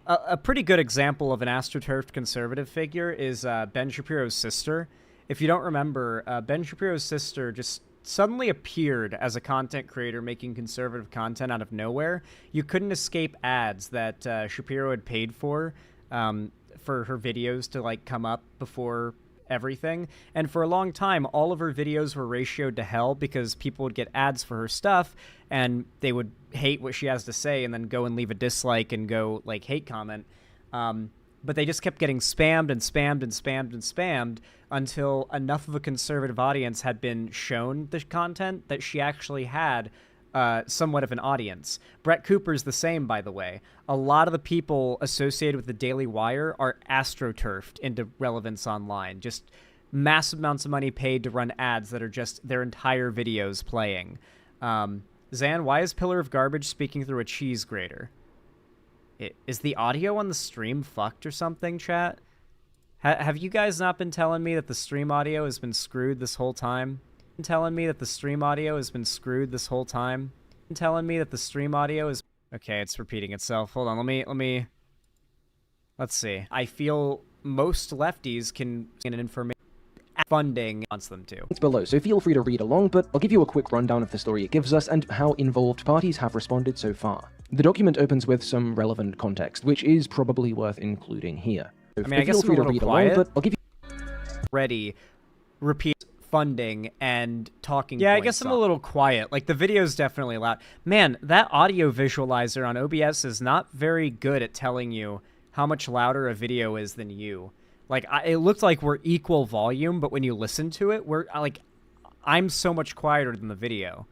A pretty good example of an astroturfed conservative figure is Ben Shapiro's sister. If you don't remember, Ben Shapiro's sister just suddenly appeared as a content creator making conservative content out of nowhere. You couldn't escape ads that Shapiro had paid for her videos to like come up before everything. And for a long time, all of her videos were ratioed to hell because people would get ads for her stuff and they would hate what she has to say and then go and leave a dislike and go like hate comment. But they just kept getting spammed and spammed and spammed and spammed until enough of a conservative audience had been shown the content that she actually had somewhat of an audience. Brett Cooper's the same, by the way. A lot of the people associated with the Daily Wire are astroturfed into relevance online. Just massive amounts of money paid to run ads that are just their entire videos playing. Zan, why is Pillar of Garbage speaking through a cheese grater? Is the audio on the stream fucked or something, chat? Have you guys not been telling me that the stream audio has been screwed this whole time? Telling me that the stream audio has been screwed this whole time? Telling me that the stream audio is... Okay, it's repeating itself. Hold on, let's see. I feel most lefties can get an information funding wants them to. It's below, so feel free to read along, but I'll give you a quick rundown of the story it gives us and how involved parties have responded so far. The document opens with some relevant context, which is probably worth including here. So I guess feel free to read along, but I'll give you... Ready. Repeat funding and talking points. I guess I'm a little quiet. Like, the video's definitely loud. Man, that audio visualizer on OBS is not very good at telling you how much louder a video is than you. Like, it looked like we're equal volume, but when you listen to it, I'm so much quieter than the video.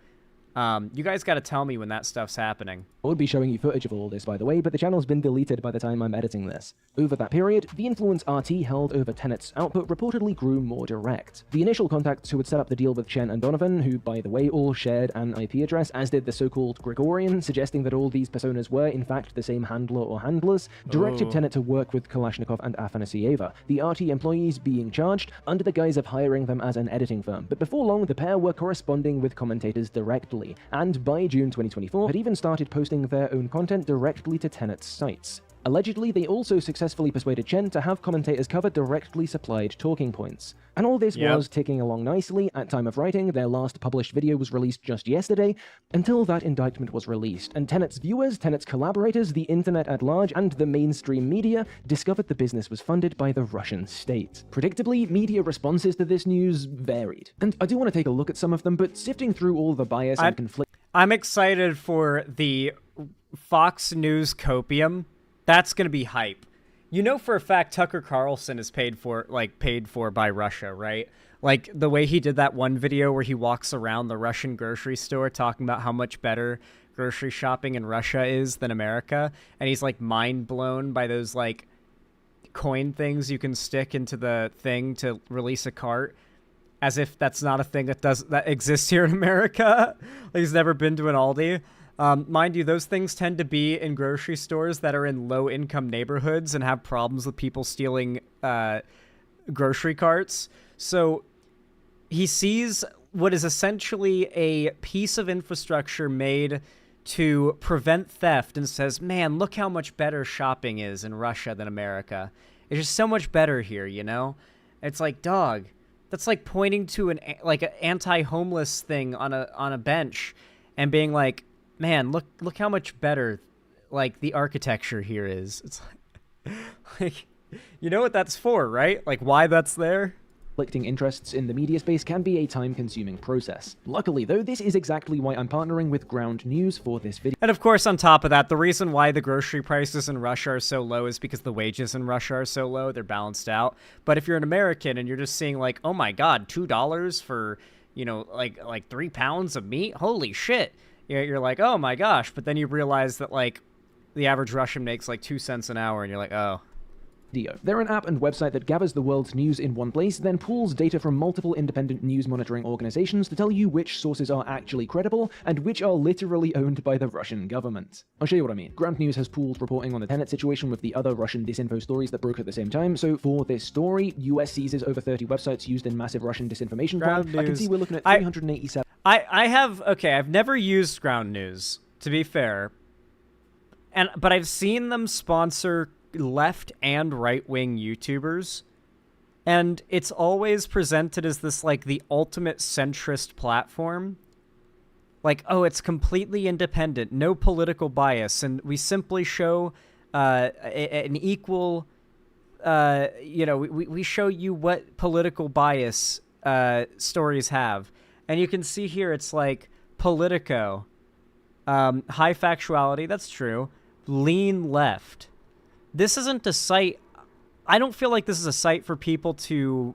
You guys gotta tell me when that stuff's happening. I would be showing you footage of all this, by the way, but the channel's been deleted by the time I'm editing this. Over that period, the influence RT held over Tenet's output reportedly grew more direct. The initial contacts who had set up the deal with Chen and Donovan, who, by the way, all shared an IP address, as did the so-called Gregorian, suggesting that all these personas were, in fact, the same handler or handlers, directed Tenet to work with Kalashnikov and Afanasieva, the RT employees being charged under the guise of hiring them as an editing firm. But before long, the pair were corresponding with commentators directly, and by June 2024 had even started posting their own content directly to Tenet's sites. Allegedly, they also successfully persuaded Chen to have commentators cover directly supplied talking points. And all this was ticking along nicely. At time of writing, their last published video was released just yesterday, until that indictment was released, and Tenet's viewers, Tenet's collaborators, the internet at large, and the mainstream media discovered the business was funded by the Russian state. Predictably, media responses to this news varied. And I do want to take a look at some of them, but sifting through all the bias and conflict... I'm excited for the Fox News copium. That's gonna be hype. You know for a fact Tucker Carlson is paid for by Russia, right? Like the way he did that one video where he walks around the Russian grocery store talking about how much better grocery shopping in Russia is than America, and he's like mind blown by those like coin things you can stick into the thing to release a cart, as if that's not a thing that exists here in America. Like he's never been to an Aldi. Mind you, those things tend to be in grocery stores that are in low-income neighborhoods and have problems with people stealing grocery carts. So he sees what is essentially a piece of infrastructure made to prevent theft and says, man, look how much better shopping is in Russia than America. It's just so much better here, you know? It's like, dog, that's like pointing to an anti-homeless thing on a bench and being like, man, look how much better like, the architecture here is. It's like, you know what that's for, right? Like, why that's there? Conflicting interests in the media space can be a time-consuming process. Luckily, though, this is exactly why I'm partnering with Ground News for this video. And of course, on top of that, the reason why the grocery prices in Russia are so low is because the wages in Russia are so low, they're balanced out. But if you're an American and you're just seeing like, oh my god, $2 for, you know, like 3 pounds of meat? Holy shit. You're like, oh my gosh. But then you realize that like the average Russian makes like 2 cents an hour and you're like, oh. They're an app and website that gathers the world's news in one place, then pulls data from multiple independent news monitoring organizations to tell you which sources are actually credible and which are literally owned by the Russian government. I'll show you what I mean. Ground News has pooled reporting on the Tenet situation with the other Russian disinfo stories that broke at the same time, so for this story, US seizes over 30 websites used in massive Russian disinformation plan. I can see we're looking at 387. I've never used Ground News, to be fair. But I've seen them sponsor left and right-wing YouTubers, and it's always presented as this like the ultimate centrist platform, like, oh, it's completely independent, no political bias, and we simply show an equal we show you what political bias stories have. And you can see here it's like Politico, high factuality, that's true, lean left. This isn't a site, I don't feel like this is a site for people to,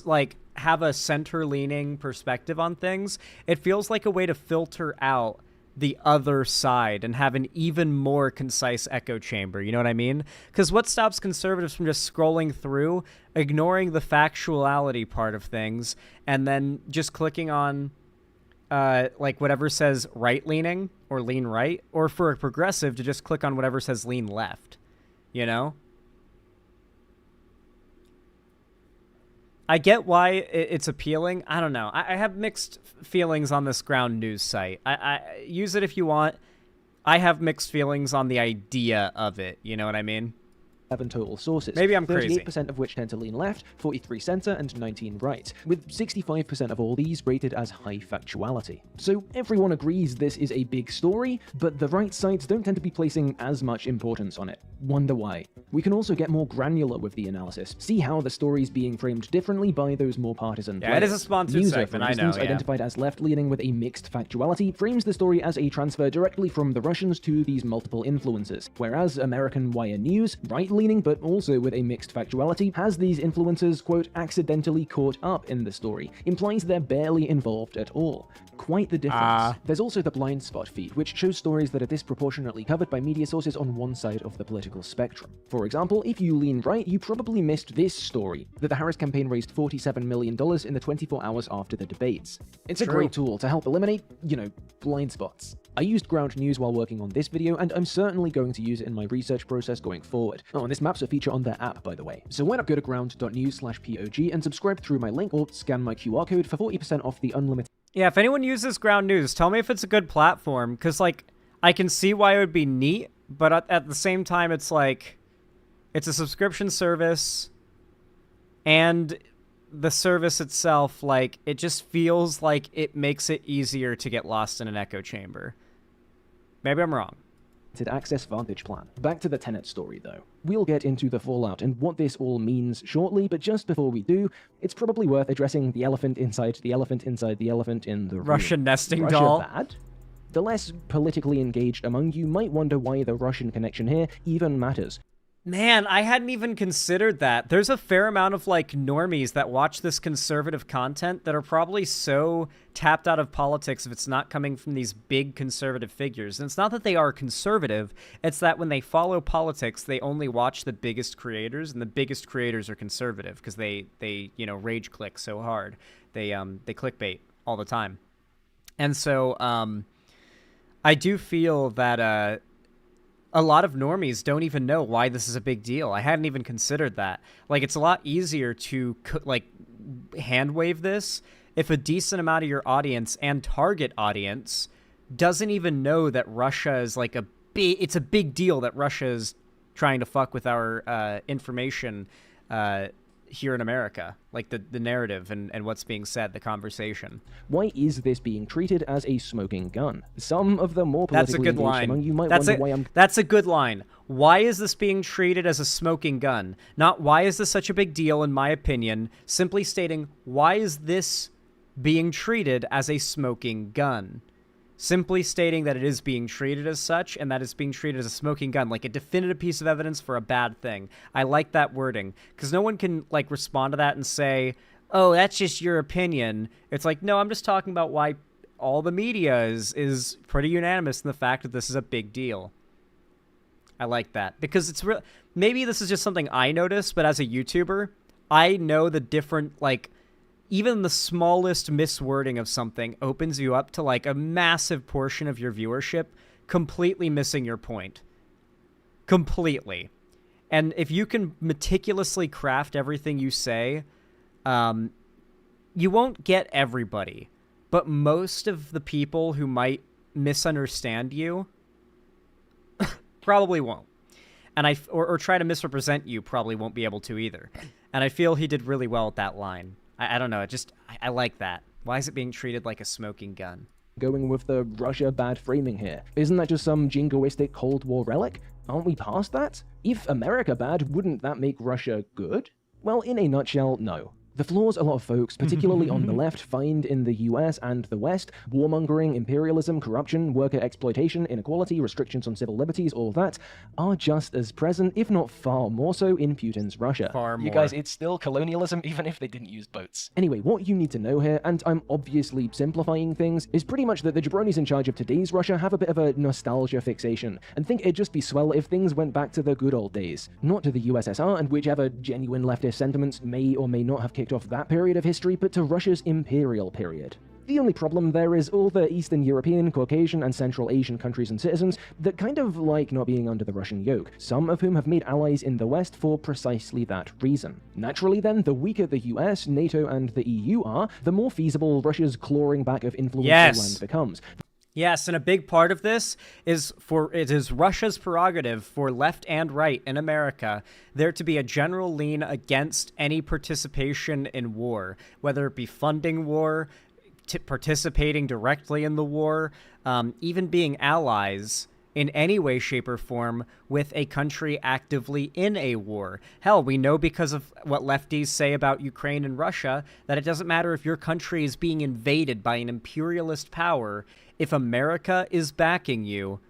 like, have a center-leaning perspective on things. It feels like a way to filter out the other side and have an even more concise echo chamber, you know what I mean? Because what stops conservatives from just scrolling through, ignoring the factuality part of things, and then just clicking on like whatever says right-leaning or lean right, or for a progressive to just click on whatever says lean left, you know? I get why it's appealing. I don't know. I have mixed feelings on this Ground News site. I use it if you want. I have mixed feelings on the idea of it, you know what I mean? 7 total sources. Maybe I'm crazy. 38% of which tend to lean left, 43 center, and 19 right, with 65% of all these rated as high factuality. So everyone agrees this is a big story, but the right sides don't tend to be placing as much importance on it. Wonder why? We can also get more granular with the analysis, see how the story's being framed differently by those more partisan players. It is a sponsored User, segment, for instance, I know, yeah. identified as left-leaning with a mixed factuality, frames the story as a transfer directly from the Russians to these multiple influences, whereas American Wire News, right-leaning but also with a mixed factuality, has these influencers, quote, accidentally caught up in the story, implies they're barely involved at all. Quite the difference. There's also the blind spot feed, which shows stories that are disproportionately covered by media sources on one side of the political spectrum. For example, if you lean right, you probably missed this story, that the Harris campaign raised $47 million in the 24 hours after the debates. It's a great tool to help eliminate, you know, blind spots. I used Ground News while working on this video, and I'm certainly going to use it in my research process going forward. Oh, and this map's a feature on their app, by the way. So why not go to ground.news/POG and subscribe through my link or scan my QR code for 40% off the unlimited. Yeah, if anyone uses Ground News, tell me if it's a good platform, because, like, I can see why it would be neat, but at the same time, it's like, it's a subscription service, and the service itself, like, it just feels like it makes it easier to get lost in an echo chamber. Maybe I'm wrong. Access Vantage plan. Back to the Tenet story, though. We'll get into the fallout and what this all means shortly, but just before we do, it's probably worth addressing the elephant inside the elephant inside the elephant in the room. Russian nesting Russia doll. Bad? The less politically engaged among you might wonder why the Russian connection here even matters. Man, I hadn't even considered that. There's a fair amount of, like, normies that watch this conservative content that are probably so tapped out of politics if it's not coming from these big conservative figures. And it's not that they are conservative, it's that when they follow politics, they only watch the biggest creators, and the biggest creators are conservative because they you know, rage click so hard. They clickbait all the time. And so I do feel that a lot of normies don't even know why this is a big deal. I hadn't even considered that. Like, it's a lot easier to, like, hand wave this if a decent amount of your audience and target audience doesn't even know that Russia is, like, it's a big deal that Russia is trying to fuck with our information here in America, like the narrative and what's being said, the conversation. Why is this being treated as a smoking gun? Some of the more politically engaged among you might wonder why I'm... That's a good line. Why is this being treated as a smoking gun? Not why is this such a big deal, in my opinion, simply stating why is this being treated as a smoking gun? Simply stating that it is being treated as such, and that it's being treated as a smoking gun, like a definitive piece of evidence for a bad thing. I like that wording, because no one can, like, respond to that and say, oh, that's just your opinion. It's like, no, I'm just talking about why all the media is pretty unanimous in the fact that this is a big deal. I like that, because it's real. Maybe this is just something I notice, but as a YouTuber, I know the different, like, even the smallest miswording of something opens you up to, like, a massive portion of your viewership completely missing your point. Completely. And if you can meticulously craft everything you say, you won't get everybody. But most of the people who might misunderstand you probably won't. And or try to misrepresent you probably won't be able to either. And I feel he did really well with that line. I don't know, I like that. Why is it being treated like a smoking gun? Going with the Russia bad framing here. Isn't that just some jingoistic Cold War relic? Aren't we past that? If America bad, wouldn't that make Russia good? Well, in a nutshell, no. The flaws a lot of folks, particularly on the left, find in the US and the West, warmongering, imperialism, corruption, worker exploitation, inequality, restrictions on civil liberties, all that, are just as present, if not far more so, in Putin's Russia. Far more. You guys, it's still colonialism, even if they didn't use boats. Anyway, what you need to know here, and I'm obviously simplifying things, is pretty much that the jabronis in charge of today's Russia have a bit of a nostalgia fixation, and think it'd just be swell if things went back to the good old days. Not to the USSR and whichever genuine leftist sentiments may or may not have kicked off that period of history, but to Russia's imperial period. The only problem there is all the Eastern European, Caucasian, and Central Asian countries and citizens that kind of like not being under the Russian yoke, some of whom have made allies in the West for precisely that reason. Naturally then, the weaker the US, NATO, and the EU are, the more feasible Russia's clawing back of influence on land becomes. Yes, and a big part of this is it is Russia's prerogative for left and right in America there to be a general lean against any participation in war, whether it be funding war, participating directly in the war, even being allies in any way, shape, or form with a country actively in a war. Hell, we know because of what lefties say about Ukraine and Russia that it doesn't matter if your country is being invaded by an imperialist power. If America is backing you,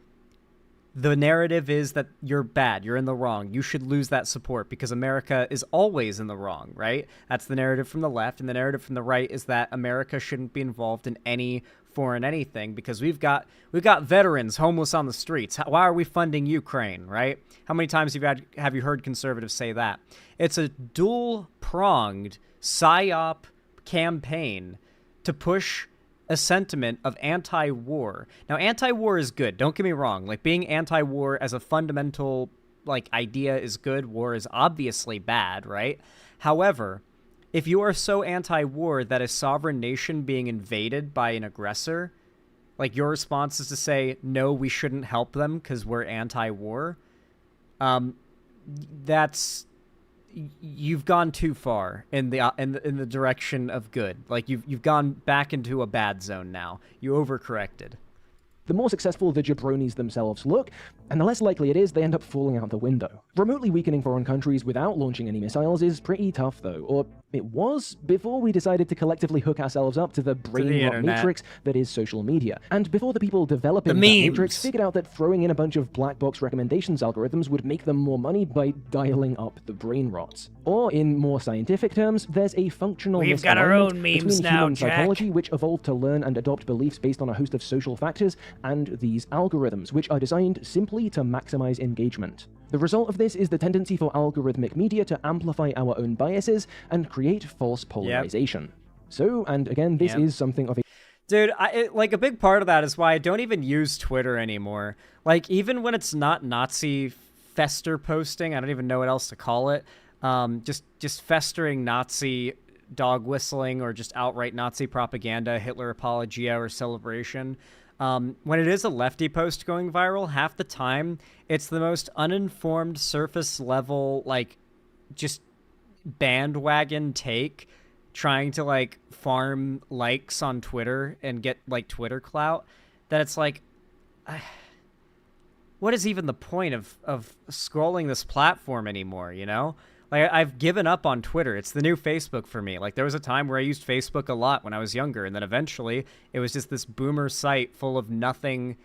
the narrative is that you're bad, you're in the wrong, you should lose that support because America is always in the wrong, right? That's the narrative from the left, and the narrative from the right is that America shouldn't be involved in any foreign anything because we've got veterans homeless on the streets. Why are we funding Ukraine, right? How many times have you heard conservatives say that? It's a dual-pronged psyop campaign to push a sentiment of anti-war. Now, anti-war is good. Don't get me wrong. Like, being anti-war as a fundamental, like, idea is good. War is obviously bad, right? However, if you are so anti-war that a sovereign nation being invaded by an aggressor, like, your response is to say, no, we shouldn't help them because we're anti-war, you've gone too far in the direction of good. Like, you've gone back into a bad zone now. You overcorrected. The more successful the jabronis themselves look, and the less likely it is they end up falling out the window. Remotely weakening foreign countries without launching any missiles is pretty tough though, or it was before we decided to collectively hook ourselves up to the brain rot matrix that is social media, and before the people developing that matrix figured out that throwing in a bunch of black box recommendations algorithms would make them more money by dialing up the brain rot. Or in more scientific terms, there's a functional We've got our own memes between now, human Jack. psychology, which evolved to learn and adopt beliefs based on a host of social factors, and these algorithms, which are designed simply to maximize engagement. The result of this is the tendency for algorithmic media to amplify our own biases and create false polarization. So, and again, this is something of a... Dude, like, a big part of that is why I don't even use Twitter anymore. Like, even when it's not Nazi fester posting, I don't even know what else to call it, just festering Nazi dog whistling or just outright Nazi propaganda, Hitler apologia or celebration. When it is a lefty post going viral, half the time it's the most uninformed, surface level, like, just bandwagon take, trying to like farm likes on Twitter and get like Twitter clout, that it's like, what is even the point of scrolling this platform anymore, you know? Like, I've given up on Twitter. It's the new Facebook for me. Like, there was a time where I used Facebook a lot when I was younger, and then eventually it was just this boomer site full of nothing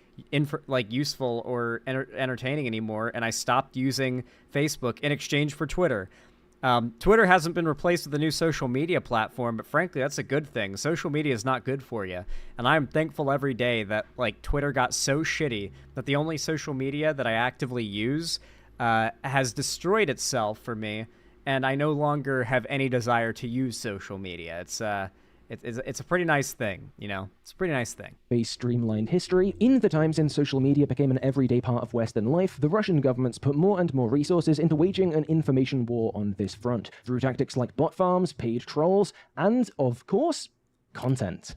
like useful or entertaining anymore, and I stopped using Facebook in exchange for Twitter. Twitter hasn't been replaced with a new social media platform, but frankly, that's a good thing. Social media is not good for you, and I'm thankful every day that like Twitter got so shitty that the only social media that I actively use has destroyed itself for me, and I no longer have any desire to use social media. It's a pretty nice thing, you know? It's a pretty nice thing. A streamlined history. In the time since social media became an everyday part of Western life, the Russian governments put more and more resources into waging an information war on this front, through tactics like bot farms, paid trolls, and, of course, content.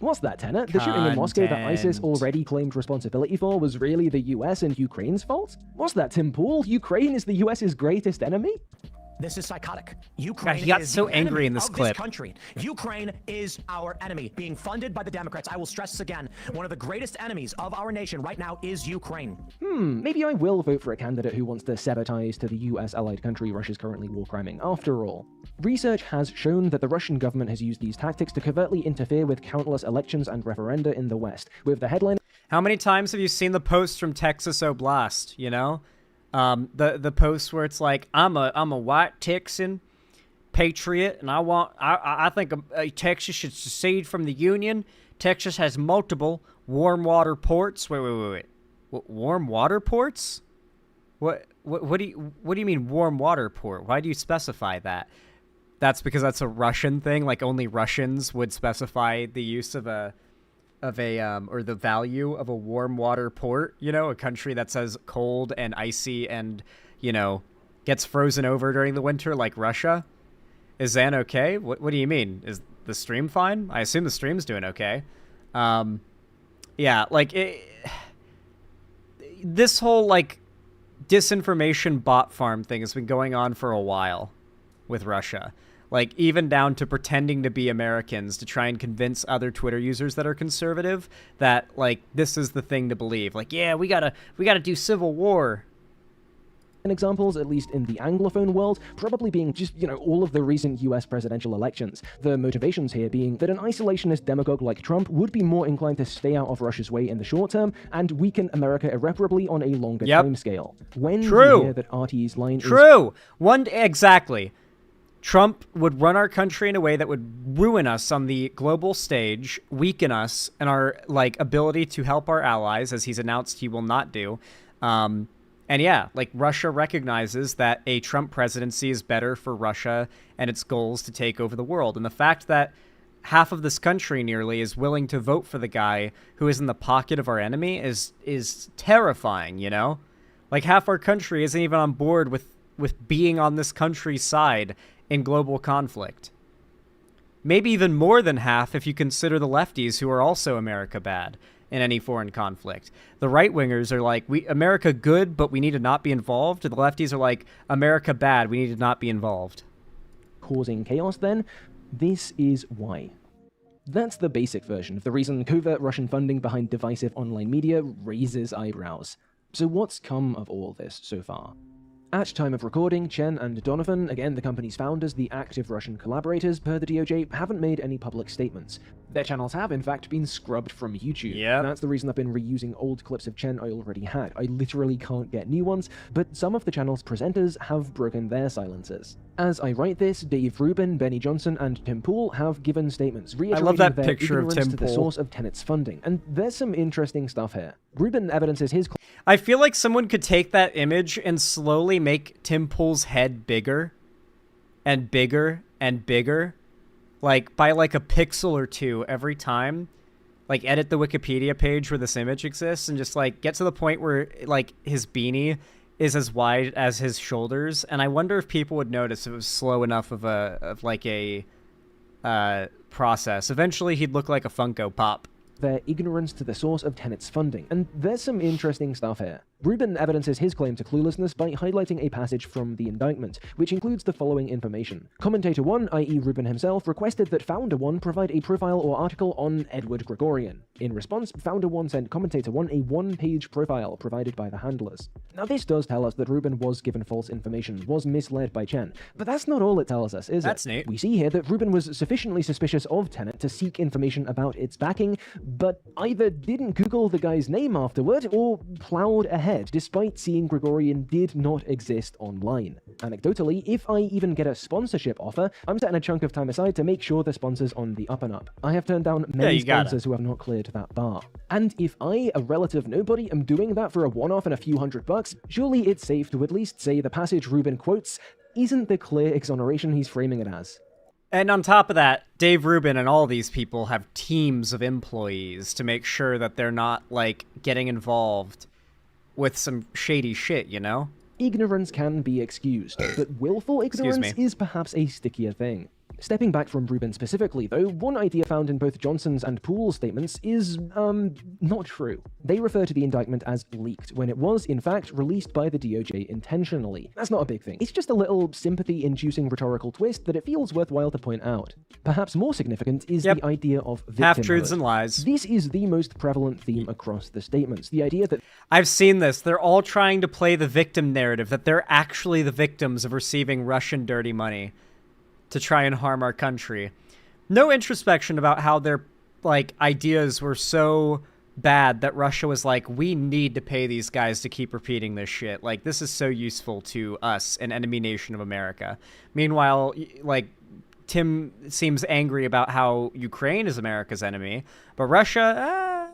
What's that, Tenor? The shooting in Moscow that ISIS already claimed responsibility for was really the US and Ukraine's fault? What's that, Tim Pool? Ukraine is the US's greatest enemy? This is psychotic. Ukraine God, he got is so the angry enemy in this of clip. This country. Ukraine is our enemy, being funded by the Democrats. I will stress this again. One of the greatest enemies of our nation right now is Ukraine. Maybe I will vote for a candidate who wants to sever ties to the US allied country Russia's currently war criming. After all, research has shown that the Russian government has used these tactics to covertly interfere with countless elections and referenda in the West, with the headline... How many times have you seen the posts from Texas Oblast, you know? The posts where it's like, I'm a white Texan patriot, and I think Texas should secede from the Union. Texas has multiple warm water ports. Wait. Warm water ports? What do you mean warm water port? Why do you specify that? That's because that's a Russian thing. Like only Russians would specify the use of or the value of a warm water port, you know, a country that's as cold and icy and, you know, gets frozen over during the winter like Russia. Is Zan okay? What do you mean? Is the stream fine? I assume the stream's doing okay. Yeah, like this whole like disinformation bot farm thing has been going on for a while with Russia. Like, even down to pretending to be Americans to try and convince other Twitter users that are conservative that, like, this is the thing to believe. Like, yeah, we gotta do civil war. Examples, at least in the Anglophone world, probably being just, you know, all of the recent US presidential elections. The motivations here being that an isolationist demagogue like Trump would be more inclined to stay out of Russia's way in the short term and weaken America irreparably on a longer time scale. When you hear that RT's line is... Exactly. Trump would run our country in a way that would ruin us on the global stage, weaken us and our like ability to help our allies, as he's announced he will not do. And yeah, like Russia recognizes that a Trump presidency is better for Russia and its goals to take over the world. And the fact that half of this country nearly is willing to vote for the guy who is in the pocket of our enemy is terrifying, you know? Like half our country isn't even on board with being on this country's side in global conflict. Maybe even more than half if you consider the lefties who are also America bad in any foreign conflict. The right-wingers are like, America good, but we need to not be involved. And the lefties are like, America bad, we need to not be involved. Causing chaos, then? This is why. That's the basic version of the reason covert Russian funding behind divisive online media raises eyebrows. So what's come of all this so far? At time of recording, Chen and Donovan, again the company's founders, the active Russian collaborators per the DOJ, haven't made any public statements. Their channels have, in fact, been scrubbed from YouTube. Yeah. That's the reason I've been reusing old clips of Chen I already had. I literally can't get new ones, but some of the channel's presenters have broken their silences. As I write this, Dave Rubin, Benny Johnson, and Tim Pool have given statements reiterating their ignorance to the source of Tenet's funding, and there's some interesting stuff here. Rubin evidences his... I feel like someone could take that image and slowly make Tim Pool's head bigger and bigger and bigger, like by like a pixel or two every time, like edit the Wikipedia page where this image exists and just like get to the point where like his beanie is as wide as his shoulders. And I wonder if people would notice if it was slow enough of a process. Eventually he'd look like a Funko Pop. Their ignorance to the source of Tenet's funding, and there's some interesting stuff here. Rubin evidences his claim to cluelessness by highlighting a passage from the indictment, which includes the following information. Commentator 1, i.e. Rubin himself, requested that Founder 1 provide a profile or article on Edward Gregorian. In response, Founder 1 sent Commentator 1 a one-page profile provided by the handlers. Now this does tell us that Rubin was given false information, was misled by Chen, but that's not all it tells us, is it? That's neat. We see here that Rubin was sufficiently suspicious of Tenet to seek information about its backing, but either didn't Google the guy's name afterward, or plowed ahead, despite seeing Gregorian did not exist online. Anecdotally, if I even get a sponsorship offer, I'm setting a chunk of time aside to make sure the sponsor's on the up and up. I have turned down many sponsors who have not cleared that bar. And if I, a relative nobody, am doing that for a one-off and a few $100, surely it's safe to at least say the passage Rubin quotes isn't the clear exoneration he's framing it as. And on top of that, Dave Rubin and all these people have teams of employees to make sure that they're not, like, getting involved with some shady shit, you know? Ignorance can be excused, but willful ignorance is perhaps a stickier thing. Stepping back from Rubin specifically, though, one idea found in both Johnson's and Poole's statements is, not true. They refer to the indictment as leaked, when it was, in fact, released by the DOJ intentionally. That's not a big thing. It's just a little sympathy-inducing rhetorical twist that it feels worthwhile to point out. Perhaps more significant is the idea of victimhood. Half-truths and lies. This is the most prevalent theme across the statements. The idea that... I've seen this. They're all trying to play the victim narrative, that they're actually the victims of receiving Russian dirty money to try and harm our country. No introspection about how their, like, ideas were so bad that Russia was like, we need to pay these guys to keep repeating this shit. Like, this is so useful to us, an enemy nation of America. Meanwhile, like, Tim seems angry about how Ukraine is America's enemy, but Russia,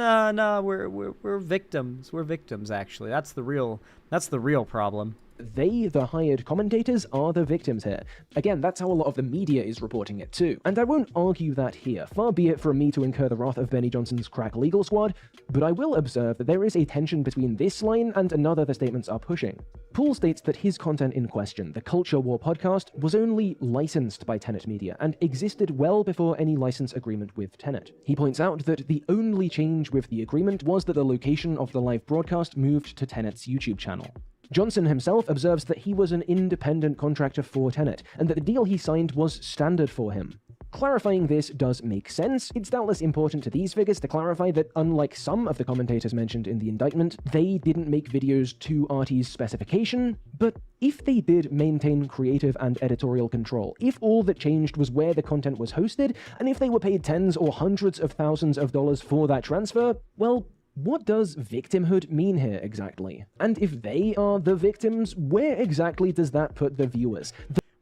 no, we're victims. We're victims, actually. That's the real problem. They, the hired commentators, are the victims here. Again, that's how a lot of the media is reporting it too. And I won't argue that here, far be it from me to incur the wrath of Benny Johnson's crack legal squad, but I will observe that there is a tension between this line and another the statements are pushing. Poole states that his content in question, the Culture War podcast, was only licensed by Tenet Media and existed well before any license agreement with Tenet. He points out that the only change with the agreement was that the location of the live broadcast moved to Tenet's YouTube channel. Johnson himself observes that he was an independent contractor for Tenet, and that the deal he signed was standard for him. Clarifying this does make sense. It's doubtless important to these figures to clarify that, unlike some of the commentators mentioned in the indictment, they didn't make videos to RT's specification, but if they did maintain creative and editorial control, if all that changed was where the content was hosted, and if they were paid tens or hundreds of thousands of dollars for that transfer, well, what does victimhood mean here exactly? And if they are the victims, where exactly does that put the viewers?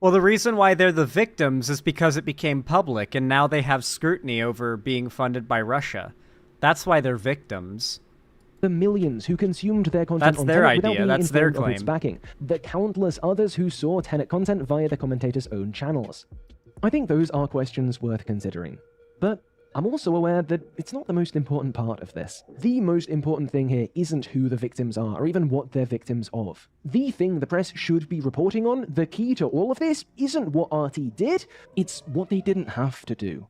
Well, the reason why they're the victims is because it became public, and now they have scrutiny over being funded by Russia. That's why they're victims. The millions who consumed their content on Tenet without being informed of its backing. The countless others who saw Tenet content via the commentators' own channels. I think those are questions worth considering. But I'm also aware that it's not the most important part of this. The most important thing here isn't who the victims are, or even what they're victims of. The thing the press should be reporting on, the key to all of this, isn't what RT did, it's what they didn't have to do.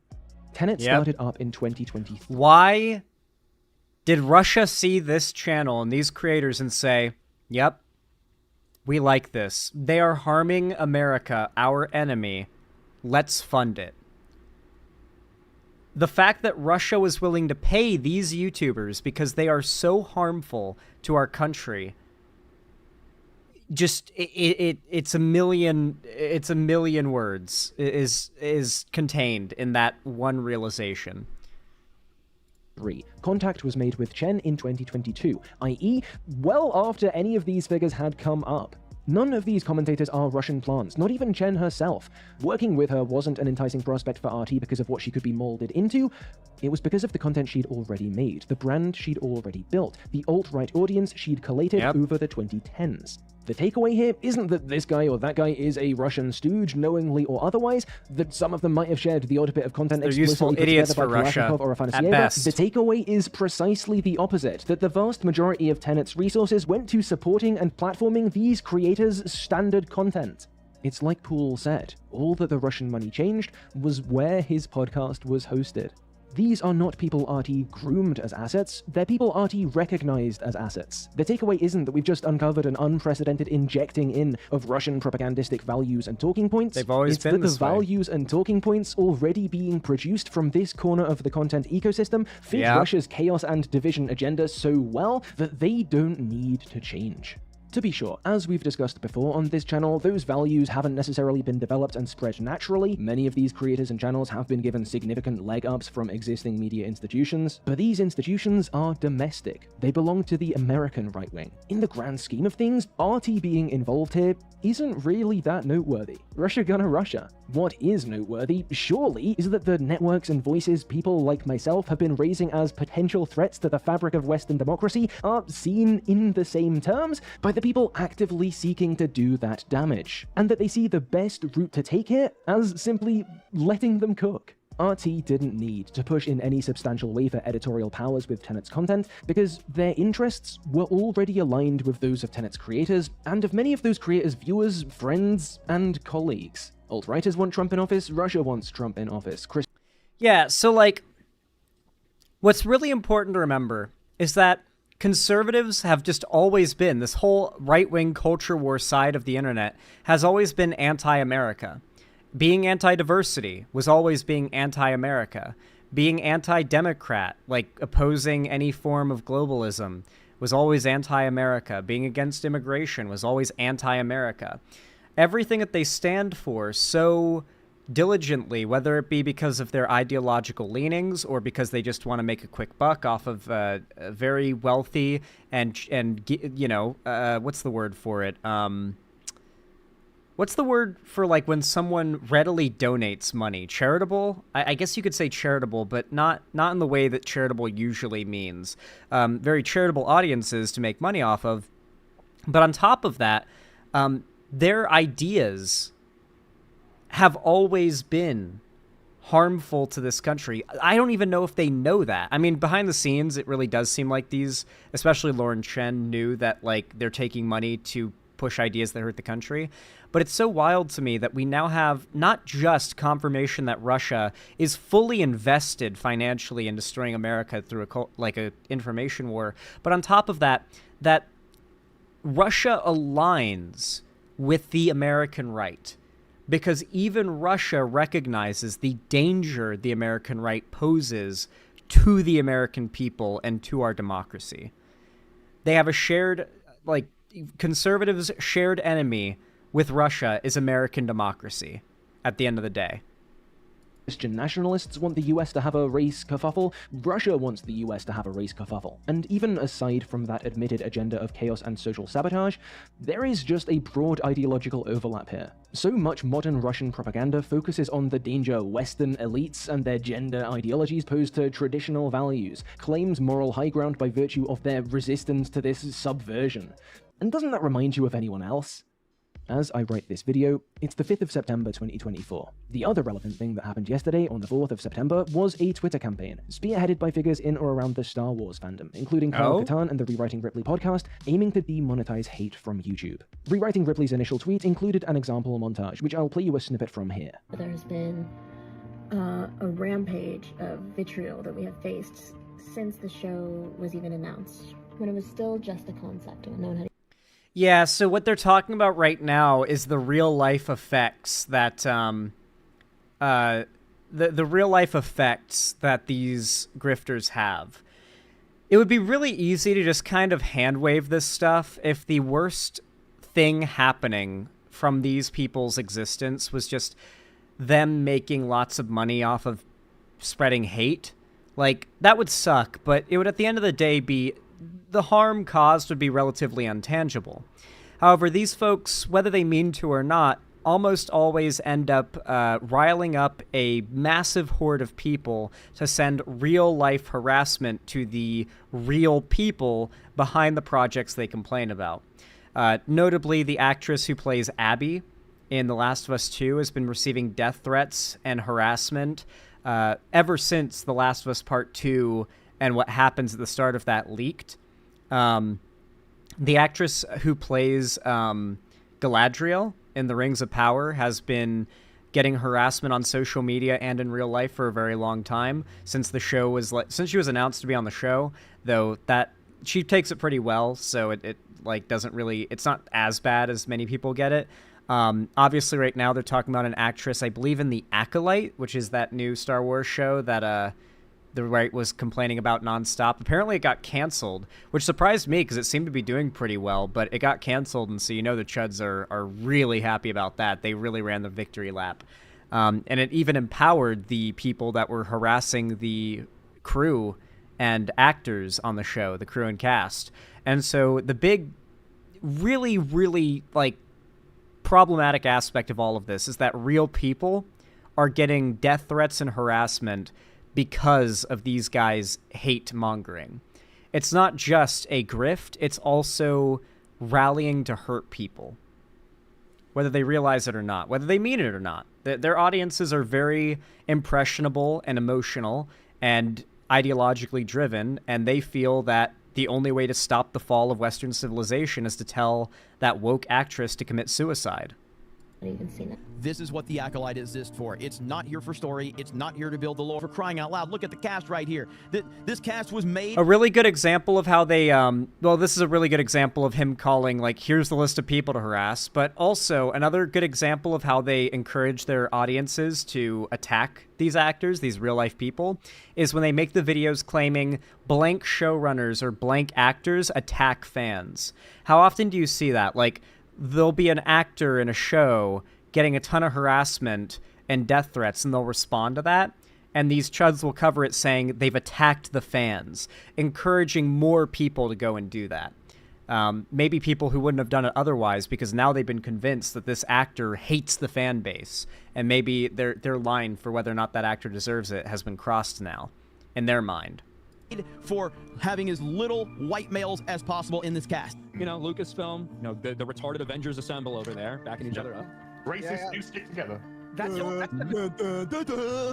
Tenet started up in 2023. Why did Russia see this channel and these creators and say, yep, we like this. They are harming America, our enemy. Let's fund it. The fact that Russia was willing to pay these YouTubers because they are so harmful to our country, just it's a million words is contained in that one realization. Contact was made with Chen in 2022, i.e., well after any of these figures had come up. None of these commentators are Russian plants, not even Chen herself. Working with her wasn't an enticing prospect for RT because of what she could be molded into. It was because of the content she'd already made, the brand she'd already built, the alt-right audience she'd collated over the 2010s. The takeaway here isn't that this guy or that guy is a Russian stooge, knowingly or otherwise, that some of them might have shared the odd bit of content explicitly put together by Kalashnikov or Afanasieva. The takeaway is precisely the opposite, that the vast majority of Tenet's resources went to supporting and platforming these creators' standard content. It's like Poole said, all that the Russian money changed was where his podcast was hosted. These are not people RT groomed as assets, they're people RT recognized as assets. The takeaway isn't that we've just uncovered an unprecedented injecting in of Russian propagandistic values and talking points. They've always it's been that this the way. values and talking points already being produced from this corner of the content ecosystem fit Russia's chaos and division agenda so well that they don't need to change. To be sure, as we've discussed before on this channel, those values haven't necessarily been developed and spread naturally. Many of these creators and channels have been given significant leg ups from existing media institutions, but these institutions are domestic. They belong to the American right wing. In the grand scheme of things, RT being involved here isn't really that noteworthy. Russia gonna Russia. What is noteworthy, surely, is that the networks and voices people like myself have been raising as potential threats to the fabric of Western democracy are seen in the same terms by the people actively seeking to do that damage, and that they see the best route to take here as simply letting them cook. RT didn't need to push in any substantial way for editorial powers with Tenet's content, because their interests were already aligned with those of Tenet's creators, and of many of those creators' viewers, friends, and colleagues. Alt-righters want Trump in office, Russia wants Trump in office. Yeah, so like, what's really important to remember is that conservatives have just always been, this whole right-wing culture war side of the internet has always been anti-America. Being anti-diversity was always being anti-America. Being anti-democrat, like opposing any form of globalism, was always anti-America. Being against immigration was always anti-America. Everything that they stand for so diligently, whether it be because of their ideological leanings or because they just want to make a quick buck off of a very wealthy and you know, what's the word for it? What's the word for like when someone readily donates money? Charitable? I guess you could say charitable, but not in the way that charitable usually means. Very charitable audiences to make money off of. But on top of that, their ideas have always been harmful to this country. I don't even know if they know that. I mean, behind the scenes, it really does seem like these, especially Lauren Chen, knew that like they're taking money to push ideas that hurt the country. But it's so wild to me that we now have not just confirmation that Russia is fully invested financially in destroying America through a information war, but on top of that, that Russia aligns with the American right. Because even Russia recognizes the danger the American right poses to the American people and to our democracy. They have a shared, like, conservatives' shared enemy with Russia is American democracy at the end of the day. Christian nationalists want the US to have a race kerfuffle, Russia wants the US to have a race kerfuffle. And even aside from that admitted agenda of chaos and social sabotage, there is just a broad ideological overlap here. So much modern Russian propaganda focuses on the danger Western elites and their gender ideologies pose to traditional values, claims moral high ground by virtue of their resistance to this subversion. And doesn't that remind you of anyone else? As I write this video, it's the 5th of September 2024. The other relevant thing that happened yesterday, on the 4th of September, was a Twitter campaign, spearheaded by figures in or around the Star Wars fandom, including Kyle Katarn and the Rewriting Ripley podcast, aiming to demonetize hate from YouTube. Rewriting Ripley's initial tweet included an example montage, which I'll play you a snippet from here. There's been a rampage of vitriol that we have faced since the show was even announced, when it was still just a concept and no one had. Yeah, so what they're talking about right now is the real-life effects that, the real-life effects that these grifters have. It would be really easy to just kind of hand-wave this stuff if the worst thing happening from these people's existence was just them making lots of money off of spreading hate. Like, that would suck, but it would at the end of the day be... the harm caused would be relatively untangible. However, these folks, whether they mean to or not, almost always end up riling up a massive horde of people to send real-life harassment to the real people behind the projects they complain about. Notably, the actress who plays Abby in The Last of Us 2 has been receiving death threats and harassment ever since The Last of Us Part 2 and what happens at the start of that leaked. The actress who plays Galadriel in The Rings of Power has been getting harassment on social media and in real life for a very long time since the show was since she was announced to be on the show, though that she takes it pretty well, so it like doesn't really, it's not as bad as many people get it. Obviously right now they're talking about an actress, I believe in The Acolyte, which is that new Star Wars show that the right was complaining about nonstop. Apparently it got canceled, which surprised me because it seemed to be doing pretty well, but it got canceled, and so the Chuds are really happy about that. They really ran the victory lap. And it even empowered the people that were harassing the crew and actors on the show, the crew and cast. And so the big, really, really, like, problematic aspect of all of this is that real people are getting death threats and harassment because of these guys' hate mongering. It's not just a grift, it's also rallying to hurt people, whether they realize it or not, whether they mean it or not. Their audiences are very impressionable and emotional and ideologically driven, and they feel that the only way to stop the fall of Western civilization is to tell that woke actress to commit suicide. Even seen it. This is what the Acolyte exists for. It's not here for story. It's not here to build the lore. For crying out loud, look at the cast right here. This cast was made... A really good example of how they, well, this is a really good example of him calling, like, here's the list of people to harass, but also another good example of how they encourage their audiences to attack these actors, these real-life people, is when they make the videos claiming blank showrunners or blank actors attack fans. How often do you see that? Like, there'll be an actor in a show getting a ton of harassment and death threats, and they'll respond to that, and these chuds will cover it saying they've attacked the fans, encouraging more people to go and do that. Maybe people who wouldn't have done it otherwise, because now they've been convinced that this actor hates the fan base, and maybe their line for whether or not that actor deserves it has been crossed now, in their mind. For having as little white males as possible in this cast. Lucasfilm, the retarded Avengers assemble over there, backing each other up. Racist do stick together.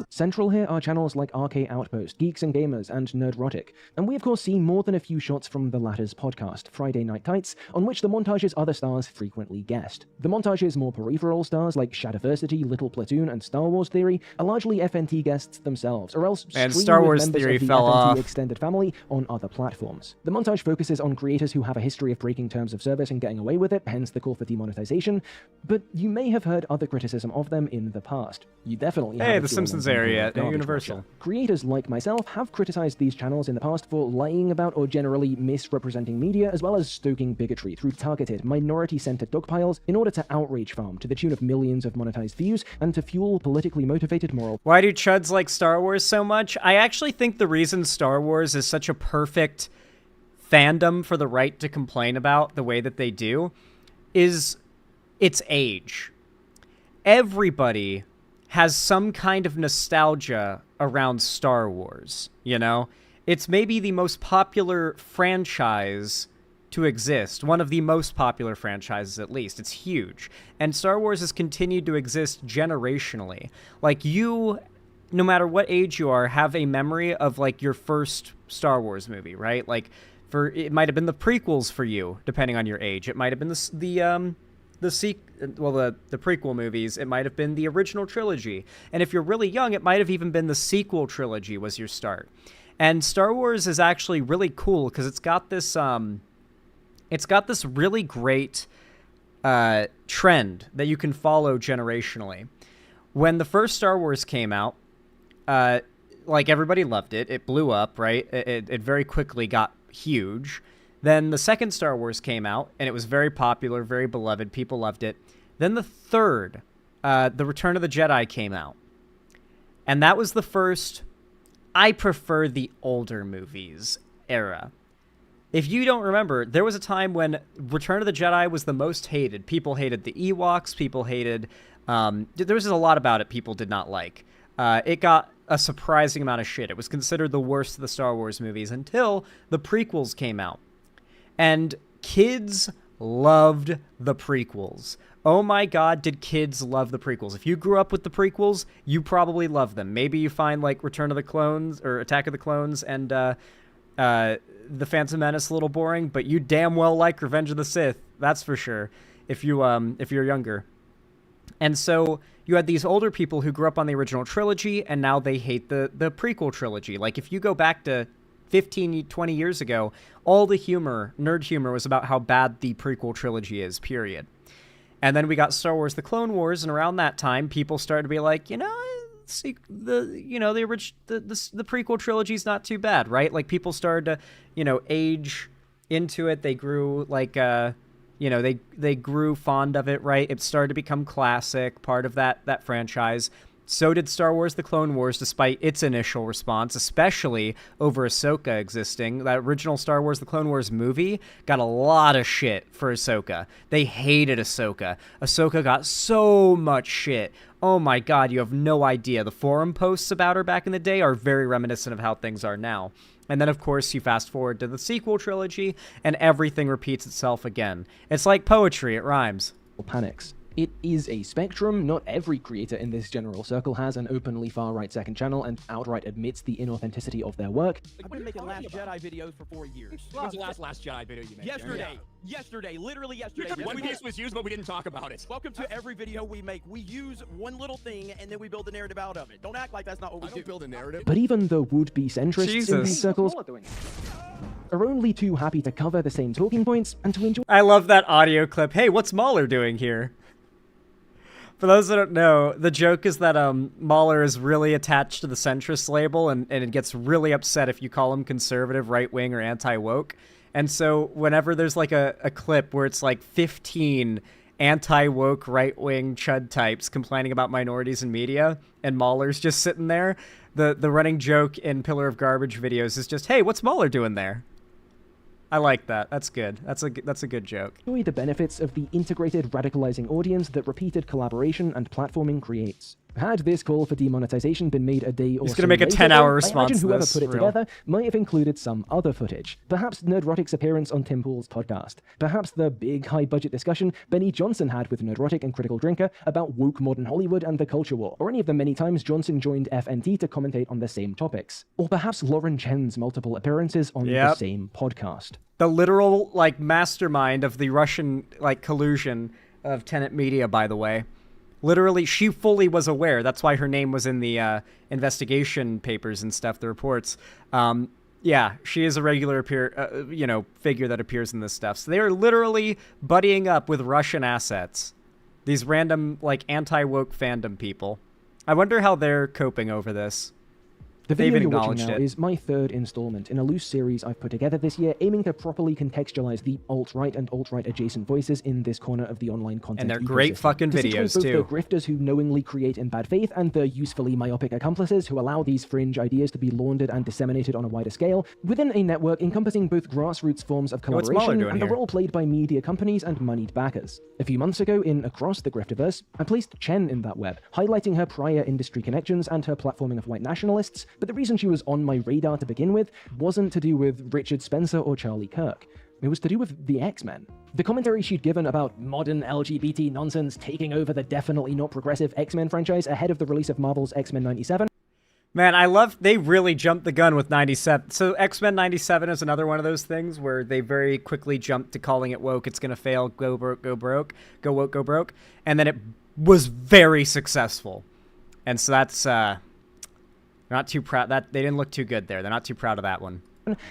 Central here are channels like RK Outpost, Geeks and Gamers, and Nerdrotic, and we of course see more than a few shots from the latter's podcast, Friday Night Tights, on which the montage's other stars frequently guest. The montage's more peripheral stars like Shadiversity, Little Platoon, and Star Wars Theory are largely FNT guests themselves, or else and stream Star with Wars members Theory of the fell FNT off. extended family on other platforms. The montage focuses on creators who have a history of breaking terms of service and getting away with it, hence the call for demonetization, but you may have heard other criticism of them in the past. You definitely have Hey, the Simpsons area at Universal. Culture. Creators like myself have criticized these channels in the past for lying about or generally misrepresenting media, as well as stoking bigotry through targeted, minority-centered dogpiles in order to outrage farm to the tune of millions of monetized views and to fuel politically motivated moral. Why do chuds like Star Wars so much? I actually think the reason Star Wars is such a perfect fandom for the right to complain about the way that they do is its age. Everybody has some kind of nostalgia around Star Wars, It's maybe the most popular franchise to exist, one of the most popular franchises at least. It's huge. And Star Wars has continued to exist generationally. Like, you, no matter what age you are, have a memory of, like, your first Star Wars movie, right? Like, it might have been the prequels for you, depending on your age. It might have been the prequel movies. It might have been the original trilogy. And if you're really young, it might have even been the sequel trilogy was your start. And Star Wars is actually really cool because it's got this really great trend that you can follow generationally. When the first Star Wars came out, like, everybody loved it. It blew up, right? It very quickly got huge. Then the second Star Wars came out, and it was very popular, very beloved. People loved it. Then the third, The Return of the Jedi, came out. And that was the first, I prefer the older movies era. If you don't remember, there was a time when Return of the Jedi was the most hated. People hated the Ewoks. People hated... there was just a lot about it people did not like. It got a surprising amount of shit. It was considered the worst of the Star Wars movies until the prequels came out. And kids loved the prequels. Oh my god, did kids love the prequels. If you grew up with the prequels, you probably love them. Maybe you find, like, Return of the Clones or Attack of the Clones and The Phantom Menace a little boring, but you damn well like Revenge of the Sith. That's for sure, if you're younger. And so you had these older people who grew up on the original trilogy, and now they hate the prequel trilogy. Like, if you go back to 15, 20 years ago, all the humor, nerd humor, was about how bad the prequel trilogy is, period. And then we got Star Wars: The Clone Wars, and around that time, people started to be like, the prequel trilogy is not too bad, right? Like, people started to, age into it. They grew like, they grew fond of it, right? It started to become classic, part of that franchise. So did Star Wars: The Clone Wars, despite its initial response, especially over Ahsoka existing. That original Star Wars: The Clone Wars movie got a lot of shit for Ahsoka. They hated Ahsoka. Ahsoka got so much shit. Oh my god, you have no idea. The forum posts about her back in the day are very reminiscent of how things are now. And then, of course, you fast forward to the sequel trilogy, and everything repeats itself again. It's like poetry, it rhymes. Panics. It is a spectrum. Not every creator in this general circle has an openly far-right second channel and outright admits the inauthenticity of their work. I've been making Last Jedi videos for 4 years. When's the last Jedi video you made? Yesterday. Yesterday. Literally yesterday. One piece was used, but we didn't talk about it. Welcome to every video we make. We use one little thing, and then we build a narrative out of it. Don't act like that's not what we do. Don't build a narrative. But even the would-be centrists in these circles are only too happy to cover the same talking points and to enjoy. I love that audio clip. Hey, what's Mahler doing here? For those that don't know, the joke is that Mahler is really attached to the centrist label, and it gets really upset if you call him conservative, right-wing, or anti-woke. And so whenever there's like a clip where it's like 15 anti-woke, right-wing chud types complaining about minorities in media, and Mahler's just sitting there, the running joke in Pillar of Garbage videos is just, hey, what's Mahler doing there? I like that. That's good. That's a good joke. Enjoy the benefits of the integrated radicalizing audience that repeated collaboration and platforming creates. Had this call for demonetization been made a day or He's gonna make a 10-hour response. I imagine whoever this, put it real. together might have included some other footage. Perhaps Nerdrotic's appearance on Tim Pool's podcast. Perhaps the big high-budget discussion Benny Johnson had with Nerdrotic and Critical Drinker about woke modern Hollywood and the culture war. Or any of the many times Johnson joined FNT to commentate on the same topics. Or perhaps Lauren Chen's multiple appearances on the same podcast. The literal, mastermind of the Russian, collusion of Tenet Media, by the way. Literally, she fully was aware. That's why her name was in the investigation papers and stuff, the reports. Yeah, she is a regular figure that appears in this stuff. So they are literally buddying up with Russian assets. These random, anti-woke fandom people. I wonder how they're coping over this. The video you're watching now is my third installment in a loose series I've put together this year, aiming to properly contextualize the alt-right and alt-right adjacent voices in this corner of the online content And they're great fucking videos, both too. the grifters who knowingly create in bad faith and the usefully myopic accomplices who allow these fringe ideas to be laundered and disseminated on a wider scale, within a network encompassing both grassroots forms of collaboration and the role played by media companies and moneyed backers. A few months ago, in Across the Grifterverse, I placed Chen in that web, highlighting her prior industry connections and her platforming of white nationalists, but the reason she was on my radar to begin with wasn't to do with Richard Spencer or Charlie Kirk. It was to do with the X-Men. The commentary she'd given about modern LGBT nonsense taking over the definitely not progressive X-Men franchise ahead of the release of Marvel's X-Men 97. Man, they really jumped the gun with 97. So X-Men 97 is another one of those things where they very quickly jumped to calling it woke. It's going to fail, go broke, go broke, go woke, go broke. And then it was very successful. And so that's, not too proud. They didn't look too good there. They're not too proud of that one.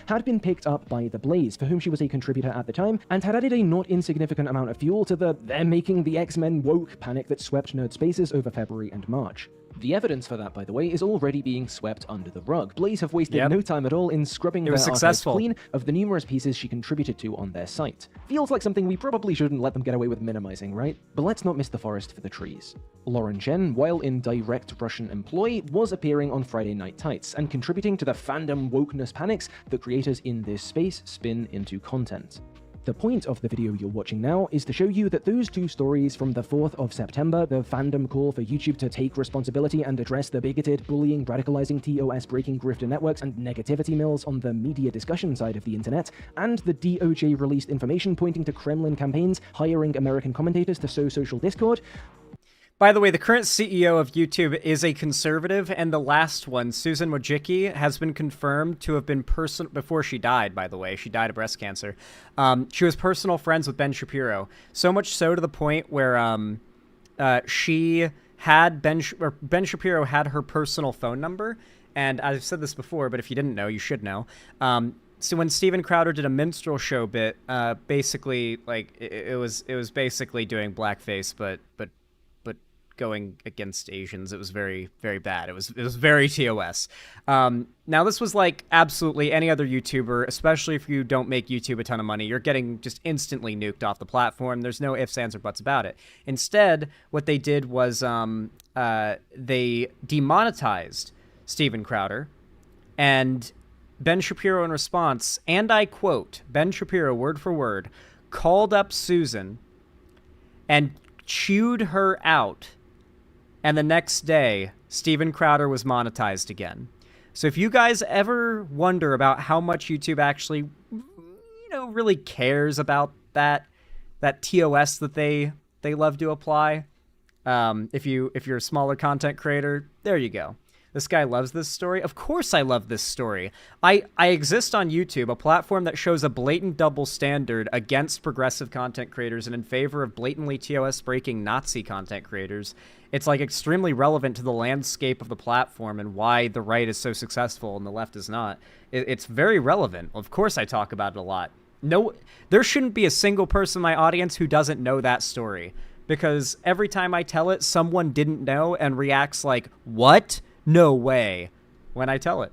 Had been picked up by The Blaze, for whom she was a contributor at the time, and had added a not insignificant amount of fuel to the "they're making the X-Men woke" panic that swept nerd spaces over February and March. The evidence for that, by the way, is already being swept under the rug. Blaze have wasted no time at all in scrubbing their archives clean of the numerous pieces she contributed to on their site. Feels like something we probably shouldn't let them get away with minimizing, right? But let's not miss the forest for the trees. Lauren Chen, while in direct Russian employ, was appearing on Friday Night Tights and contributing to the fandom wokeness panics that creators in this space spin into content. The point of the video you're watching now is to show you that those two stories from the 4th of September, the fandom call for YouTube to take responsibility and address the bigoted, bullying, radicalizing, TOS-breaking grifter networks and negativity mills on the media discussion side of the internet, and the DOJ released information pointing to Kremlin campaigns hiring American commentators to sow social discord. By the way, the current CEO of YouTube is a conservative, and the last one, Susan Wojcicki, has been confirmed to have been before she died, by the way. She died of breast cancer. She was personal friends with Ben Shapiro. So much so to the point where she had Ben Shapiro had her personal phone number, and I've said this before, but if you didn't know, you should know. So when Steven Crowder did a minstrel show bit, basically like it was basically doing blackface, but going against Asians. It was very, very bad. It was very TOS. Now this was like absolutely any other YouTuber, especially if you don't make YouTube a ton of money, you're getting just instantly nuked off the platform. There's no ifs, ands, or buts about it. Instead, what they did was they demonetized Steven Crowder, and Ben Shapiro in response, and I quote, Ben Shapiro, word for word, called up Susan and chewed her out. And the next day, Steven Crowder was monetized again. So if you guys ever wonder about how much YouTube actually, really cares about that TOS that they love to apply, if you're a smaller content creator, there you go. This guy loves this story. Of course I love this story. I exist on YouTube, a platform that shows a blatant double standard against progressive content creators and in favor of blatantly TOS-breaking Nazi content creators. It's like extremely relevant to the landscape of the platform and why the right is so successful and the left is not. It's very relevant. Of course I talk about it a lot. No, there shouldn't be a single person in my audience who doesn't know that story, because every time I tell it, someone didn't know and reacts like, what? No way, when I tell it.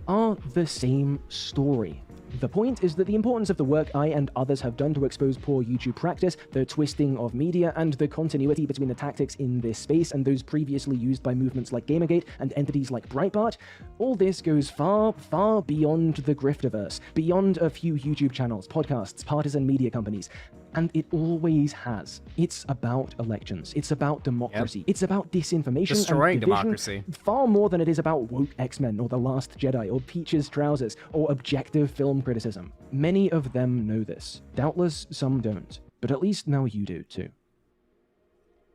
Are the same story. The point is that the importance of the work I and others have done to expose poor YouTube practice, the twisting of media, and the continuity between the tactics in this space and those previously used by movements like Gamergate and entities like Breitbart, all this goes far, far beyond the Grifterverse, beyond a few YouTube channels, podcasts, partisan media companies. And it always has. It's about elections. It's about democracy. It's about disinformation Destroying and division, democracy. far more than it is about woke X-Men or The Last Jedi or Peach's Trousers or objective film criticism. Many of them know this. Doubtless some don't. But at least now you do too.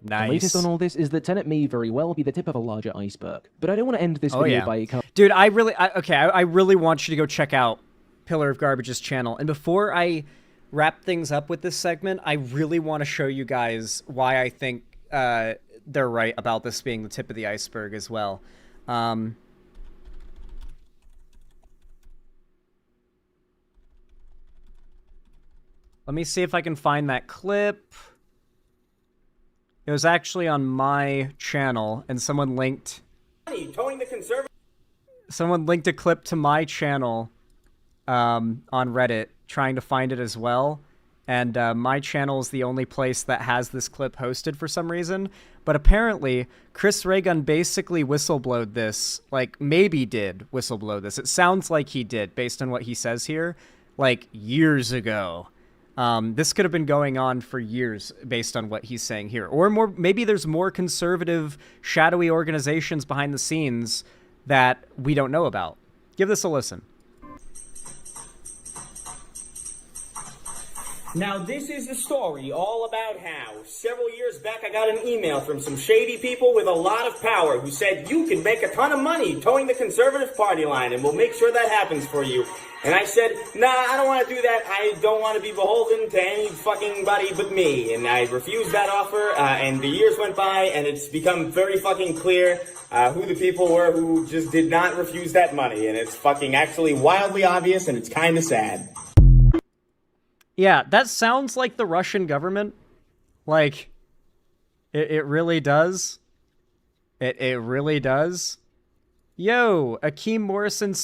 Nice. The latest on all this is that Tenet may very well be the tip of a larger iceberg. But I don't want to end this video by... Dude, I really want you to go check out Pillar of Garbage's channel. And before I wrap things up with this segment, I really want to show you guys why I think they're right about this being the tip of the iceberg as well. Let me see if I can find that clip. It was actually on my channel, and someone linked a clip to my channel on Reddit, trying to find it as well, and my channel is the only place that has this clip hosted for some reason. But apparently Chris Raygun basically whistleblowed this, like maybe did whistleblow this. It sounds like he did based on what he says here, like years ago. This could have been going on for years based on what he's saying here, or more, maybe there's more conservative shadowy organizations behind the scenes that we don't know about. Give this a listen. Now, this is the story all about how, several years back, I got an email from some shady people with a lot of power who said, you can make a ton of money towing the conservative party line, and we'll make sure that happens for you. And I said, nah, I don't want to do that. I don't want to be beholden to any fucking buddy but me. And I refused that offer, and the years went by, and it's become very fucking clear who the people were who just did not refuse that money. And it's fucking actually wildly obvious, and it's kind of sad. Yeah, that sounds like the Russian government. Like, it really does. It really does. Yo, Akeem Morrison /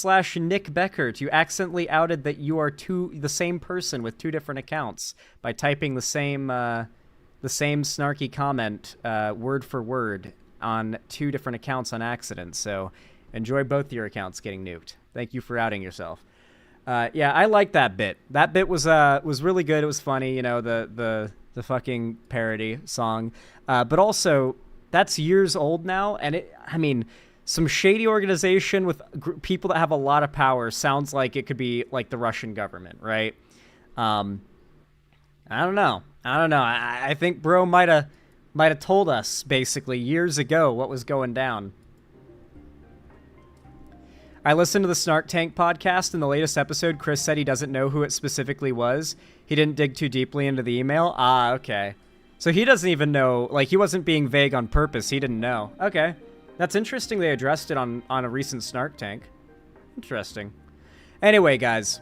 Nick Beckert, you accidentally outed that you are the same person with two different accounts by typing the same snarky comment word for word on two different accounts on accident. So enjoy both your accounts getting nuked. Thank you for outing yourself. Yeah, I like that bit. That bit was really good. It was funny, you know, the fucking parody song. But also, that's years old now, and I mean, some shady organization with people that have a lot of power sounds like it could be like the Russian government, right? I don't know. I think bro might have told us basically years ago what was going down. I listened to the Snark Tank podcast. In the latest episode, Chris said he doesn't know who it specifically was. He didn't dig too deeply into the email. Ah, okay. So he doesn't even know, like, he wasn't being vague on purpose. He didn't know. Okay. That's interesting they addressed it on a recent Snark Tank. Interesting. Anyway, guys.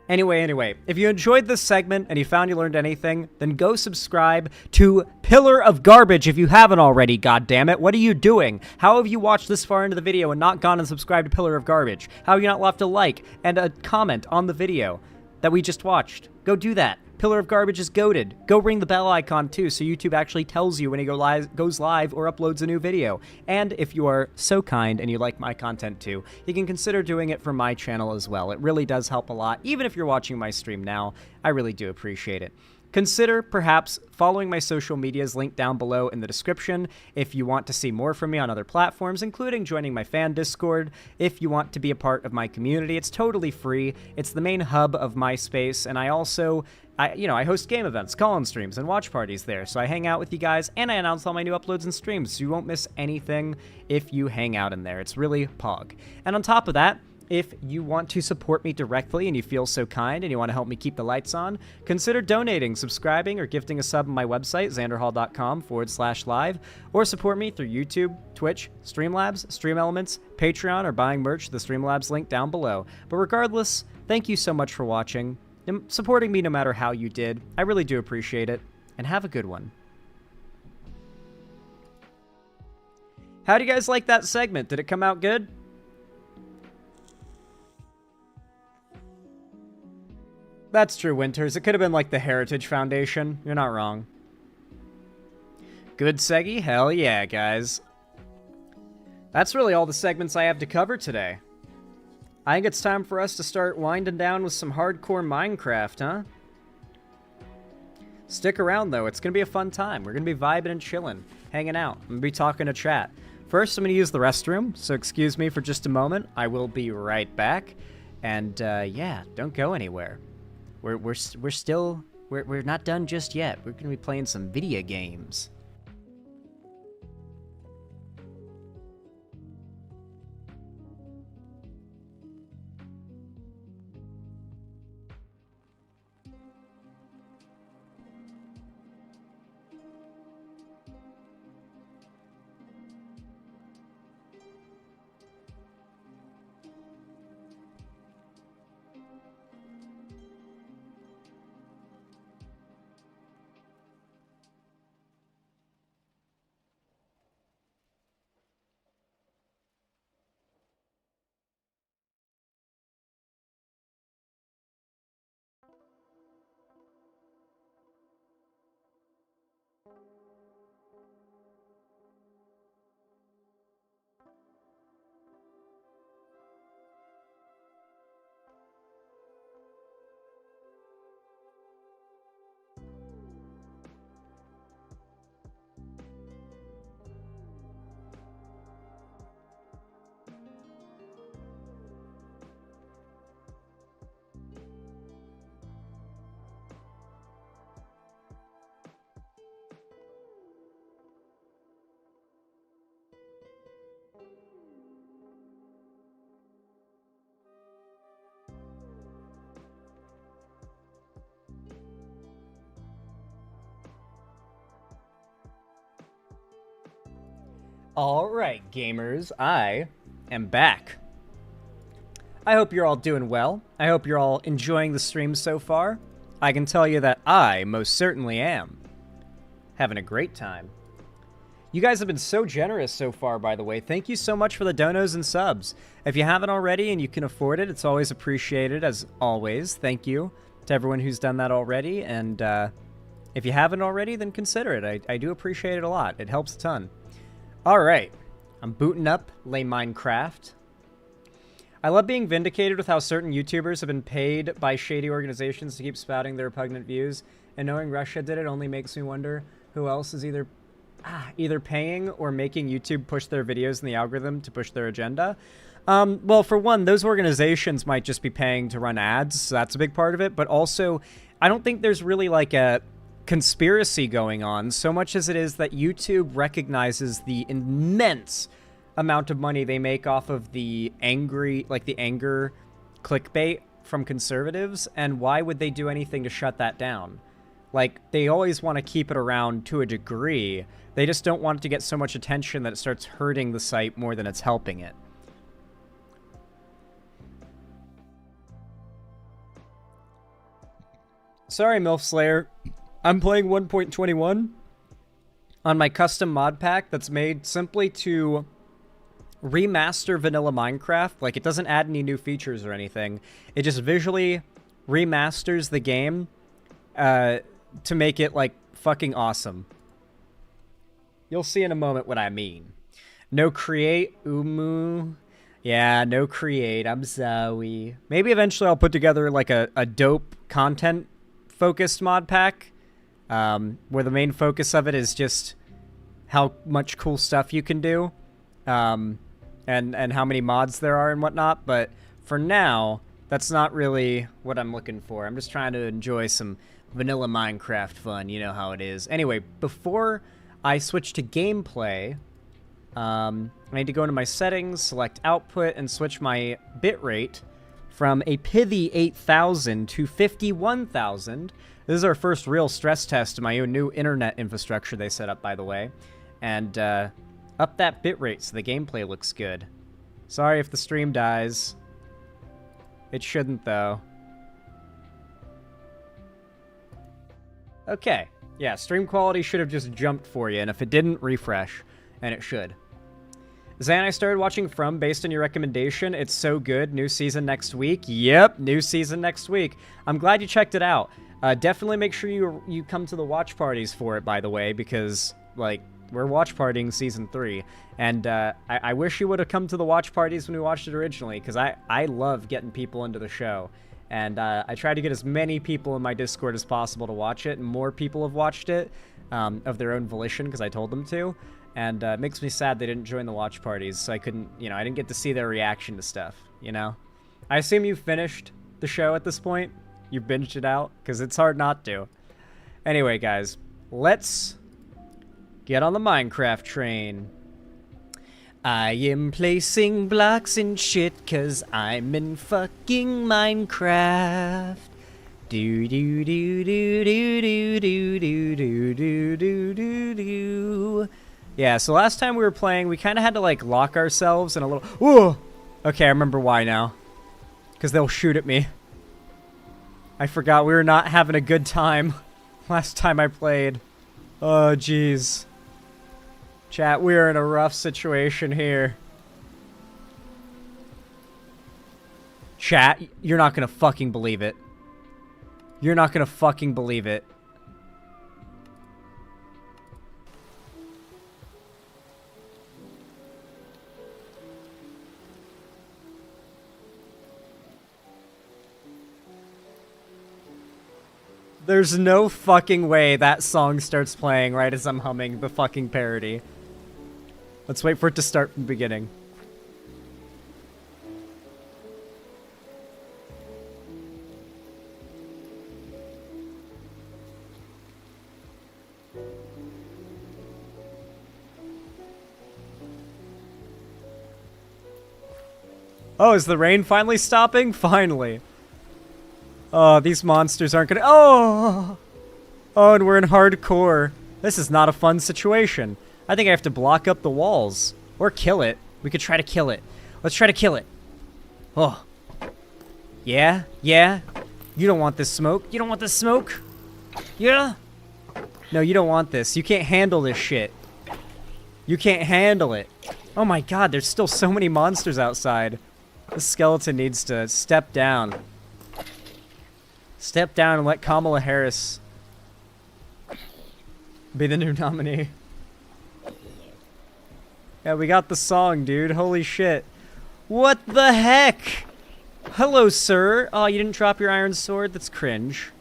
Anyway. If you enjoyed this segment and you found you learned anything, then go subscribe to Pillar of Garbage if you haven't already, goddammit. What are you doing? How have you watched this far into the video and not gone and subscribed to Pillar of Garbage? How have you not left a like and a comment on the video that we just watched? Go do that. Pillar of Garbage is goated. Go ring the bell icon too, so YouTube actually tells you when he goes live or uploads a new video. And if you are so kind and you like my content too, you can consider doing it for my channel as well. It really does help a lot. Even if you're watching my stream now, I really do appreciate it. Consider perhaps following my social medias linked down below in the description if you want to see more from me on other platforms, including joining my fan Discord if you want to be a part of my community. It's totally free. It's the main hub of my space, and I also, I host game events, call-in streams, and watch parties there, so I hang out with you guys, and I announce all my new uploads and streams, so you won't miss anything if you hang out in there. It's really pog. And on top of that, if you want to support me directly and you feel so kind and you want to help me keep the lights on, consider donating, subscribing, or gifting a sub on my website, xanderhall.com/live, or support me through YouTube, Twitch, Streamlabs, Stream Elements, Patreon, or buying merch, the Streamlabs link down below. But regardless, thank you so much for watching and supporting me no matter how you did. I really do appreciate it, and have a good one. How do you guys like that segment? Did it come out good? That's true, Winters. It could have been like the Heritage Foundation. You're not wrong. Good Seggy? Hell yeah, guys. That's really all the segments I have to cover today. I think it's time for us to start winding down with some hardcore Minecraft, huh? Stick around, though. It's going to be a fun time. We're going to be vibing and chilling, hanging out. I'm going to be talking to chat. First, I'm going to use the restroom, so excuse me for just a moment. I will be right back. And, yeah, don't go anywhere. We're not done just yet. We're gonna be playing some video games. Alright, gamers, I am back. I hope you're all doing well. I hope you're all enjoying the stream so far. I can tell you that I most certainly am. Having a great time. You guys have been so generous so far, by the way. Thank you so much for the donos and subs. If you haven't already and you can afford it, it's always appreciated, as always. Thank you to everyone who's done that already. And if you haven't already, then consider it. I do appreciate it a lot. It helps a ton. Alright, I'm booting up Lay Minecraft. I love being vindicated with how certain YouTubers have been paid by shady organizations to keep spouting their repugnant views, and knowing Russia did it only makes me wonder who else is either paying or making YouTube push their videos in the algorithm to push their agenda. Well, for one, those organizations might just be paying to run ads, so that's a big part of it, but also, I don't think there's really like a conspiracy going on so much as it is that YouTube recognizes the immense amount of money they make off of the anger clickbait from conservatives, and why would they do anything to shut that down? Like, they always want to keep it around to a degree. They just don't want it to get so much attention that it starts hurting the site more than it's helping it. Sorry, MILF Slayer. I'm playing 1.21 on my custom mod pack that's made simply to remaster vanilla Minecraft. Like, it doesn't add any new features or anything. It just visually remasters the game to make it, like, fucking awesome. You'll see in a moment what I mean. No create, Umu. Yeah, no create, I'm sorry. Maybe eventually I'll put together, like, a dope content-focused mod pack, where the main focus of it is just how much cool stuff you can do, and how many mods there are and whatnot, but for now, that's not really what I'm looking for. I'm just trying to enjoy some vanilla Minecraft fun, you know how it is. Anyway, before I switch to gameplay, I need to go into my settings, select output, and switch my bitrate from a pithy 8,000 to 51,000. This is our first real stress test of my own new internet infrastructure they set up, by the way. And up that bitrate so the gameplay looks good. Sorry if the stream dies. It shouldn't, though. Okay. Yeah, stream quality should have just jumped for you, and if it didn't, refresh. And it should. Zan, I started watching From based on your recommendation. It's so good. New season next week. Yep, new season next week. I'm glad you checked it out. Definitely make sure you come to the watch parties for it, by the way, because, like, we're watch partying season 3. And I wish you would have come to the watch parties when we watched it originally, because I love getting people into the show. And I try to get as many people in my Discord as possible to watch it, and more people have watched it of their own volition, because I told them to. And it makes me sad they didn't join the watch parties, so I couldn't, I didn't get to see their reaction to stuff, I assume you finished the show at this point? You binged it out? Because it's hard not to. Anyway, guys, let's get on the Minecraft train. I am placing blocks and shit, cause I'm in fucking Minecraft. Do do do do do do do do do do do do do. Yeah, so last time we were playing, we kind of had to, like, lock ourselves in a little... Ooh! Okay, I remember why now. Because they'll shoot at me. I forgot we were not having a good time last time I played. Oh, jeez. Chat, we are in a rough situation here. Chat, you're not gonna fucking believe it. You're not gonna fucking believe it. There's no fucking way that song starts playing right as I'm humming the fucking parody. Let's wait for it to start from the beginning. Oh, is the rain finally stopping? Finally. Oh, these monsters aren't gonna... Oh! Oh, and we're in hardcore. This is not a fun situation. I think I have to block up the walls. Or kill it. We could try to kill it. Let's try to kill it. Oh. Yeah? Yeah? You don't want this smoke. You don't want this smoke? Yeah? No, you don't want this. You can't handle this shit. You can't handle it. Oh my god, there's still so many monsters outside. This skeleton needs to step down. Step down and let Kamala Harris be the new nominee. Yeah, we got the song, dude. Holy shit. What the heck? Hello, sir. Oh, you didn't drop your iron sword? That's cringe.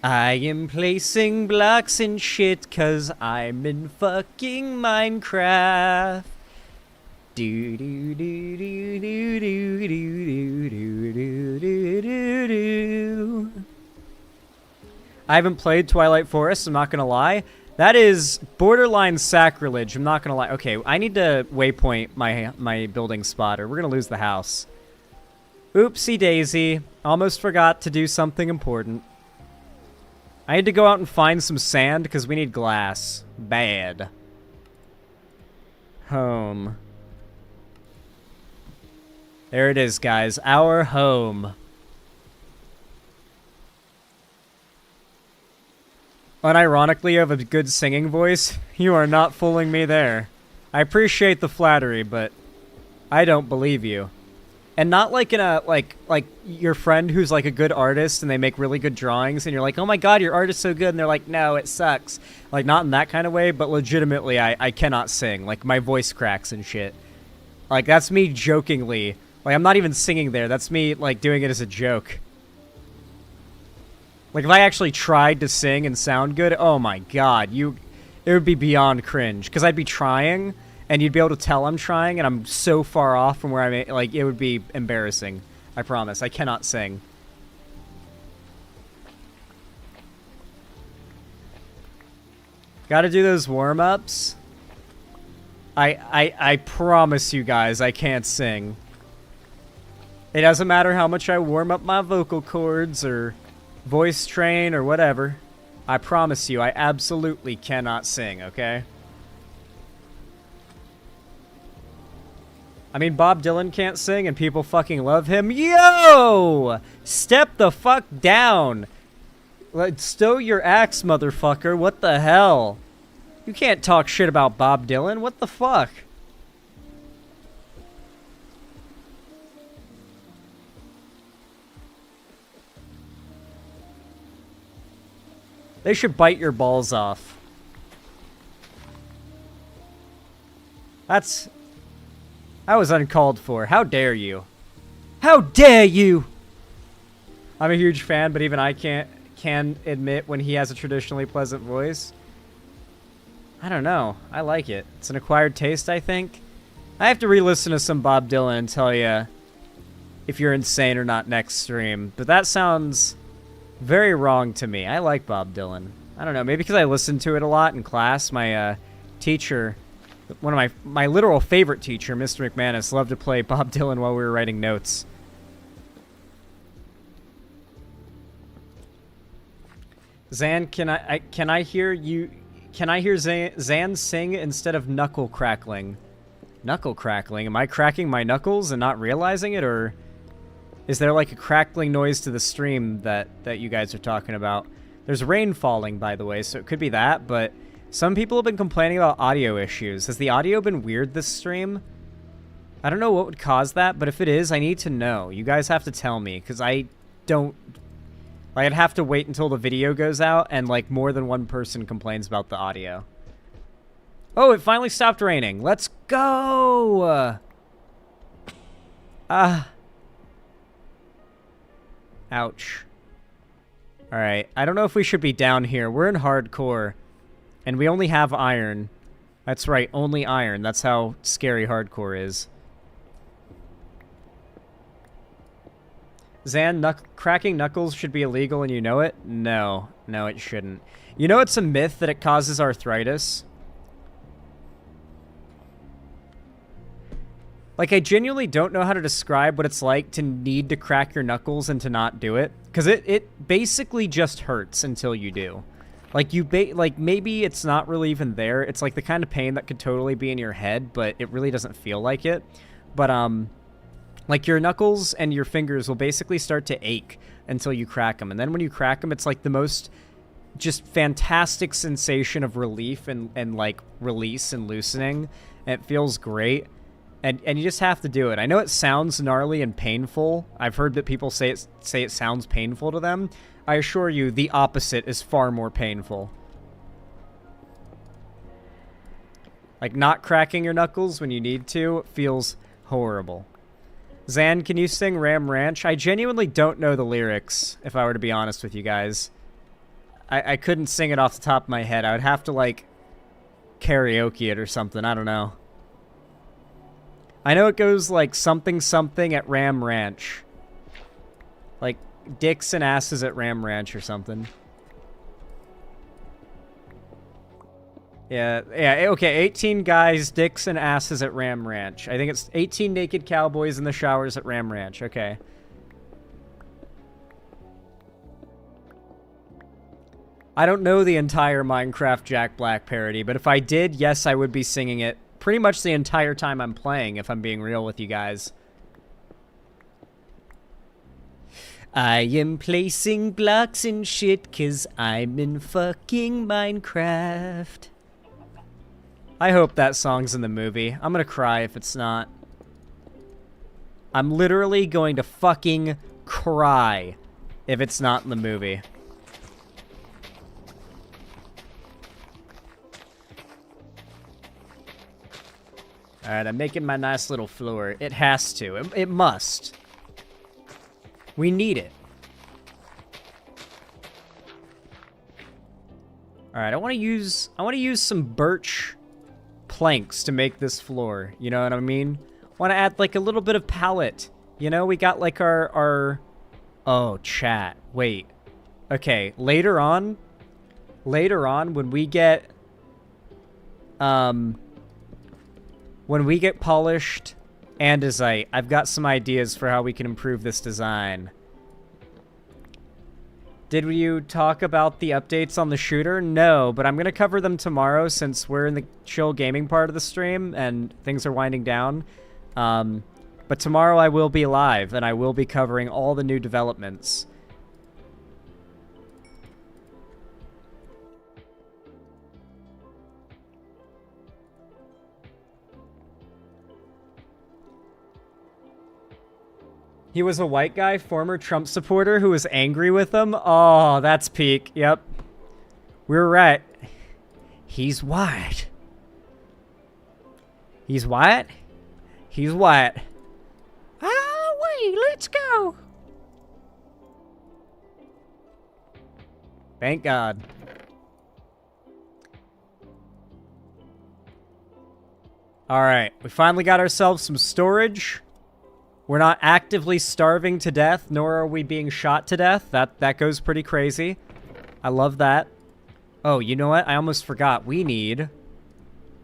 I am placing blocks and shit cause I'm in fucking Minecraft. Do do do do do do do do do do do do. I haven't played Twilight Forest, I'm not gonna lie. That is borderline sacrilege, I'm not gonna lie. Okay, I need to waypoint my building spot or we're gonna lose the house. Oopsie daisy. Almost forgot to do something important. I had to go out and find some sand because we need glass. Bad. Home. There it is, guys. Our home. Unironically, you have a good singing voice. You are not fooling me there. I appreciate the flattery, but I don't believe you. And not like in a, like your friend who's like a good artist and they make really good drawings and you're like, oh my god, your art is so good. And they're like, no, it sucks. Like, not in that kind of way, but legitimately, I cannot sing. Like, my voice cracks and shit. Like, that's me jokingly. Like, I'm not even singing there. That's me, like, doing it as a joke. Like, if I actually tried to sing and sound good, oh my god, it would be beyond cringe. Because I'd be trying, and you'd be able to tell I'm trying, and I'm so far off from where I'm at, like, it would be embarrassing. I promise. I cannot sing. Gotta do those warm-ups. I promise you guys, I can't sing. It doesn't matter how much I warm up my vocal cords, or voice train, or whatever. I promise you, I absolutely cannot sing, okay? I mean, Bob Dylan can't sing and people fucking love him. Yo! Step the fuck down. Stow your axe, motherfucker. What the hell? You can't talk shit about Bob Dylan. What the fuck? They should bite your balls off. That was uncalled for. How dare you? How dare you? I'm a huge fan, but even I can admit when he has a traditionally pleasant voice. I don't know. I like it. It's an acquired taste, I think. I have to re-listen to some Bob Dylan and tell you if you're insane or not next stream. But that sounds very wrong to me. I like Bob Dylan. I don't know. Maybe because I listened to it a lot in class. My teacher, one of my literal favorite teacher, Mr. McManus, loved to play Bob Dylan while we were writing notes. Zan, can I hear you? Can I hear Zan sing instead of knuckle crackling? Knuckle crackling? Am I cracking my knuckles and not realizing it, or is there like a crackling noise to the stream that you guys are talking about? There's rain falling, by the way, so it could be that, but some people have been complaining about audio issues. Has the audio been weird this stream? I don't know what would cause that, but if it is, I need to know. You guys have to tell me, because I don't... Like, I'd have to wait until the video goes out, and, like, more than one person complains about the audio. Oh, it finally stopped raining. Let's go! Ouch. Alright, I don't know if we should be down here. We're in hardcore, and we only have iron. That's right, only iron. That's how scary hardcore is. Zan, cracking knuckles should be illegal and you know it? No. No, it shouldn't. You know it's a myth that it causes arthritis? Like, I genuinely don't know how to describe what it's like to need to crack your knuckles and to not do it. Because it basically just hurts until you do. Like, like, maybe it's not really even there. It's like the kind of pain that could totally be in your head, but it really doesn't feel like it. But, like, your knuckles and your fingers will basically start to ache until you crack them. And then when you crack them, it's like the most just fantastic sensation of relief and like, release and loosening. And it feels great. And you just have to do it. I know it sounds gnarly and painful. I've heard that people say it sounds painful to them. I assure you, the opposite is far more painful. Like, not cracking your knuckles when you need to feels horrible. Zan, can you sing Ram Ranch? I genuinely don't know the lyrics, if I were to be honest with you guys. I couldn't sing it off the top of my head. I would have to, like, karaoke it or something. I don't know. I know it goes, like, something something at Ram Ranch. Like, dicks and asses at Ram Ranch or something. Yeah, okay, 18 guys, dicks and asses at Ram Ranch. I think it's 18 naked cowboys in the showers at Ram Ranch. Okay, I don't know the entire Minecraft Jack Black parody, but if I did, yes, I would be singing it pretty much the entire time I'm playing, if I'm being real with you guys. I am placing blocks and shit 'cause I'm in fucking Minecraft. I hope that song's in the movie. I'm gonna cry if it's not. I'm literally going to fucking cry if it's not in the movie. Alright, I'm making my nice little floor. It has to. It must. We need it. Alright, I want to use some birch planks to make this floor. You know what I mean? Want to add like a little bit of palette. You know, we got like our oh, chat. Wait. Okay, later on when we get polished andesite, I've got some ideas for how we can improve this design. Did you talk about the updates on the shooter? No, but I'm going to cover them tomorrow since we're in the chill gaming part of the stream and things are winding down. But tomorrow I will be live and I will be covering all the new developments. He was a white guy, former Trump supporter who was angry with him? Oh, that's peak. Yep. We're right. He's white. He's white? He's white. Ah, wait, let's go. Thank God. Alright, we finally got ourselves some storage. We're not actively starving to death, nor are we being shot to death. That goes pretty crazy. I love that. Oh, you know what? I almost forgot. We need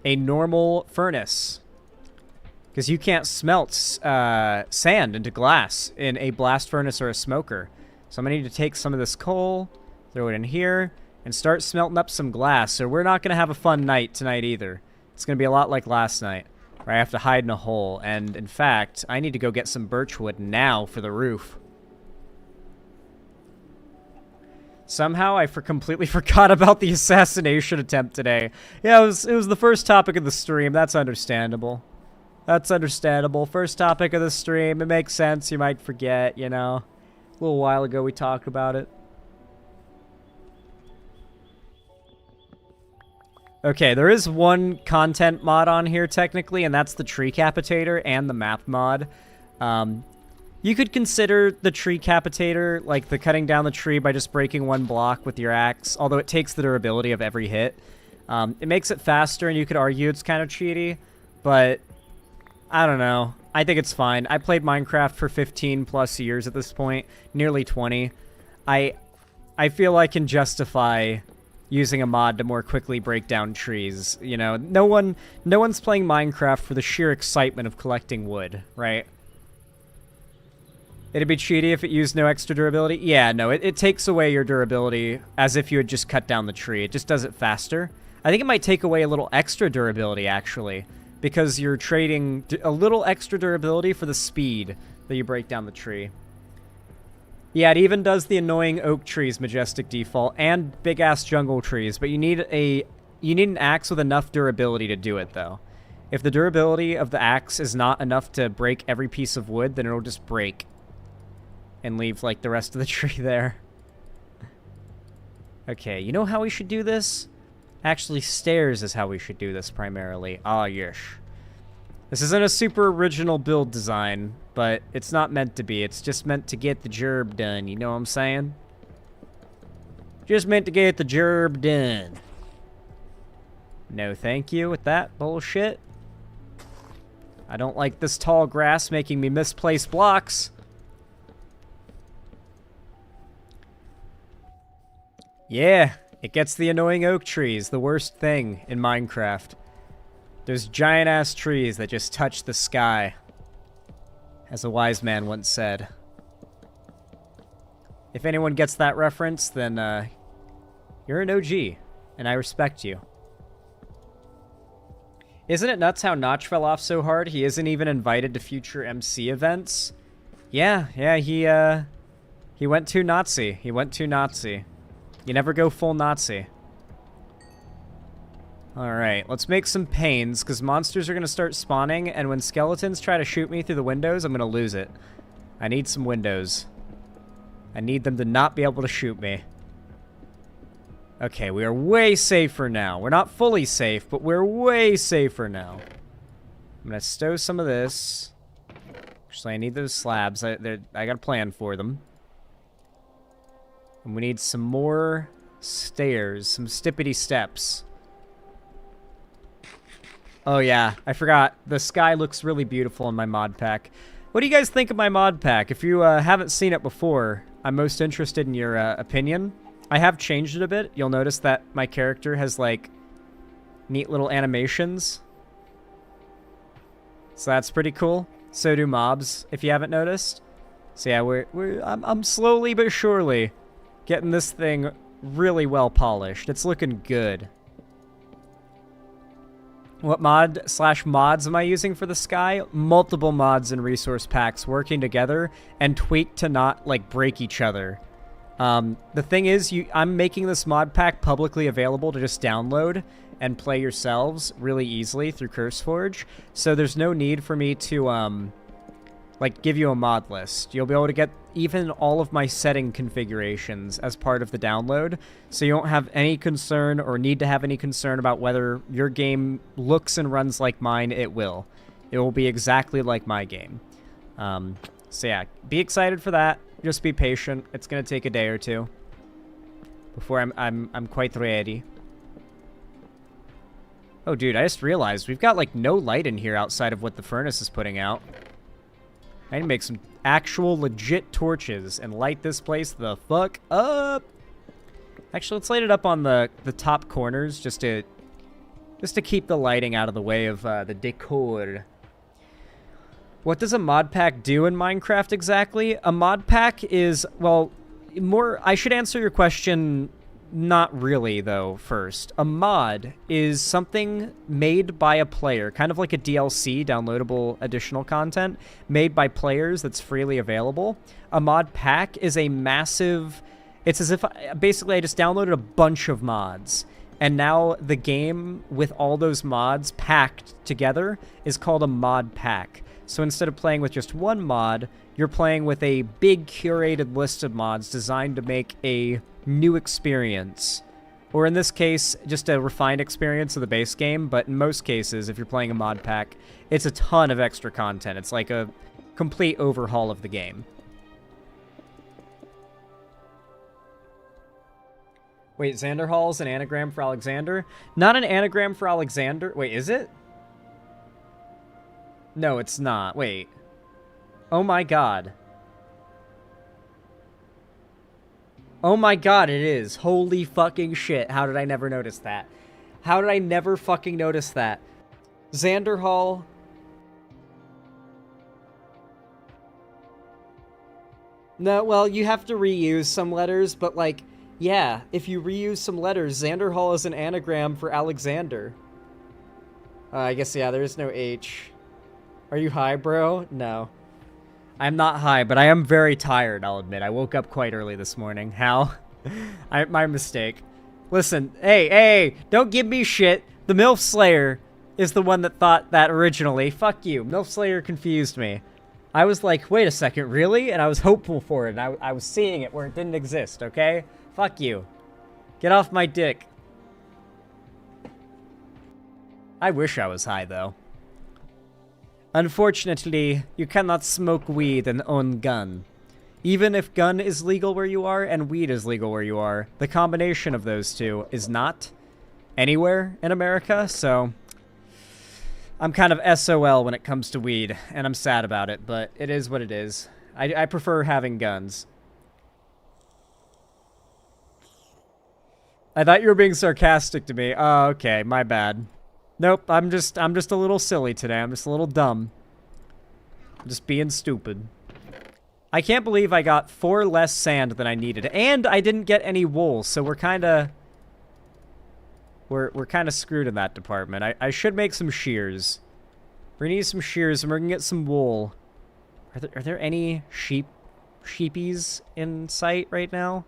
a normal furnace. Because you can't smelt sand into glass in a blast furnace or a smoker. So I'm going to need to take some of this coal, throw it in here, and start smelting up some glass. So we're not going to have a fun night tonight either. It's going to be a lot like last night, where I have to hide in a hole. And in fact, I need to go get some birch wood now for the roof. Somehow I completely forgot about the assassination attempt today. Yeah, it was the first topic of the stream. That's understandable. That's understandable. First topic of the stream. It makes sense. You might forget, you know. A little while ago we talked about it. Okay, there is one content mod on here technically, and that's the tree capitator and the map mod. You could consider the tree capitator like the cutting down the tree by just breaking one block with your axe, although it takes the durability of every hit. It makes it faster, and you could argue it's kind of cheaty, but I don't know. I think it's fine. I played Minecraft for 15 plus years at this point, nearly 20. I feel I can justify using a mod to more quickly break down trees. You know, no one's playing Minecraft for the sheer excitement of collecting wood, right? It'd be cheaty if it used no extra durability. Yeah, no, it takes away your durability as if you had just cut down the tree. It just does it faster. I think it might take away a little extra durability, actually, because you're trading a little extra durability for the speed that you break down the tree. Yeah, it even does the annoying oak trees majestic default and big-ass jungle trees, but you need an axe with enough durability to do it, though. If the durability of the axe is not enough to break every piece of wood, then it'll just break and leave, like, the rest of the tree there. Okay, you know how we should do this? Actually, stairs is how we should do this primarily. Ah, yes. This isn't a super original build design, but it's not meant to be. It's just meant to get the job done, you know what I'm saying? Just meant to get the job done. No thank you with that bullshit. I don't like this tall grass making me misplace blocks. Yeah, it gets the annoying oak trees, the worst thing in Minecraft. Those giant-ass trees that just touch the sky, as a wise man once said. If anyone gets that reference, then You're an OG, and I respect you. Isn't it nuts how Notch fell off so hard he isn't even invited to future MC events? Yeah, he went too Nazi. He went too Nazi. You never go full Nazi. Alright, let's make some pains, because monsters are going to start spawning, and when skeletons try to shoot me through the windows, I'm going to lose it. I need some windows. I need them to not be able to shoot me. Okay, we are way safer now. We're not fully safe, but we're way safer now. I'm going to stow some of this. Actually, I need those slabs. I got a plan for them. And we need some more stairs, some stippity steps. Oh yeah, I forgot. The sky looks really beautiful in my mod pack. What do you guys think of my mod pack? If you haven't seen it before, I'm most interested in your opinion. I have changed it a bit. You'll notice that my character has, like, neat little animations. So that's pretty cool. So do mobs, if you haven't noticed. So yeah, I'm slowly but surely getting this thing really well polished. It's looking good. What mods am I using for the sky? Multiple mods and resource packs working together and tweaked to not, like, break each other. The thing is, I'm making this mod pack publicly available to just download and play yourselves really easily through CurseForge. So there's no need for me to, like, give you a mod list. You'll be able to get even all of my setting configurations as part of the download, so you won't have any concern or need to have any concern about whether your game looks and runs like mine. It will. It will be exactly like my game. So yeah, be excited for that. Just be patient. It's gonna take a day or two before I'm quite ready. Oh, dude, I just realized we've got, like, no light in here outside of what the furnace is putting out. I need to make some actual legit torches and light this place the fuck up. Actually, let's light it up on the top corners just to keep the lighting out of the way of the decor. What does a mod pack do in Minecraft exactly? A mod pack is, well, I should answer your question not really, though, first. A mod is something made by a player, kind of like a DLC, downloadable additional content, made by players that's freely available. A mod pack is a massive... It's as if, basically, I just downloaded a bunch of mods, and now the game with all those mods packed together is called a mod pack. So instead of playing with just one mod, you're playing with a big curated list of mods designed to make a new experience. Or in this case, just a refined experience of the base game, but in most cases, if you're playing a mod pack, it's a ton of extra content. It's like a complete overhaul of the game. Wait, Xanderhall is an anagram for Alexander? Not an anagram for Alexander. Wait, is it? No, it's not. Wait. Oh my god. Oh my god, it is. Holy fucking shit. How did I never notice that? How did I never fucking notice that? Xanderhall. No, well, you have to reuse some letters, but, like, yeah, if you reuse some letters, Xanderhall is an anagram for Alexander. I guess, yeah, there is no H. Are you high, bro? No. I'm not high, but I am very tired, I'll admit. I woke up quite early this morning. How? My mistake. Listen, hey, don't give me shit. The MILF Slayer is the one that thought that originally. Fuck you. MILF Slayer confused me. I was like, wait a second, really? And I was hopeful for it. And I was seeing it where it didn't exist, okay? Fuck you. Get off my dick. I wish I was high, though. Unfortunately, you cannot smoke weed and own gun. Even if gun is legal where you are and weed is legal where you are, the combination of those two is not anywhere in America, so I'm kind of SOL when it comes to weed, and I'm sad about it, but it is what it is. I prefer having guns. I thought you were being sarcastic to me. Oh, okay, my bad. Nope, I'm just a little silly today. I'm just a little dumb. I'm just being stupid. I can't believe I got 4 less sand than I needed. And I didn't get any wool, so we're kinda we're kind of screwed in that department. I should make some shears. We're gonna need some shears, and we're gonna get some wool. Are there any sheepies in sight right now?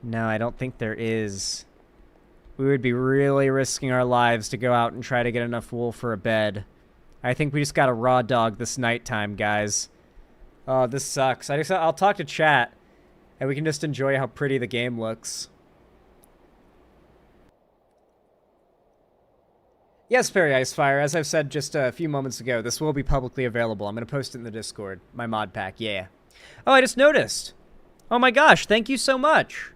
No, I don't think there is. We would be really risking our lives to go out and try to get enough wool for a bed. I think we just got a raw dog this nighttime, guys. Oh, this sucks. I'll talk to chat, and we can just enjoy how pretty the game looks. Yes, Perry Icefire, as I've said just a few moments ago, this will be publicly available. I'm going to post it in the Discord. My mod pack, yeah. Oh, I just noticed. Oh my gosh, thank you so much.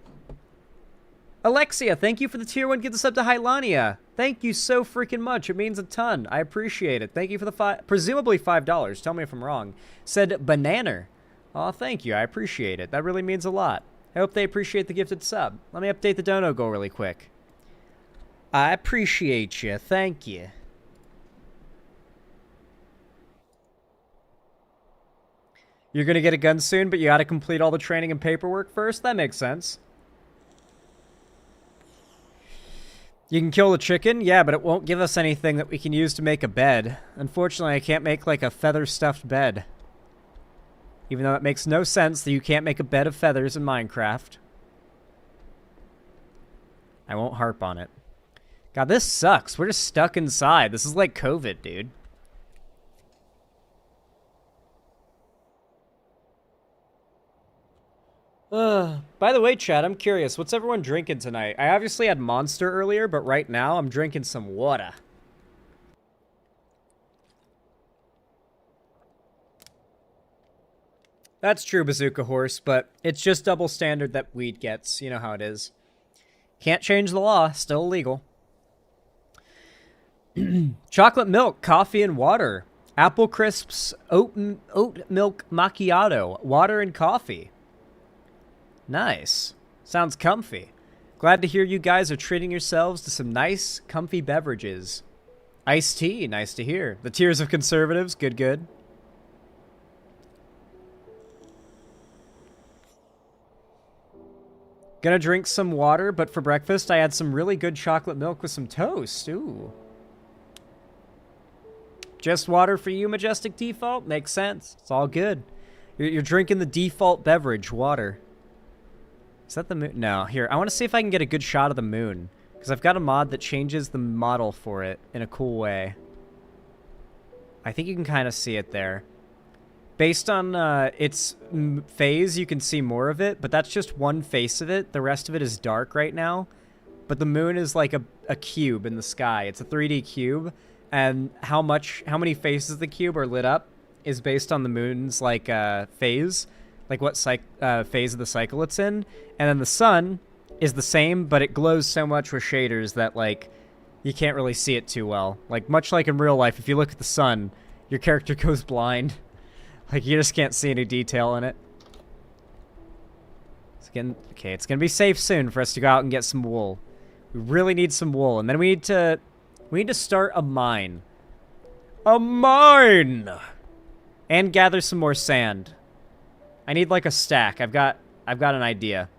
Alexia, thank you for the tier 1 gift sub to Hylania. Thank you so freaking much. It means a ton. I appreciate it. Thank you for the presumably $5. Tell me if I'm wrong. Said Bananer. Oh, thank you. I appreciate it. That really means a lot. I hope they appreciate the gifted sub. Let me update the dono goal really quick. I appreciate you. Thank you. You're going to get a gun soon, but you got to complete all the training and paperwork first? That makes sense. You can kill the chicken? Yeah, but it won't give us anything that we can use to make a bed. Unfortunately, I can't make, like, a feather-stuffed bed. Even though it makes no sense that you can't make a bed of feathers in Minecraft. I won't harp on it. God, this sucks. We're just stuck inside. This is like COVID, dude. By the way, Chad, I'm curious. What's everyone drinking tonight? I obviously had Monster earlier, but right now I'm drinking some water. That's true, Bazooka Horse, but it's just double standard that weed gets. You know how it is. Can't change the law. Still illegal. Chocolate milk, coffee, and water. Apple crisps, oat milk macchiato, water and coffee. Nice. Sounds comfy. Glad to hear you guys are treating yourselves to some nice, comfy beverages. Iced tea, nice to hear. The tears of conservatives, good, good. Gonna drink some water, but for breakfast I had some really good chocolate milk with some toast. Ooh. Just water for you, Majestic Default? Makes sense. It's all good. You're drinking the default beverage, water. Is that the moon? No. Here, I want to see if I can get a good shot of the moon. Because I've got a mod that changes the model for it in a cool way. I think you can kind of see it there. Based on its phase, you can see more of it, but that's just one face of it. The rest of it is dark right now. But the moon is like a cube in the sky. It's a 3D cube. And how many faces of the cube are lit up is based on the moon's like phase, like what phase of the cycle it's in. And then the sun is the same, but it glows so much with shaders that like you can't really see it too well. Like much like in real life, if you look at the sun, your character goes blind. Like you just can't see any detail in it. It's gonna be safe soon for us to go out and get some wool. We really need some wool, and then we need to start a mine. A mine! And gather some more sand. I need like a stack. I've got an idea.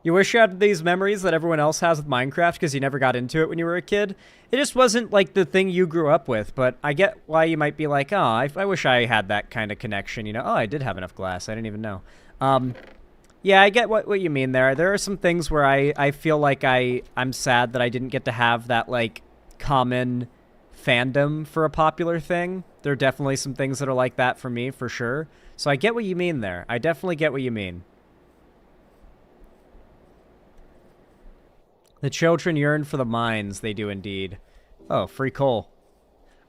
You wish you had these memories that everyone else has with Minecraft because you never got into it when you were a kid. It just wasn't like the thing you grew up with, but I get why you might be like, oh, I wish I had that kind of connection, you know? Oh, I did have enough glass. I didn't even know. Yeah, I get what you mean there. There are some things where I feel like I'm sad that I didn't get to have that, like, common fandom for a popular thing. There are definitely some things that are like that for me, for sure. So I get what you mean there. I definitely get what you mean. The children yearn for the mines. They do indeed. Oh, free coal.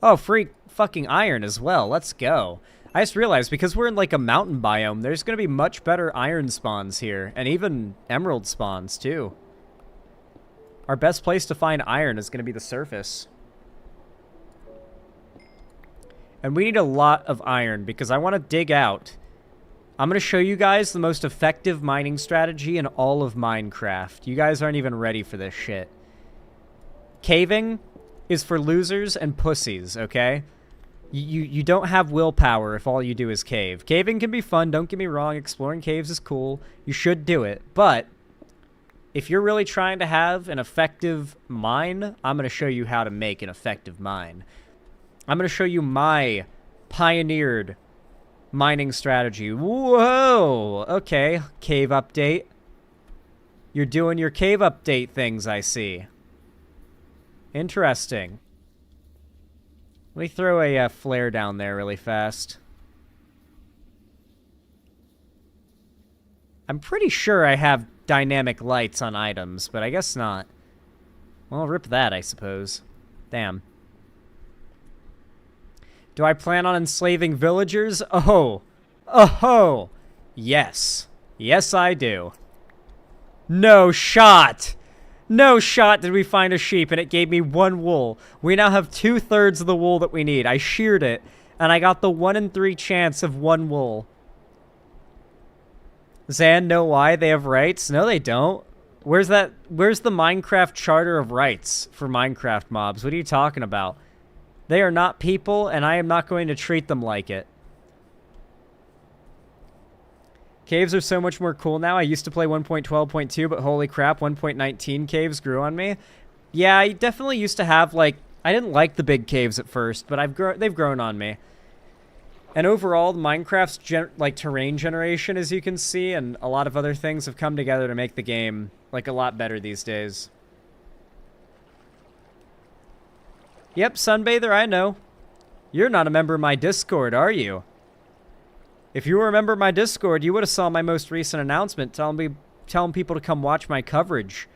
Oh, free fucking iron as well. Let's go. I just realized, because we're in like a mountain biome, there's going to be much better iron spawns here. And even emerald spawns, too. Our best place to find iron is going to be the surface. And we need a lot of iron, because I want to dig out. I'm going to show you guys the most effective mining strategy in all of Minecraft. You guys aren't even ready for this shit. Caving is for losers and pussies, okay? You don't have willpower if all you do is cave. Caving can be fun, don't get me wrong. Exploring caves is cool. You should do it. But if you're really trying to have an effective mine, I'm going to show you how to make an effective mine. I'm going to show you my pioneered mining strategy. Whoa! Okay, cave update. You're doing your cave update things, I see. Interesting. Let me throw a flare down there really fast. I'm pretty sure I have dynamic lights on items, but I guess not. Well, rip that, I suppose. Damn. Do I plan on enslaving villagers? Oh. Oh. Yes. Yes, I do. No shot. No shot did we find a sheep, and it gave me 1 wool. We now have 2/3 of the wool that we need. I sheared it, and I got the 1 in 3 chance of 1 wool. Zan, know why? They have rights? No, they don't. Where's the Minecraft Charter of Rights for Minecraft mobs? What are you talking about? They are not people, and I am not going to treat them like it. Caves are so much more cool now. I used to play 1.12.2, but holy crap, 1.19 caves grew on me. Yeah, I definitely used to have, like, I didn't like the big caves at first, but they've grown on me. And overall, Minecraft's terrain generation, as you can see, and a lot of other things have come together to make the game, like, a lot better these days. Yep, Sunbather, I know. You're not a member of my Discord, are you? If you were a member of my Discord, you would have saw my most recent announcement telling people to come watch my coverage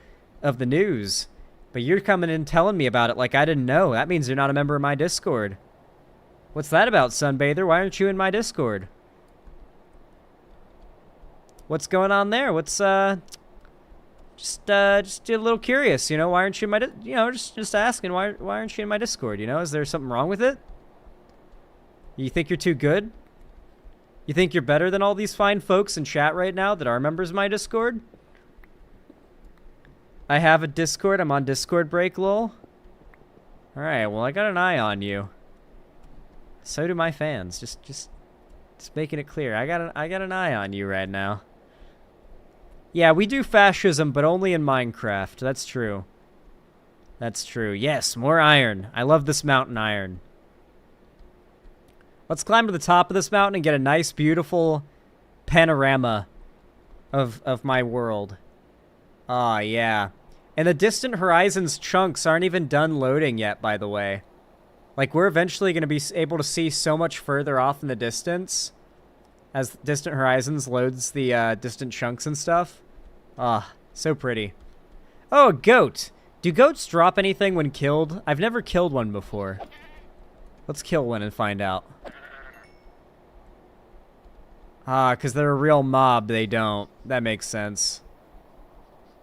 of the news. But you're coming in telling me about it like I didn't know. That means you're not a member of my Discord. What's that about, Sunbather? Why aren't you in my Discord? What's going on there? What's, just a little curious, you know? Why aren't you in my, just asking, why aren't you in my Discord, you know? Is there something wrong with it? You think you're too good? You think you're better than all these fine folks in chat right now that are members of my Discord? I have a Discord. I'm on Discord break, lol. Alright, well, I got an eye on you. So do my fans. Just making it clear. I got an eye on you right now. Yeah, we do fascism, but only in Minecraft. That's true. That's true. Yes, more iron. I love this mountain iron. Let's climb to the top of this mountain and get a nice, beautiful panorama of my world. Ah, yeah. And the Distant Horizons chunks aren't even done loading yet, by the way. Like, we're eventually going to be able to see so much further off in the distance as Distant Horizons loads the distant chunks and stuff. Ah, so pretty. Oh, a goat. Do goats drop anything when killed? I've never killed one before. Let's kill one and find out. Ah, because they're a real mob, they don't. That makes sense.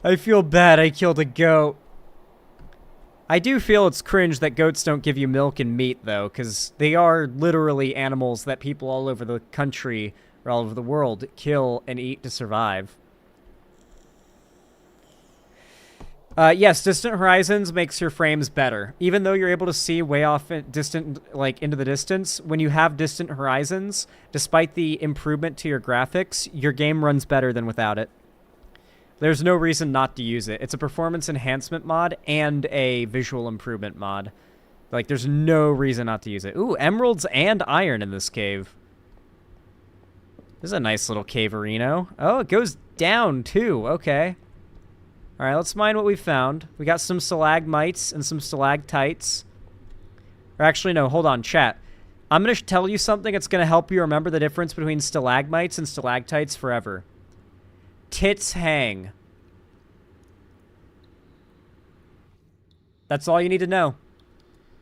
I feel bad I killed a goat. I do feel it's cringe that goats don't give you milk and meat, though, because they are literally animals that people all over the country, or all over the world, kill and eat to survive. Yes, Distant Horizons makes your frames better. Even though you're able to see way off distant, like, into the distance, when you have Distant Horizons, despite the improvement to your graphics, your game runs better than without it. There's no reason not to use it. It's a performance enhancement mod and a visual improvement mod. Like, there's no reason not to use it. Ooh, emeralds and iron in this cave. This is a nice little caverino. Oh, it goes down, too. Okay. Alright, let's mine what we found. We got some stalagmites and some stalactites. Or actually, no, hold on, chat. I'm going to tell you something that's going to help you remember the difference between stalagmites and stalactites forever. Tits hang. That's all you need to know.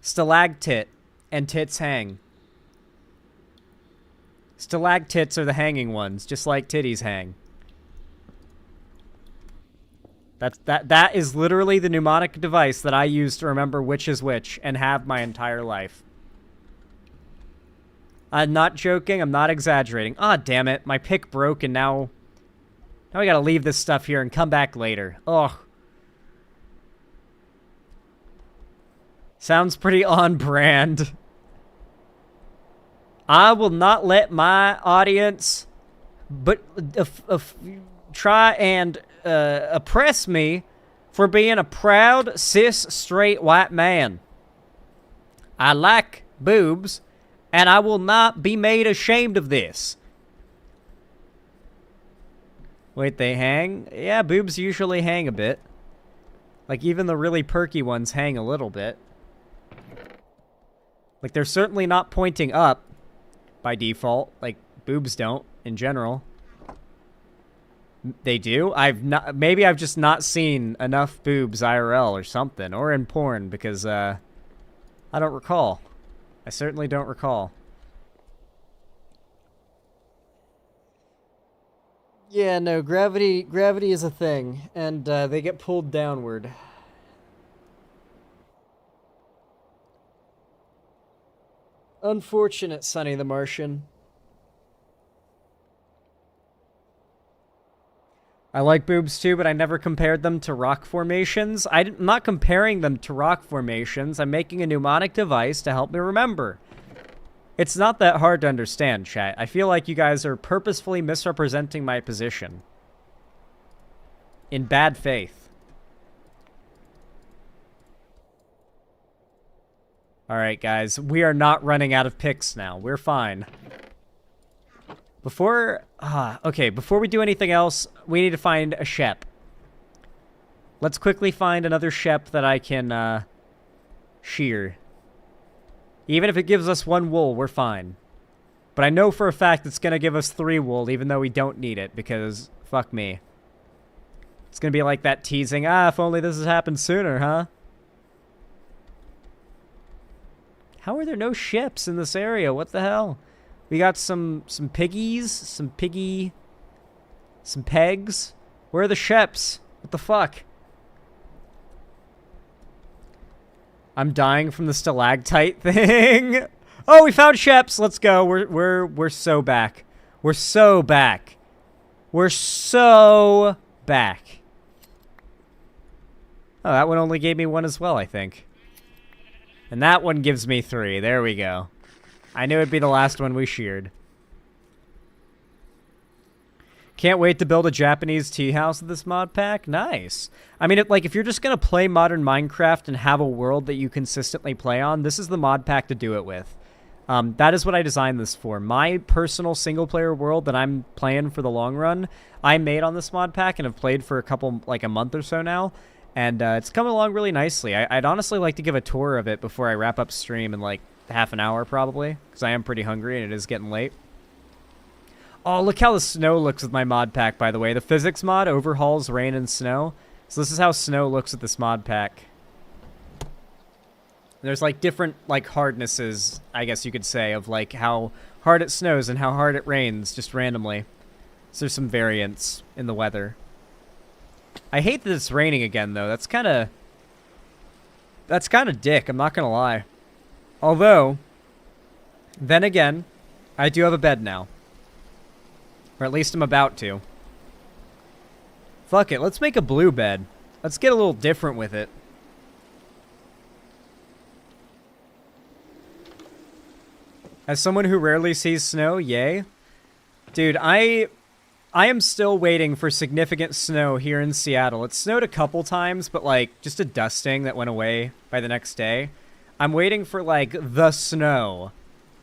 Stalactit and tits hang. Stalactits are the hanging ones, just like titties hang. That is literally the mnemonic device that I use to remember which is which and have my entire life. I'm not joking. I'm not exaggerating. Ah, damn it. My pick broke and now we gotta leave this stuff here and come back later. Ugh. Sounds pretty on brand. I will not let my audience try and oppress me for being a proud, cis, straight white man. I like boobs, and I will not be made ashamed of this. Wait, they hang? Yeah, boobs usually hang a bit. Like, even the really perky ones hang a little bit. Like, they're certainly not pointing up by default. Like, boobs don't, in general. They do? Maybe I've just not seen enough boobs IRL or something, or in porn, because, I don't recall. I certainly don't recall. Yeah, no, gravity is a thing, and they get pulled downward. Unfortunate, Sonny the Martian. I like boobs too, but I never compared them to rock formations. I'm not comparing them to rock formations. I'm making a mnemonic device to help me remember. It's not that hard to understand, chat. I feel like you guys are purposefully misrepresenting my position. In bad faith. Alright, guys. We are not running out of picks now. We're fine. Before we do anything else, we need to find a Shep. Let's quickly find another Shep that I can, shear. Even if it gives us 1 wool, we're fine. But I know for a fact it's gonna give us 3 wool, even though we don't need it, because fuck me. It's gonna be like that teasing, if only this has happened sooner, huh? How are there no ships in this area? What the hell? We got some piggies, some pegs. Where are the ships? What the fuck? I'm dying from the stalactite thing. Oh, we found ships. Let's go. We're so back. We're so back. We're so back. Oh, that one only gave me 1 as well, I think. And that one gives me 3. There we go. I knew it'd be the last one we sheared. Can't wait to build a Japanese tea house with this mod pack. Nice. I mean, if you're just going to play modern Minecraft and have a world that you consistently play on, this is the mod pack to do it with. That is what I designed this for. My personal single-player world that I'm playing for the long run, I made on this mod pack and have played for a month or so now. And it's coming along really nicely. I'd honestly like to give a tour of it before I wrap up stream in half an hour probably, because I am pretty hungry and it is getting late. Oh, look how the snow looks with my mod pack, by the way. The physics mod overhauls rain and snow. So this is how snow looks with this mod pack. There's different hardnesses, I guess you could say, of how hard it snows and how hard it rains just randomly. So there's some variance in the weather. I hate that it's raining again though. That's kind of dick, I'm not gonna lie. Although, then again, I do have a bed now. Or at least I'm about to. Fuck it, let's make a blue bed. Let's get a little different with it. As someone who rarely sees snow, yay. Dude, I am still waiting for significant snow here in Seattle. It snowed a couple times, but just a dusting that went away by the next day. I'm waiting for the snow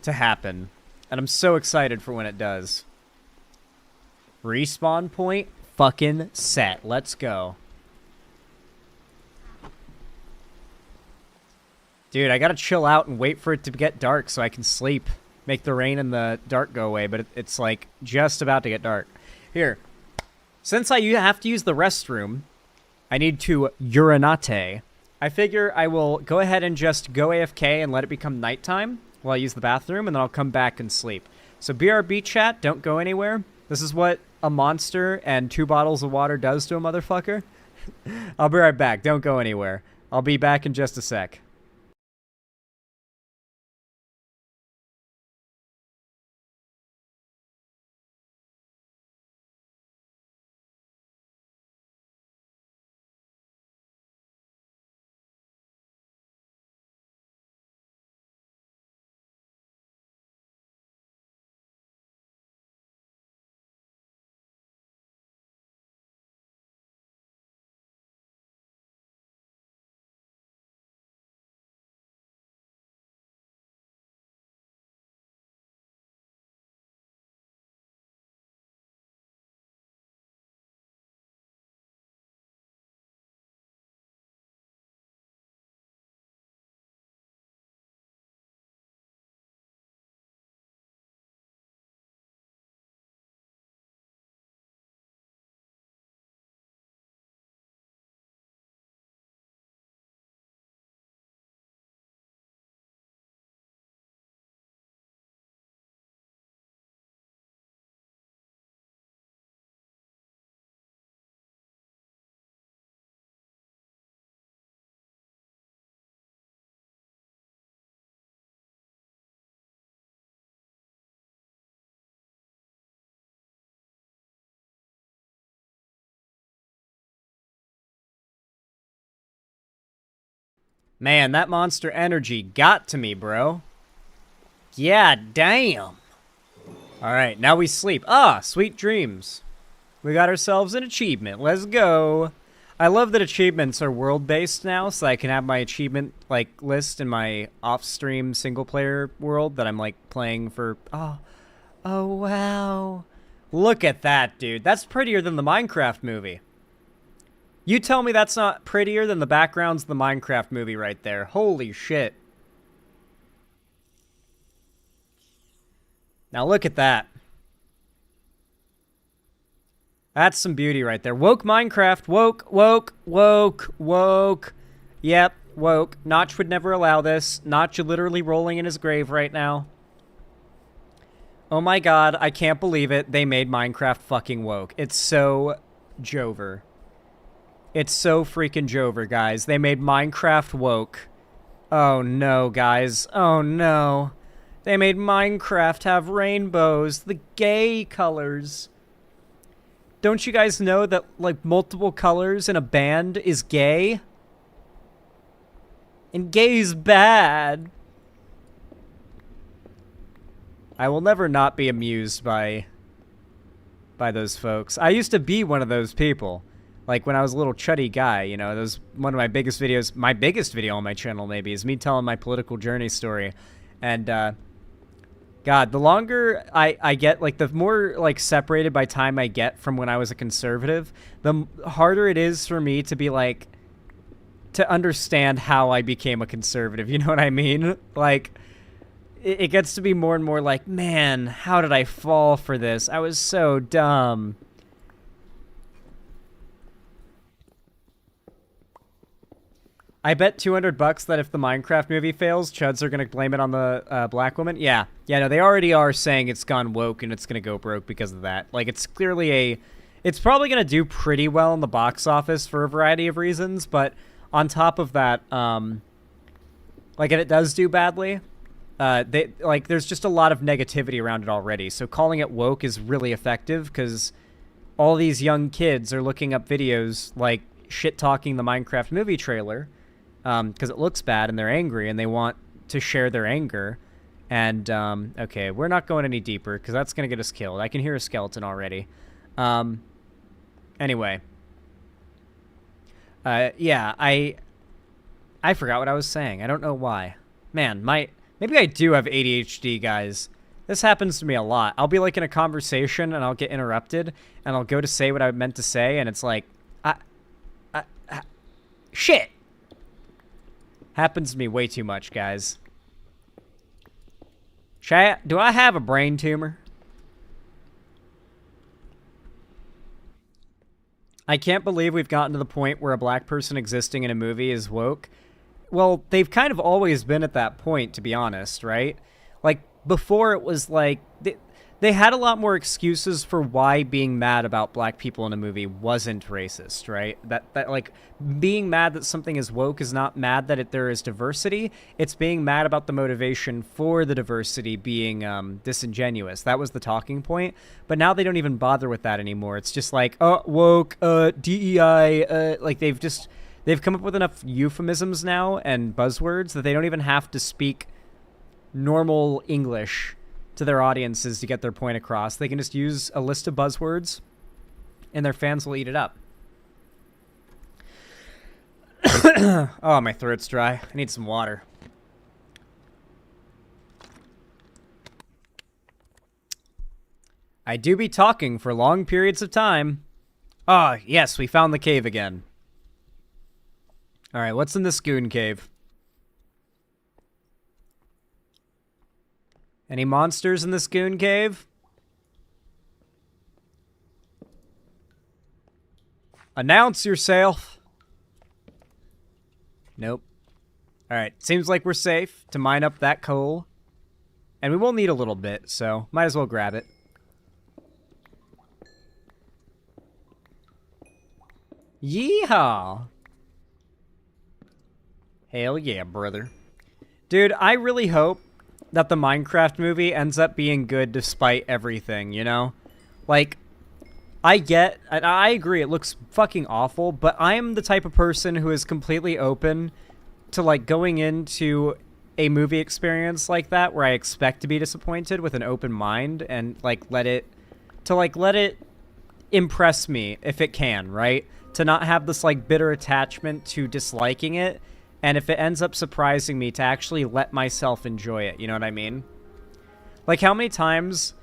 to happen. And I'm so excited for when it does. Respawn point fucking set. Let's go. Dude, I gotta chill out and wait for it to get dark so I can sleep. Make the rain and the dark go away, but it's just about to get dark. Here. Since I have to use the restroom, I need to urinate. I figure I will go ahead and just go AFK and let it become nighttime while I use the bathroom, and then I'll come back and sleep. So BRB chat, don't go anywhere. This is what a monster and 2 bottles of water does to a motherfucker. I'll be right back. Don't go anywhere. I'll be back in just a sec. Man, that Monster Energy got to me, bro. Yeah, damn. Alright, now we sleep. Ah, sweet dreams. We got ourselves an achievement. Let's go. I love that achievements are world-based now, so I can have my achievement, like, list in my off-stream single-player world that I'm, like, playing for... Oh, wow. Look at that, dude. That's prettier than the Minecraft movie. You tell me that's not prettier than the backgrounds of the Minecraft movie right there. Holy shit. Now look at that. That's some beauty right there. Woke Minecraft. Woke, woke, woke, woke. Yep, woke. Notch would never allow this. Notch literally rolling in his grave right now. Oh my god, I can't believe it. They made Minecraft fucking woke. It's so Jover. It's so freaking Jover, guys. They made Minecraft woke. Oh no, guys. Oh no. They made Minecraft have rainbows. The gay colors. Don't you guys know that, like, multiple colors in a band is gay? And gay's bad. I will never not be amused by those folks. I used to be one of those people. Like, when I was a little chuddy guy, you know, that was one of my biggest videos. My biggest video on my channel, maybe, is me telling my political journey story. And, God, the longer I get, like, the more, like, separated by time I get from when I was a conservative, the harder it is for me to be, like, to understand how I became a conservative. You know what I mean? Like, it gets to be more and more like, man, how did I fall for this? I was so dumb. I bet $200 that if the Minecraft movie fails, Chuds are going to blame it on the black woman. Yeah, no, they already are saying it's gone woke and it's going to go broke because of that. Like, it's clearly it's probably going to do pretty well in the box office for a variety of reasons, but on top of that, like, if it does do badly, there's just a lot of negativity around it already. So calling it woke is really effective because all these young kids are looking up videos like shit-talking the Minecraft movie trailer, because it looks bad and they're angry and they want to share their anger. And, okay, we're not going any deeper because that's going to get us killed. I can hear a skeleton already. Anyway. Yeah, I forgot what I was saying. I don't know why. Man, maybe I do have ADHD, guys. This happens to me a lot. I'll be, like, in a conversation and I'll get interrupted and I'll go to say what I meant to say and it's like, shit! Happens to me way too much, guys. Chat, do I have a brain tumor? I can't believe we've gotten to the point where a black person existing in a movie is woke. Well, they've kind of always been at that point, to be honest, right? Like, before it was like... They had a lot more excuses for why being mad about black people in a movie wasn't racist, right? That like, being mad that something is woke is not mad that there is diversity. It's being mad about the motivation for the diversity being disingenuous. That was the talking point. But now they don't even bother with that anymore. It's just like, oh, woke, DEI, like they've come up with enough euphemisms now and buzzwords that they don't even have to speak normal English to their audiences to get their point across. They can just use a list of buzzwords and their fans will eat it up. Oh, my throat's dry. I need some water. I do be talking for long periods of time. Ah, yes, we found the cave again. Alright, what's in the Scoon Cave? Any monsters in the Scoon Cave? Announce yourself. Nope. Alright, seems like we're safe to mine up that coal. And we will need a little bit, so might as well grab it. Yeehaw! Hell yeah, brother. Dude, I really hope that the Minecraft movie ends up being good despite everything, you know? Like, I agree, it looks fucking awful, but I am the type of person who is completely open to like going into a movie experience like that where I expect to be disappointed with an open mind and like let it impress me if it can, right? To not have this like bitter attachment to disliking it, and if it ends up surprising me, to actually let myself enjoy it, you know what I mean? Like, how many times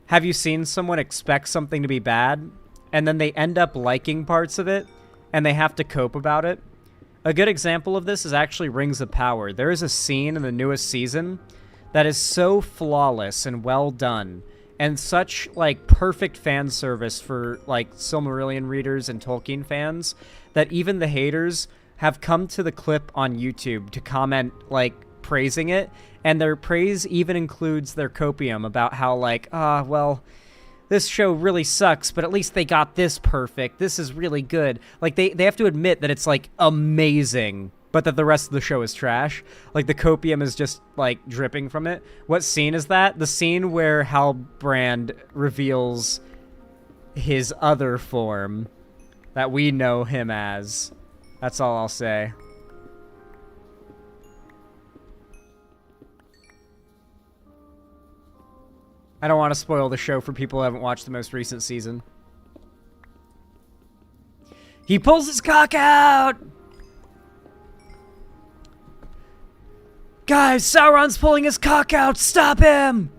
have you seen someone expect something to be bad and then they end up liking parts of it and they have to cope about it? A good example of this is actually Rings of Power. There is a scene in the newest season that is so flawless and well done, and such, like, perfect fan service for, like, Silmarillion readers and Tolkien fans, that even the haters have come to the clip on YouTube to comment, like, praising it, and their praise even includes their copium about how, like, well, this show really sucks, but at least they got this perfect. This is really good. Like, they have to admit that it's, like, amazing, but that the rest of the show is trash. Like, the copium is just, like, dripping from it. What scene is that? The scene where Halbrand reveals his other form that we know him as. That's all I'll say. I don't want to spoil the show for people who haven't watched the most recent season. He pulls his cock out! Guys, Sauron's pulling his cock out! Stop him!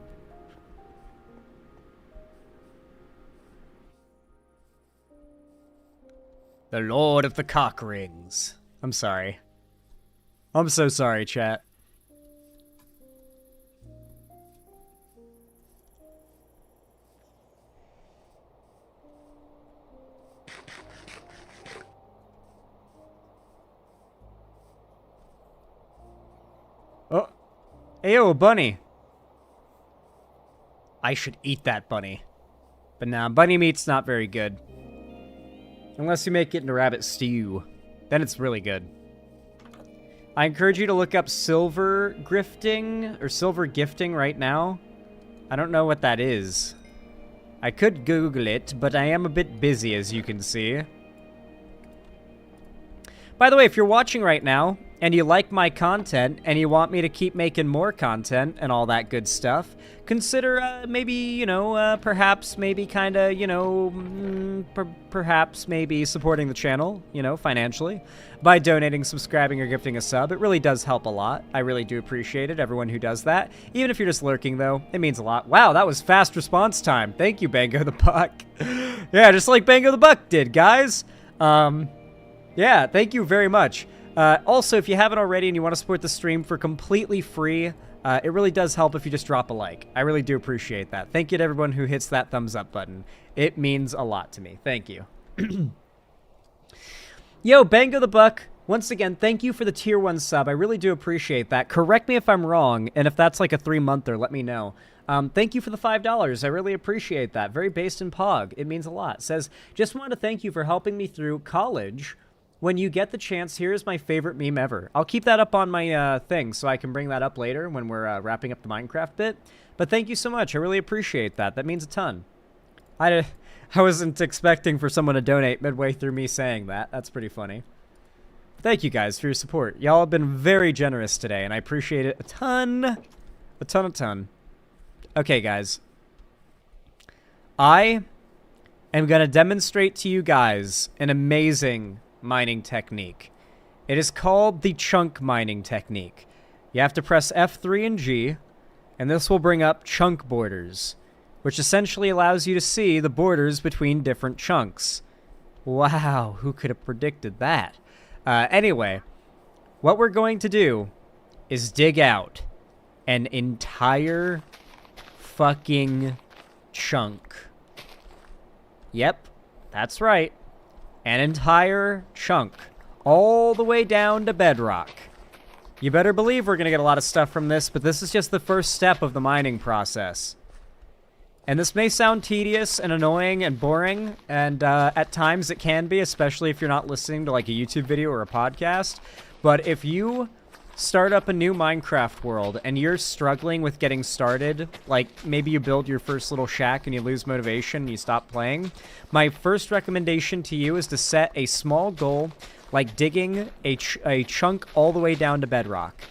The Lord of the Cock Rings. I'm sorry. I'm so sorry, chat. Oh. Ayo, a bunny. I should eat that bunny. But nah, bunny meat's not very good. Unless you make it into rabbit stew. Then it's really good. I encourage you to look up silver grifting or silver gifting right now. I don't know what that is. I could Google it, but I am a bit busy, as you can see. By the way, if you're watching right now, and you like my content, and you want me to keep making more content and all that good stuff, consider maybe, you know, perhaps maybe kind of, you know, perhaps maybe supporting the channel, you know, financially, by donating, subscribing, or gifting a sub. It really does help a lot. I really do appreciate it, everyone who does that. Even if you're just lurking, though, it means a lot. Wow, that was fast response time. Thank you, Bango the Buck. Yeah, just like Bango the Buck did, guys. Yeah, thank you very much. Also, if you haven't already and you want to support the stream for completely free, it really does help if you just drop a like. I really do appreciate that. Thank you to everyone who hits that thumbs up button. It means a lot to me. Thank you. Yo, Bango the Buck, once again, thank you for the tier 1 sub. I really do appreciate that. Correct me if I'm wrong, and if that's like a 3-monther, let me know. Thank you for the $5. I really appreciate that. Very based in Pog. It means a lot. Says, just wanted to thank you for helping me through college. When you get the chance, here's my favorite meme ever. I'll keep that up on my thing so I can bring that up later when we're wrapping up the Minecraft bit. But thank you so much. I really appreciate that. That means a ton. I wasn't expecting for someone to donate midway through me saying that. That's pretty funny. Thank you guys for your support. Y'all have been very generous today, and I appreciate it a ton. A ton. Okay, guys. I am going to demonstrate to you guys an amazing mining technique. It is called the chunk mining technique. You have to press F3 and G, and this will bring up chunk borders, which essentially allows you to see the borders between different chunks. Wow, who could have predicted that? Anyway, what we're going to do is dig out an entire fucking chunk. Yep, that's right. An entire chunk, all the way down to bedrock. You better believe we're going to get a lot of stuff from this, but this is just the first step of the mining process. And this may sound tedious and annoying and boring, and at times it can be, especially if you're not listening to like a YouTube video or a podcast. But if you start up a new Minecraft world and you're struggling with getting started, like maybe you build your first little shack and you lose motivation and you stop playing, my first recommendation to you is to set a small goal like digging a chunk all the way down to bedrock.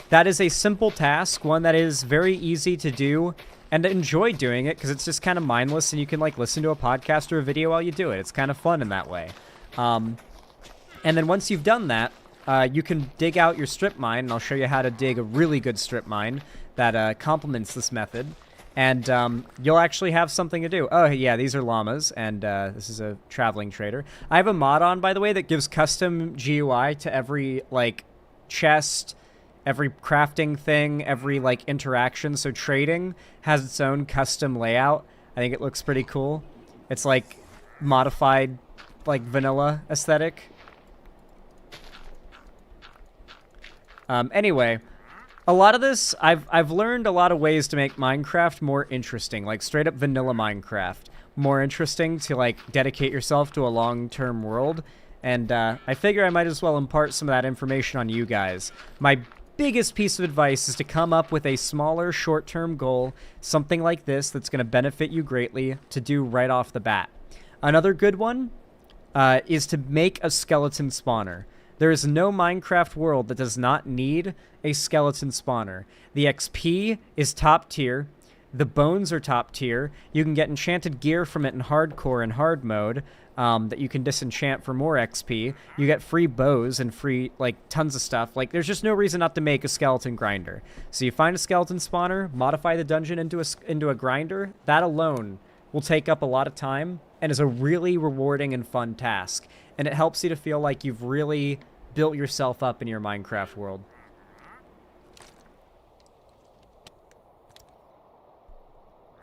That is a simple task, one that is very easy to do, and to enjoy doing it because it's just kind of mindless, and you can like listen to a podcast or a video while you do it. It's kind of fun in that way. And then once you've done that, you can dig out your strip mine, and I'll show you how to dig a really good strip mine that complements this method. And you'll actually have something to do. Oh, yeah, these are llamas, and this is a traveling trader. I have a mod on, by the way, that gives custom GUI to every, like, chest, every crafting thing, every, like, interaction. So trading has its own custom layout. I think it looks pretty cool. It's, like, modified, like, vanilla aesthetic. Anyway... A lot of this, I've learned a lot of ways to make Minecraft more interesting, like straight up vanilla Minecraft. More interesting to like dedicate yourself to a long-term world, and I figure I might as well impart some of that information on you guys. My biggest piece of advice is to come up with a smaller short-term goal, something like this that's going to benefit you greatly to do right off the bat. Another good one is to make a skeleton spawner. There is no Minecraft world that does not need a skeleton spawner. The XP is top tier. The bones are top tier. You can get enchanted gear from it in hardcore and hard mode that you can disenchant for more XP. You get free bows and free, like, tons of stuff. Like, there's just no reason not to make a skeleton grinder. So you find a skeleton spawner, modify the dungeon into a grinder. That alone will take up a lot of time and is a really rewarding and fun task. And it helps you to feel like you've really built yourself up in your Minecraft world.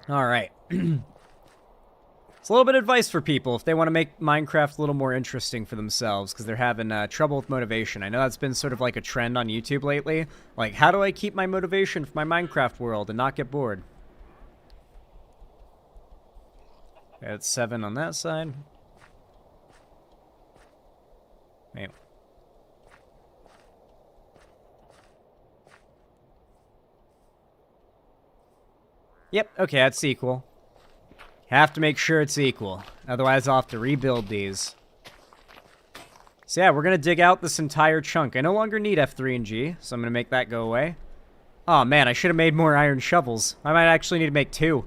All right. It's a little bit of advice for people if they want to make Minecraft a little more interesting for themselves because they're having trouble with motivation. I know that's been sort of like a trend on YouTube lately. Like, how do I keep my motivation for my Minecraft world and not get bored? That's 7 on that side. Wait. Yep, okay, that's equal. Have to make sure it's equal. Otherwise, I'll have to rebuild these. So yeah, we're going to dig out this entire chunk. I no longer need F3 and G, so I'm going to make that go away. Oh man, I should have made more iron shovels. I might actually need to make 2.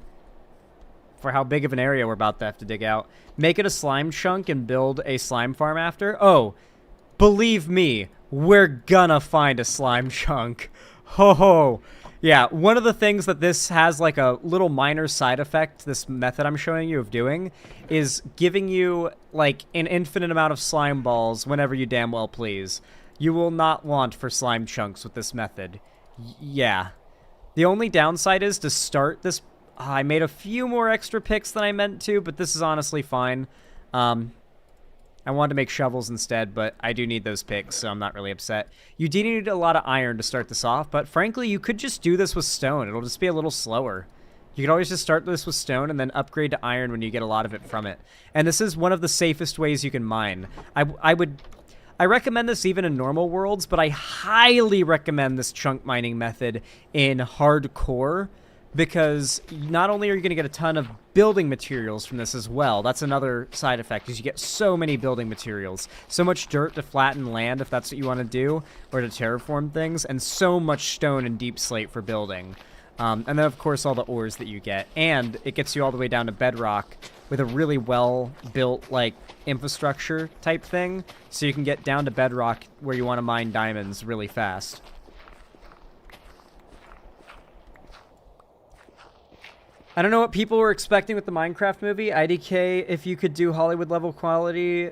For how big of an area we're about to have to dig out. Make it a slime chunk and build a slime farm after. Oh, believe me, we're gonna find a slime chunk. Ho ho. Yeah, one of the things that this has like a little minor side effect, this method I'm showing you of doing, is giving you like an infinite amount of slime balls whenever you damn well please. You will not want for slime chunks with this method. Yeah. The only downside is to start this... I made a few more extra picks than I meant to, but this is honestly fine. I wanted to make shovels instead, but I do need those picks, so I'm not really upset. You do need a lot of iron to start this off, but frankly, you could just do this with stone. It'll just be a little slower. You could always just start this with stone and then upgrade to iron when you get a lot of it from it. And this is one of the safest ways you can mine. I recommend this even in normal worlds, but I highly recommend this chunk mining method in hardcore, because not only are you going to get a ton of building materials from this as well, that's another side effect, is you get so many building materials. So much dirt to flatten land if that's what you want to do, or to terraform things, and so much stone and deep slate for building. And then, of course, all the ores that you get. And it gets you all the way down to bedrock with a really well-built, like, infrastructure type thing, so you can get down to bedrock where you want to mine diamonds really fast. I don't know what people were expecting with the Minecraft movie. IDK, if you could do Hollywood level quality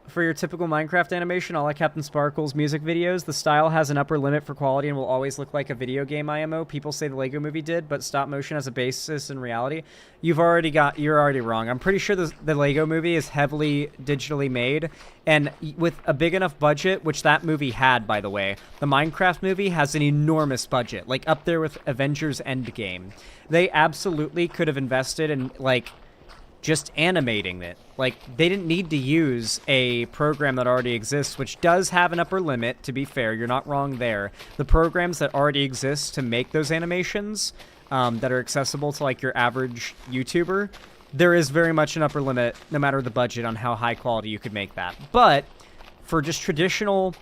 for your typical Minecraft animation, all like Captain Sparkle's music videos, the style has an upper limit for quality and will always look like a video game IMO. People say the Lego movie did, but stop motion has a basis in reality. You're already wrong. I'm pretty sure the Lego movie is heavily digitally made, and with a big enough budget, which that movie had, by the way, the Minecraft movie has an enormous budget, like up there with Avengers Endgame. They absolutely could have invested in, like, just animating it. Like, they didn't need to use a program that already exists, which does have an upper limit, to be fair. You're not wrong there. The programs that already exist to make those animations that are accessible to, like, your average YouTuber, there is very much an upper limit, no matter the budget, on how high quality you could make that. But for just traditional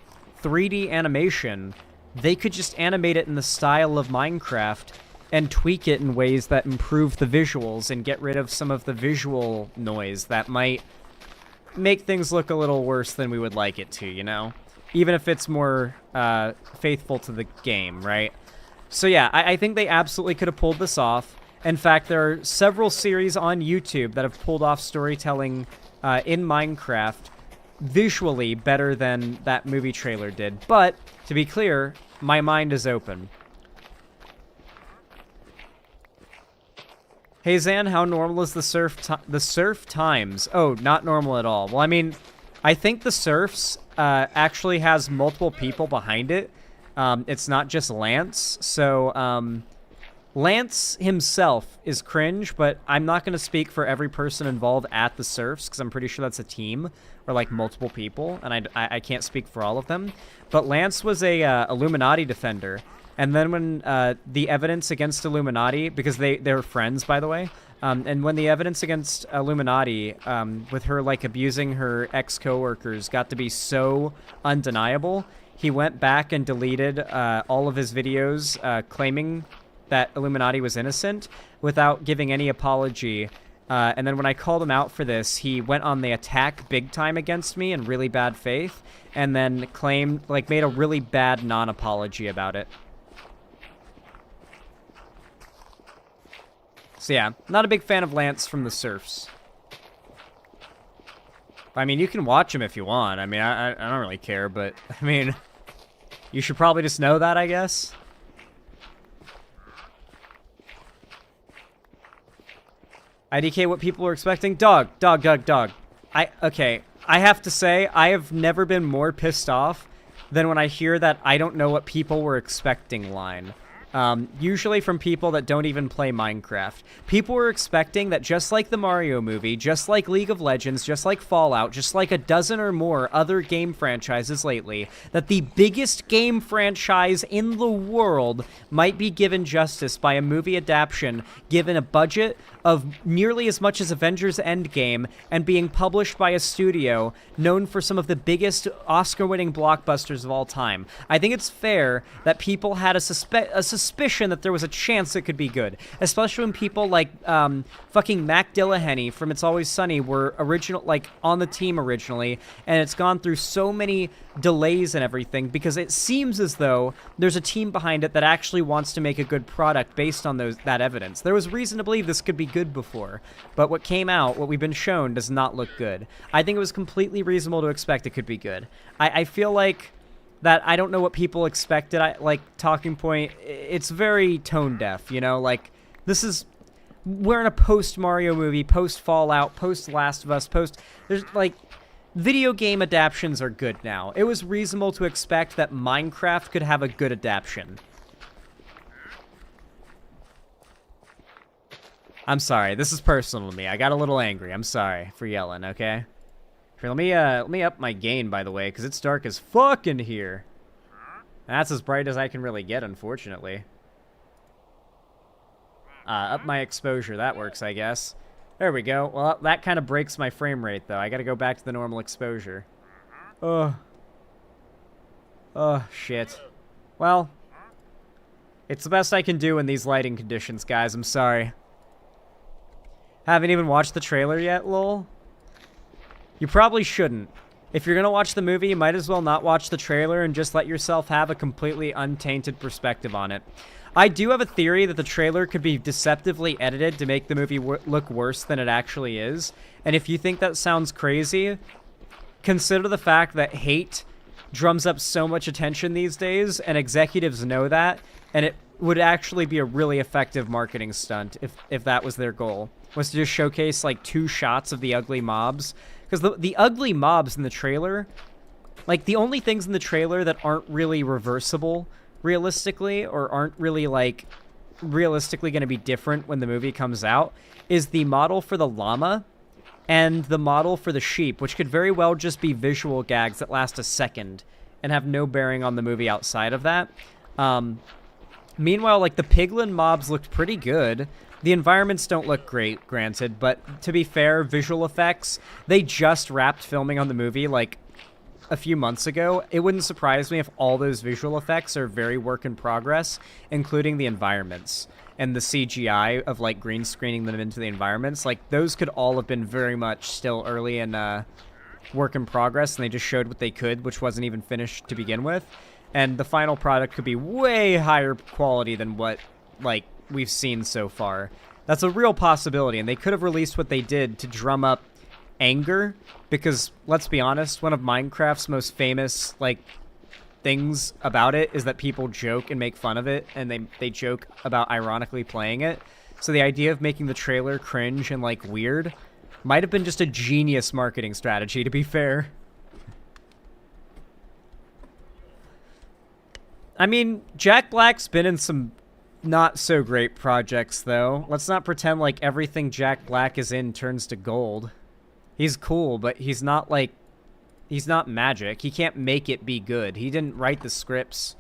3D animation, they could just animate it in the style of Minecraft and tweak it in ways that improve the visuals and get rid of some of the visual noise that might make things look a little worse than we would like it to, you know? Even if it's more faithful to the game, right? So yeah, I think they absolutely could have pulled this off. In fact, there are several series on YouTube that have pulled off storytelling in Minecraft visually better than that movie trailer did. But, to be clear, my mind is open. Hey Zan, how normal is the surf times? Oh, not normal at all. Well, I mean, I think the surfs actually has multiple people behind it. It's not just Lance. So, Lance himself is cringe, but I'm not going to speak for every person involved at the surfs, because I'm pretty sure that's a team, or like multiple people, and I can't speak for all of them. But Lance was a Illuminati defender. And then when the evidence against Illuminati, because they're friends, by the way, and when the evidence against Illuminati, with her like abusing her ex-coworkers, got to be so undeniable, he went back and deleted all of his videos claiming that Illuminati was innocent without giving any apology. And then when I called him out for this, he went on the attack big time against me in really bad faith, and then claimed, like, made a really bad non-apology about it. So yeah, not a big fan of Lance from the surfs. I mean, you can watch him if you want. I mean, I don't really care, but, I mean, you should probably just know that, I guess. IDK, what people are expecting? Dog. Okay, I have to say, I have never been more pissed off than when I hear that "I don't know what people were expecting" line. Usually from people that don't even play Minecraft. People were expecting that just like the Mario movie, just like League of Legends, just like Fallout, just like a dozen or more other game franchises lately, that the biggest game franchise in the world might be given justice by a movie adaptation given a budget of nearly as much as Avengers Endgame and being published by a studio known for some of the biggest Oscar-winning blockbusters of all time. I think it's fair that people had a suspicion that there was a chance it could be good, especially when people like fucking Mac Dillaheny from It's Always Sunny were on the team originally, and it's gone through so many delays and everything because it seems as though there's a team behind it that actually wants to make a good product based on that evidence. There was reason to believe this could be good before, but what came out, what we've been shown, does not look good. I think it was completely reasonable to expect it could be good. I feel like that I don't know what people expected. Like Talking Point, it's very tone deaf, you know? Like, we're in a post-Mario movie, post-Fallout, post-Last of Us, there's, like, video game adaptions are good now. It was reasonable to expect that Minecraft could have a good adaptation. I'm sorry, this is personal to me. I got a little angry. I'm sorry for yelling, okay? Here, let me up my gain, by the way, because it's dark as fuck in here. That's as bright as I can really get, unfortunately. Up my exposure. That works, I guess. There we go. Well, that kind of breaks my frame rate, though. I gotta go back to the normal exposure. Oh, shit. Well, it's the best I can do in these lighting conditions, guys. I'm sorry. Haven't even watched the trailer yet, lol? You probably shouldn't. If you're gonna watch the movie, you might as well not watch the trailer and just let yourself have a completely untainted perspective on it. I do have a theory that the trailer could be deceptively edited to make the movie look worse than it actually is. And if you think that sounds crazy, consider the fact that hate drums up so much attention these days, and executives know that, and it would actually be a really effective marketing stunt if that was their goal, was to just showcase like 2 shots of the ugly mobs. Because the ugly mobs in the trailer, like the only things in the trailer that aren't really reversible realistically, or aren't really like realistically going to be different when the movie comes out, is the model for the llama and the model for the sheep, which could very well just be visual gags that last a second and have no bearing on the movie outside of that. Meanwhile, like, the piglin mobs looked pretty good. The environments don't look great, granted, but to be fair, visual effects, they just wrapped filming on the movie, like, a few months ago. It wouldn't surprise me if all those visual effects are very work in progress, including the environments and the CGI of, like, green screening them into the environments. Like, those could all have been very much still early in work in progress, and they just showed what they could, which wasn't even finished to begin with. And the final product could be way higher quality than what, like, we've seen so far. That's a real possibility, and they could have released what they did to drum up anger, because, let's be honest, one of Minecraft's most famous, like, things about it is that people joke and make fun of it, and they joke about ironically playing it. So the idea of making the trailer cringe and, like, weird might have been just a genius marketing strategy, to be fair. I mean, Jack Black's been in some not-so-great projects, though. Let's not pretend like everything Jack Black is in turns to gold. He's cool, but he's not, like... He's not magic. He can't make it be good. He didn't write the scripts.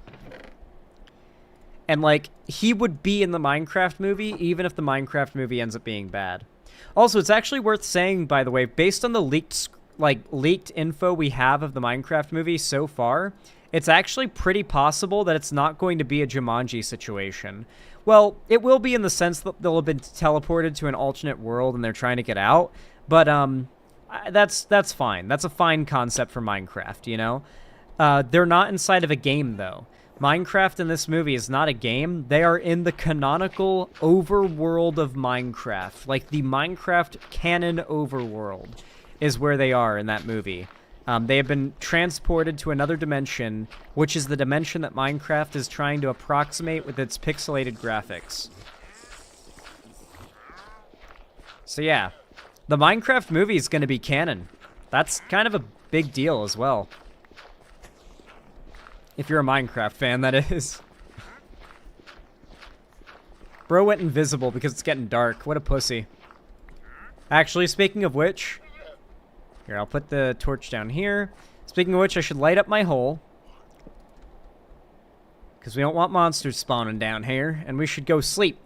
And, like, he would be in the Minecraft movie, even if the Minecraft movie ends up being bad. Also, it's actually worth saying, by the way, based on the leaked info we have of the Minecraft movie so far, it's actually pretty possible that it's not going to be a Jumanji situation. Well, it will be in the sense that they'll have been teleported to an alternate world and they're trying to get out, but, that's fine. That's a fine concept for Minecraft, you know? They're not inside of a game, though. Minecraft in this movie is not a game. They are in the canonical overworld of Minecraft. Like, the Minecraft canon overworld is where they are in that movie. They have been transported to another dimension, which is the dimension that Minecraft is trying to approximate with its pixelated graphics. So yeah. The Minecraft movie is going to be canon. That's kind of a big deal as well. If you're a Minecraft fan, that is. Bro went invisible because it's getting dark. What a pussy. Actually, speaking of which... Here, I'll put the torch down here. Speaking of which, I should light up my hole. Because we don't want monsters spawning down here. And we should go sleep.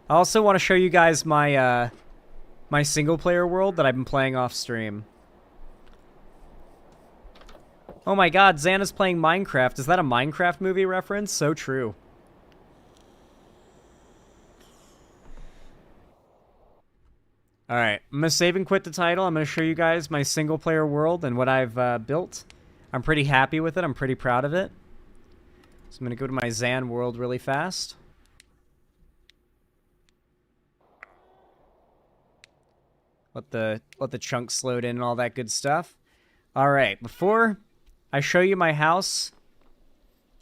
I also want to show you guys my... my single-player world that I've been playing off-stream. Oh my god, Xana's playing Minecraft. Is that a Minecraft movie reference? So true. Alright, I'm going to save and quit the title. I'm going to show you guys my single-player world and what I've built. I'm pretty happy with it. I'm pretty proud of it. So I'm going to go to my Xan world really fast. Let the chunks load in and all that good stuff. All right, before I show you my house,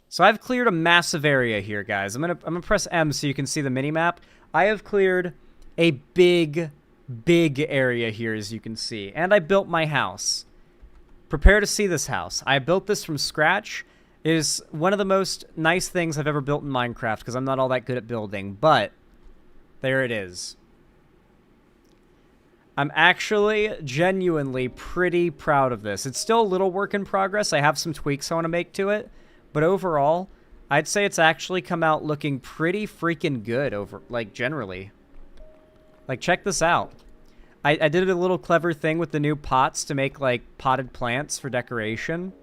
so I've cleared a massive area here, guys. I'm gonna press M so you can see the mini map. I have cleared a big area here, as you can see, and I built my house. Prepare to see this house. I built this from scratch. It is one of the most nice things I've ever built in Minecraft because I'm not all that good at building, but there it is. I'm actually genuinely pretty proud of this. It's still a little work in progress. I have some tweaks I want to make to it. But overall, I'd say it's actually come out looking pretty freaking good generally. Like, check this out. I did a little clever thing with the new pots to make, like, potted plants for decoration.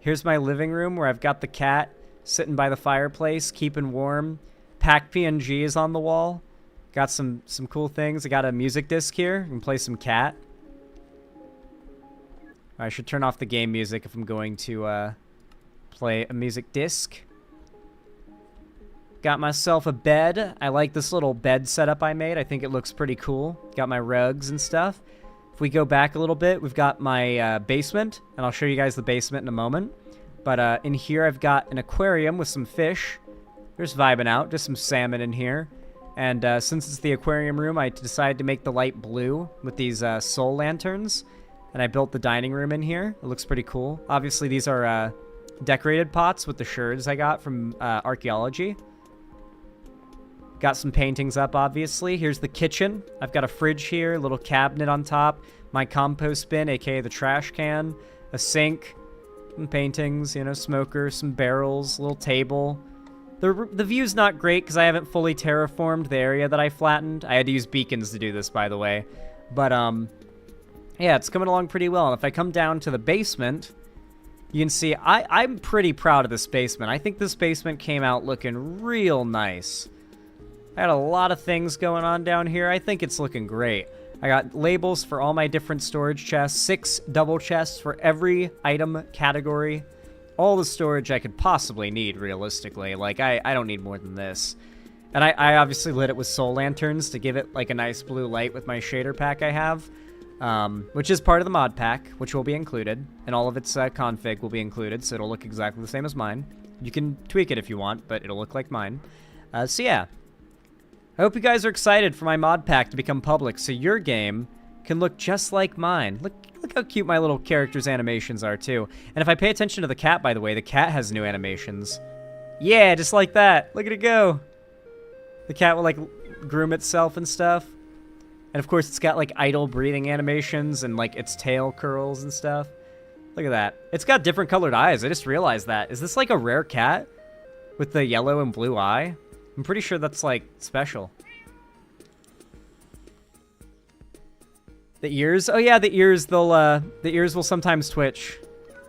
Here's my living room where I've got the cat sitting by the fireplace, keeping warm. Pack PNG is on the wall. Got some cool things. I got a music disc here. I can play some cat. I should turn off the game music if I'm going to play a music disc. Got myself a bed. I like this little bed setup I made. I think it looks pretty cool. Got my rugs and stuff. If we go back a little bit, we've got my basement. And I'll show you guys the basement in a moment. But in here, I've got an aquarium with some fish. They're just vibing out. Just some salmon in here. And since it's the aquarium room, I decided to make the light blue with these soul lanterns. And I built the dining room in here. It looks pretty cool. Obviously, these are decorated pots with the sherds I got from archaeology. Got some paintings up, obviously. Here's the kitchen. I've got a fridge here, a little cabinet on top, my compost bin, aka the trash can, a sink, some paintings, you know, smoker, some barrels, a little table. The view's not great because I haven't fully terraformed the area that I flattened. I had to use beacons to do this, by the way. But, yeah, it's coming along pretty well. And if I come down to the basement, you can see I'm pretty proud of this basement. I think this basement came out looking real nice. I had a lot of things going on down here. I think it's looking great. I got labels for all my different storage chests, 6 double chests for every item category. All the storage I could possibly need, realistically. Like, I don't need more than this. And I obviously lit it with soul lanterns to give it, like, a nice blue light with my shader pack I have. Which is part of the mod pack, which will be included. And all of its config will be included, so it'll look exactly the same as mine. You can tweak it if you want, but it'll look like mine. So yeah. I hope you guys are excited for my mod pack to become public, so your game can look just like mine. Look how cute my little character's animations are, too. And if I pay attention to the cat, by the way, the cat has new animations. Yeah, just like that. Look at it go. The cat will, like, groom itself and stuff. And, of course, it's got, like, idle breathing animations and, like, its tail curls and stuff. Look at that. It's got different colored eyes. I just realized that. Is this, like, a rare cat with the yellow and blue eye? I'm pretty sure that's, like, special. The ears? Oh yeah, the ears, the ears will sometimes twitch.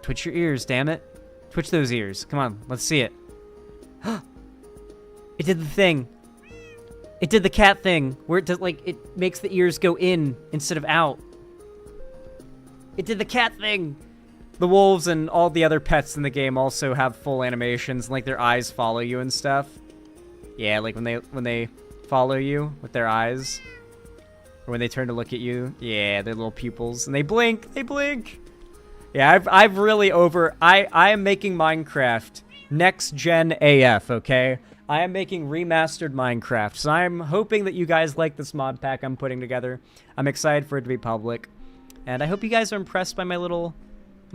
Twitch your ears, damn it. Twitch those ears. Come on, let's see it. It did the thing. It did the cat thing, where it does, like, it makes the ears go in instead of out. It did the cat thing. The wolves and all the other pets in the game also have full animations, like their eyes follow you and stuff. Yeah, like when they follow you with their eyes. Or when they turn to look at you, yeah, their little pupils, and they blink, Yeah, I've really I am making Minecraft next gen AF, okay? I am making remastered Minecraft, so I'm hoping that you guys like this mod pack I'm putting together. I'm excited for it to be public, and I hope you guys are impressed by my little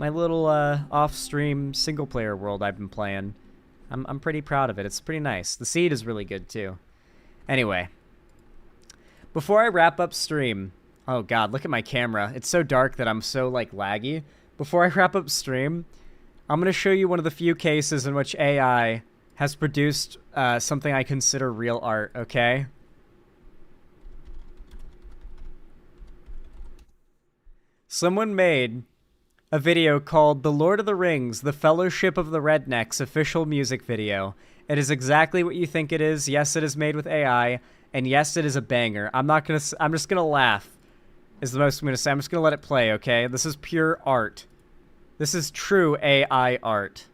off-stream single-player world I've been playing. I'm pretty proud of it. It's pretty nice. The seed is really good too. Anyway. Before I wrap up stream, oh god, look at my camera. It's so dark that I'm so, like, laggy. Before I wrap up stream, I'm going to show you one of the few cases in which AI has produced something I consider real art, okay? Someone made a video called The Lord of the Rings, The Fellowship of the Rednecks official music video. It is exactly what you think it is. Yes, it is made with AI. And yes, it is a banger. I'm just gonna laugh, is the most I'm gonna say. I'm just gonna let it play, okay? This is pure art. This is true AI art.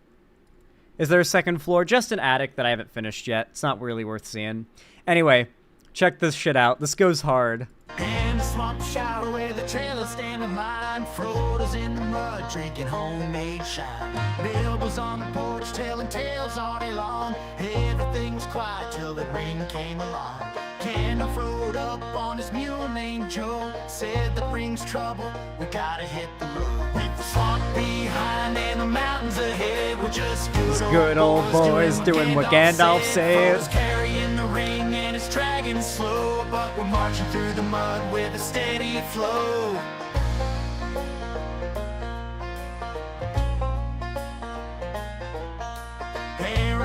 Is there a second floor? Just an attic that I haven't finished yet. It's not really worth seeing. Anyway, check this shit out. This goes hard. In the swamp shower where the trailer stand in line, Frodo's in the mud drinking homemade shine. Bilbo's on the porch telling tales all day long. Everything was quiet till the ring came along. Gandalf rode up on his mule named Joe, said the ring's trouble, we gotta hit the road. With the swamp behind and the mountains ahead, we're just good old boys doing what Gandalf said. Frodo's carrying the ring and it's dragging slow, but we're marching through the mud with a steady flow.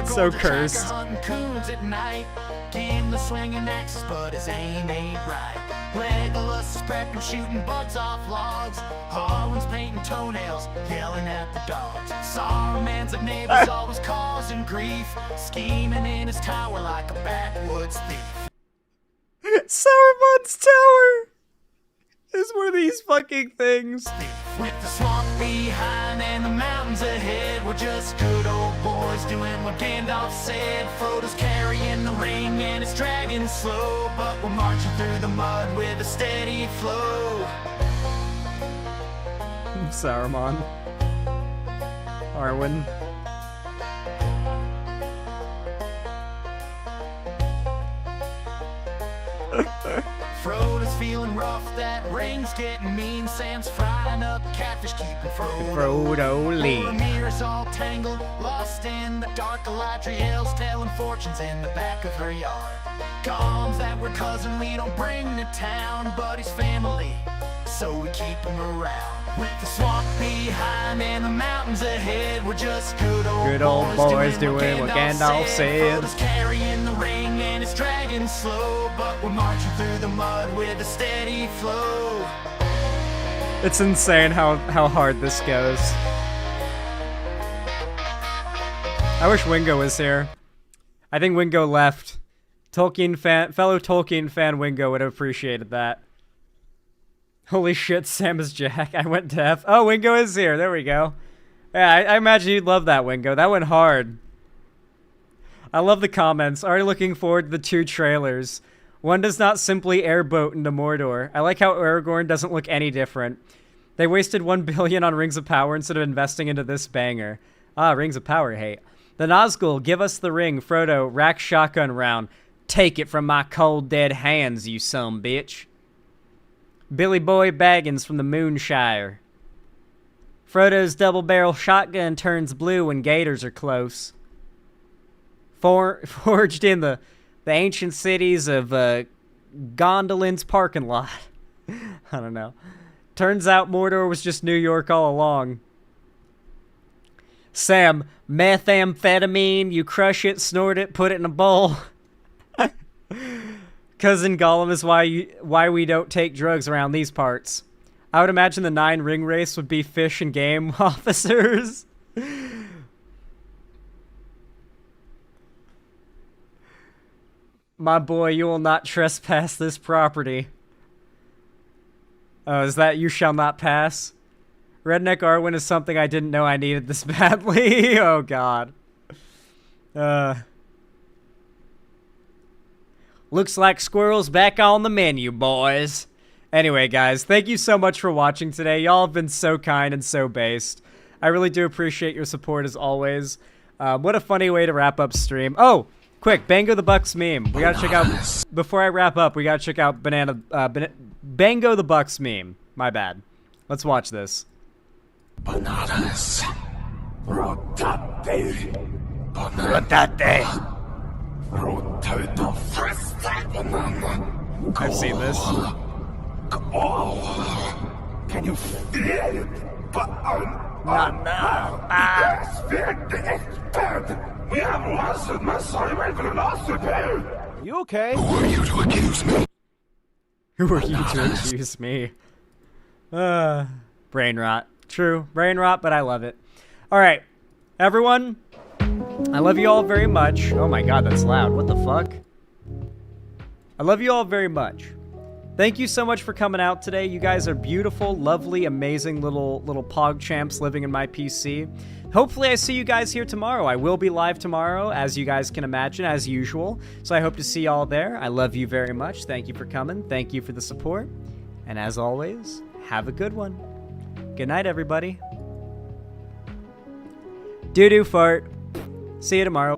So cursed. Coons at night, Gimli swinging axes, but his aim ain't right. Legolas is prepping, shooting bugs off logs. Harwin's painting toenails, yelling at the dogs. Saruman's a neighbor's always causing grief, scheming in his tower like a backwoods thief. Saruman's tower is one of these fucking things. With the swamp behind and the mountains ahead, we're just good old boys doing what Gandalf said. Frodo's carrying the ring and it's dragging slow, but we're marching through the mud with a steady flow. Saruman. Arwen. Frodo's feeling rough, that ring's getting mean. Sam's frying up catfish, keeping Frodo lean. Boromir's all tangled, lost in the dark. Galadriel's telling fortunes in the back of her yard. Gollum's that we're cousin we don't bring to town, but he's family, so we keep him around. With the swamp behind and the mountains ahead, we're just good old boys doing what Gandalf said. Frodo's carrying the ring and it's dragging slow, but we're marching through the mud with a steady flow. It's insane how hard this goes. I wish Wingo was here. I think Wingo left. Fellow Tolkien fan Wingo would have appreciated that. Holy shit, Sam is Jack. I went deaf. Oh, Wingo is here. There we go. Yeah, I imagine you'd love that, Wingo. That went hard. I love the comments. Already looking forward to the 2 trailers. One does not simply airboat into Mordor. I like how Aragorn doesn't look any different. They wasted $1 billion on Rings of Power instead of investing into this banger. Ah, Rings of Power hate. The Nazgul, give us the ring. Frodo, rack shotgun round. Take it from my cold dead hands, you son bitch. Billy Boy Baggins from the Moonshire. Frodo's double-barrel shotgun turns blue when gators are close. Forged in the ancient cities of Gondolin's parking lot. I don't know. Turns out Mordor was just New York all along. Sam, methamphetamine, you crush it, snort it, put it in a bowl. Cousin Gollum is why we don't take drugs around these parts. I would imagine the 9 ring race would be fish and game officers. My boy, you will not trespass this property. Oh, is that you shall not pass? Redneck Arwen is something I didn't know I needed this badly. Oh, God. Looks like squirrels back on the menu, boys. Anyway, guys, thank you so much for watching today. Y'all have been so kind and so based. I really do appreciate your support as always. What a funny way to wrap up stream. Oh, quick, Bango the Bucks meme. We gotta check out, before I wrap up, we gotta check out Bango the Bucks meme. My bad. Let's watch this. Bananas. Rotate. Rotate. I've seen this. Can you feel it? You okay? Who are you to accuse me? Who are you to accuse me? Brain rot. True, brain rot, but I love it. All right, everyone. I love you all very much. Oh my God, that's loud. What the fuck? I love you all very much. Thank you so much for coming out today. You guys are beautiful, lovely, amazing little pog champs living in my PC. Hopefully I see you guys here tomorrow. I will be live tomorrow, as you guys can imagine, as usual. So I hope to see y'all there. I love you very much. Thank you for coming. Thank you for the support. And as always, have a good one. Good night, everybody. Doo-doo fart. See you tomorrow.